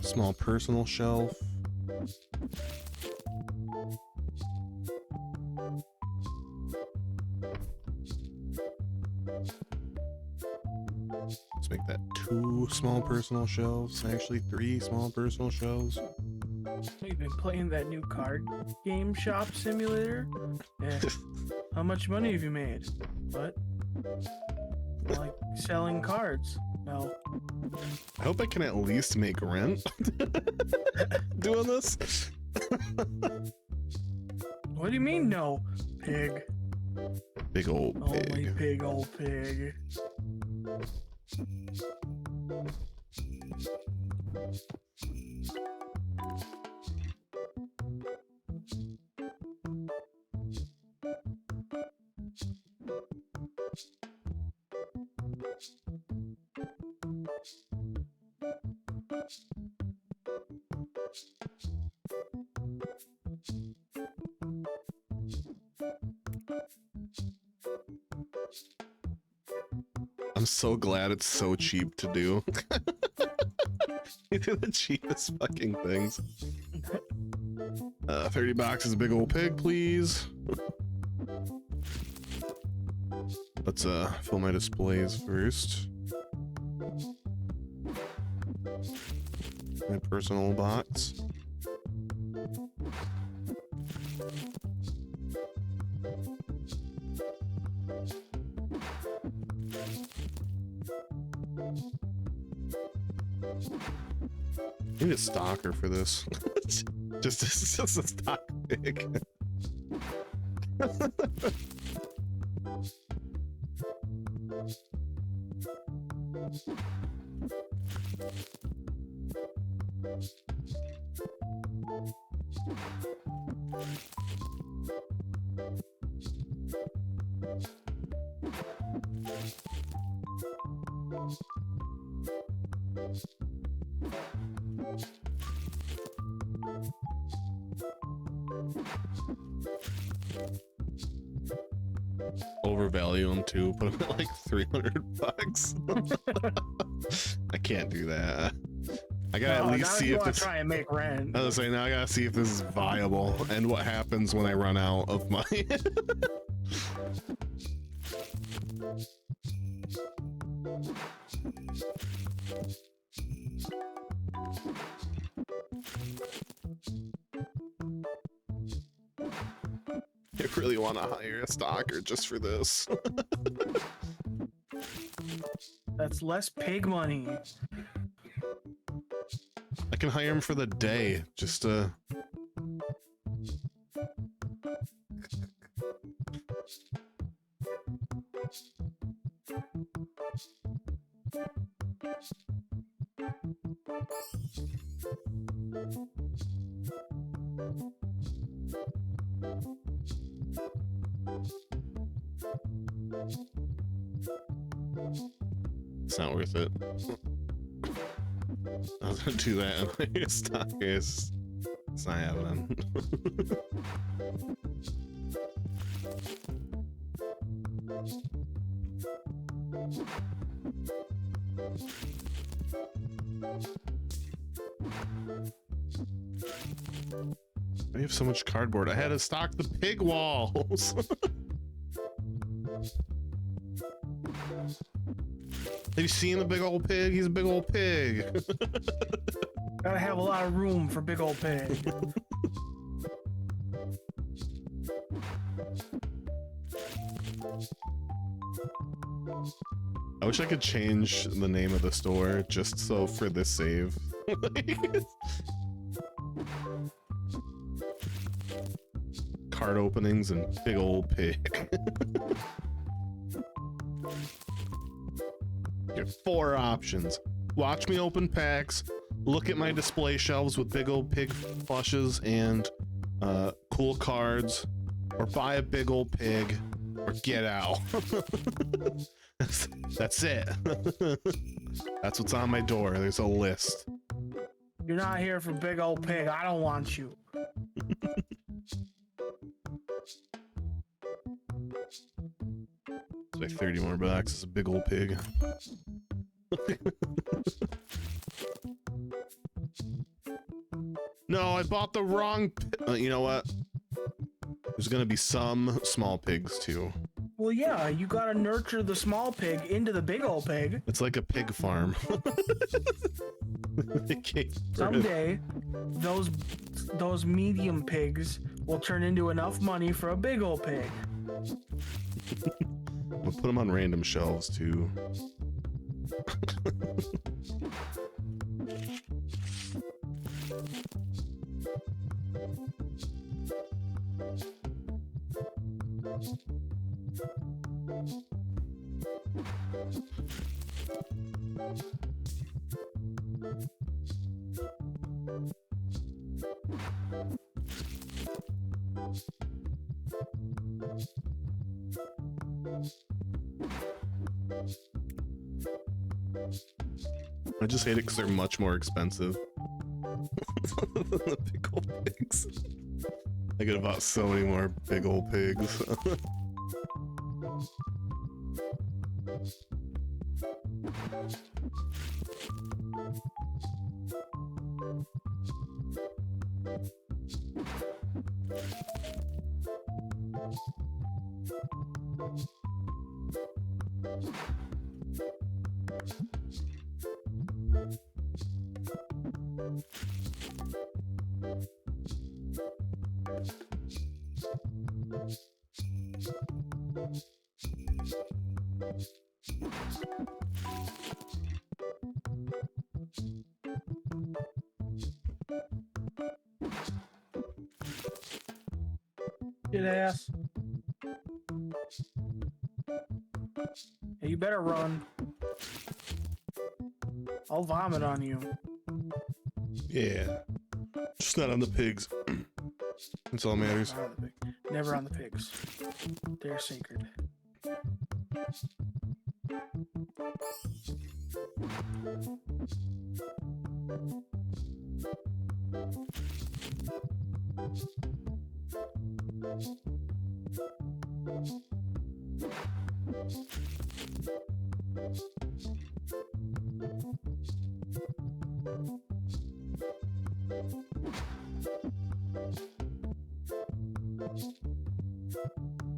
small personal shelf. Let's make that 2 small personal shelves. Actually, 3 small personal shelves. You've been playing that new card game shop simulator? Yeah. How much money have you made? What? Like selling cards? No. I hope I can at least make rent doing this. What do you mean no? Pig. Big old Only pig. pig, old pig. I'm so glad it's so cheap to do. These are the cheapest fucking things. 30 boxes of big old pig, please. Let's fill my displays first. My personal box. I need a stalker for this. just a stock pig. Overvalue them too. Put them at like 300 bucks. I can't do that. I gotta at least see if this. Try and make rent. I was saying now I gotta see if this is viable and what happens when I run out of money. I really want to hire a stalker just for this. That's less pig money. I can hire him for the day, just to... It's not worth it. I was gonna do that and stalkers. It's not happening. I have so much cardboard. I had to stock the pig walls. Have you seen the big old pig? He's a big old pig. Gotta have a lot of room for big old pig. I wish I could change the name of the store just so for this save. Card openings and big old pig. You have 4 options. watch me open packs, look at my display shelves with big old pig plushes and cool cards, or buy a big old pig, or get out. That's it. That's what's on my door. There's a list. You're not here for big old pig. I don't want you. It's like 30 more bucks. It's a big old pig. No, I bought the wrong. You know what? There's gonna be some small pigs too. Well, yeah, you gotta nurture the small pig into the big old pig. It's like a pig farm. Someday, those medium pigs will turn into enough money for a big old pig. We'll put them on random shelves too. I just hate it because they're much more expensive. The big old pigs. I could have bought so many more big old pigs. Shit ass. Hey, you better run. I'll vomit on you. Yeah. Just not on the pigs. That's all that matters. Not on the pig. Never on the pigs. They're sacred.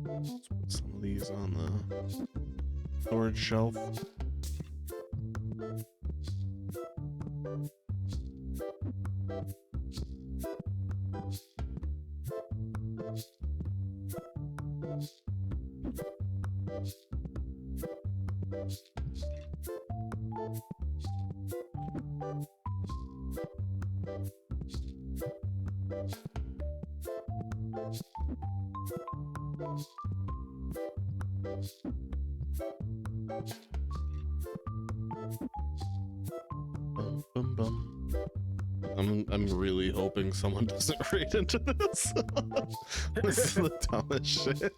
Let's put some of these on the storage shelf. Bum, bum, bum. I'm really hoping someone doesn't read into this. This is the dumbest shit.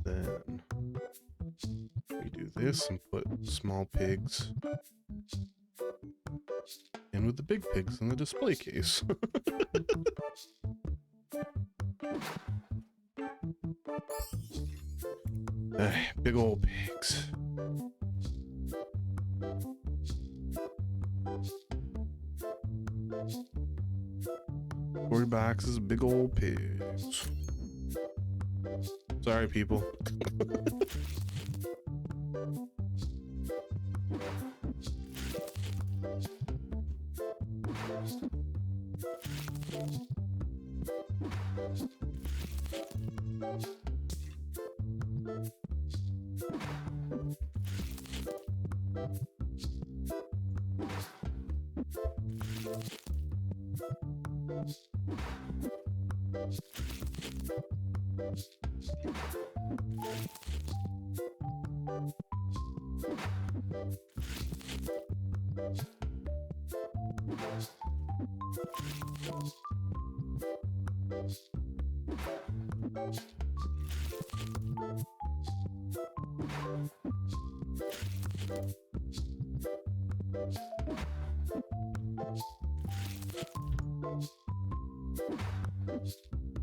Then we do this and put small pigs in with the big pigs in the display case. Big old pigs. Four boxes of big old pigs. Sorry, people.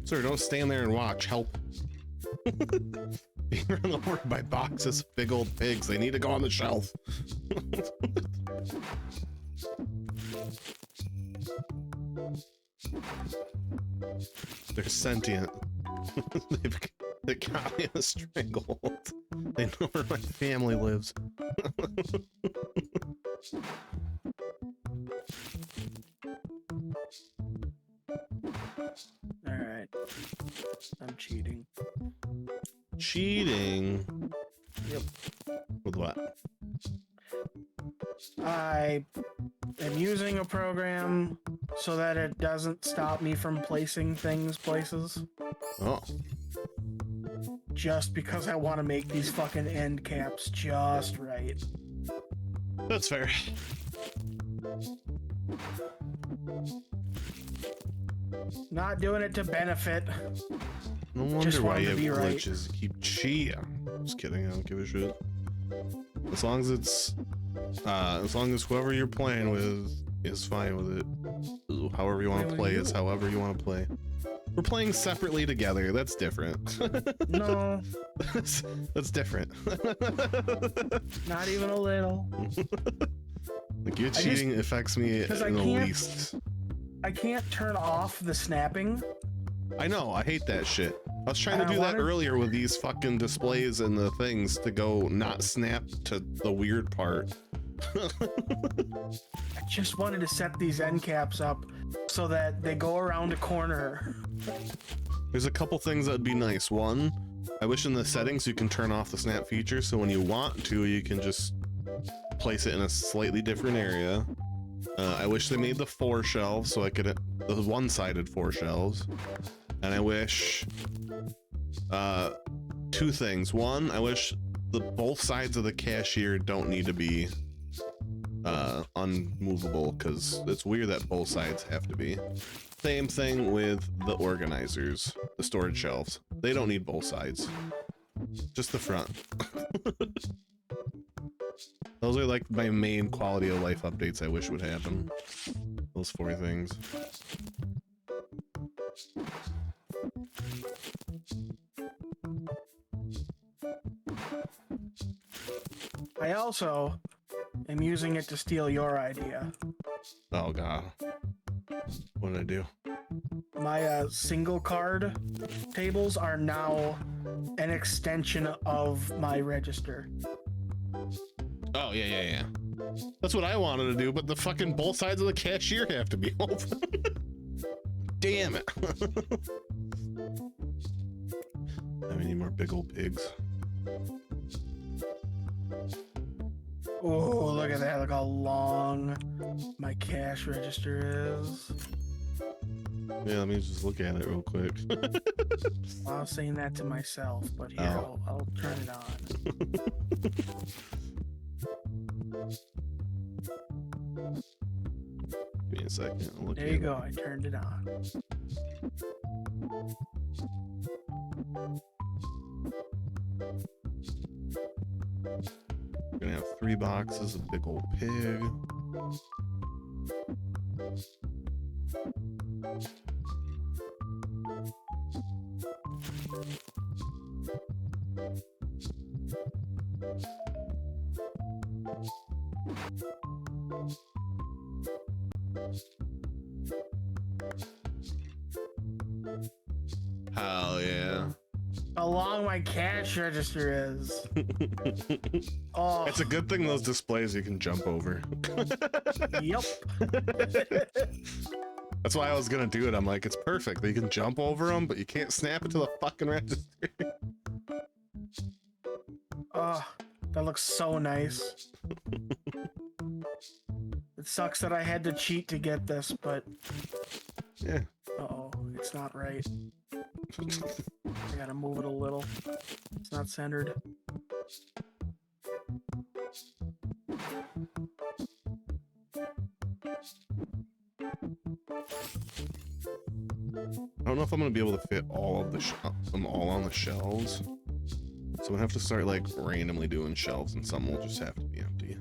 Sir, don't stand there and watch. Help. Being run over by boxes of big old pigs. They need to go on the shelf. They're sentient. They got me in a stranglehold. They know where my family lives. All right. I'm cheating. Cheating? Yep. With what? I am using a program so that it doesn't stop me from placing things places. Oh. Just because I want to make these fucking end caps just right. That's fair. Not doing it to benefit. No wonder Just why wanted you to have be right. glitches. Keep cheating. Just kidding. I don't give a shit. As long as it's, as long as whoever you're playing with is fine with it. Ooh, however you want to play is however you want to play. We're playing separately together. That's different. No, that's different. not even a little. Like your cheating affects me in 'cause the I can't- least. I can't turn off the snapping. I know. I hate that shit. I was trying to And I do that wanted- earlier with these fucking displays and the things to go not snap to the weird part. I just wanted to set these end caps up so that they go around a corner. There's a couple things that'd be nice. One, I wish in the settings you can turn off the snap feature, so when you want to, you can just place it in a slightly different area. I wish they made the 4 shelves so I could, the one-sided 4 shelves. And I wish, 2 things. One, I wish both sides of the cashier don't need to be unmovable, because it's weird that both sides have to be. Same thing with the organizers, the storage shelves. They don't need both sides, just the front. Those are like my main quality of life updates I wish would happen. Those 4 things. I also am using it to steal your idea. Oh god. What did I do? My single card tables are now an extension of my register. Oh yeah. That's what I wanted to do, but the fucking both sides of the cashier have to be open. Damn it. I need more big old pigs. Oh, look at that. Look how long my cash register is. Yeah, let me just look at it real quick. I was saying that to myself, but here, Oh. I'll turn it on. Give me a second. I'll look There at you it. go. I turned it on. We're gonna have 3 boxes of big old pig. Hell yeah. How long my cash register is. Oh, It's a good thing those displays you can jump over. yep. That's why I was gonna do it. I'm like, it's perfect. You can jump over them, but you can't snap it to the fucking register. Oh, that looks so nice. It sucks that I had to cheat to get this, but Yeah. uh-oh, it's not right. I gotta move it a little. It's not centered. I don't know if I'm gonna be able to fit all of them all on the shelves. So I'm gonna have to start like randomly doing shelves, and some will just have to be empty.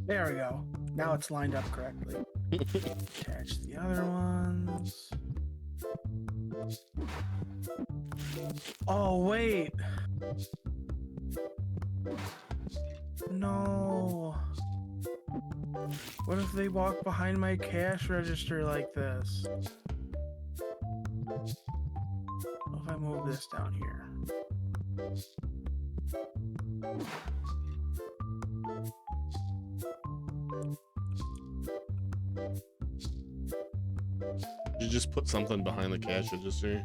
There we go. Now it's lined up correctly. Attach the other ones. Oh, wait. No. What if they walk behind my cash register like this? What if I move this down here? You just put something behind the cash register.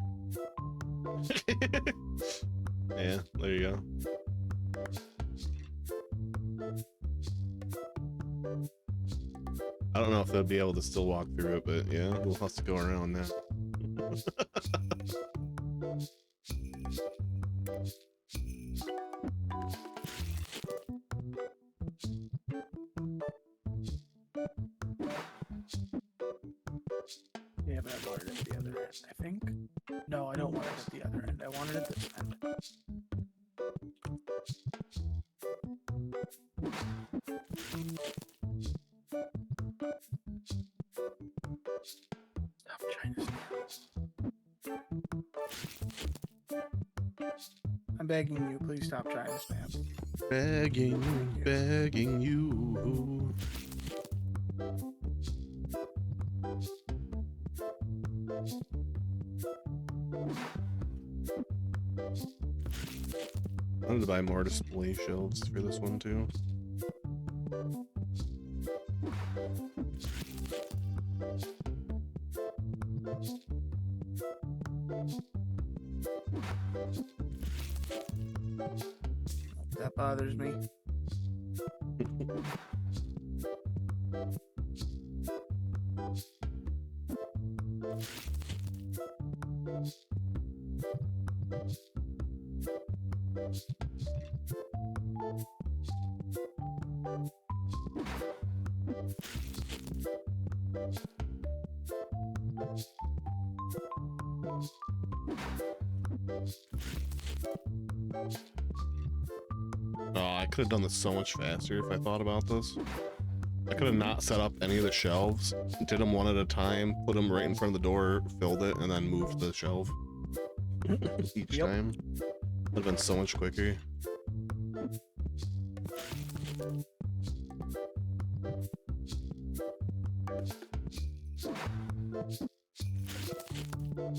Yeah, there you go. I don't know if they'll be able to still walk through it, but yeah, we'll have to go around now. Yeah, but I wanted it at the other end, I think. No, I don't want it at the other end. I wanted it this end. Stop trying to snap. I'm begging you, please stop trying to snap. Begging you. I wanted to buy more display shelves for this one too. That bothers me. Oh, I could have done this so much faster if I thought about this. I could have not set up any of the shelves, did them one at a time, put them right in front of the door, filled it, and then moved the shelf each time. Would have been so much quicker.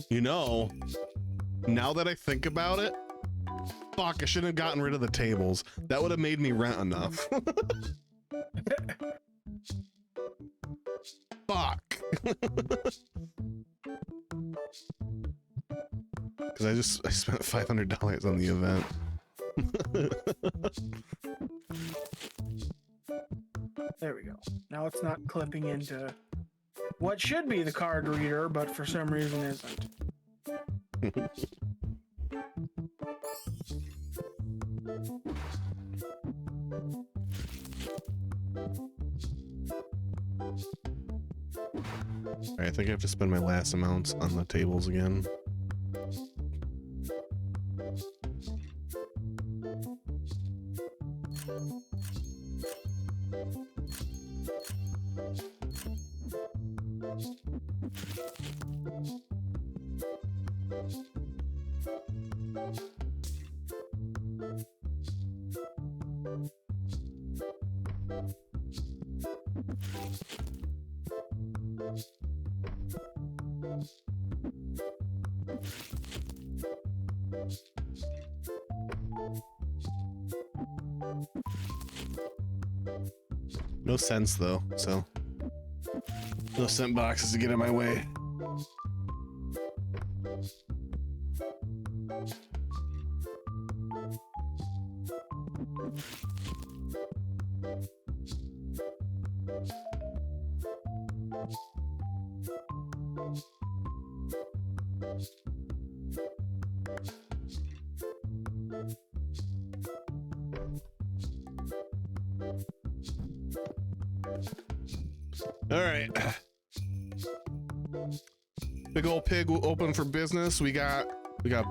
You know, now that I think about it, fuck, I shouldn't have gotten rid of the tables. That would have made me rent enough. Fuck. Because I spent $500 on the event. There we go. Now it's not clipping into what should be the card reader, but for some reason isn't. Alright, I think I have to spend my last amounts on the tables again. No sense though, so no scent boxes to get in my way. All right. Big old pig will open for business. We got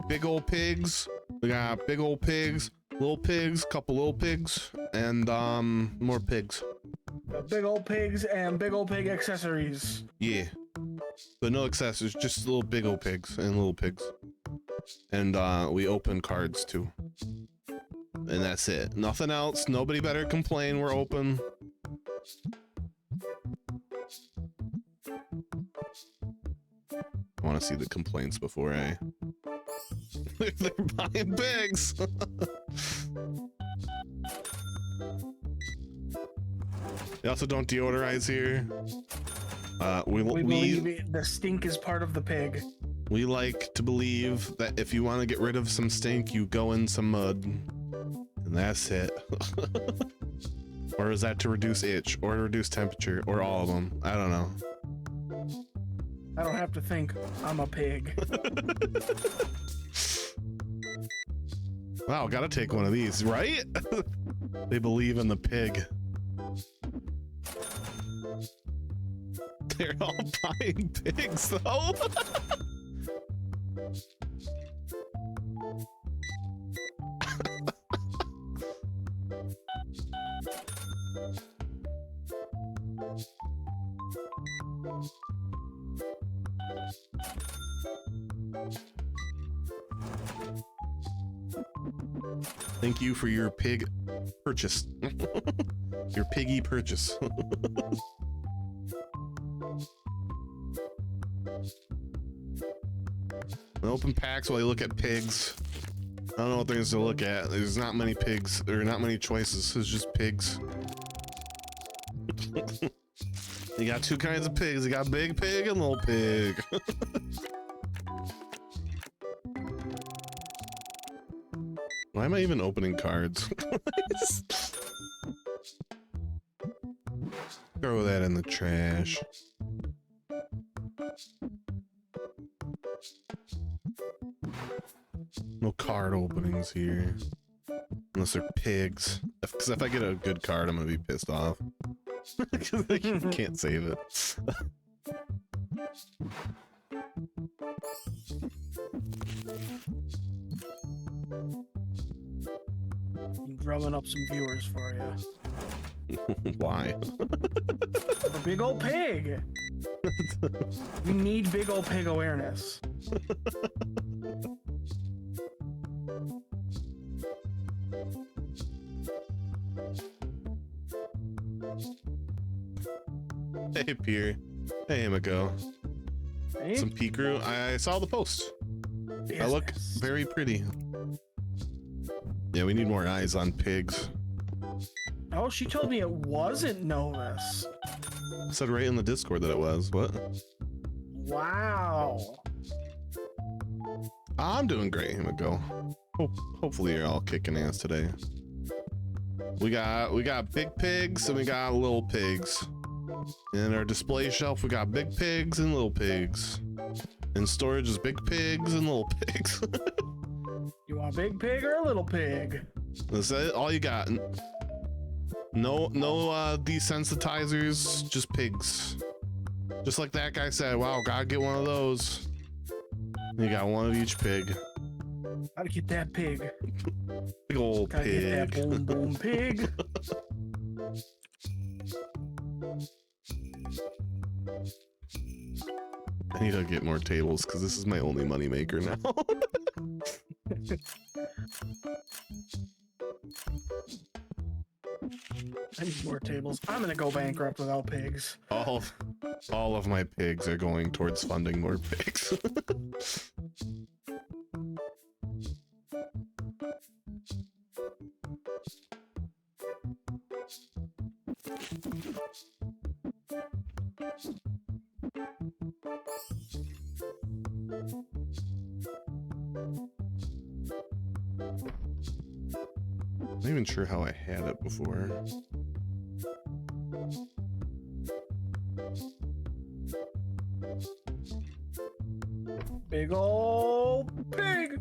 big old pigs. We got big old pigs, little pigs, couple little pigs, and more pigs. Big old pigs and big old pig accessories. Yeah. But no accessories, just little big old pigs and little pigs. And we open cards too. And that's it. Nothing else. Nobody better complain. We're open. I want to see the complaints before I... They're buying pigs! They also don't deodorize here. We believe the stink is part of the pig. We like to believe that if you want to get rid of some stink, you go in some mud. And that's it. Or is that to reduce itch, or to reduce temperature, or all of them? I don't know. I don't have to think. I'm a pig. Wow, gotta take one of these, right? They believe in the pig. They're all buying pigs, though. Thank you for your pig purchase. Your piggy purchase. Open packs while you look at pigs. I don't know what there is to look at. There's not many pigs, or not many choices. It's just pigs. You got two kinds of pigs. You got big pig and little pig. Why am I even opening cards? Throw that in the trash. No card openings here. Unless they're pigs. Because if I get a good card, I'm gonna be pissed off. Because I can't save it. I'm drumming up some viewers for you. Why? A big old pig. We need big old pig awareness. Hey, Pierre. Hey, Emiko. Hey? Some Pikachu. I saw the post. I look Business. very pretty. Yeah, we need more eyes on pigs. Oh, she told me it wasn't Novus. I said right in the Discord that it was. What? Wow. I'm doing great, Emiko. Hopefully you're all kicking ass today. We got big pigs and we got little pigs. In our display shelf, we got big pigs and little pigs. In storage is big pigs and little pigs. You want a big pig or a little pig? That's it, all you got. No desensitizers, just pigs. Just like that guy said, wow, gotta get one of those. You got one of each pig. Gotta get that pig. Big old Gotta pig. get that boom boom pig. I need to get more tables because this is my only money maker now. I need more tables. I'm gonna go bankrupt without pigs. Oh, All of my pigs are going towards funding more pigs. I'm not even sure how I had it before. Big ol' pig.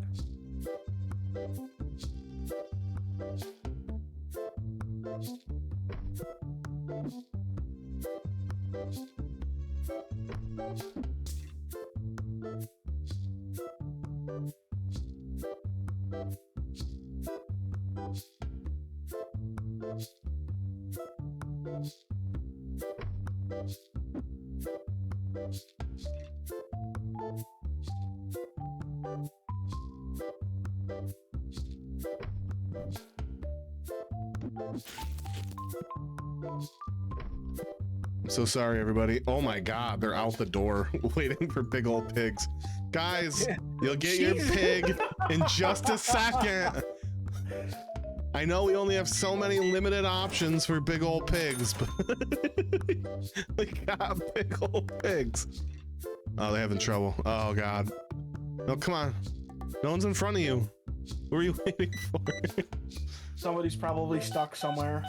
I'm so sorry, everybody. Oh my god, they're out the door waiting for big old pigs. Guys, you'll get your pig in just a second. I know we only have so many limited options for big old pigs, but we got big old pigs. Oh, they're having trouble. Oh god. No, come on. No one's in front of you. Who are you waiting for? Somebody's probably stuck somewhere.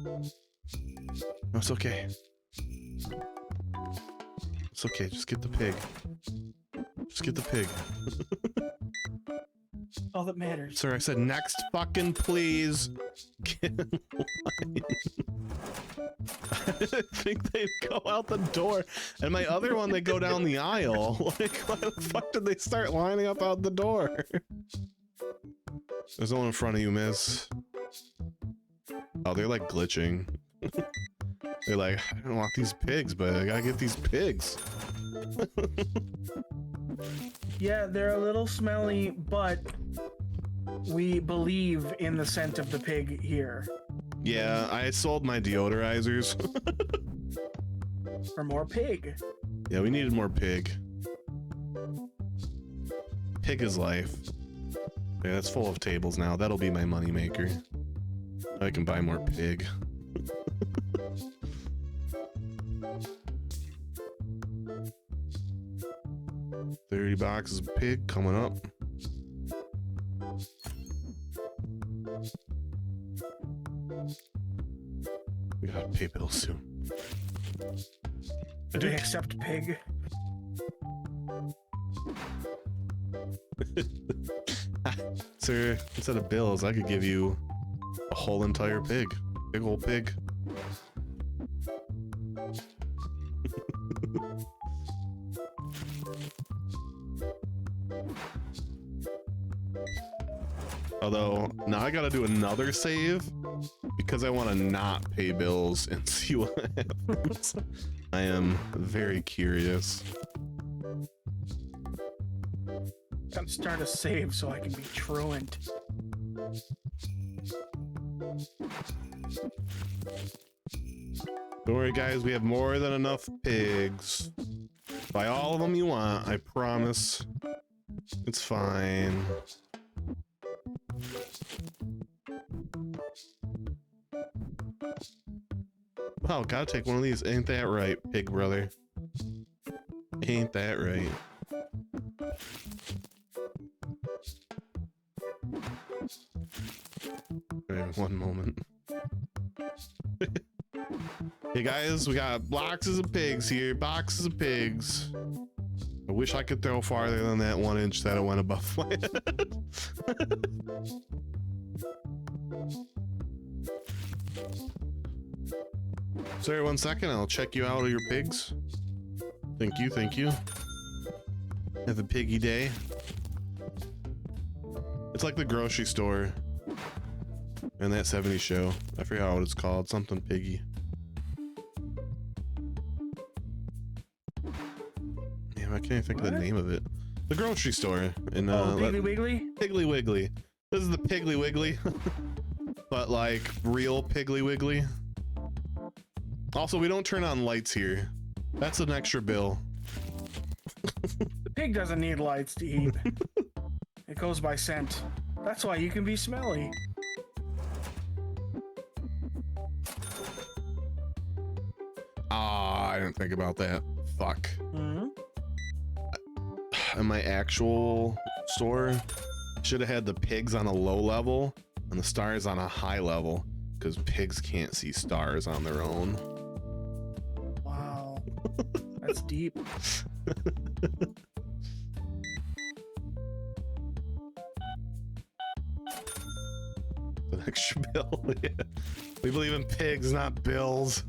No, it's okay. It's okay, just get the pig. Just get the pig. All that matters. Sir, I said next fucking please. Get in line. I didn't think they'd go out the door. And my other one, they go down the aisle. Like, why the fuck did they start lining up out the door? There's no one in front of you, miss. Oh, they're like glitching. They're like, I don't want these pigs, but I gotta get these pigs. Yeah, they're a little smelly, but we believe in the scent of the pig here. Yeah, I sold my deodorizers. For more pig. Yeah, we needed more pig. Pig is life. Yeah, that's full of tables now. That'll be my moneymaker. I can buy more pig. $30 boxes of pig coming up. We gotta pay bills soon. Do they accept pig? Sir, instead of bills, I could give you a whole entire pig. Big old pig. Although, now I gotta do another save because I want to not pay bills and see what happens. I am very curious. I'm starting to save so I can be truant. Don't worry, guys, we have more than enough pigs. Buy all of them you want, I promise. It's fine. Wow, gotta take one of these. Ain't that right, pig brother? Ain't that right? Okay, one moment. Hey guys, we got boxes of pigs here. Boxes of pigs. I wish I could throw farther than that 1 inch that it went above my head. Sorry, 1 second. I'll check you out of your pigs. Thank you, thank you. Have a piggy day. It's like the grocery store and that 70s show. I forgot what it's called. Something piggy. Man, I can't even think of the name of it. The grocery store in Piggly Wiggly? Piggly Wiggly. This is the Piggly Wiggly. But like real Piggly Wiggly. Also, we don't turn on lights here. That's an extra bill. The pig doesn't need lights to eat. It goes by scent. That's why you can be smelly. Ah, I didn't think about that. Fuck. Mm-hmm. In my actual store, should have had the pigs on a low level and the stars on a high level, because pigs can't see stars on their own. Wow. That's deep. An extra bill. Yeah. We believe in pigs, not bills.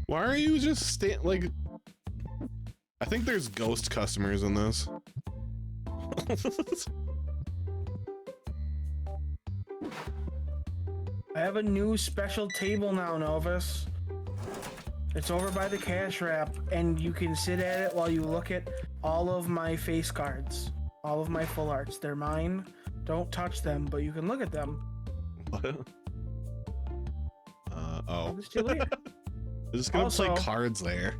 Why are you just like? I think there's ghost customers in this. I have a new special table now, Novus. It's over by the cash wrap, and you can sit at it while you look at all of my face cards, all of my full arts. They're mine. Don't touch them, but you can look at them. What? Oh. It's too late. I'm just gonna play Also- cards there.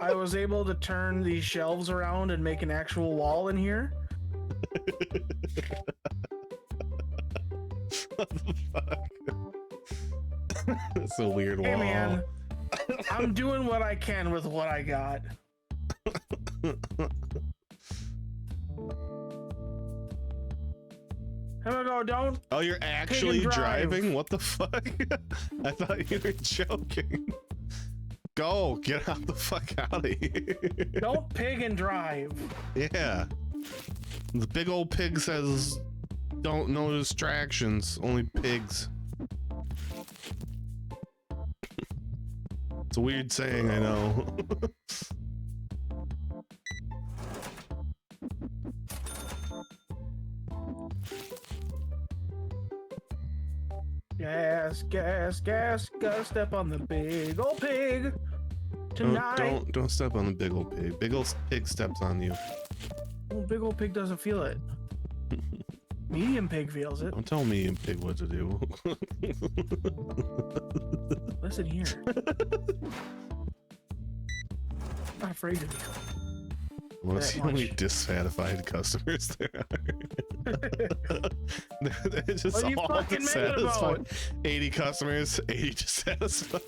I was able to turn these shelves around and make an actual wall in here. What the fuck? That's a weird wall. Hey man, I'm doing what I can with what I got. Here we go, don't. Oh, you're actually drive. driving? What the fuck? I thought you were joking. Go, get out the fuck out of here. Don't pig and drive. Yeah. The big old pig says, don't no distractions, only pigs. It's a weird saying, I know. Gas, gas, gas, gotta step on the big old pig tonight. Don't step on the big old pig. Big old pig steps on you. Oh, big old pig doesn't feel it. Medium pig feels it. Don't tell me and pig what to do. Listen here. I'm not afraid of you. I want to That see how many much. dissatisfied customers there are. They're just What are you all fucking mad dissatisfied. about? 80 customers, 80 dissatisfied.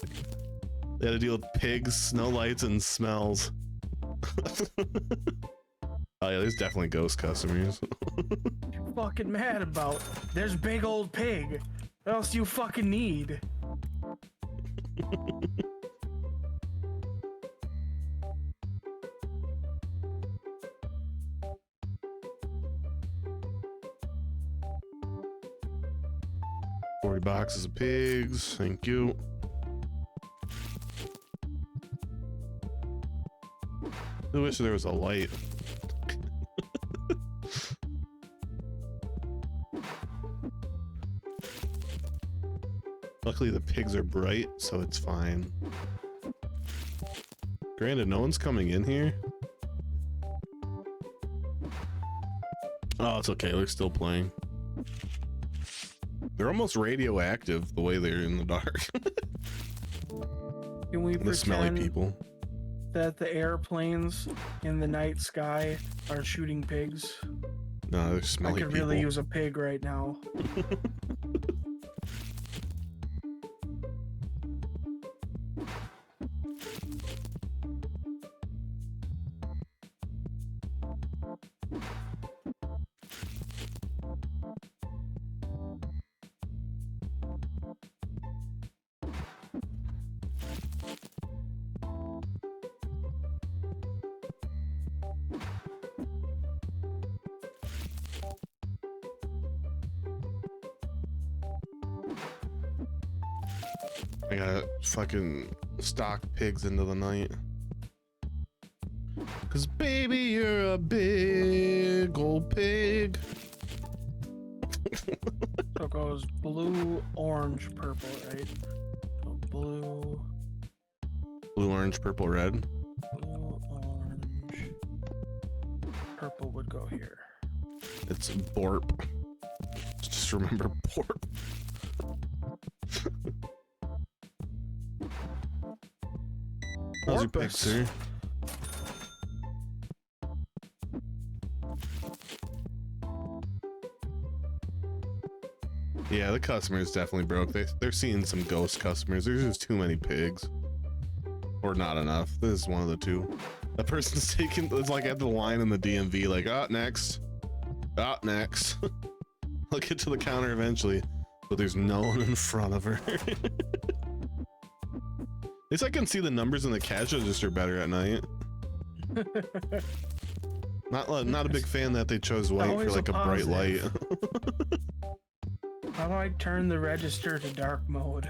They had to deal with pigs, snow lights, and smells. Oh yeah, there's definitely ghost customers. What you fucking mad about? There's big old pig. What else do you fucking need? $40 boxes of pigs, thank you. I wish there was a light. Luckily the pigs are bright, so it's fine. Granted, no one's coming in here. Oh, it's okay, they're still playing. They're almost radioactive the way they're in the dark. Can we The smelly pretend people. that the airplanes in the night sky are shooting pigs? No, they're I smelly could people. really use a pig right now. I gotta fucking stalk pigs into the night. Cause baby, you're a big old pig. So it goes blue, orange, purple, right? So blue, Blue, orange, purple, red. blue, orange, purple would go here. It's Borp. Just remember Borp. How's your pick, Porpoise. sir? Yeah, the customers definitely broke. They're seeing some ghost customers. There's just too many pigs. Or not enough. This is one of the two. That person's taking, it's like at the line in the DMV, like, next. Next. I'll get to the counter eventually. But there's no one in front of her. At least I can see the numbers in the cash register better at night. Not a big fan that they chose white for Always like a bright light. positive. How do I turn the register to dark mode?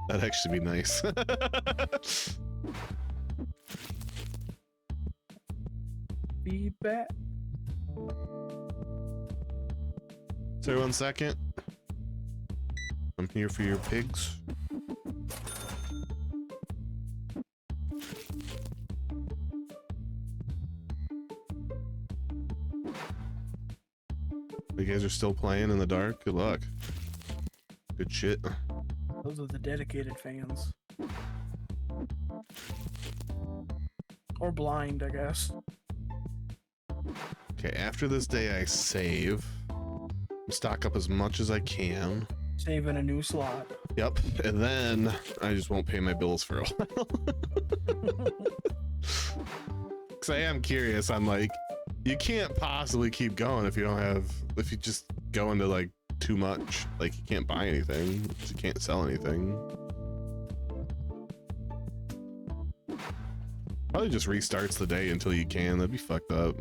That'd actually be nice. Feedback. So 1 second. I'm here for your pigs. You guys are still playing in the dark? Good luck. Good shit. Those are the dedicated fans. Or blind, I guess. Okay, after this day I save. Stock up as much as I can. Saving a new slot. Yep, and then I just won't pay my bills for a while. Cause I am curious, I'm like, you can't possibly keep going if you don't have, if you just go into like too much. Like you can't buy anything, you can't sell anything. Probably just restarts the day until you can. That'd be fucked up.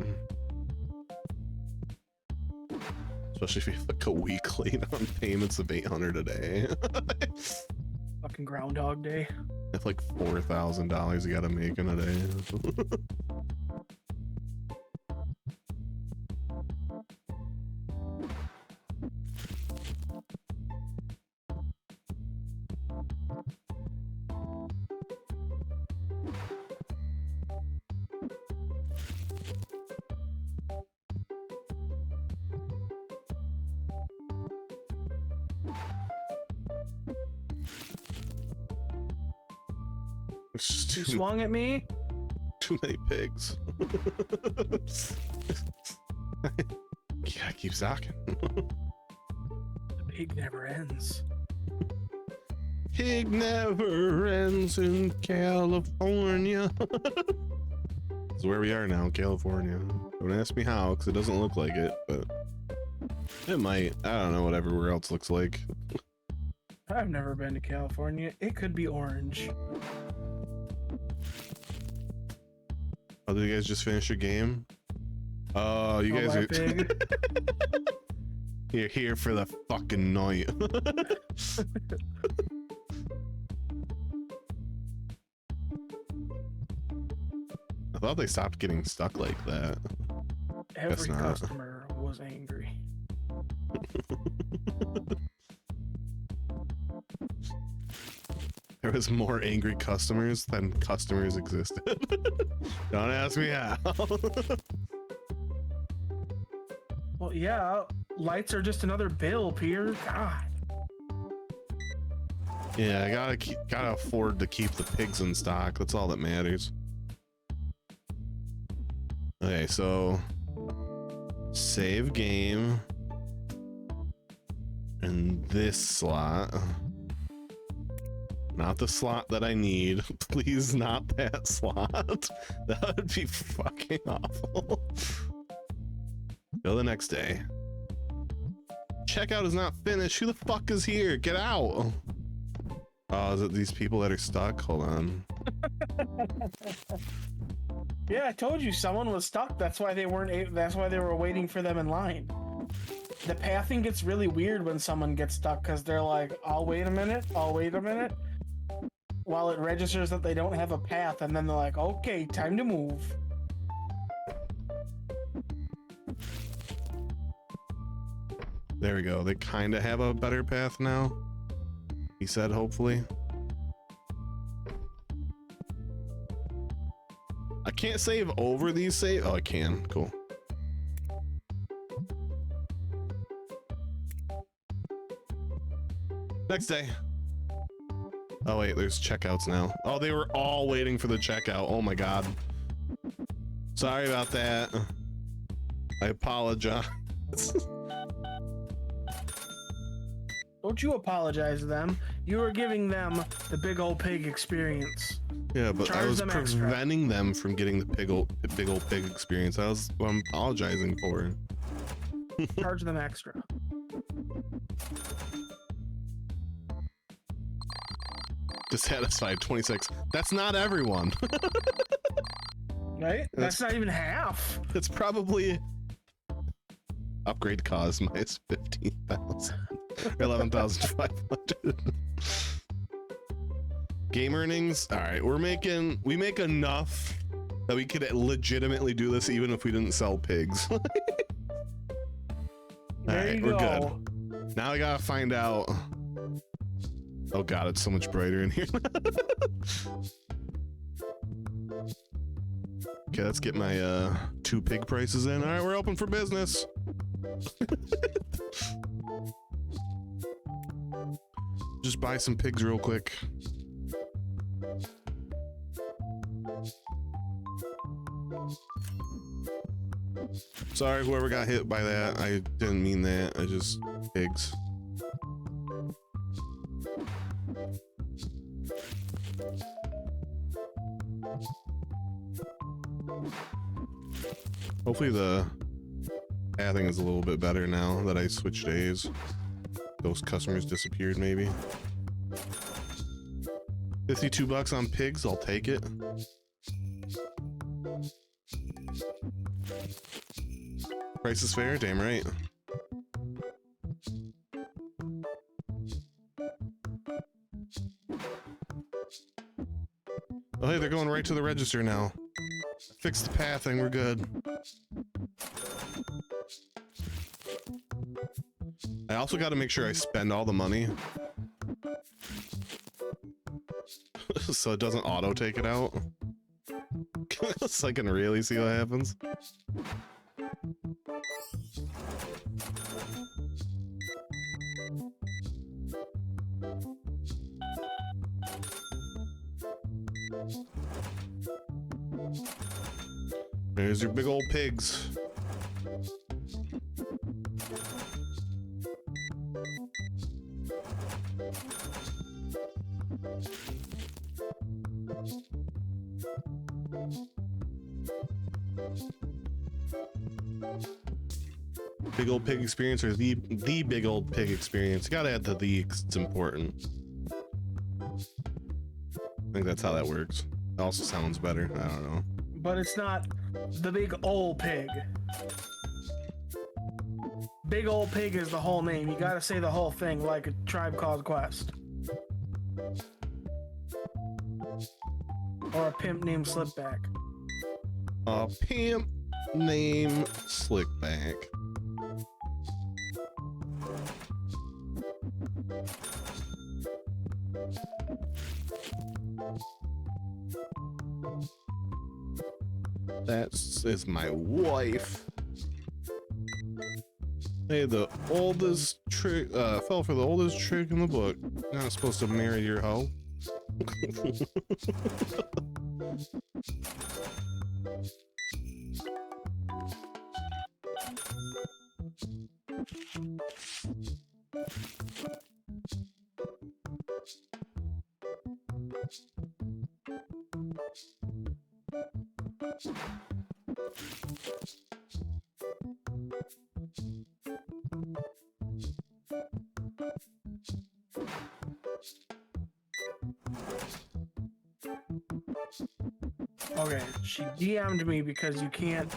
Especially if you have like a week late on payments of 800 a day. Fucking Groundhog Day. That's like $4,000 you gotta make in a day. It's just You too, swung at me? too many pigs. Yeah, keep stocking. The pig never ends. Pig never ends in California. That's where we are now, California. Don't ask me how, because it doesn't look like it, but it might. I don't know what everywhere else looks like. I've never been to California. It could be orange. Oh, did you guys just finish your game? Oh, you guys are... Pig. You're here for the fucking night. I thought they stopped getting stuck like that. Every not. customer was angry. There was more angry customers than customers existed. Don't ask me how. Well, yeah, lights are just another bill, Peter. God. Yeah, I gotta afford to keep the pigs in stock. That's all that matters. Okay, so save game in this slot. Not the slot that I need. Please, not that slot. That would be fucking awful. Go the next day. Checkout is not finished. Who the fuck is here? Get out. Oh, is it these people that are stuck? Hold on. Yeah, I told you someone was stuck. That's why they weren't. That's why they were waiting for them in line. The pathing gets really weird when someone gets stuck because they're like, "I'll wait a minute. I'll wait a minute," while it registers that they don't have a path, and then they're like, "Okay, time to move." There we go. They kind of have a better path now. He said, hopefully. I can't save over these save. Oh, I can. Cool. Next day. Oh wait, there's checkouts now. Oh, they were all waiting for the checkout. Oh my god. Sorry about that. I apologize. Don't you apologize to them. You were giving them the big old pig experience. Yeah, but I Charge was them extra. preventing them from getting the big old pig experience. That was what I'm apologizing for. Charge them extra. Dissatisfied 26. That's not everyone. Right? That's not even half. It's probably upgrade cost minus 15,000 or 11,500. Game earnings. All right, we make enough that we could legitimately do this even if we didn't sell pigs. All There right, you we're go. good. Now I gotta find out. Oh god, it's so much brighter in here. Okay, let's get my 2 pig prices in. All right, we're open for business. Just buy some pigs real quick. Sorry, whoever got hit by that. I didn't mean that. I just pigs. Hopefully the pathing is a little bit better now that I switched days. Those customers disappeared maybe. 52 bucks on pigs, I'll take it. Price is fair, damn right. Oh hey, they're going right to the register now. Fix the pathing, we're good. I also got to make sure I spend all the money so it doesn't auto take it out. So I can really see what happens. There's your big old pigs. Big old pig experience, or the big old pig experience. You gotta add the 'cause it's important. I think that's how that works. It also sounds better. I don't know. But it's not the big old pig. Big old pig is the whole name. You gotta say the whole thing like a Tribe Called Quest. Or a pimp named Slipback. A pimp named Slickback. That is my wife. Hey, the oldest trick, fell for the oldest trick in the book. You're not supposed to marry your hoe. Okay, she DM'd me because you can't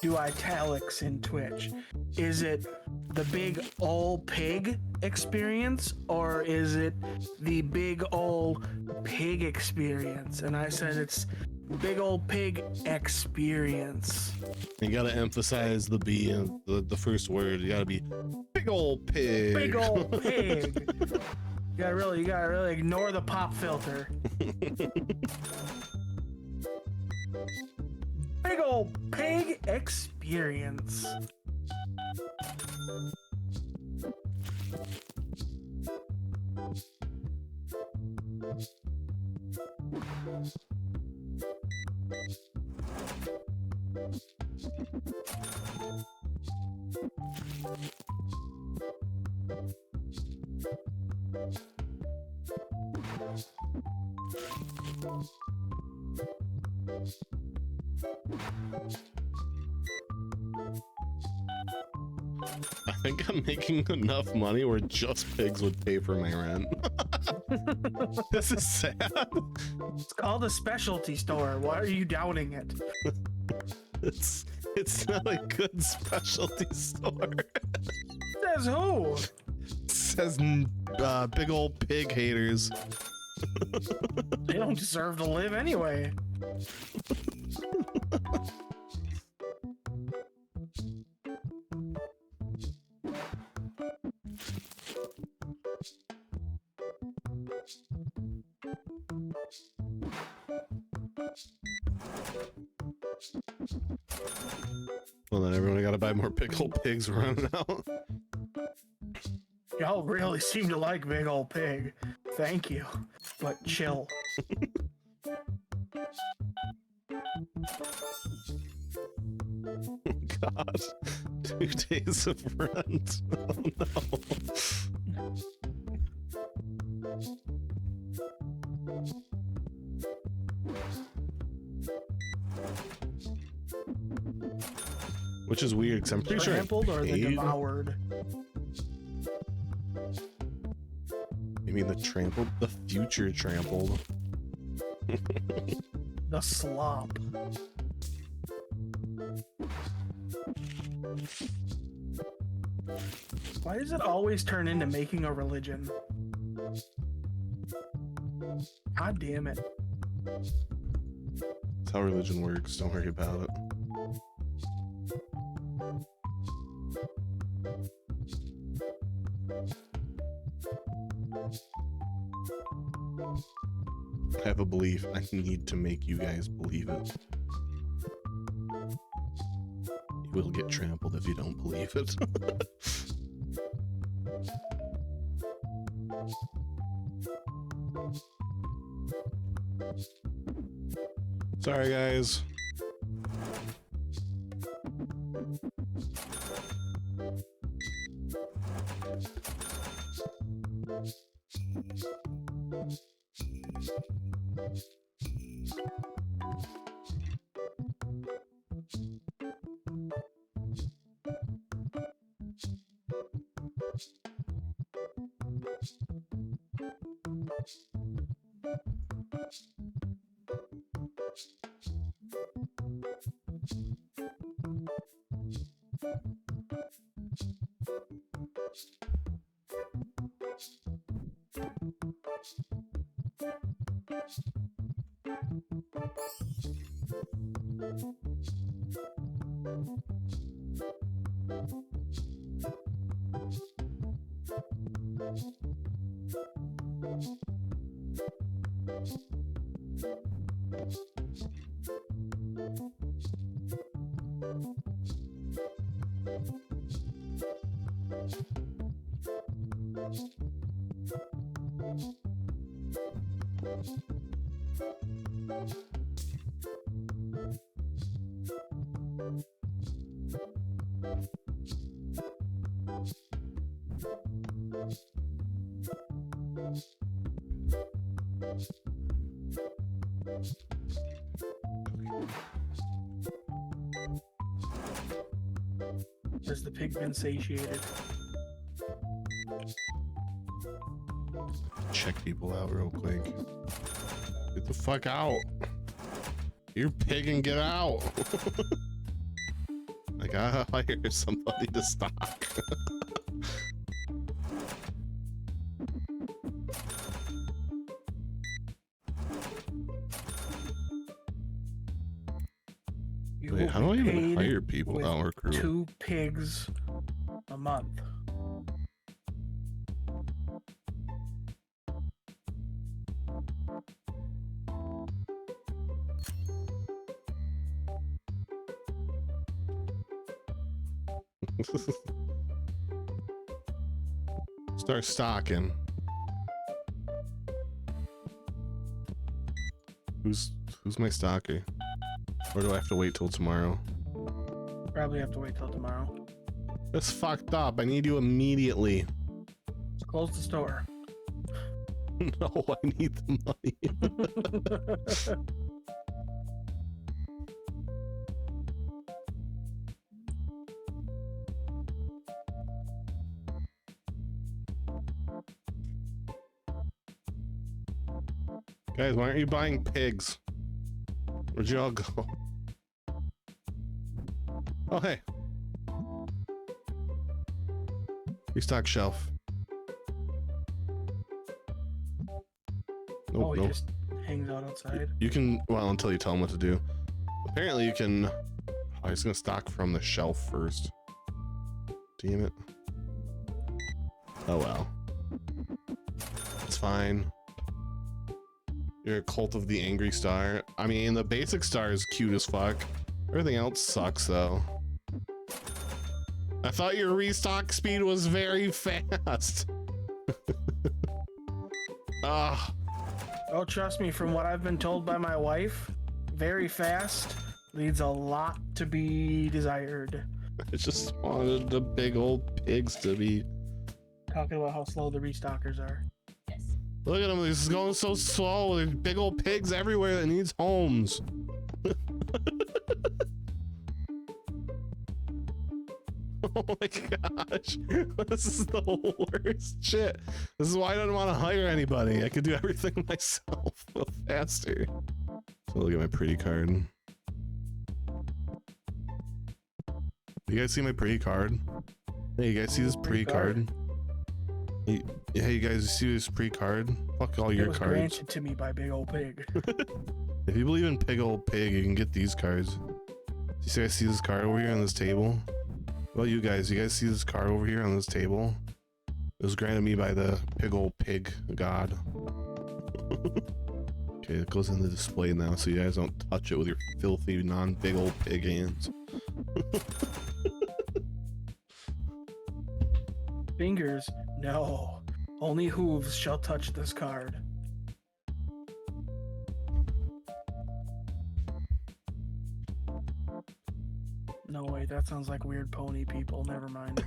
do italics in Twitch. Is it the big ol' pig experience, or is it the big ol' pig experience? And I said it's big old pig experience. You gotta emphasize the B in the first word. You gotta be big old pig. Big old pig. You gotta really ignore the pop filter. Big old pig experience. I think I'm making enough money where just pigs would pay for my rent. This is sad. It's called a specialty store. Why are you doubting it? It's not a good specialty store. Says who? It says big old pig haters. They don't deserve to live anyway. Well, then everyone gotta buy more pickled pigs running out. Y'all really seem to like big old pig. Thank you. But chill. God, 2 days of rent. Oh no. Which is weird because I'm pretty sure I Trampled or the paid. devoured? You mean the trampled? The future trampled. The slop. Why does it always turn into making a religion? God damn it. That's how religion works. Don't worry about it. I have a belief. I need to make you guys believe it. You will get trampled if you don't believe it. Sorry, guys. Has the pig been satiated? Check people out real quick. Get the fuck out. You're pig and get out. I gotta hire somebody to stock. You Wait, will how do I be even paid hire people with without recruit? 2 pigs a month. Start stocking. Who's my stocker? Or do I have to wait till tomorrow? Probably have to wait till tomorrow. That's fucked up. I need you immediately. Just close the store. No, I need the money. Guys, why aren't you buying pigs? Where'd you all go? Oh, hey. Restock shelf. Nope, Oh, he nope. just hangs out outside. You can, well, until you tell him what to do. Apparently you can, oh, he's gonna stock from the shelf first. Damn it. Oh well. It's fine. You're a cult of the angry star. I mean, the basic star is cute as fuck. Everything else sucks though. I thought your restock speed was very fast. Ah. Oh, trust me, from what I've been told by my wife, very fast leaves a lot to be desired. I just wanted the big old pigs to be. Talking about how slow the restockers are. Look at them, this is going so slow. There's big old pigs everywhere that needs homes. Oh my gosh. This is the worst shit. This is why I don't want to hire anybody. I could do everything myself a little faster. So look at my pretty card. You guys see my pretty card? Hey, you guys see this pretty card? Hey, you guys see this pretty card? Fuck all your It was cards. granted to me by Big Old Pig. If you believe in Pig Old Pig, you can get these cards. Do you guys see this card over here on this table? Well, you guys see this card over here on this table? It was granted me by the Pig Old Pig god. Okay, it goes in the display now, so you guys don't touch it with your filthy, non-big old pig hands. Fingers? No. Only hooves shall touch this card. No, wait, that sounds like weird pony people. Never mind.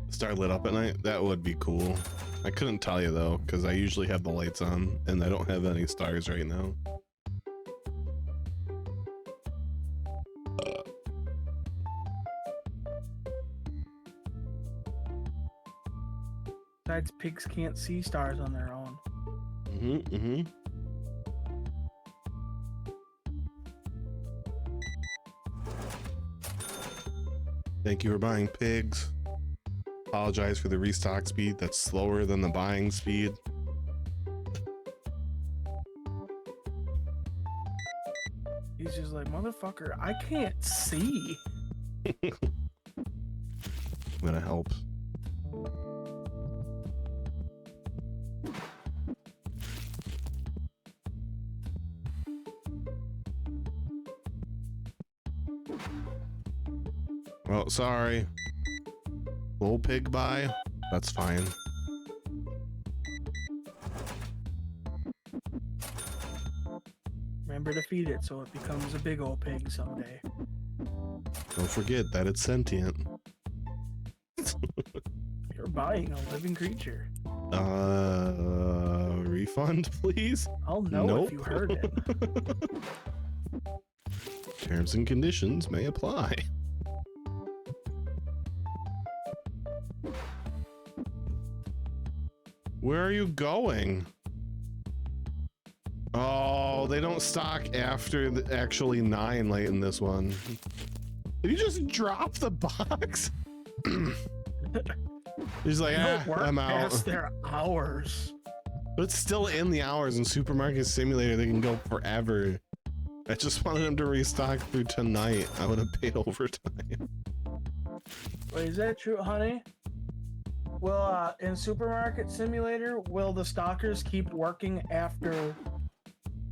Star lit up at night? That would be cool. I couldn't tell you though, because I usually have the lights on, and I don't have any stars right now. Besides, pigs can't see stars on their own. Thank you for buying pigs. Apologize for the restock speed that's slower than the buying speed. He's just like, motherfucker, I can't see. I'm gonna help. Well, sorry. Little pig buy? That's fine. Remember to feed it so it becomes a big old pig someday. Don't forget that it's sentient. You're buying a living creature. Refund, please? I'll know Nope. if you heard it. Terms and conditions may apply. Where are you going? Oh, they don't stock after the actually 9 late in this one. Did you just drop the box? He's like, They don't work I'm out. past their hours. But it's still in the hours in Supermarket Simulator. They can go forever. I just wanted him to restock through tonight. I would have paid overtime. Wait, is that true, honey? Will, in Supermarket Simulator, will the stalkers keep working after,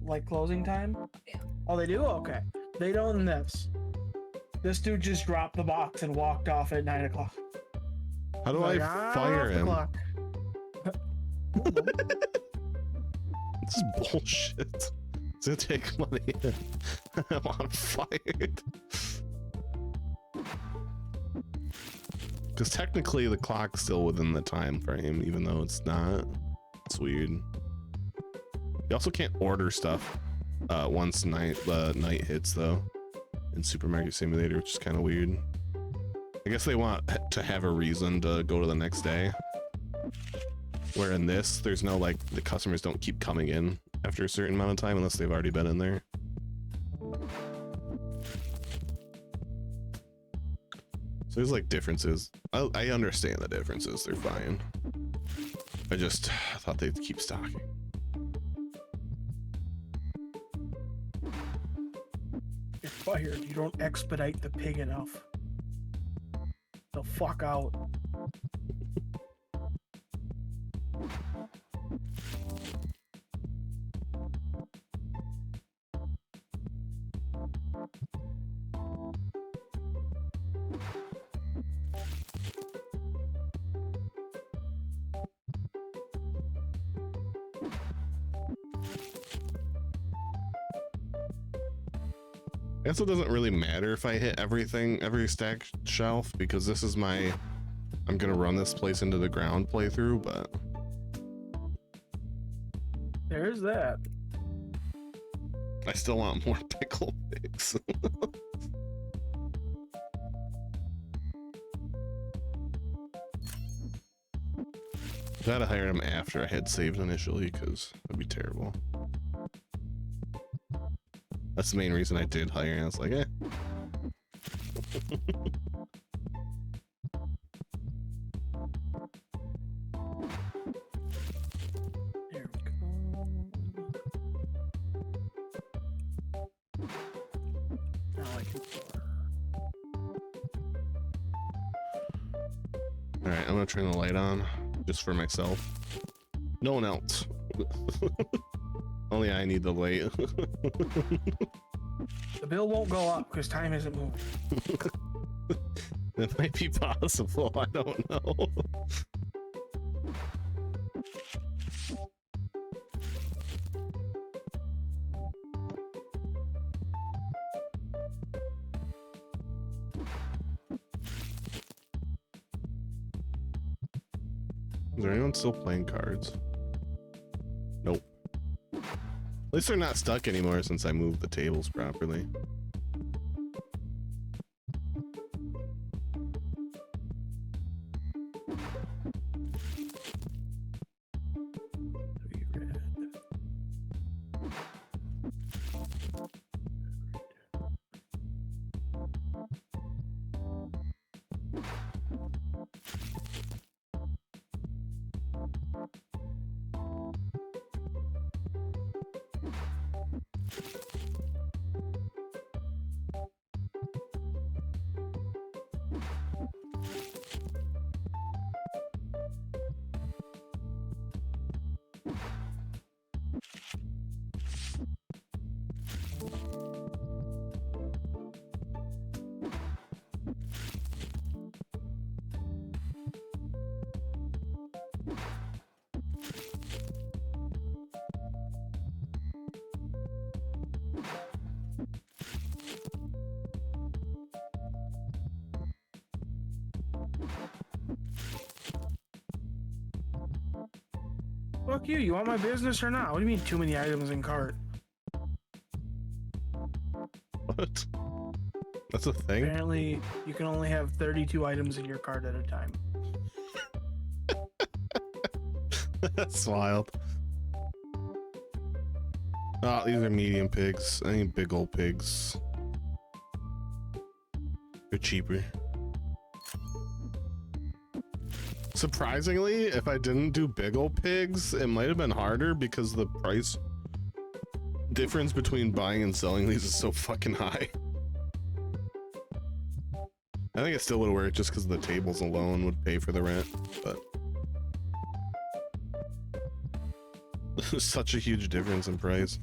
like, closing time? Yeah. Oh, they do? Okay. They don't in this. This dude just dropped the box and walked off at 9 o'clock. How do Like, I "I'm fire off the him? clock." This is bullshit. It's gonna take money. I want fired. Because technically the clock's still within the time frame, even though it's not. It's weird. You also can't order stuff once night hits though in Supermarket Simulator, which is kind of weird. I guess they want to have a reason to go to the next day. Where in this, there's no like, the customers don't keep coming in after a certain amount of time unless they've already been in there. So there's like differences. I understand the differences, they're fine. I just thought they'd keep stocking. You're fired. You don't expedite the pig enough. The fuck out. I guess it doesn't really matter if I hit everything, every stack shelf, because this is my, I'm gonna run this place into the ground playthrough, but There's that. I still want more pickle pigs. Gotta hire him after I had saved initially, because that'd be terrible. That's the main reason I did hire him. I was like, eh. There we go. Now I can. All right, I'm gonna turn the light on just for myself. No one else. Only I need the light. The bill won't go up because time isn't moving. That might be possible. I don't know. Is there anyone still playing cards? Nope. At least they're not stuck anymore since I moved the tables properly. Fuck you. You want my business or not? What do you mean too many items in cart? What? That's a thing? Apparently, you can only have 32 items in your cart at a time. That's wild. Oh, these are medium pigs. I need big old pigs. They're cheaper. Surprisingly, if I didn't do big old pigs, it might have been harder because the price difference between buying and selling these is so fucking high. I think it still would work just because the tables alone would pay for the rent, but there's such a huge difference in price.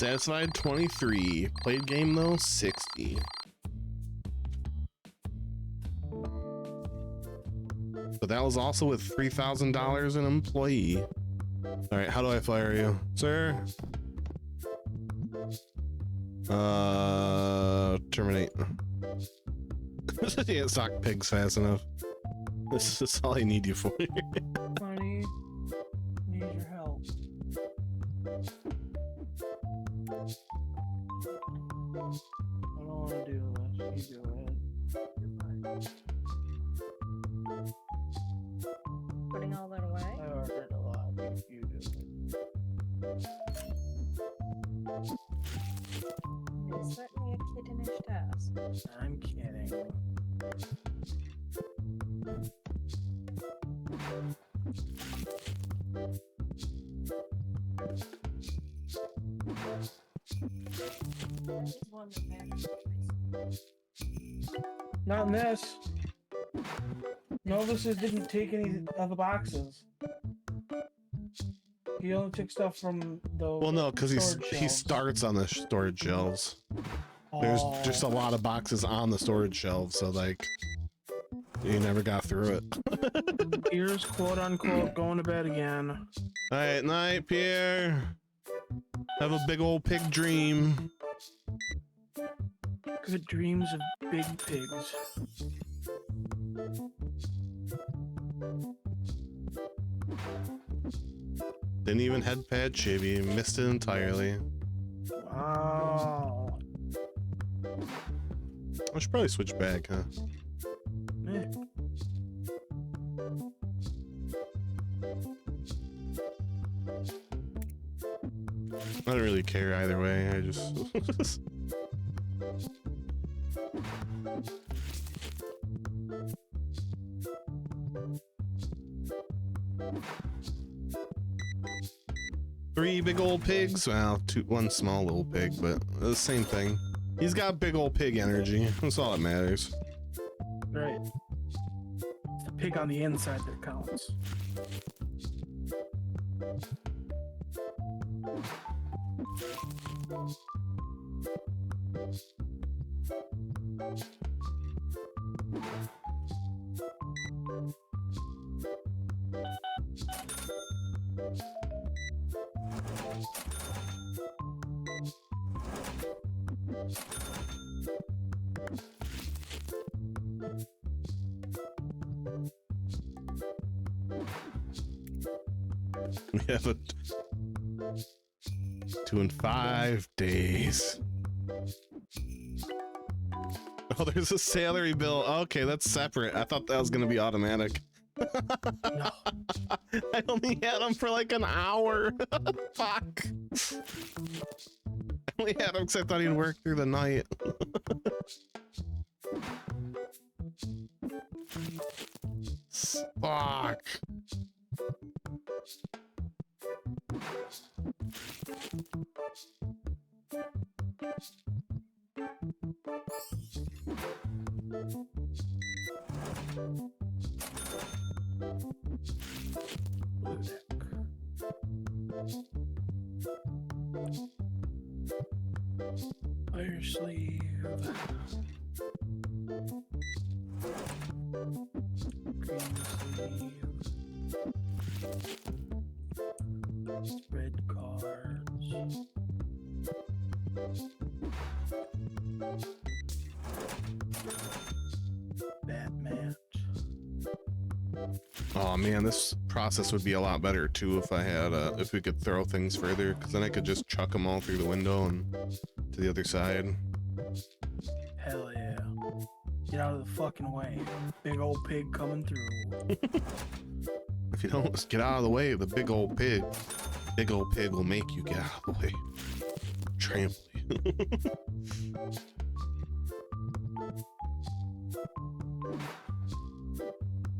Satisfied 23. Played game though 60. But that was also with $3,000 an employee. All right, how do I fire you, sir? Terminate. You can't sock pigs fast enough. This is all I need you for. Honey, need your help. I don't want to do this. You do it. Putting all that away? I ordered a lot. You do it. It is certainly a kittenish task. I'm kidding. That is one that matters. Not in this. Novus didn't take any of the boxes. He only took stuff from the. Well, no, because he storage starts on the storage shelves. There's Oh. just a lot of boxes on the storage shelves, so like you never got through it. Here's quote unquote going to bed again. All right, night, Pierre. Have a big old pig dream. Good dreams of big pigs. Didn't even head pad Chibi. Missed it entirely. Wow. I should probably switch back, huh? Eh. I don't really care either way. I just. 3 big old pigs. Well, 1 small little pig, but the same thing. He's got big old pig energy. That's all that matters. Right. It's the pig on the inside that counts. We have a 2 and 5 days. Oh, there's a salary bill. Okay, that's separate. I thought that was gonna be automatic. No. I only had him for like an hour. Fuck. I only had him because I thought he'd work through the night. Fuck. Fire sleeve. Green sleeve. Red cards. Batman. Oh man, this process would be a lot better too if I had if we could throw things further, because then I could just chuck them all through the window and to the other side. Hell yeah. Get out of the fucking way. Big old pig coming through. If you don't just get out of the way, the big old pig will make you get out of the way. Trample you.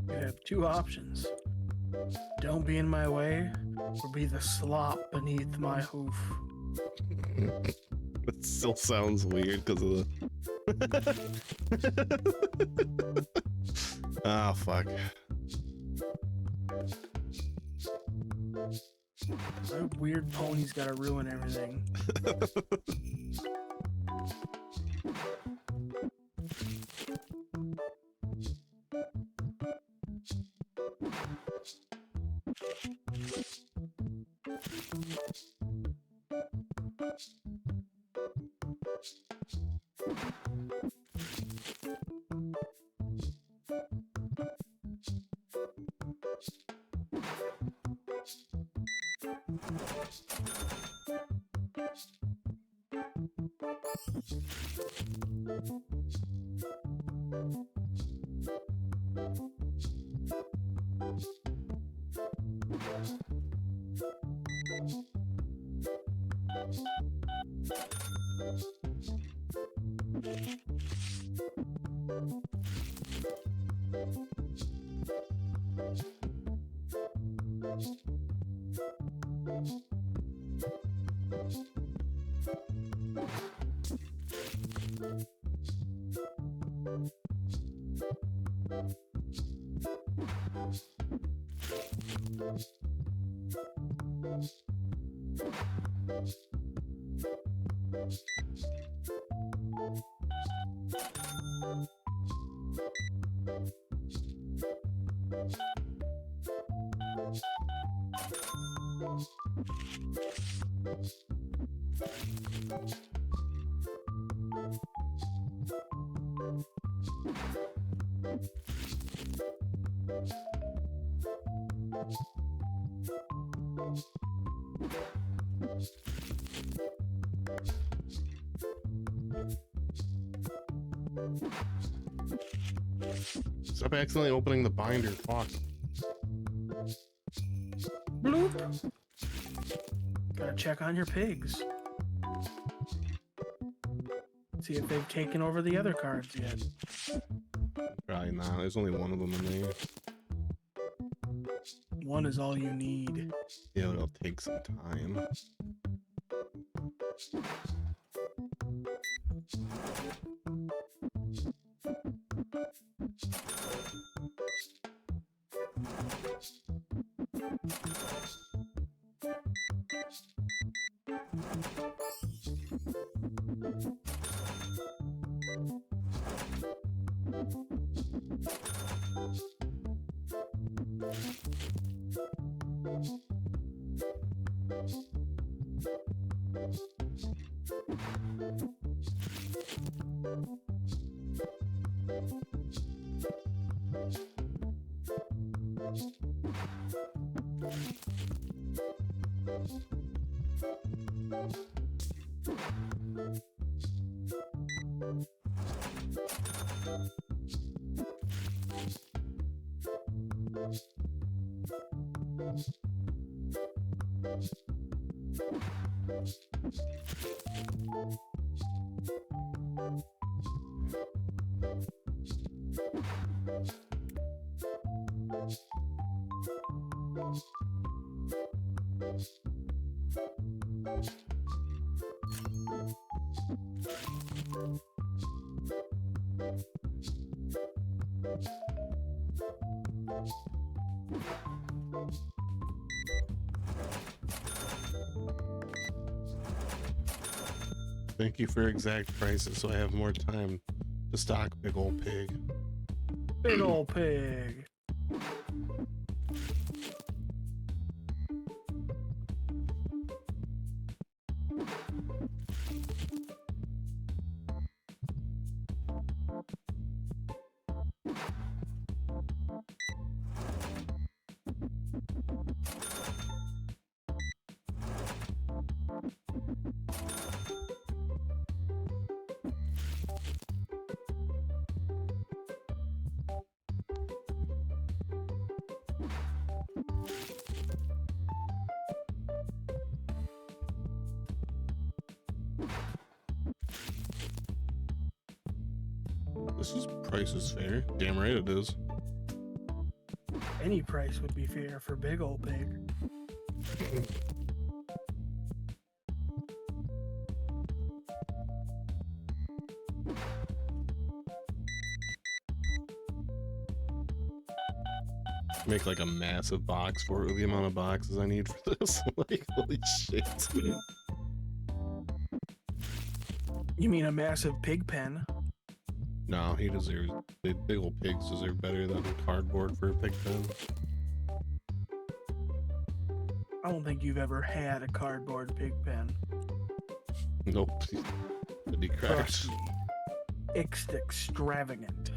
You have 2 options. Don't be in my way, or be the slop beneath my hoof. It still sounds weird because of the. Oh fuck. My weird pony's gotta ruin everything. Stop accidentally opening the binder. Fuck. Bloop. Gotta check on your pigs. See if they've taken over the other cards yet. Probably not. There's only one of them in there. One is all you need. Yeah, but it'll take some time. Thank you for exact prices so I have more time to stock big old pig. Big old pig. This is price is fair. Damn right it is. Any price would be fair for big old pig. Make like a massive box for it with the amount of boxes I need for this. Like, holy shit. You mean a massive pig pen? No, he deserves. Big old pigs deserve better than cardboard for a pig pen. I don't think you've ever had a cardboard pig pen. Nope. It'd be cracked. Trust me. It's extravagant.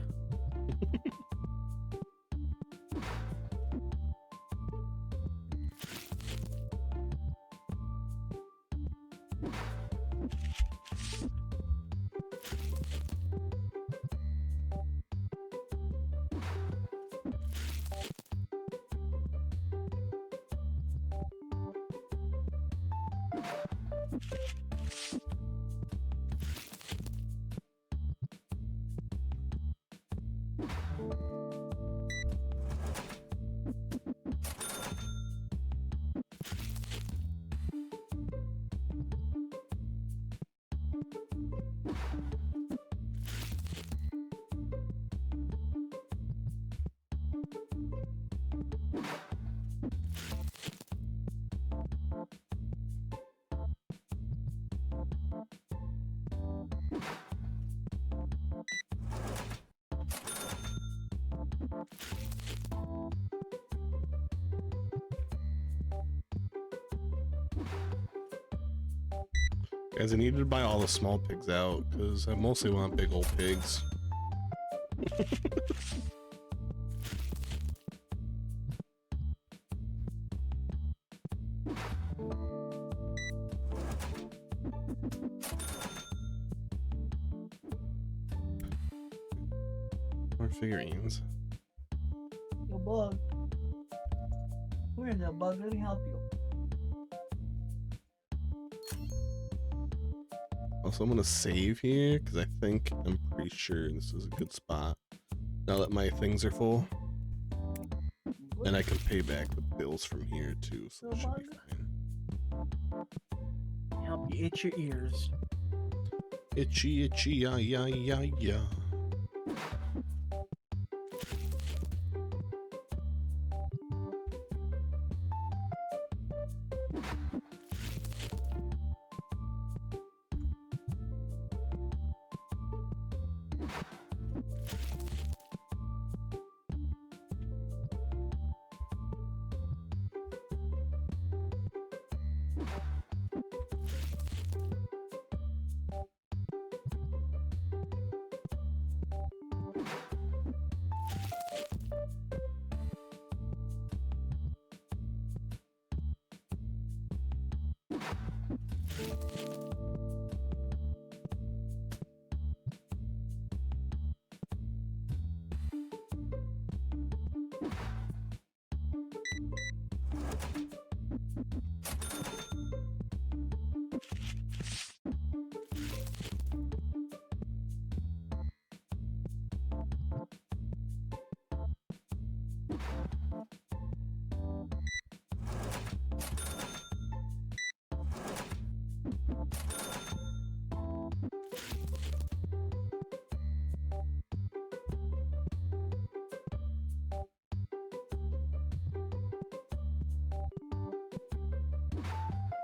Guys, I needed to buy all the small pigs out because I mostly want big old pigs. More figurines. You bug. Where's the bug? Let me help you. Also, I'm gonna save here because I'm pretty sure this is a good spot now that my things are full, and I can pay back the bills from here too, so it should be fine. Help you itch your ears. Itchy, yeah, yeah, yeah, yeah.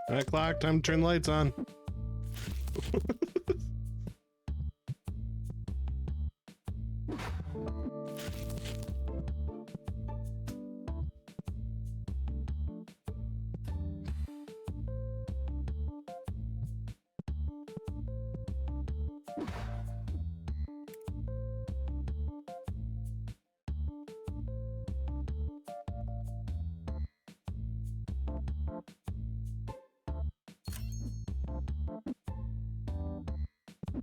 That clock, time to turn the lights on.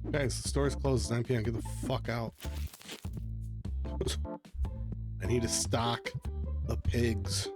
Guys, the store's closed. It's 9 p.m. Get the fuck out. I need to stock the pigs.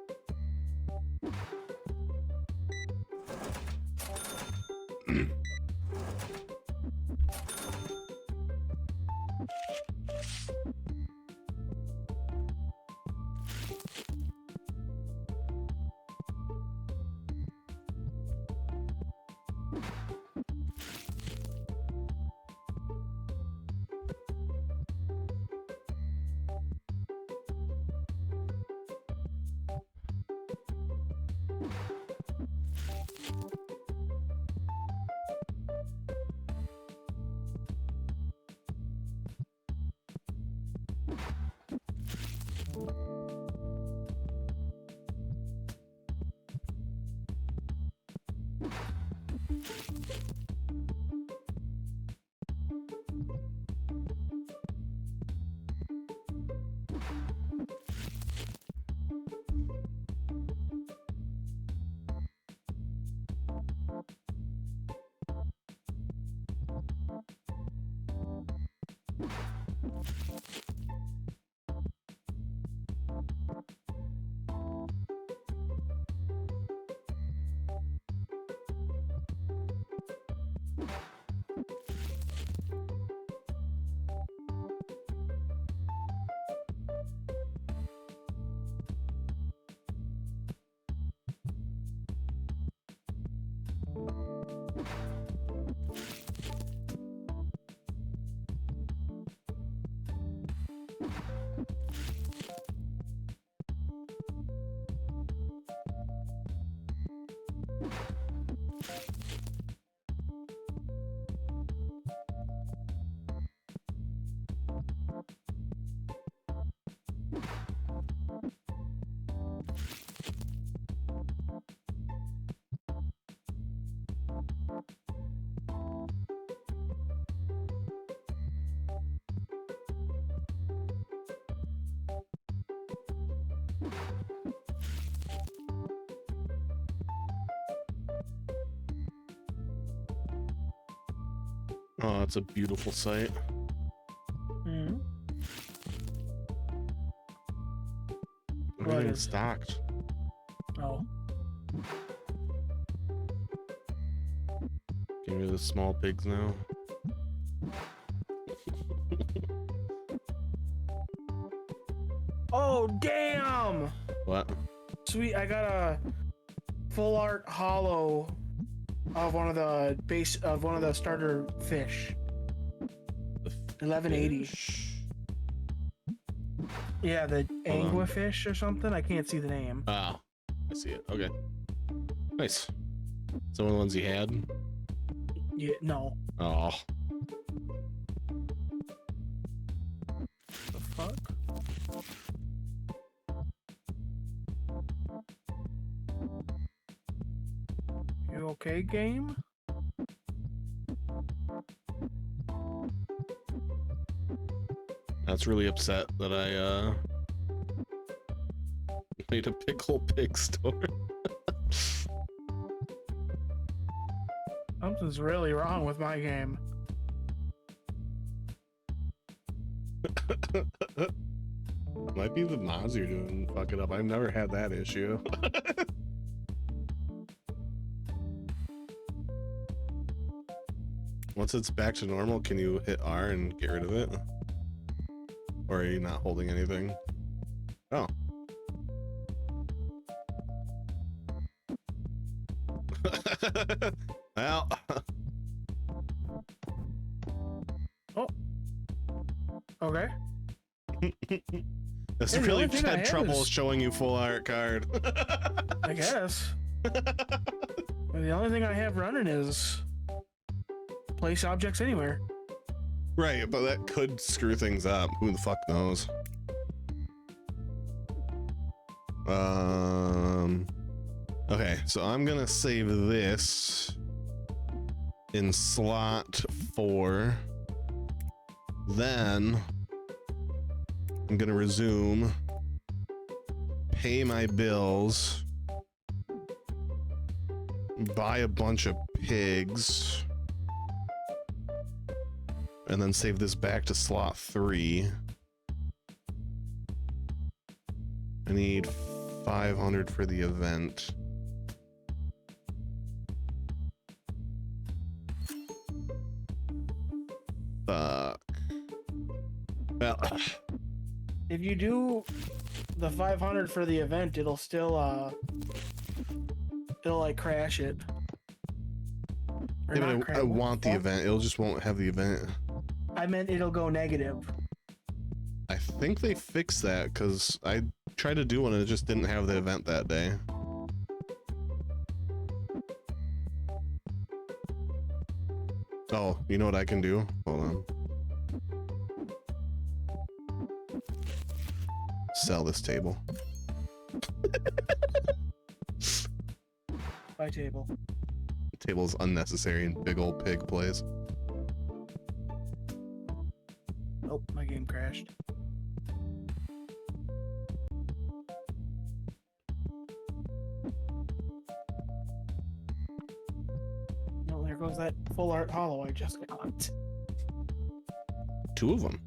Oh, it's a beautiful sight. Hmm. Everything's is- stocked. Oh. Give me the small pigs now. Oh, damn! What? Sweet, I got a full art hollow of one of the starter fish. 1180. Fish. Yeah, the Hold on. anglerfish or something. I can't see the name. Oh, I see it. Okay. Nice. Some of the ones he had. Yeah, no. Oh. The fuck? You okay, game? That's really upset that I made a pickle pig store. Something's really wrong with my game. Might be the mods you're doing fuck it up. I've never had that issue. Once it's back to normal, can you hit R and get rid of it? Or are you not holding anything? Oh. Well. Oh. Okay. This Hey, the really only thing I had have trouble is- showing you full art card. I guess. The only thing I have running is place objects anywhere. Right, but that could screw things up. Who the fuck knows? Okay, so I'm gonna save this in slot 4. Then I'm gonna resume, pay my bills, buy a bunch of pigs, and then save this back to slot 3. I need 500 for the event. Fuck. Well, If you do the 500 for the event, it'll still it'll like crash it. Or yeah, not but crash- I what want the fuck? event. It'll just won't have the event. I meant it'll go negative. I think they fixed that because I tried to do one and it just didn't have the event that day. Oh, you know what I can do? Hold on. Sell this table. By table. Table's unnecessary and big old pig plays. Oh, my game crashed. No, there goes that full art hollow I just got. 2 of them.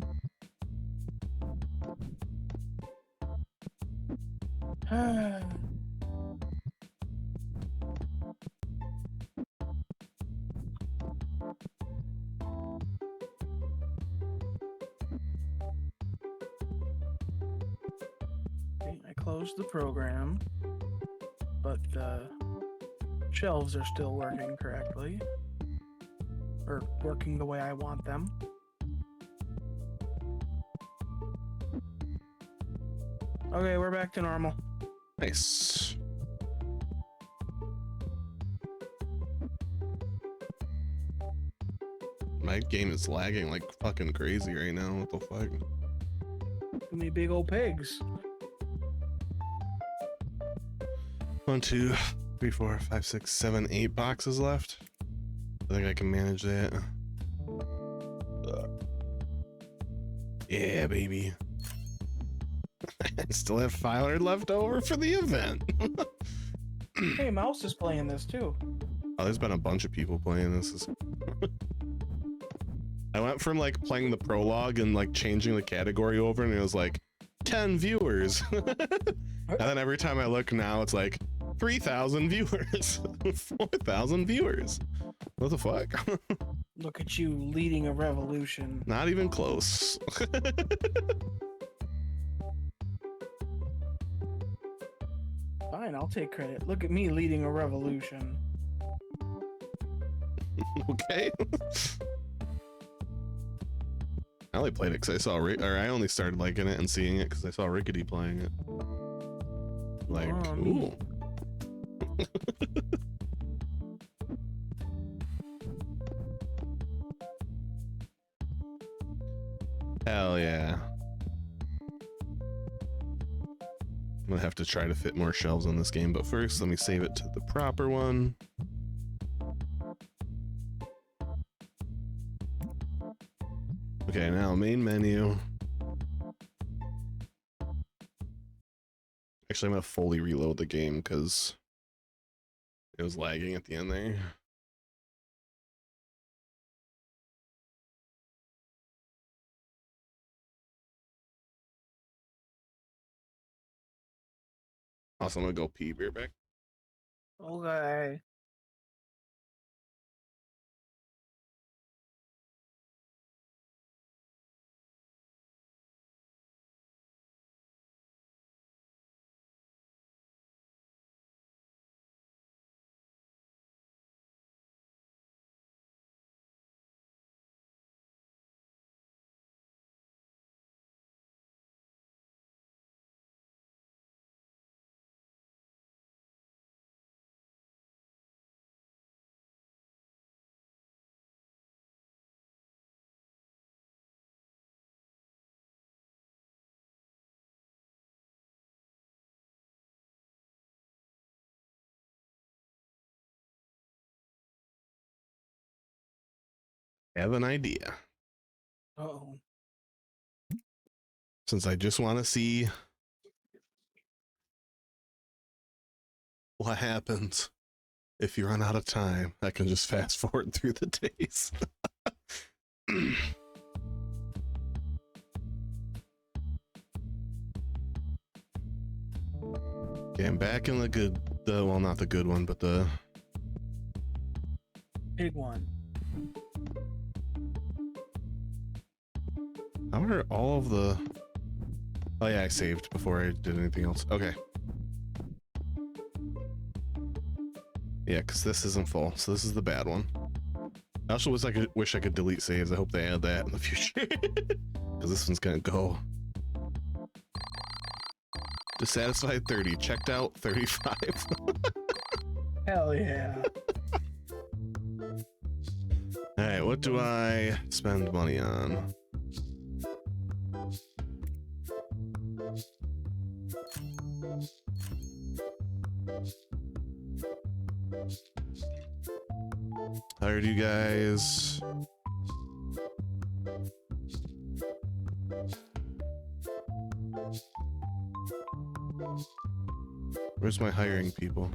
Okay, I closed the program, but the shelves are still working correctly. Or working the way I want them. Okay, we're back to normal. Nice. My game is lagging like fucking crazy right now. What the fuck? Too many big old pigs. 1, 2, 3, 4, 5, 6, 7, 8 boxes left. I think I can manage that. Yeah, baby. I still have 500 left over for the event. Hey, Mouse is playing this too. Oh, there's been a bunch of people playing this. I went from like playing the prologue and like changing the category over, and it was like 10 viewers. And then every time I look now, it's like 3,000 viewers, 4,000 viewers. What the fuck? Look at you leading a revolution. Not even close. Fine, I'll take credit. Look at me leading a revolution. Okay. I only played it because I saw, or I only started liking it and seeing it because I saw Rickety playing it. Like, ooh. Hell yeah. I'm gonna have to try to fit more shelves on this game, but first let me save it to the proper one. Okay, now main menu. Actually, I'm gonna fully reload the game because it was lagging at the end there. Also, I'm gonna go pee. Be right back. Okay. I have an idea. Uh-oh. Since I just want to see what happens if you run out of time, I can just fast forward through the days. Okay, I'm back in well, not the good one, but the Big one. how are all of the, oh yeah, I saved before I did anything else. Okay. Yeah, because this isn't full, so this is the bad one. I also wish I could delete saves. I hope they add that in the future. Because this one's gonna go. Dissatisfied 30, checked out 35. Hell yeah. All right, what do I spend money on? Hired you guys. Where's my hiring people?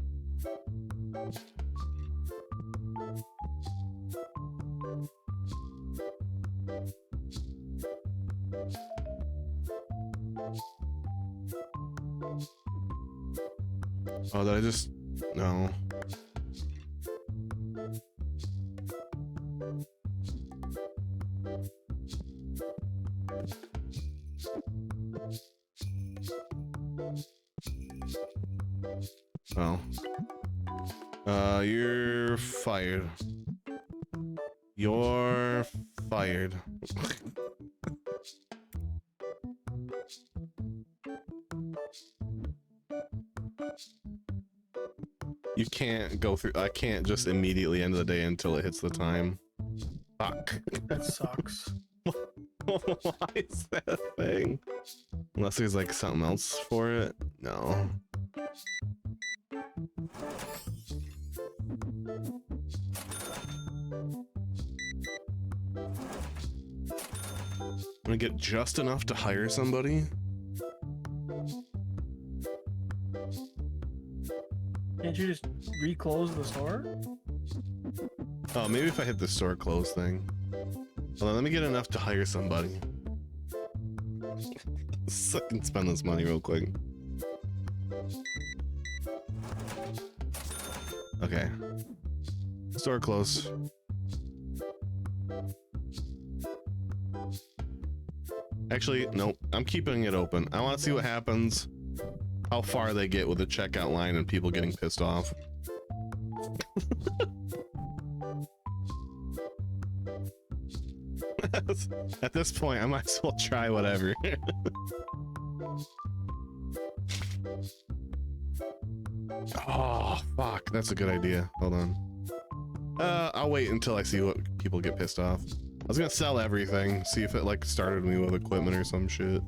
Oh, did I just... No. Oh. You're fired. You're fired. You can't go through. I can't just immediately end the day until it hits the time. Fuck. That sucks. Why is that a thing? Unless there's like something else for it. No. I'm gonna get just enough to hire somebody. Can't you just reclose the store? Oh, maybe if I hit the store close thing. Hold on, let me get enough to hire somebody. So I can spend this money real quick. Okay. Store close. Actually, nope. I'm keeping it open. I want to see what happens. How far they get with the checkout line and people getting pissed off. At this point, I might as well try whatever. Oh, fuck. That's a good idea. Hold on. I'll wait until I see what people get pissed off. I was gonna sell everything, see if it like started me with equipment or some shit.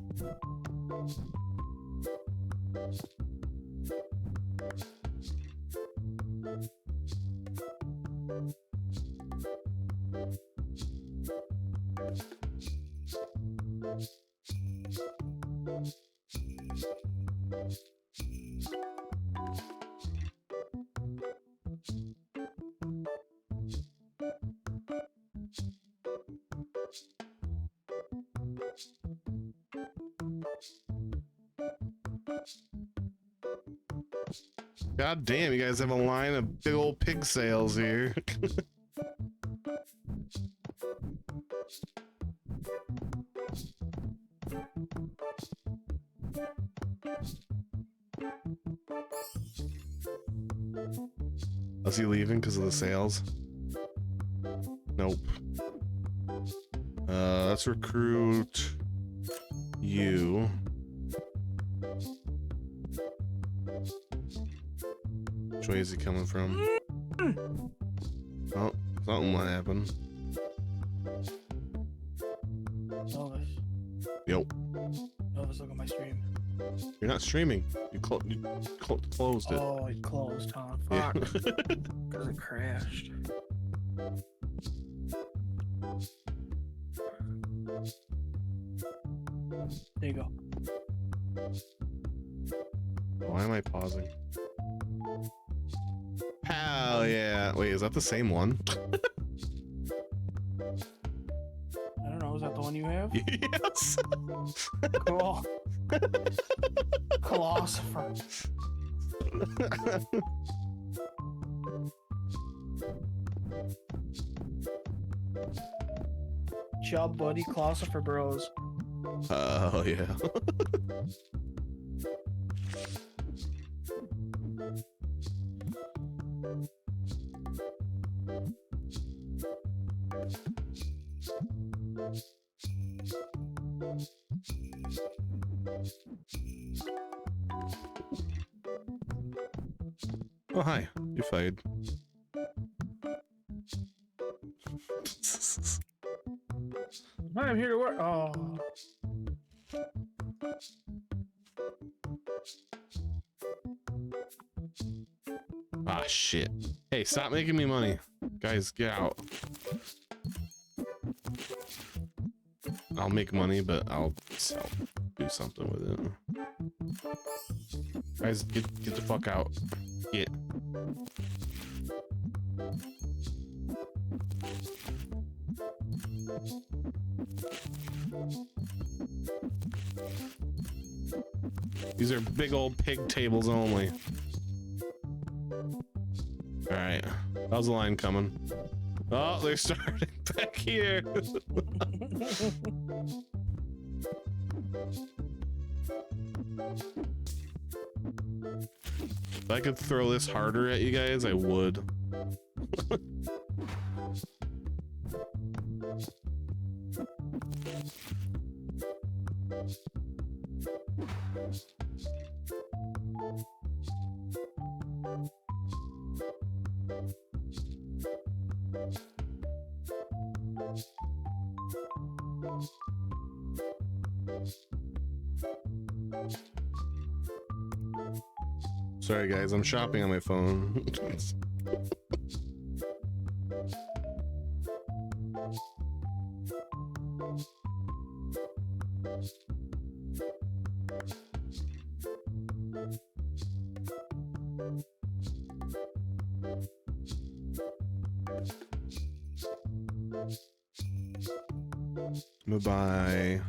God damn, you guys have a line of big old pig sales here. Is he leaving because of the sales? Nope. Let's recruit you. Which way is he coming from? Oh, something might happen. Elvis. Yo, Elvis, look at my stream. you're not streaming. You, closed it. Oh, it closed, huh? Yeah. Fuck. Because it crashed. There you go. Why am I pausing? Hell yeah. Wait, is that the same one? I don't know. Is that the one you have? Yes. Cool. Philosopher. Job, buddy. Philosopher bros. Oh, yeah. Oh, hi. You're fired. I'm here to work. Oh. Ah, shit. Hey, stop making me money. Guys, get out. I'll make money, but I'll sell. Do something with it. Guys, get the fuck out. Get. These are big old pig tables only. All right, how's the line coming? Oh, they're starting back here. If I could throw this harder at you guys, I would. Sorry guys, I'm shopping on my phone. I'm gonna buy...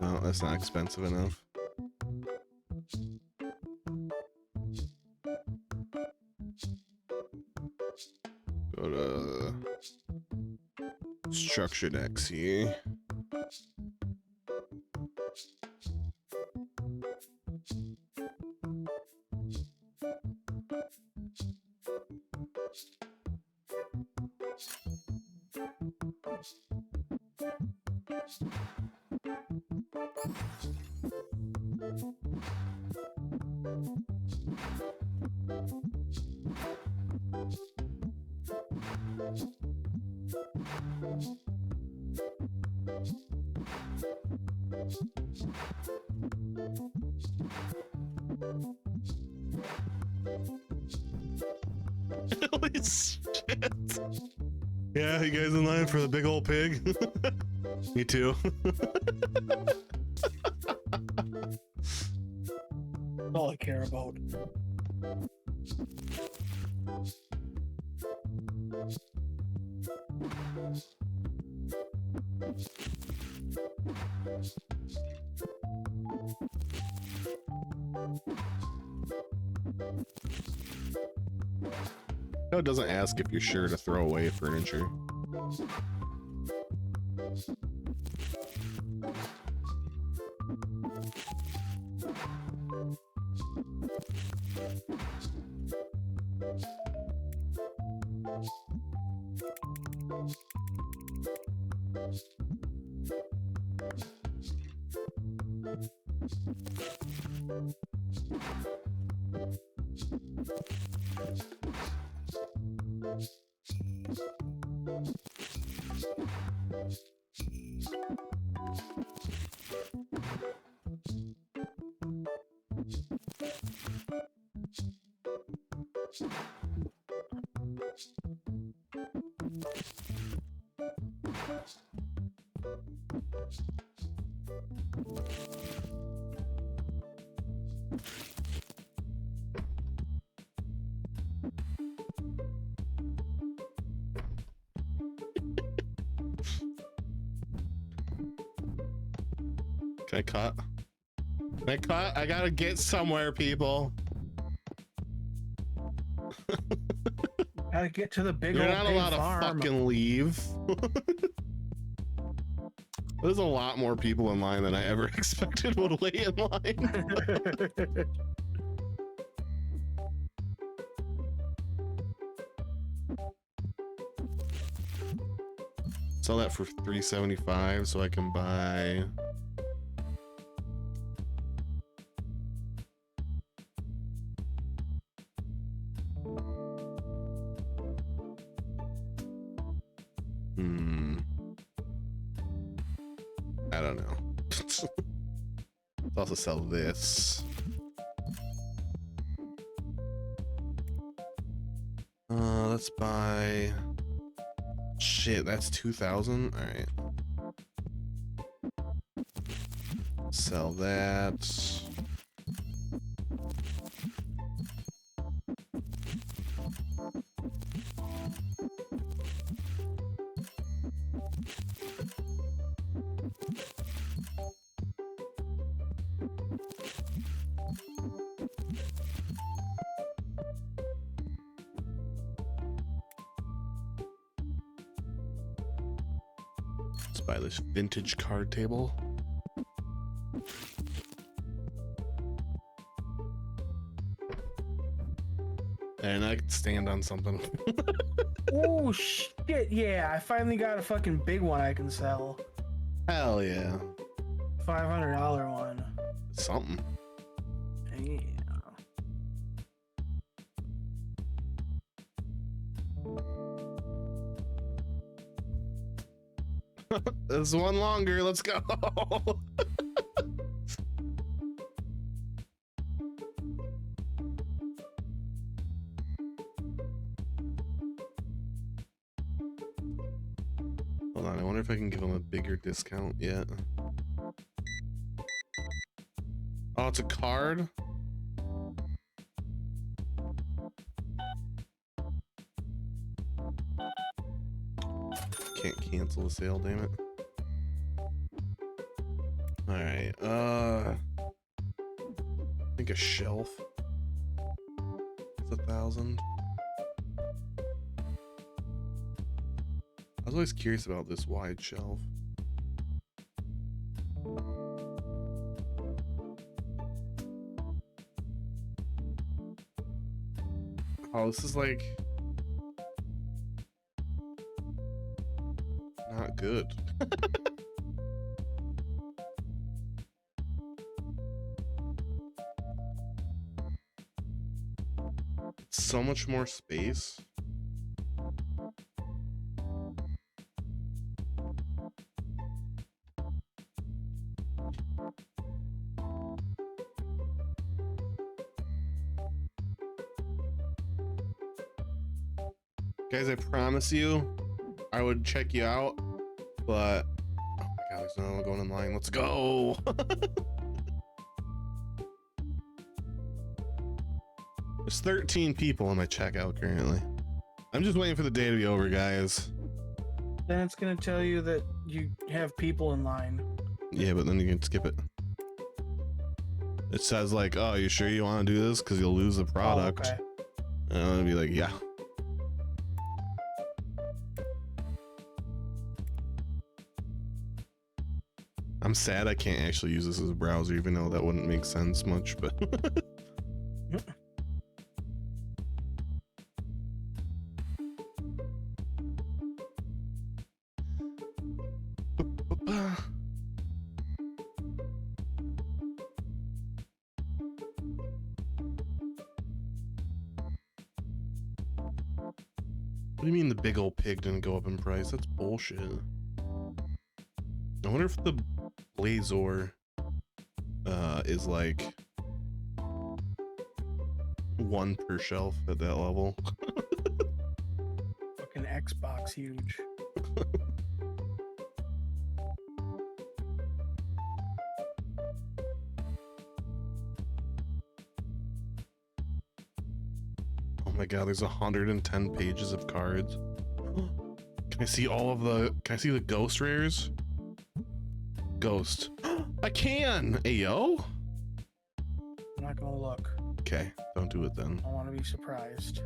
No, that's not expensive enough. Go to structured XE. Holy shit. Yeah, you guys in line for the big old pig? Me too. That's all I care about. No, it doesn't ask if you're sure to throw away furniture. Can I cut? Can I cut? I gotta get somewhere, people. Gotta get to the big You're old not pig allowed to farm. fucking leave. There's a lot more people in line than I ever expected would wait in line. Sell that for $375 so I can buy. I don't know. Let's also sell this. Let's buy. Shit, that's 2,000. All right. Sell that. Let's buy this vintage card table. And I could stand on something. Oh shit! Yeah, I finally got a fucking big one I can sell. Hell yeah. $500 one. Something. Yeah. There's one longer. Let's go. Hold on. I wonder if I can give him a bigger discount yet. Oh, it's a card? Can't cancel the sale, damn it. All right. I think a shelf. It's 1,000. I was always curious about this wide shelf. Oh, this is like not good. So much more space. Guys, I promise you, I would check you out, but oh my god, there's no one going in line. Let's go. There's 13 people in my checkout currently. I'm just waiting for the day to be over, guys. Then it's gonna tell you that you have people in line. Yeah, but then you can skip it. It says like, oh, you sure you want to do this? Because you'll lose the product. Oh, okay. And I'm gonna be like, yeah. I'm sad I can't actually use this as a browser, even though that wouldn't make sense much, but what do you mean the big old pig didn't go up in price? That's bullshit. I wonder if the Blazor is like 1 per shelf at that level. Fucking Xbox huge. Oh my god, there's 110 pages of cards. Can I see all of the, can I see the ghost rares? Ghost. I can! Ayo? I'm not gonna look. Okay, don't do it then. I want to be surprised.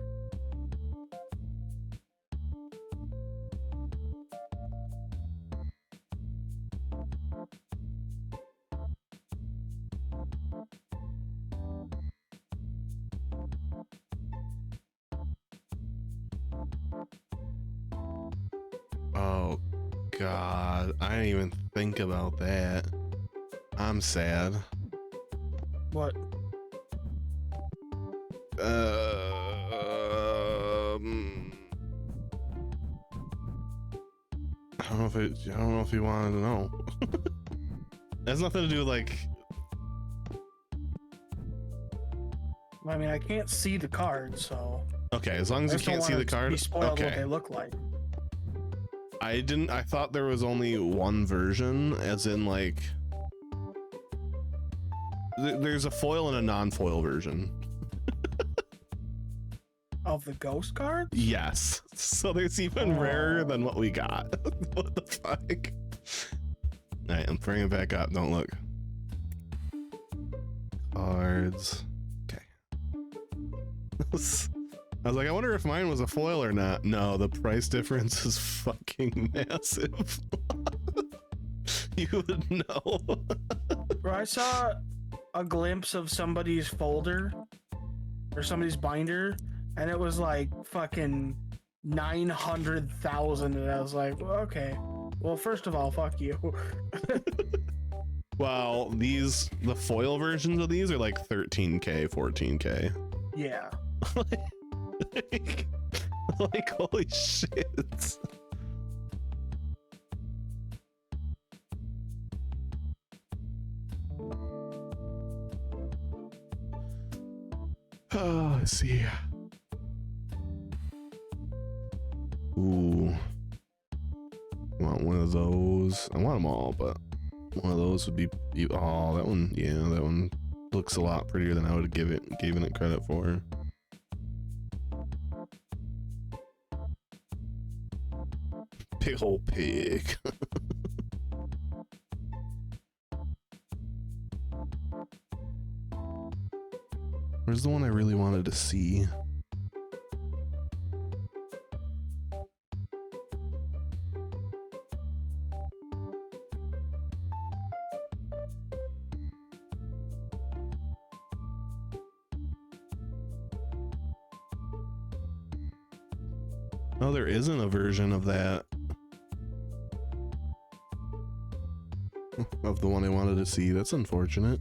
Oh god, I didn't even think about that. I'm sad. What? I don't know if you wanted to know. It has nothing to do with like. I mean, I can't see the cards, so Okay, as long as I you just don't can't see the wanna card. be spoiled what Okay. they look like. I thought there was only one version, as in like. There's a foil and a non-foil version. Of the ghost cards? Yes. So there's even rarer than what we got. What the fuck? All right, I'm bringing it back up. Don't look. Cards. Okay. I was like, I wonder if mine was a foil or not. No, the price difference is fucking massive. You would know. Bro, I saw a glimpse of somebody's folder or somebody's binder, and it was like fucking 900,000, and I was like, well, okay. Well, first of all, fuck you. Well, the foil versions of these are like 13K, 14K. Yeah. like holy shit. Oh, let's see. Ooh. I want one of those. I want them all, but one of those would be. Oh, that one. Yeah, that one looks a lot prettier than I would have given it credit for. Big old pig. Where's the one I really wanted to see? Oh, there isn't a version of that. Of the one I wanted to see. That's unfortunate.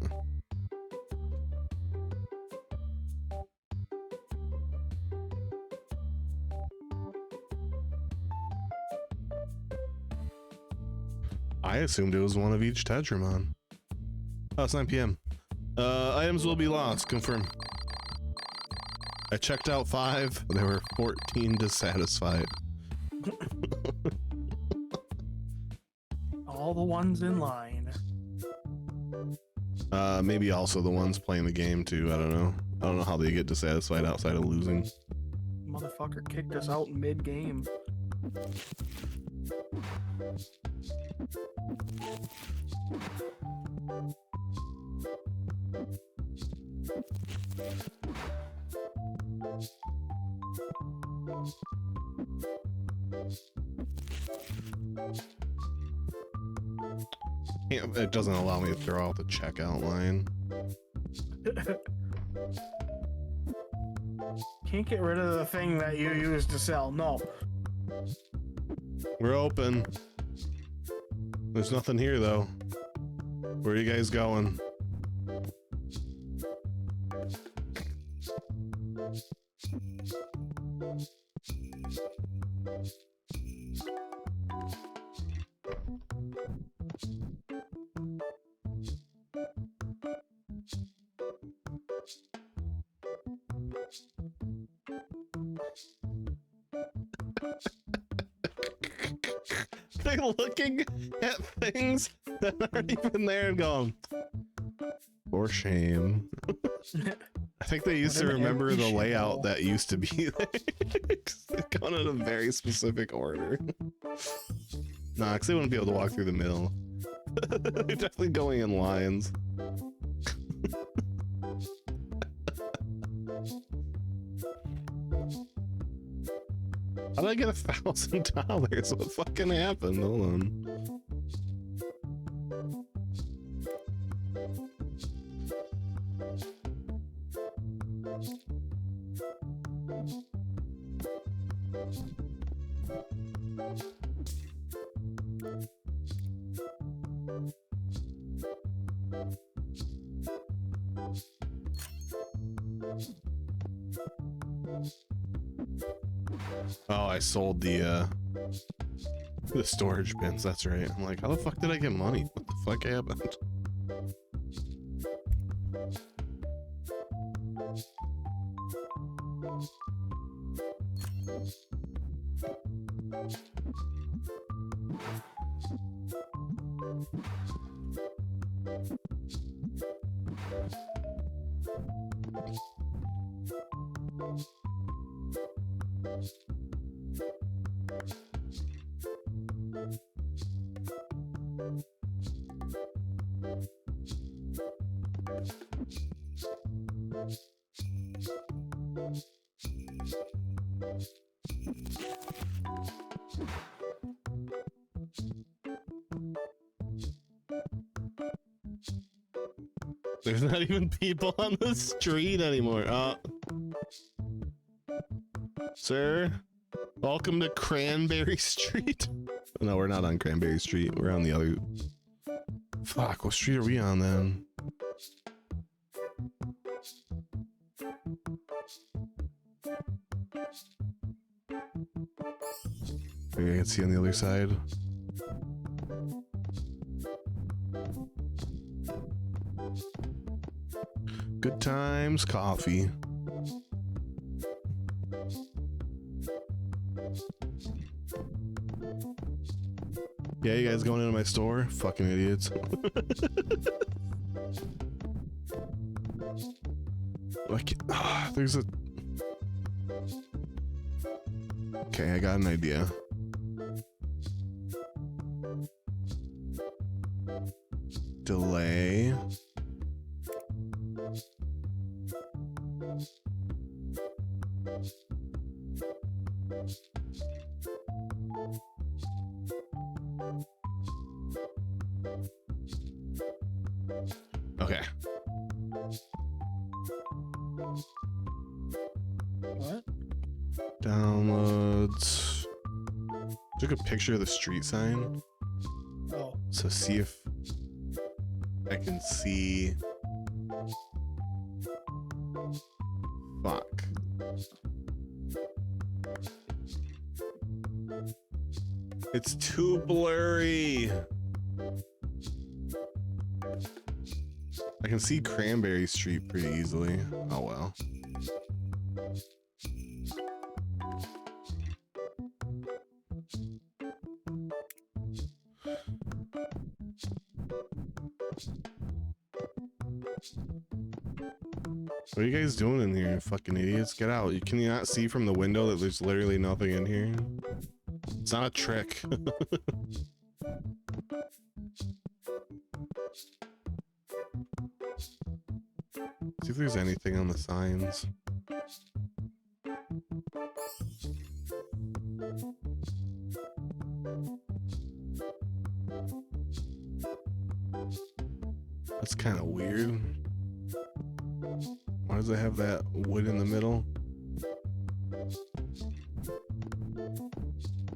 I assumed it was one of each Tetramon. Oh, it's 9 p.m. Items will be lost. Confirm. I checked out 5. There were 14 dissatisfied. All the ones in line. Maybe also the ones playing the game too. I don't know. I don't know how they get dissatisfied outside of losing. Motherfucker kicked us out mid-game. Yeah, it doesn't allow me to throw out the checkout line. Can't get rid of the thing that you use to sell. No. We're open. There's nothing here though. Where are you guys going? They're looking at things that aren't even there and going, for shame. I think they used to remember the layout that used to be there. They're going in a very specific order. Nah, because they wouldn't be able to walk through the middle. They're definitely going in lines. How did I get $1,000? What fucking happened? Hold on. Oh, I sold the The storage bins, that's right. I'm like, how the fuck did I get money? What the fuck happened? There's not even people on the street anymore. Sir, welcome to Cranberry Street. No, we're not on Cranberry Street. We're on the other. Fuck, what street are we on then? Maybe I can see on the other side. Good times, coffee. Yeah, you guys going into my store? Fucking idiots. Like, there's a... Okay, I got an idea. Delay. Okay. What? Downloads. Took a picture of the street sign. Oh. So see if I can see. Fuck. It's too blurry. I can see Cranberry Street pretty easily. Oh well. What are you guys doing in here, you fucking idiots? Get out. Can you not see from the window that there's literally nothing in here? It's not a trick. See if there's anything on the signs. That's kind of weird. Why does it have that wood in the middle?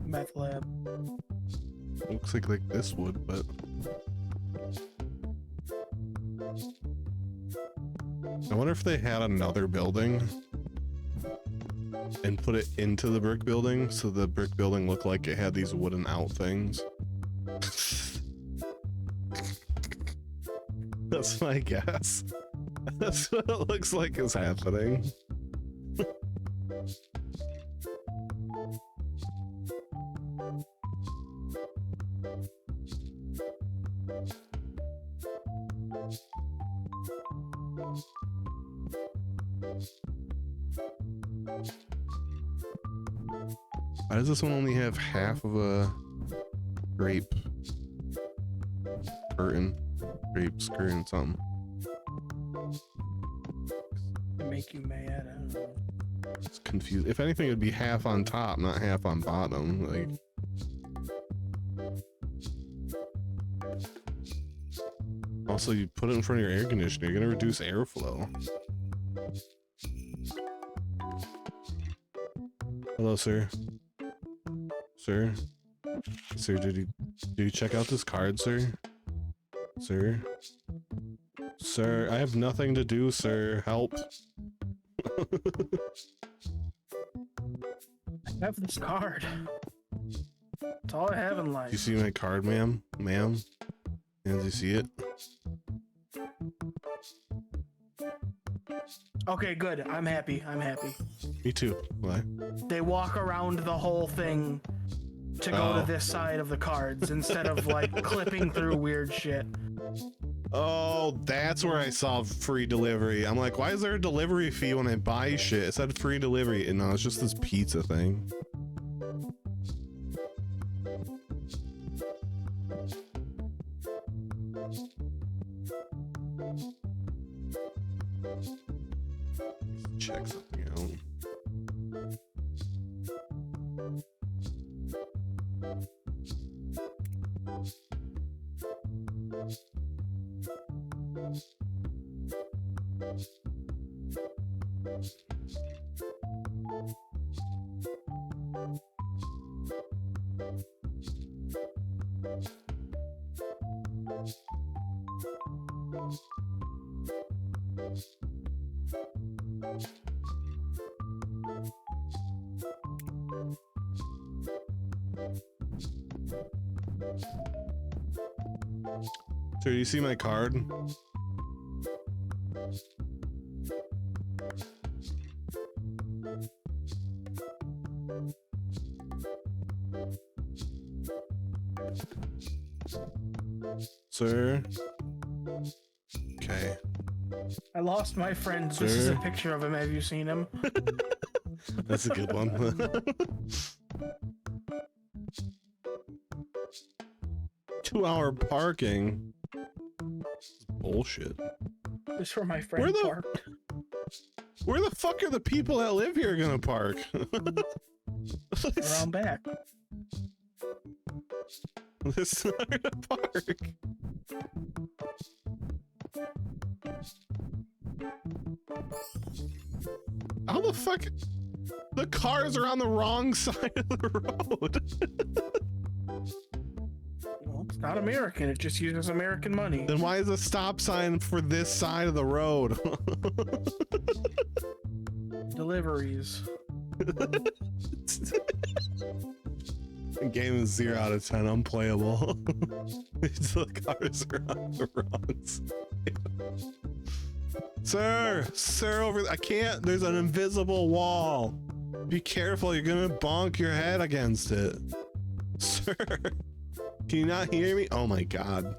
Meth lab. Looks like this would, but I wonder if they had another building and put it into the brick building so the brick building looked like it had these wooden out things. That's my guess. That's what it looks like is happening. Why does this one only have half of a grape curtain? Grape curtain something. To make you mad, I don't know. It's confused. If anything, it'd be half on top, not half on bottom. Like, also, you put it in front of your air conditioner, you're gonna reduce airflow. Hello, sir. Sir? Sir, did you check out this card, sir? Sir? Sir, I have nothing to do, sir. Help. I have this card. That's all I have in life. You see my card, ma'am? Ma'am? Did you see it? Okay, good. I'm happy. I'm happy. Me too. Why? They walk around the whole thing to go Oh. to this side of the cards instead of like clipping through weird shit. Oh, that's where I saw free delivery. I'm like, why is there a delivery fee when I buy shit? It said free delivery. And no, it's just this pizza thing. Check something out. So you see my card? Sir? Okay. I lost my friend. This is a Sir? picture of him. Have you seen him? That's a good one. 2-hour parking. Bullshit. This is where my friend Where the- parked. Where the fuck are the people that live here gonna park? Around back. This not gonna park. How the fuck? The cars are on the wrong side of the road. Well, it's not American. It just uses American money. Then why is a stop sign for this side of the road? Deliveries. The game is 0 out of 10, unplayable. The cars are on the wrong side. Sir, over I can't, there's an invisible wall. Be careful, you're gonna bonk your head against it. Sir, can you not hear me? Oh my god.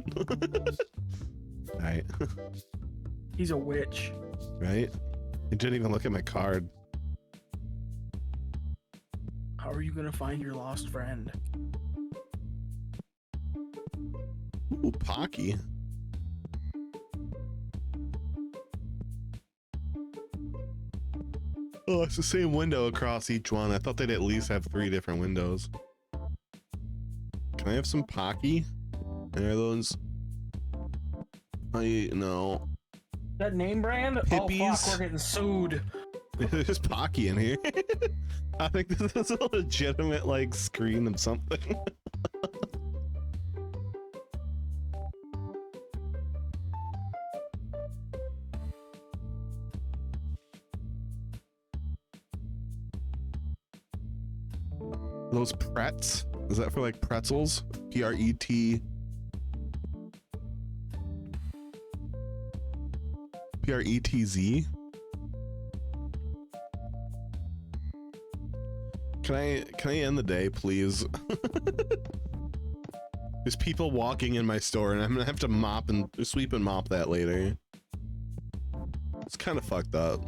Alright, He's a witch. right? I didn't even look at my card. How are you gonna find your lost friend? Ooh, Pocky. Oh, it's the same window across each one. I thought they'd at least have 3 different windows. Can I have some Pocky? And are those... No. That name brand? Hippies? Oh fuck, we're getting sued. There's Pocky in here. I think this is a legitimate, like, screen of something. Those Pretz? Is that for like pretzels? P-R-E-T. P-R-E-T-Z? Can I end the day, please? There's people walking in my store and I'm gonna have to mop and sweep and mop that later. It's kind of fucked up.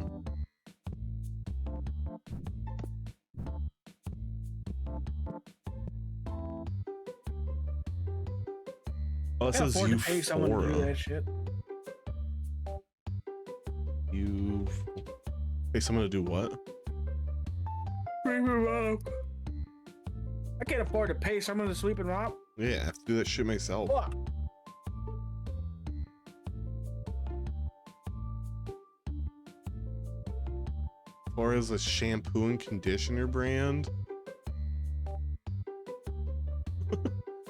Oh, it I can says afford to pay someone to do Euphoria. that shit. You pay someone to do what? Bring him up. I can't afford to pay someone to sweep and mop. Yeah, I have to do that shit myself. Fuck. Or is a shampoo and conditioner brand?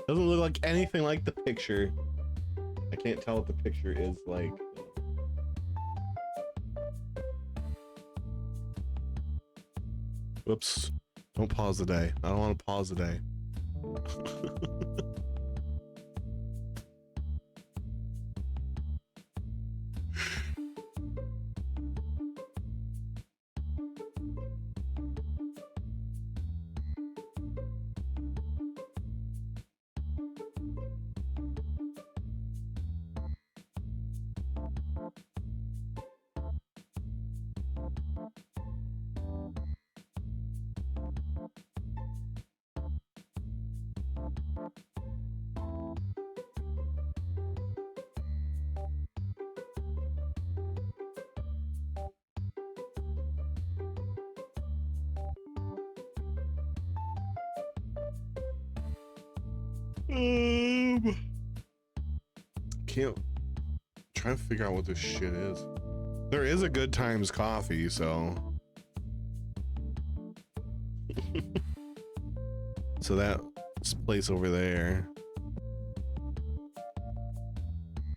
Doesn't look like anything like the picture. I can't tell what the picture is like. Whoops. Don't pause the day. I don't want to pause the day. Can't trying to figure out what this shit is. There is a Good Times coffee, so so that place over there.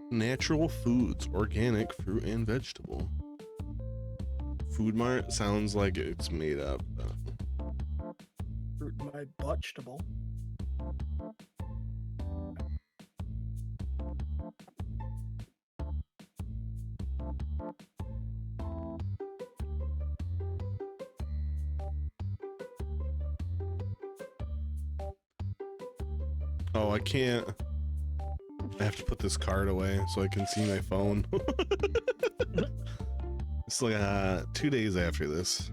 Natural Foods, organic fruit and vegetable. Food Mart sounds like it's made up. Fruit my vegetable. Oh, I can't. I have to put this card away so I can see my phone. It's like 2 days after this.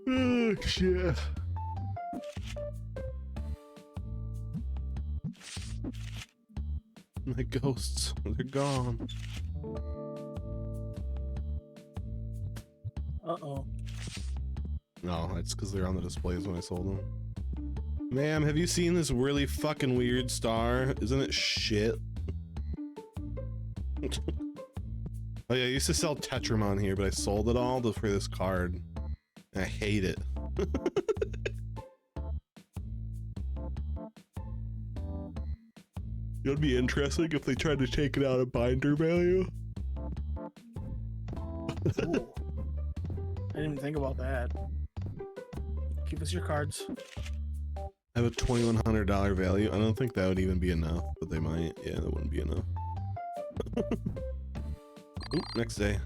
Oh, shit. My ghosts, they're gone. Uh-oh. No, it's because they're on the displays when I sold them. Ma'am, have you seen this really fucking weird star? Isn't it shit? Oh yeah, I used to sell Tetramon here, but I sold it all for this card. I hate it. It would be interesting if they tried to take it out of binder value. Ooh. I didn't even think about that. Give us your cards. I have a $2,100 value. I don't think that would even be enough, but they might. Yeah, that wouldn't be enough. Ooh, next day.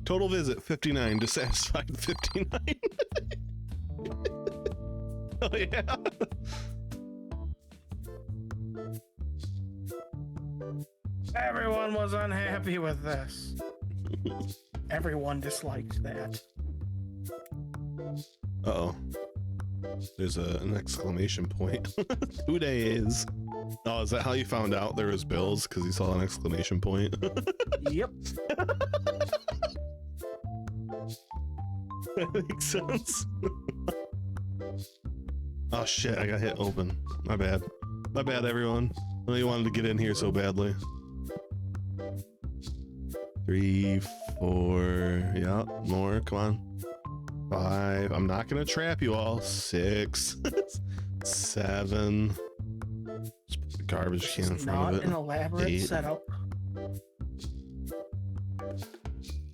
Total visit 59, dissatisfied 59. Oh yeah. Everyone was unhappy with this. Everyone disliked that. Uh-oh. There's an exclamation point. 2 days. Oh, is that how you found out there was bills? Because you saw an exclamation point? Yep. That makes sense. Oh shit, I got hit open. My bad. My bad, everyone. I know you wanted to get in here so badly. 3, 4, yeah, more, come on. 5, I'm not gonna trap you all. 6, 7. Just put the garbage can in front Not of it. an elaborate 8. setup.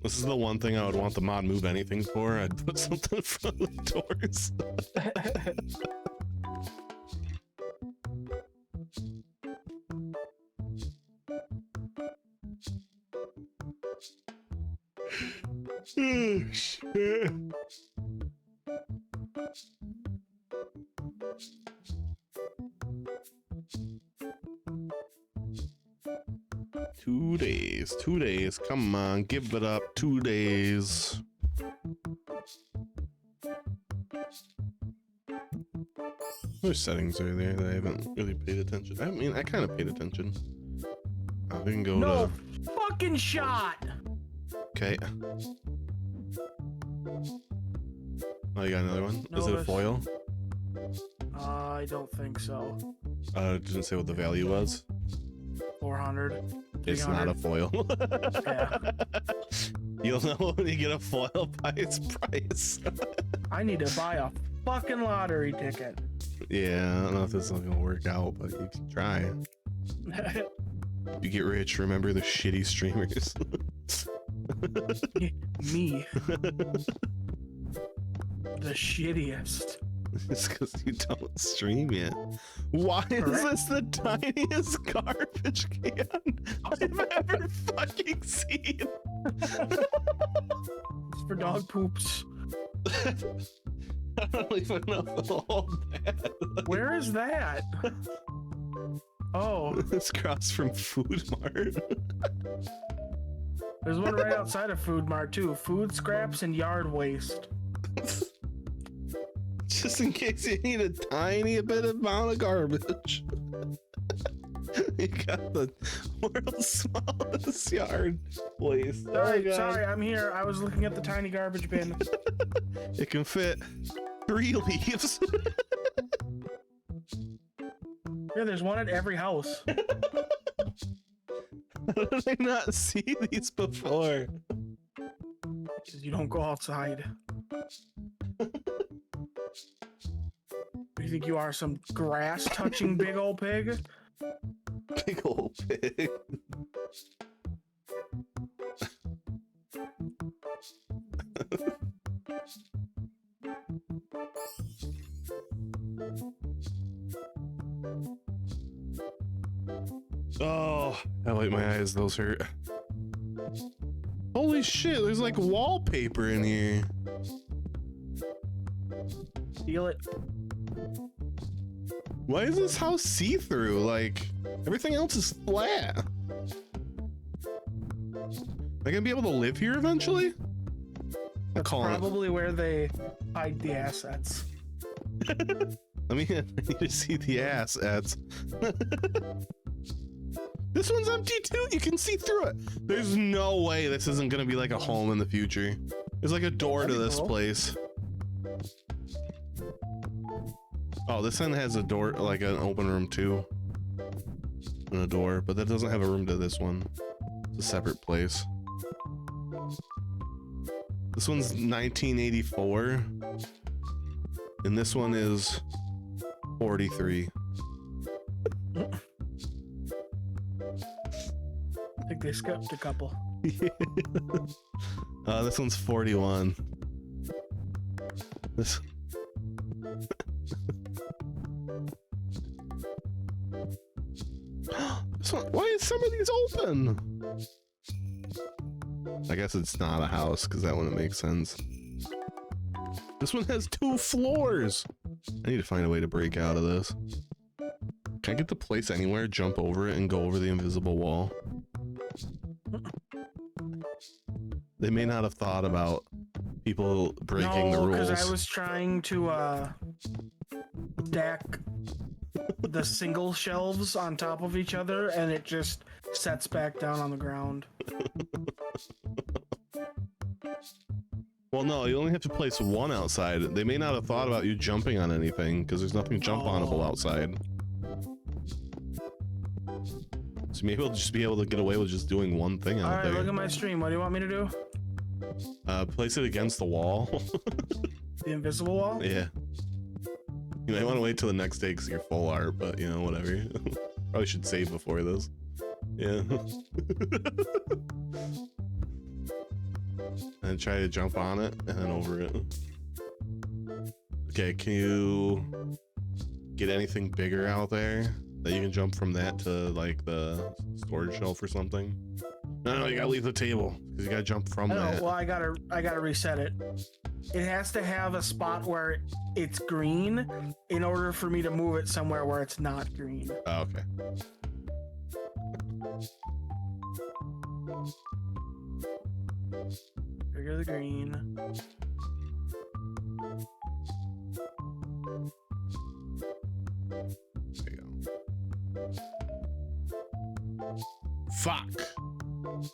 This is the one thing I would want the mod move anything for. I'd put something in front of the doors. Oh, shit. Two days. Come on, give it up. 2 days. What settings are there that I haven't really paid attention? I mean, I kind of paid attention. We can go No to. fucking shot. Okay. Oh, you got another one? Is it a Notice. foil? I don't think so. It didn't say what the value was. 400. It's not a 300. foil. Yeah. You'll know when you get a foil by its price. I need to buy a fucking lottery ticket. Yeah, I don't know if this is gonna work out, but you can try. If you get rich, remember the shitty streamers. Me. The shittiest. It's because you don't stream yet. Why is Correct. this the tiniest garbage can I've ever fucking seen? It's for dog poops. I don't even know if it'll hold that. Where is that? Oh, It's across from Food Mart. there's one right outside of Food Mart too. Food scraps and yard waste. Just in case you need a tiny bit amount of garbage. You got the world's smallest yard waste. Oh my Sorry, God. sorry, I'm here. I was looking at the tiny garbage bin. It can fit 3 leaves. Yeah, there's one at every house. How did I not see these before? Because you don't go outside. You think you are some grass touching big old pig? Big old pig. Oh, I light my eyes, those hurt. Holy shit, there's like wallpaper in here. Steal it. Why is this house see-through? Like, everything else is flat. Am I gonna be able to live here eventually? I'm That's calling it. probably where they hide the assets. I mean, I need to see the assets. This one's empty too. You can see through it. There's no way this isn't gonna be like a home in the future. There's like a door That'd to be this cool. place. Oh, this one has a door, like an open room too. And a door, but that doesn't have a room to this one. It's a separate place. This one's 1984. And this one is 43. I think they skipped a couple. This one's 41. This. This one, why is some of these open? I guess it's not a house because that wouldn't make sense. This one has 2 floors. I need to find a way to break out of this. Can I get the place anywhere, jump over it, and go over the invisible wall? They may not have thought about people breaking the No, rules. because I was trying to stack the single shelves on top of each other, and it just sets back down on the ground. Well, no, you only have to place one outside. They may not have thought about you jumping on anything because there's nothing jump-onable outside. So maybe we'll just be able to get away with just doing one thing All out right, there. look at my stream. What do you want me to do? Place it against the wall. The invisible wall? Yeah. You might want to wait till the next day because you're full art, but you know, whatever. Probably should save before this. Yeah. And try to jump on it and then over it. Okay, can you get anything bigger out there that you can jump from that to like the storage shelf or something? No, you gotta leave the table because you gotta jump from I know. that. Well, I gotta reset it. It has to have a spot where it's green in order for me to move it somewhere where it's not green. Oh, okay. Trigger the green. There you go. Fuck.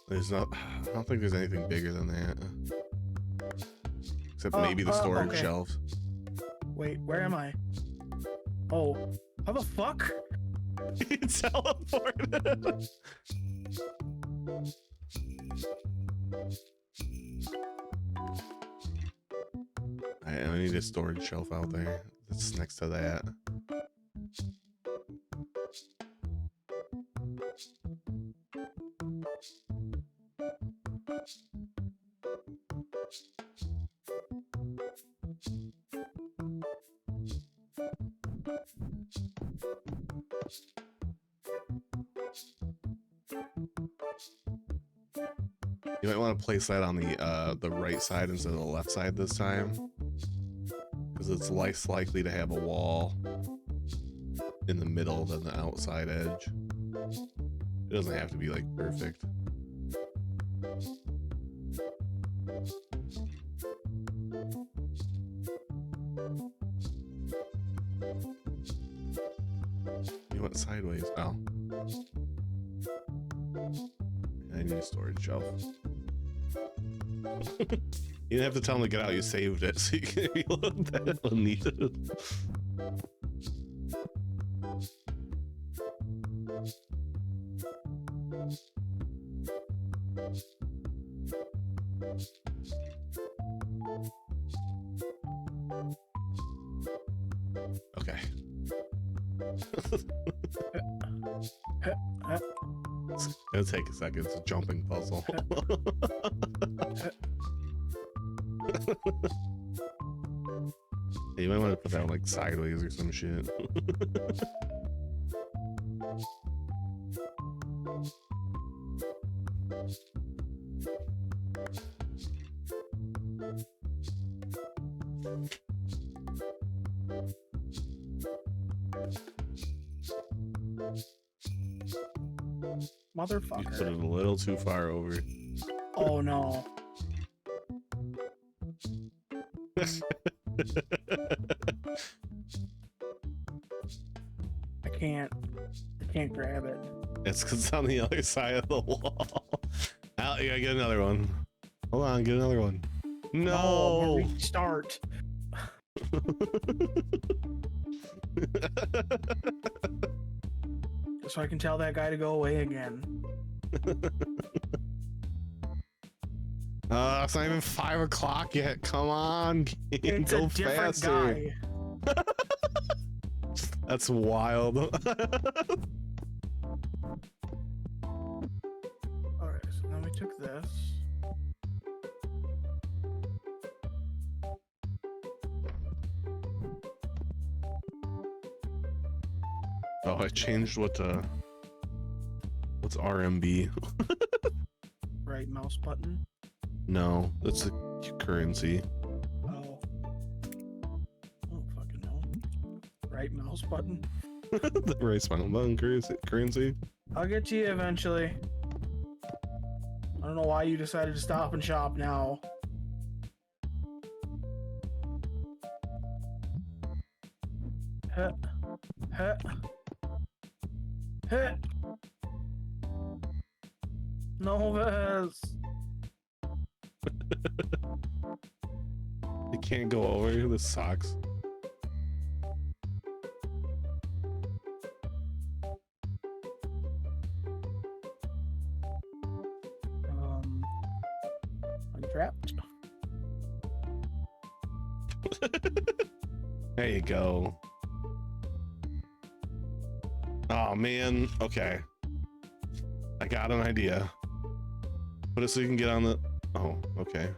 There's not. I don't think there's anything bigger than that. Except maybe the storage okay. shelves. Wait, where am I? Oh, how the fuck? He teleported. I I need a storage shelf out there that's next to that. You might want to place that on the right side instead of the left side this time, because it's less likely to have a wall in the middle than the outside edge. It doesn't have to be like perfect. You went sideways. Oh. I need a storage shelf. You didn't have to tell him to get out, you saved it so you can reload that when needed. Okay. It'll take a second. It's a jumping puzzle. You might want to put that like sideways or some shit. You put Motherfucker. it a little too far over. Oh no. I can't grab it. It's because it's on the other side of the wall. Al, you gotta get another one. Hold on, get another one. Oh, No. restart. So I can tell that guy to go away again. It's not even 5 o'clock yet. Come on, game, It's go a different faster. guy. That's wild. Alright, so then we took this. Oh, I changed what's RMB. Right mouse button. No, that's a currency. Oh. Oh, fucking hell. Right mouse button. The right spinal button currency. I'll get to you eventually. I don't know why you decided to stop and shop now. Heh. Heh. Heh. No, Vez. You can't go over. This sucks. I'm trapped. There you go. Oh man. Okay. I got an idea. Put it so you can get on the. Oh, okay.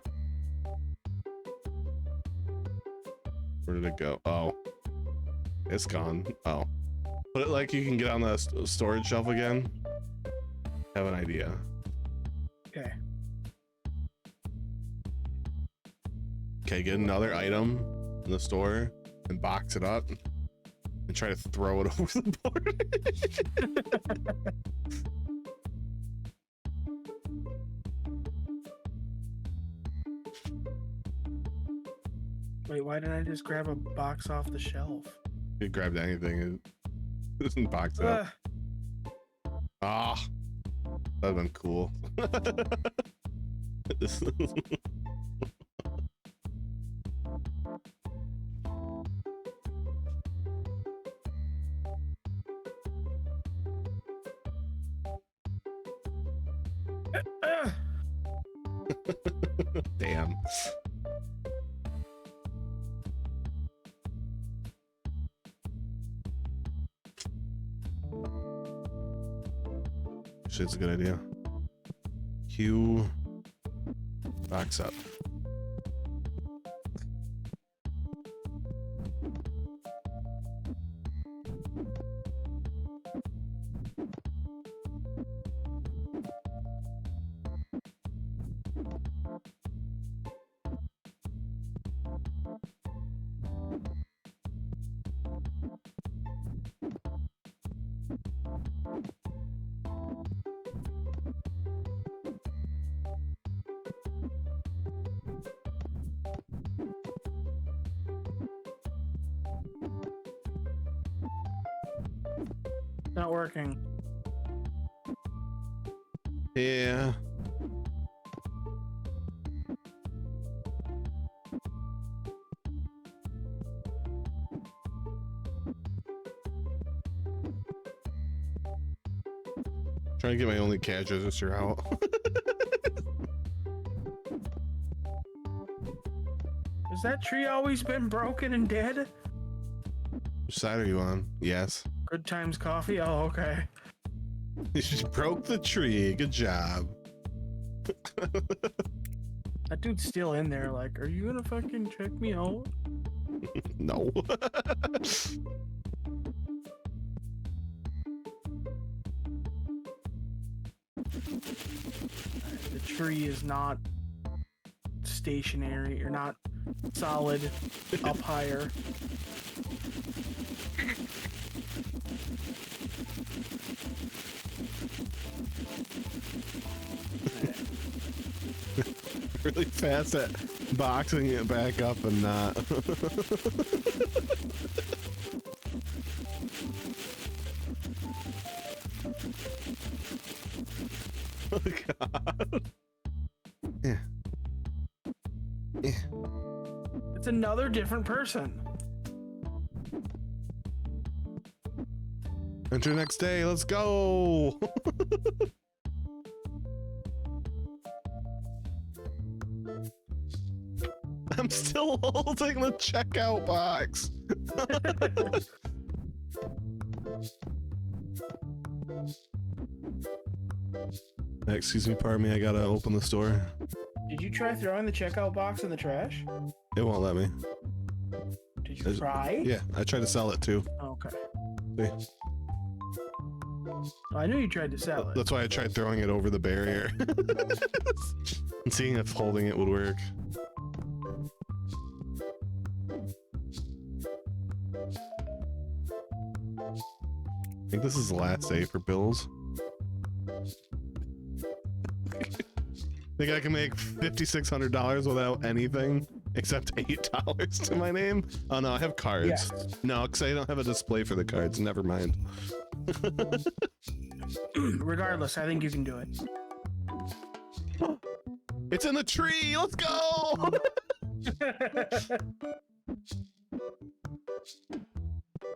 Where did it go? Oh, it's gone. Oh, put it like you can get on the storage shelf again. Have an idea. Okay. Okay, get another item in the store and box it up and try to throw it over the board. Wait, why didn't I just grab a box off the shelf? You grabbed anything and box it up. Ah, that'd been cool. Damn. Actually, it's a good idea. Queue box up. Not working. Yeah. Trying to get my only cash register out. Has that tree always been broken and dead? Which side are you on? Yes. Good Times Coffee? Oh, okay. You just broke the tree. Good job. That dude's still in there. Like, are you gonna fucking check me out? No. The tree is not stationary or not solid up higher. Really fast at boxing it back up and not. Oh god. Yeah. Yeah. It's another different person. Enter next day. Let's go. I'm still holding the checkout box. Excuse me, pardon me. I gotta open the store. Did you try throwing the checkout box in the trash? It won't let me. Did you There's- try? Yeah, I tried to sell it too. Okay. See? I knew you tried to sell it. That's why I tried throwing it over the barrier. And seeing if holding it would work. I think this is the last day for bills. Think I can make $5,600 without anything except $8 to my name? Oh no, I have cards. Yes. No, because I don't have a display for the cards. Never mind. Regardless, I think you can do it. It's in the tree. Let's go.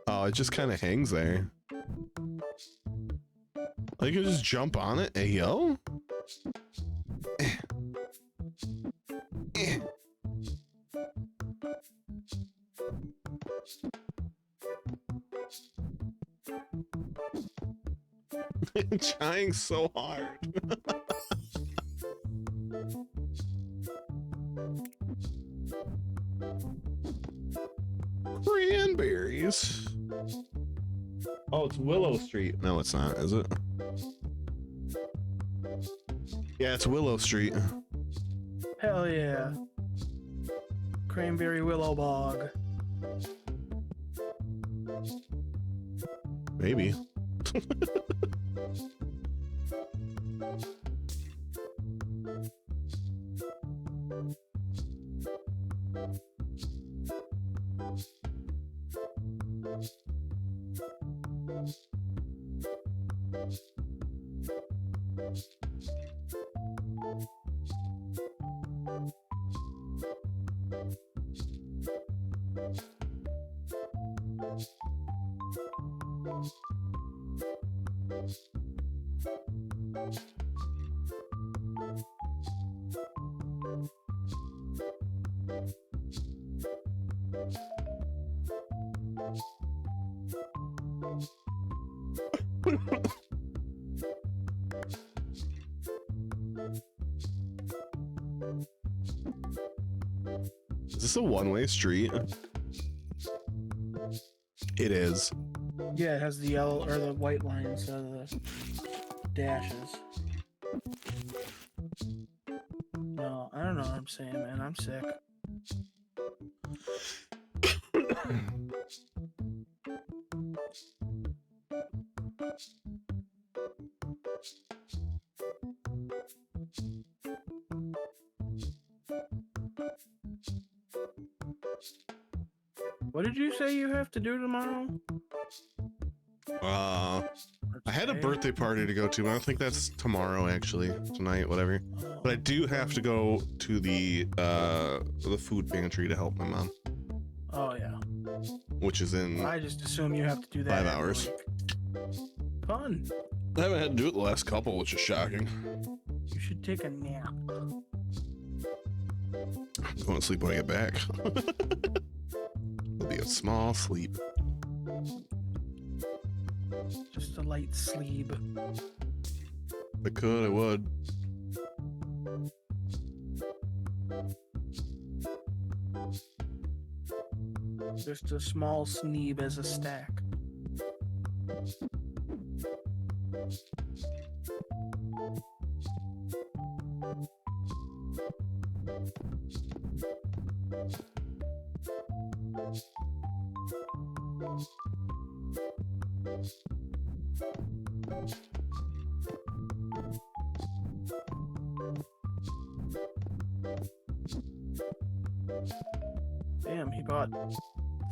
Oh, it just kind of hangs there. I can just jump on it. Hey, yo. I'm trying so hard. Cranberries. Oh, it's Willow Street. No, it's not, is it? Yeah, it's Willow Street. Hell yeah. Cranberry Willow Bog. Maybe. Is this a one-way street? It is. Yeah, it has the yellow or the white line instead of the dashes. No, I don't know what I'm saying, man. I'm sick. What did you say you have to do tomorrow? I had a birthday party to go to, but I don't think that's tomorrow, actually. Tonight, whatever. But I do have to go to the food pantry to help my mom, Oh yeah. which is in I just assume you have to do that 5 every hours. week. Fun. I haven't had to do it the last couple, which is shocking. You should take a nap. I'm going to sleep when I get back. It'll be a small sleep. Just a light sleep. If I could, I would. Just a small sneeb as a stack. Damn, he bought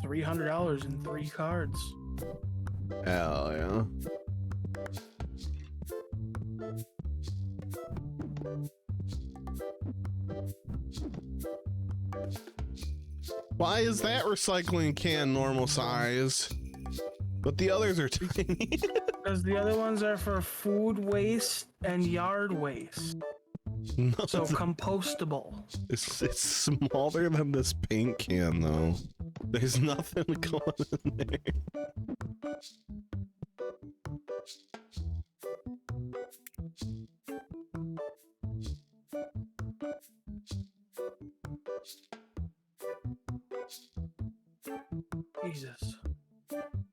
$300 in 3 cards. Hell yeah. Why is that recycling can normal size, but the others are tiny? Because the other ones are for food waste and yard waste. No, So compostable. it's smaller than this paint can, though. There's nothing going in there. Jesus.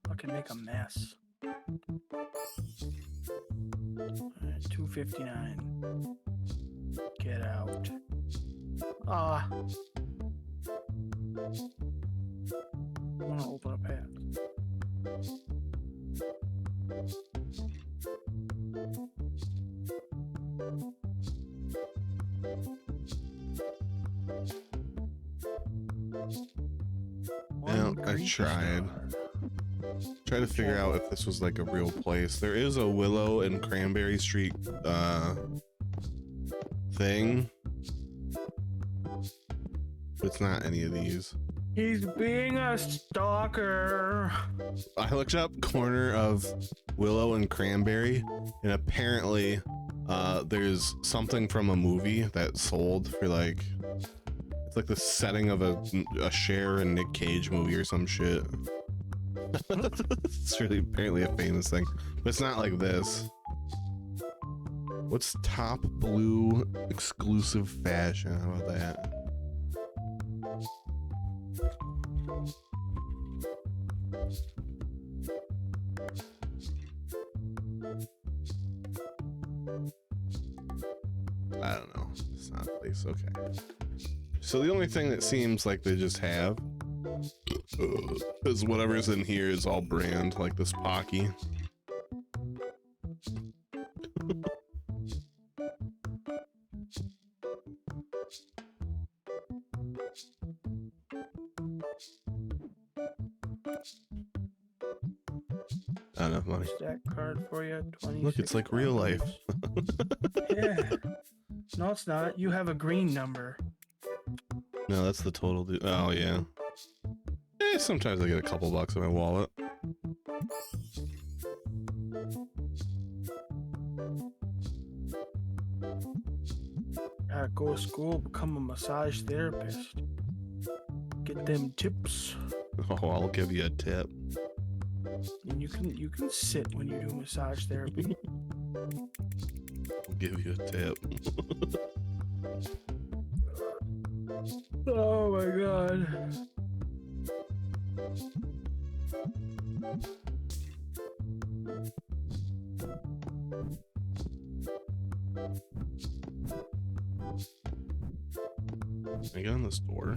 Fucking make a mess. Alright, $2.59. Get out. Ah. I want to open a pack. Yeah, One I Greek tried. star. Try to figure out if this was like a real place. There is a Willow and Cranberry Street thing. But it's not any of these. He's being a stalker. I looked up corner of Willow and Cranberry, and apparently there's something from a movie that sold for like, it's like the setting of a Cher and Nick Cage movie or some shit. It's really apparently a famous thing, but it's not like this. What's top blue exclusive fashion? How about that? I don't know. It's not a place. Okay. So the only thing that seems like they just have is whatever's in here is all brand, like this Pocky. Not enough money. Stack card for you. 20. Look, it's like real life. Yeah. No, it's not. You have a green number. No, that's the total. Oh yeah. Sometimes I get a couple bucks in my wallet. Gotta go to school, become a massage therapist. Get them tips. Oh, I'll give you a tip. And you can sit when you do massage therapy. I'll give you a tip. Oh my god. Can I get on this door?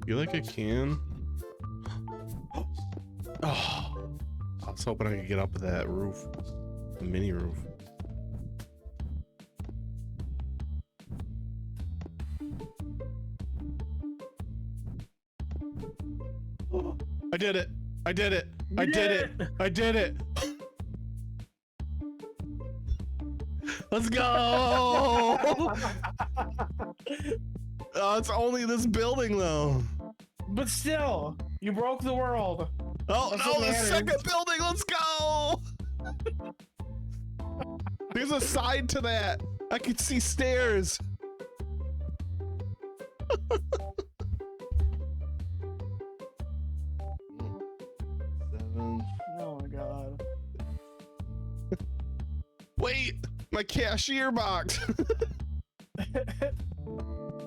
Feel like I can. Oh, I was hoping I could get up that roof, the mini roof. I did it! I did it! I did it! I did it! Let's go! Oh, it's only this building though. But still, you broke the world. Oh That's no, what the matters. second building, let's go! There's a side to that. I can see stairs. Seven. Oh my god. Wait, my cashier box.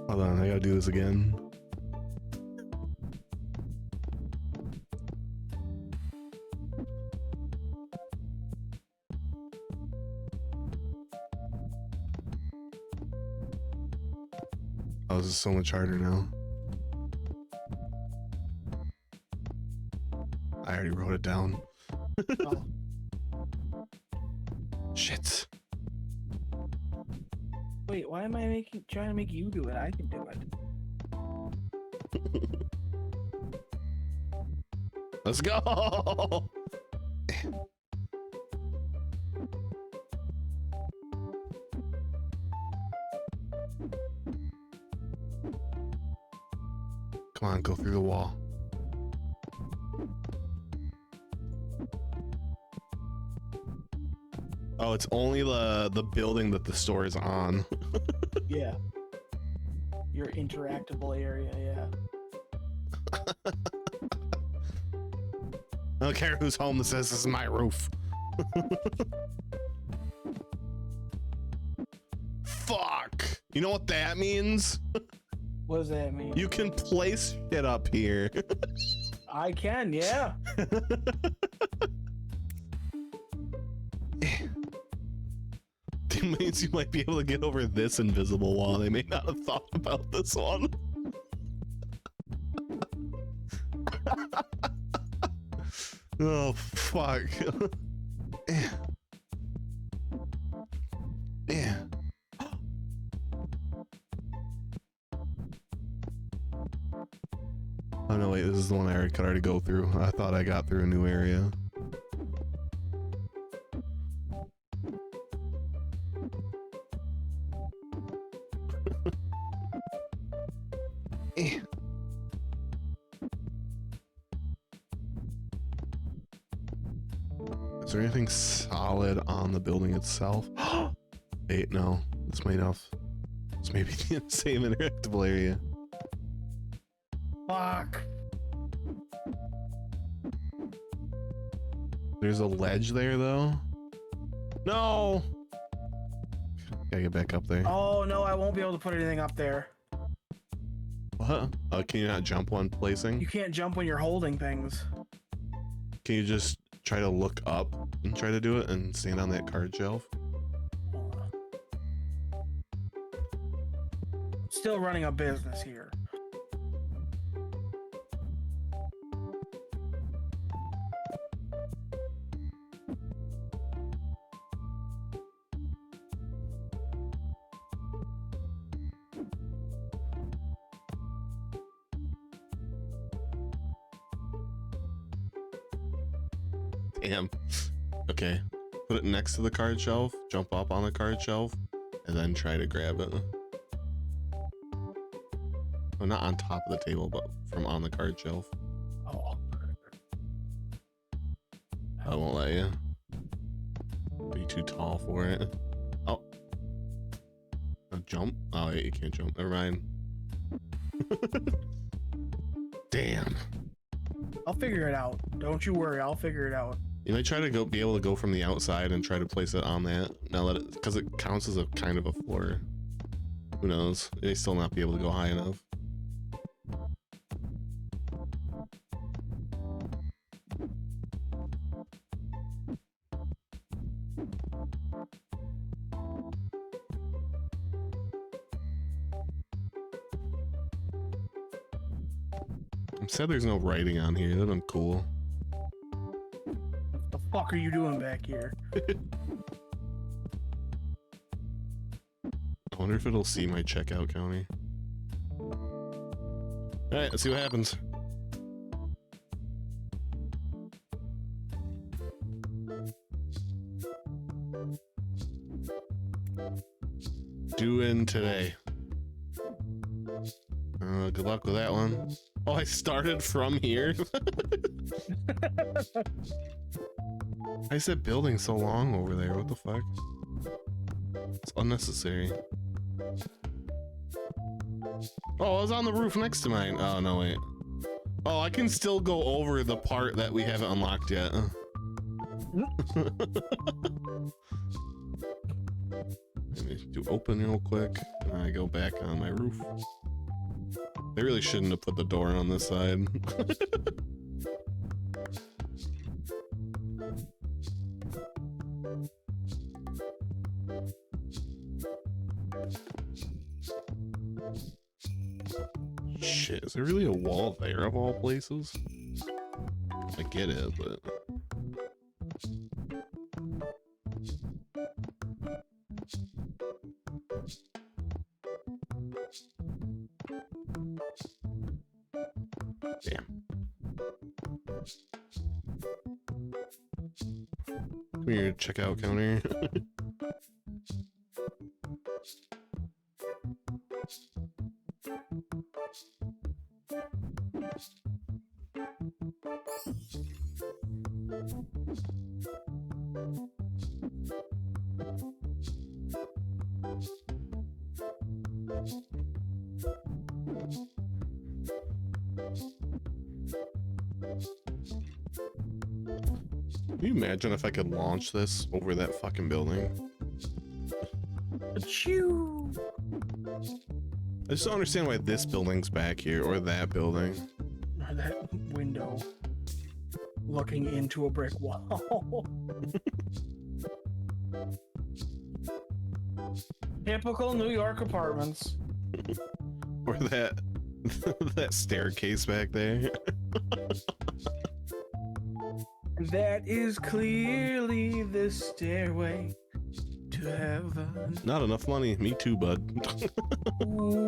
Hold on, I gotta do this again. Oh, this is so much harder now. I already wrote it down. Oh. Shit. Wait, why am I trying to make you do it? I can do it. Let's go. Come on, go through the wall. Oh, it's only the building that the store is on. Yeah. Your interactable area, yeah. I don't care whose home this is my roof. Fuck. You know what that means? What does that mean? You can place shit up here. I can, yeah. It means you might be able to get over this invisible wall. They may not have thought about this one. Oh, fuck. Yeah. Yeah. Oh no, wait, this is the one I could already go through. I thought I got through a new area. Eh. Is there anything solid on the building itself? Wait, no. This might have. This may be the same interactable area. Fuck. There's a ledge there, though. No! Gotta get back up there. Oh no, I won't be able to put anything up there. What? Can you not jump one placing? You can't jump when you're holding things. Can you just try to look up and try to do it and stand on that card shelf? Still running a business here. Damn. Okay. Put it next to the card shelf, jump up on the card shelf, and then try to grab it. Well, not on top of the table, but from on the card shelf. Oh. I won't let you. Be too tall for it. Oh. jump? Oh, wait, you can't jump. Never mind. Damn. I'll figure it out. Don't you worry. I'll figure it out. You might try to be able to go from the outside and try to place it on that. Now that it, because it counts as a kind of a floor. Who knows? They still not be able to go high enough. I'm sad there's no writing on here. That'd been cool. What the fuck are you doing back here? I wonder if it'll see my checkout counter. Alright, let's see what happens. Doing today. Good luck with that one. Oh, I started from here? I said building so long over there. What the fuck? It's unnecessary. Oh, I was on the roof next to mine. Oh, no, wait. Oh, I can still go over the part that we haven't unlocked yet. Let me do open real quick, and I go back on my roof. They really shouldn't have put the door on this side. Shit, is there really a wall there of all places? I get it, but... Damn. Come here, checkout counter. Can you imagine if I could launch this over that fucking building? Achoo! I just don't understand why this building's back here or that building. Or that window looking into a brick wall. Typical New York apartments. Or that that staircase back there. That is clearly the stairway to heaven. Not enough money. Me too, bud. Ooh.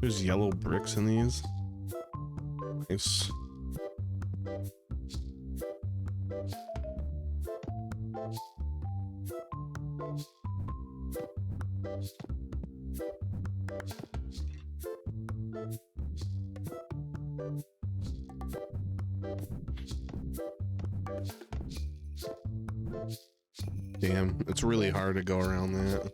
There's yellow bricks in these. Nice. Damn, it's really hard to go around that.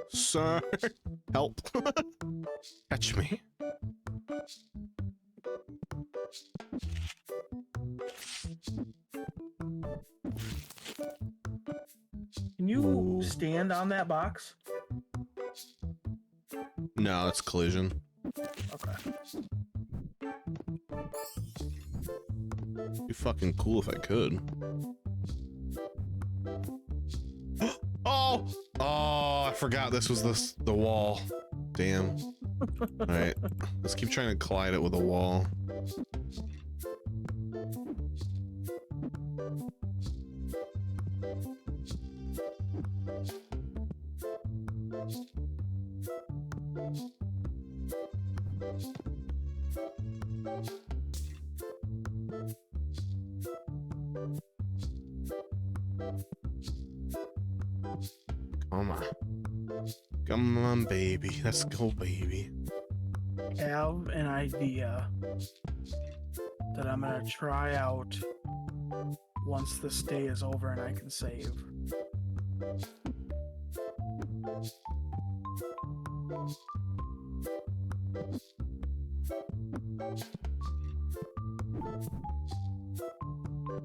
Sir, help. Catch me. Can you stand on that box? No, it's collision. Okay. Be fucking cool if I could. Oh! Oh, I forgot this was the wall. Damn. Alright, let's keep trying to collide it with a wall. Come on. Come on, baby. Let's go, baby. Have an idea that I'm gonna try out once this day is over and I can save.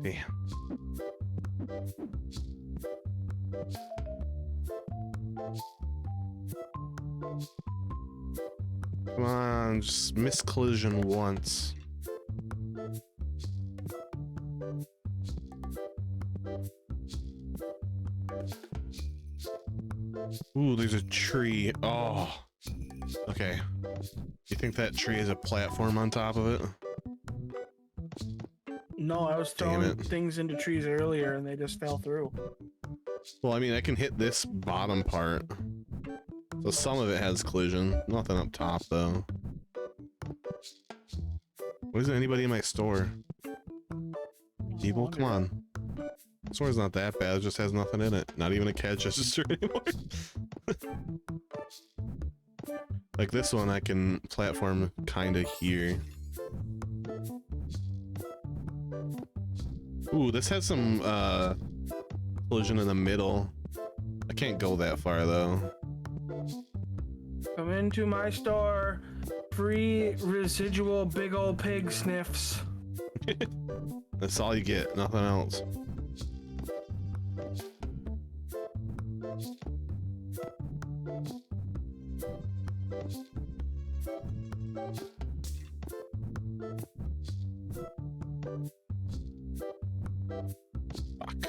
Damn. Come on, just miss collision once. Ooh, there's a tree. Oh. Okay. You think that tree has a platform on top of it? No, I was Damn throwing it. things into trees earlier and they just fell through. Well, I mean, I can hit this bottom part. So some of it has collision. Nothing up top, though. Why isn't anybody in my store? People, come on. Store's not that bad, it just has nothing in it. Not even a cash register anymore. Like this one, I can platform kinda here. Ooh, this has some collision in the middle. I can't go that far though. Come into my store. Free residual big old pig sniffs. That's all you get, nothing else. Fuck.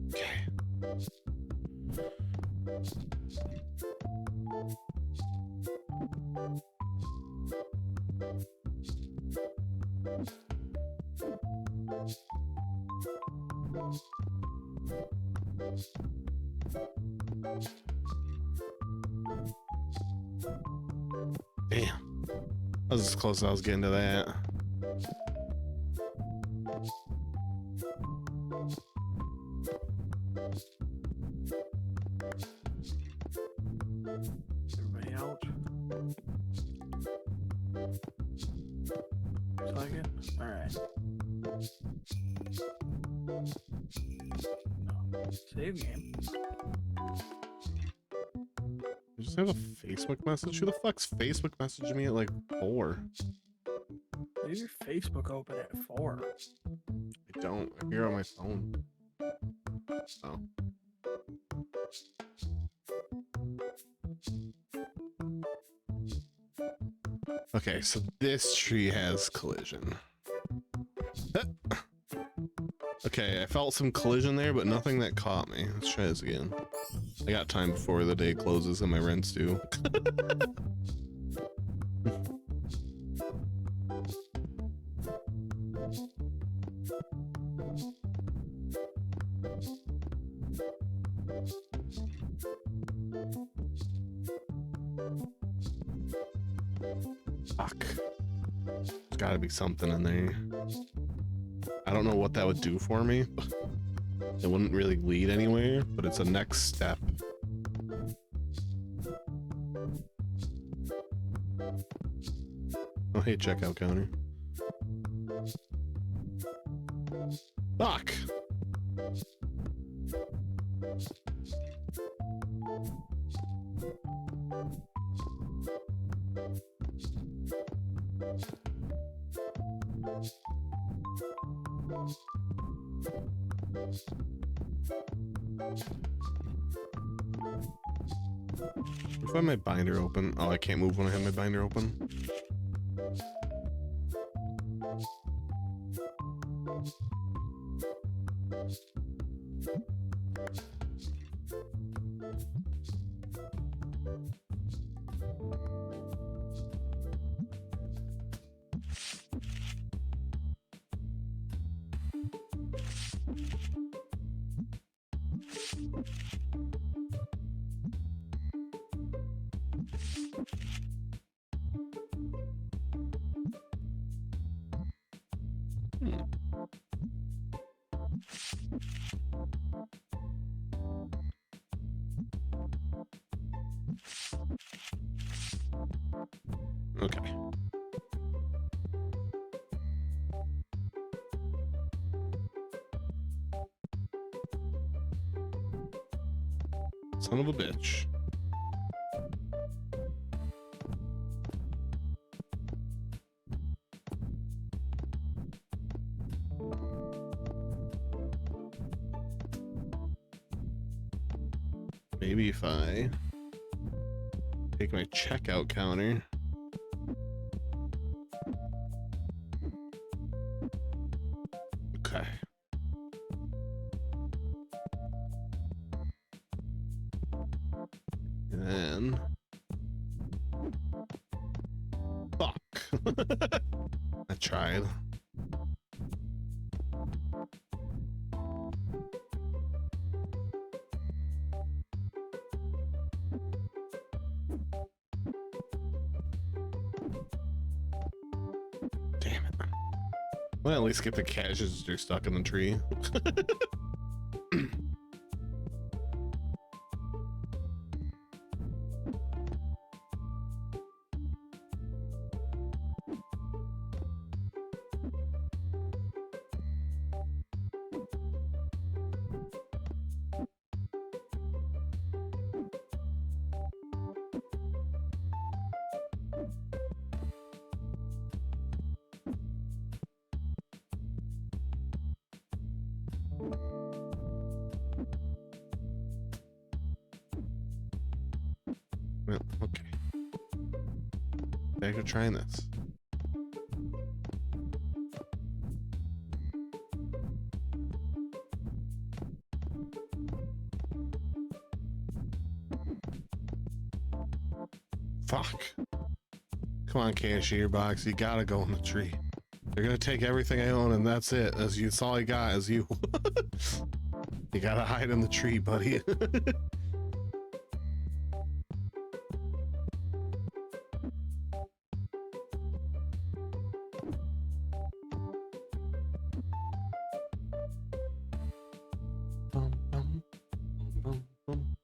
Okay. Damn. I was as close as I was getting to that. Everybody out. Looks like it. Alright. Save game. I just have a Facebook message? Who the fuck's Facebook messaging me at like 4? Leave your Facebook open at 4. I don't. I'm here on my phone. Oh. Okay, so this tree has collision. Okay, I felt some collision there, but nothing that caught me. Let's try this again. I got time before the day closes and my rent's due. Fuck. There's gotta be something in there. I don't know what that would do for me. It wouldn't really lead anywhere, but it's a next step. Oh, hey, checkout counter. Fuck! If I have my binder open. Oh, I can't move when I have my binder open. Son of a bitch. Maybe if I take my checkout counter. Okay. And then fuck. I tried. Damn it. Well, at least get the cash as you're stuck in the tree. Well, okay. Back to trying this. Fuck. Come on, cashier box. You gotta go in the tree. They're gonna take everything I own and that's it. That's all I got is you. You gotta hide in the tree, buddy. Bum, bum, bum, bum.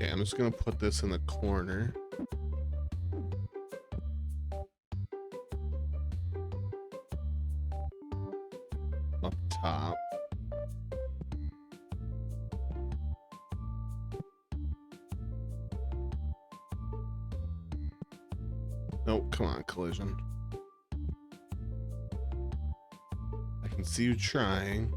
Okay, I'm just gonna put this in the corner. Up top. Oh, come on, collision. I can see you trying.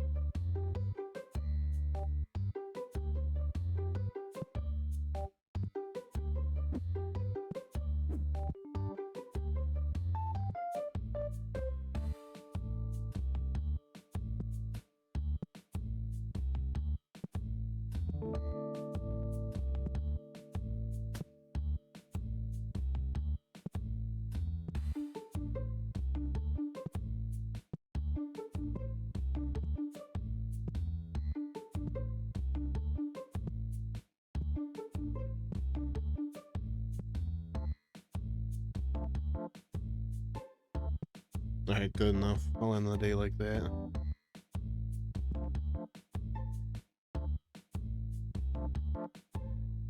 Alright, good enough. I'll end the day like that.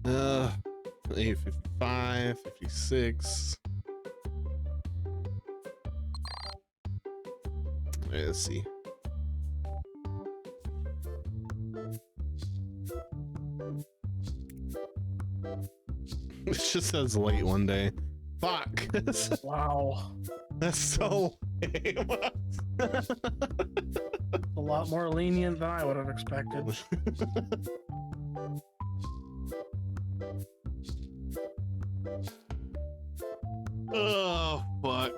Uh, 8:55, 56. Alright, let's see. It just says late one day. Fuck. Wow. That's so lame. A lot more lenient than I would have expected. Oh, fuck.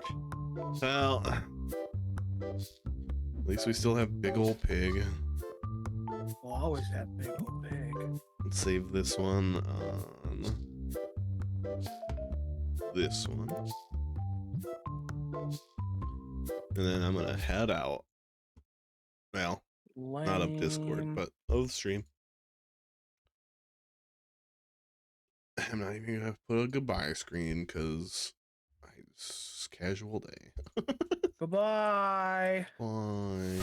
Well, at least we still have big old pig. We'll always have big old pig. Let's save this one on this one. And then I'm gonna head out. Well, not of Discord, Lame. but of the stream. I'm not even gonna put a goodbye screen because it's casual day. Goodbye. Bye.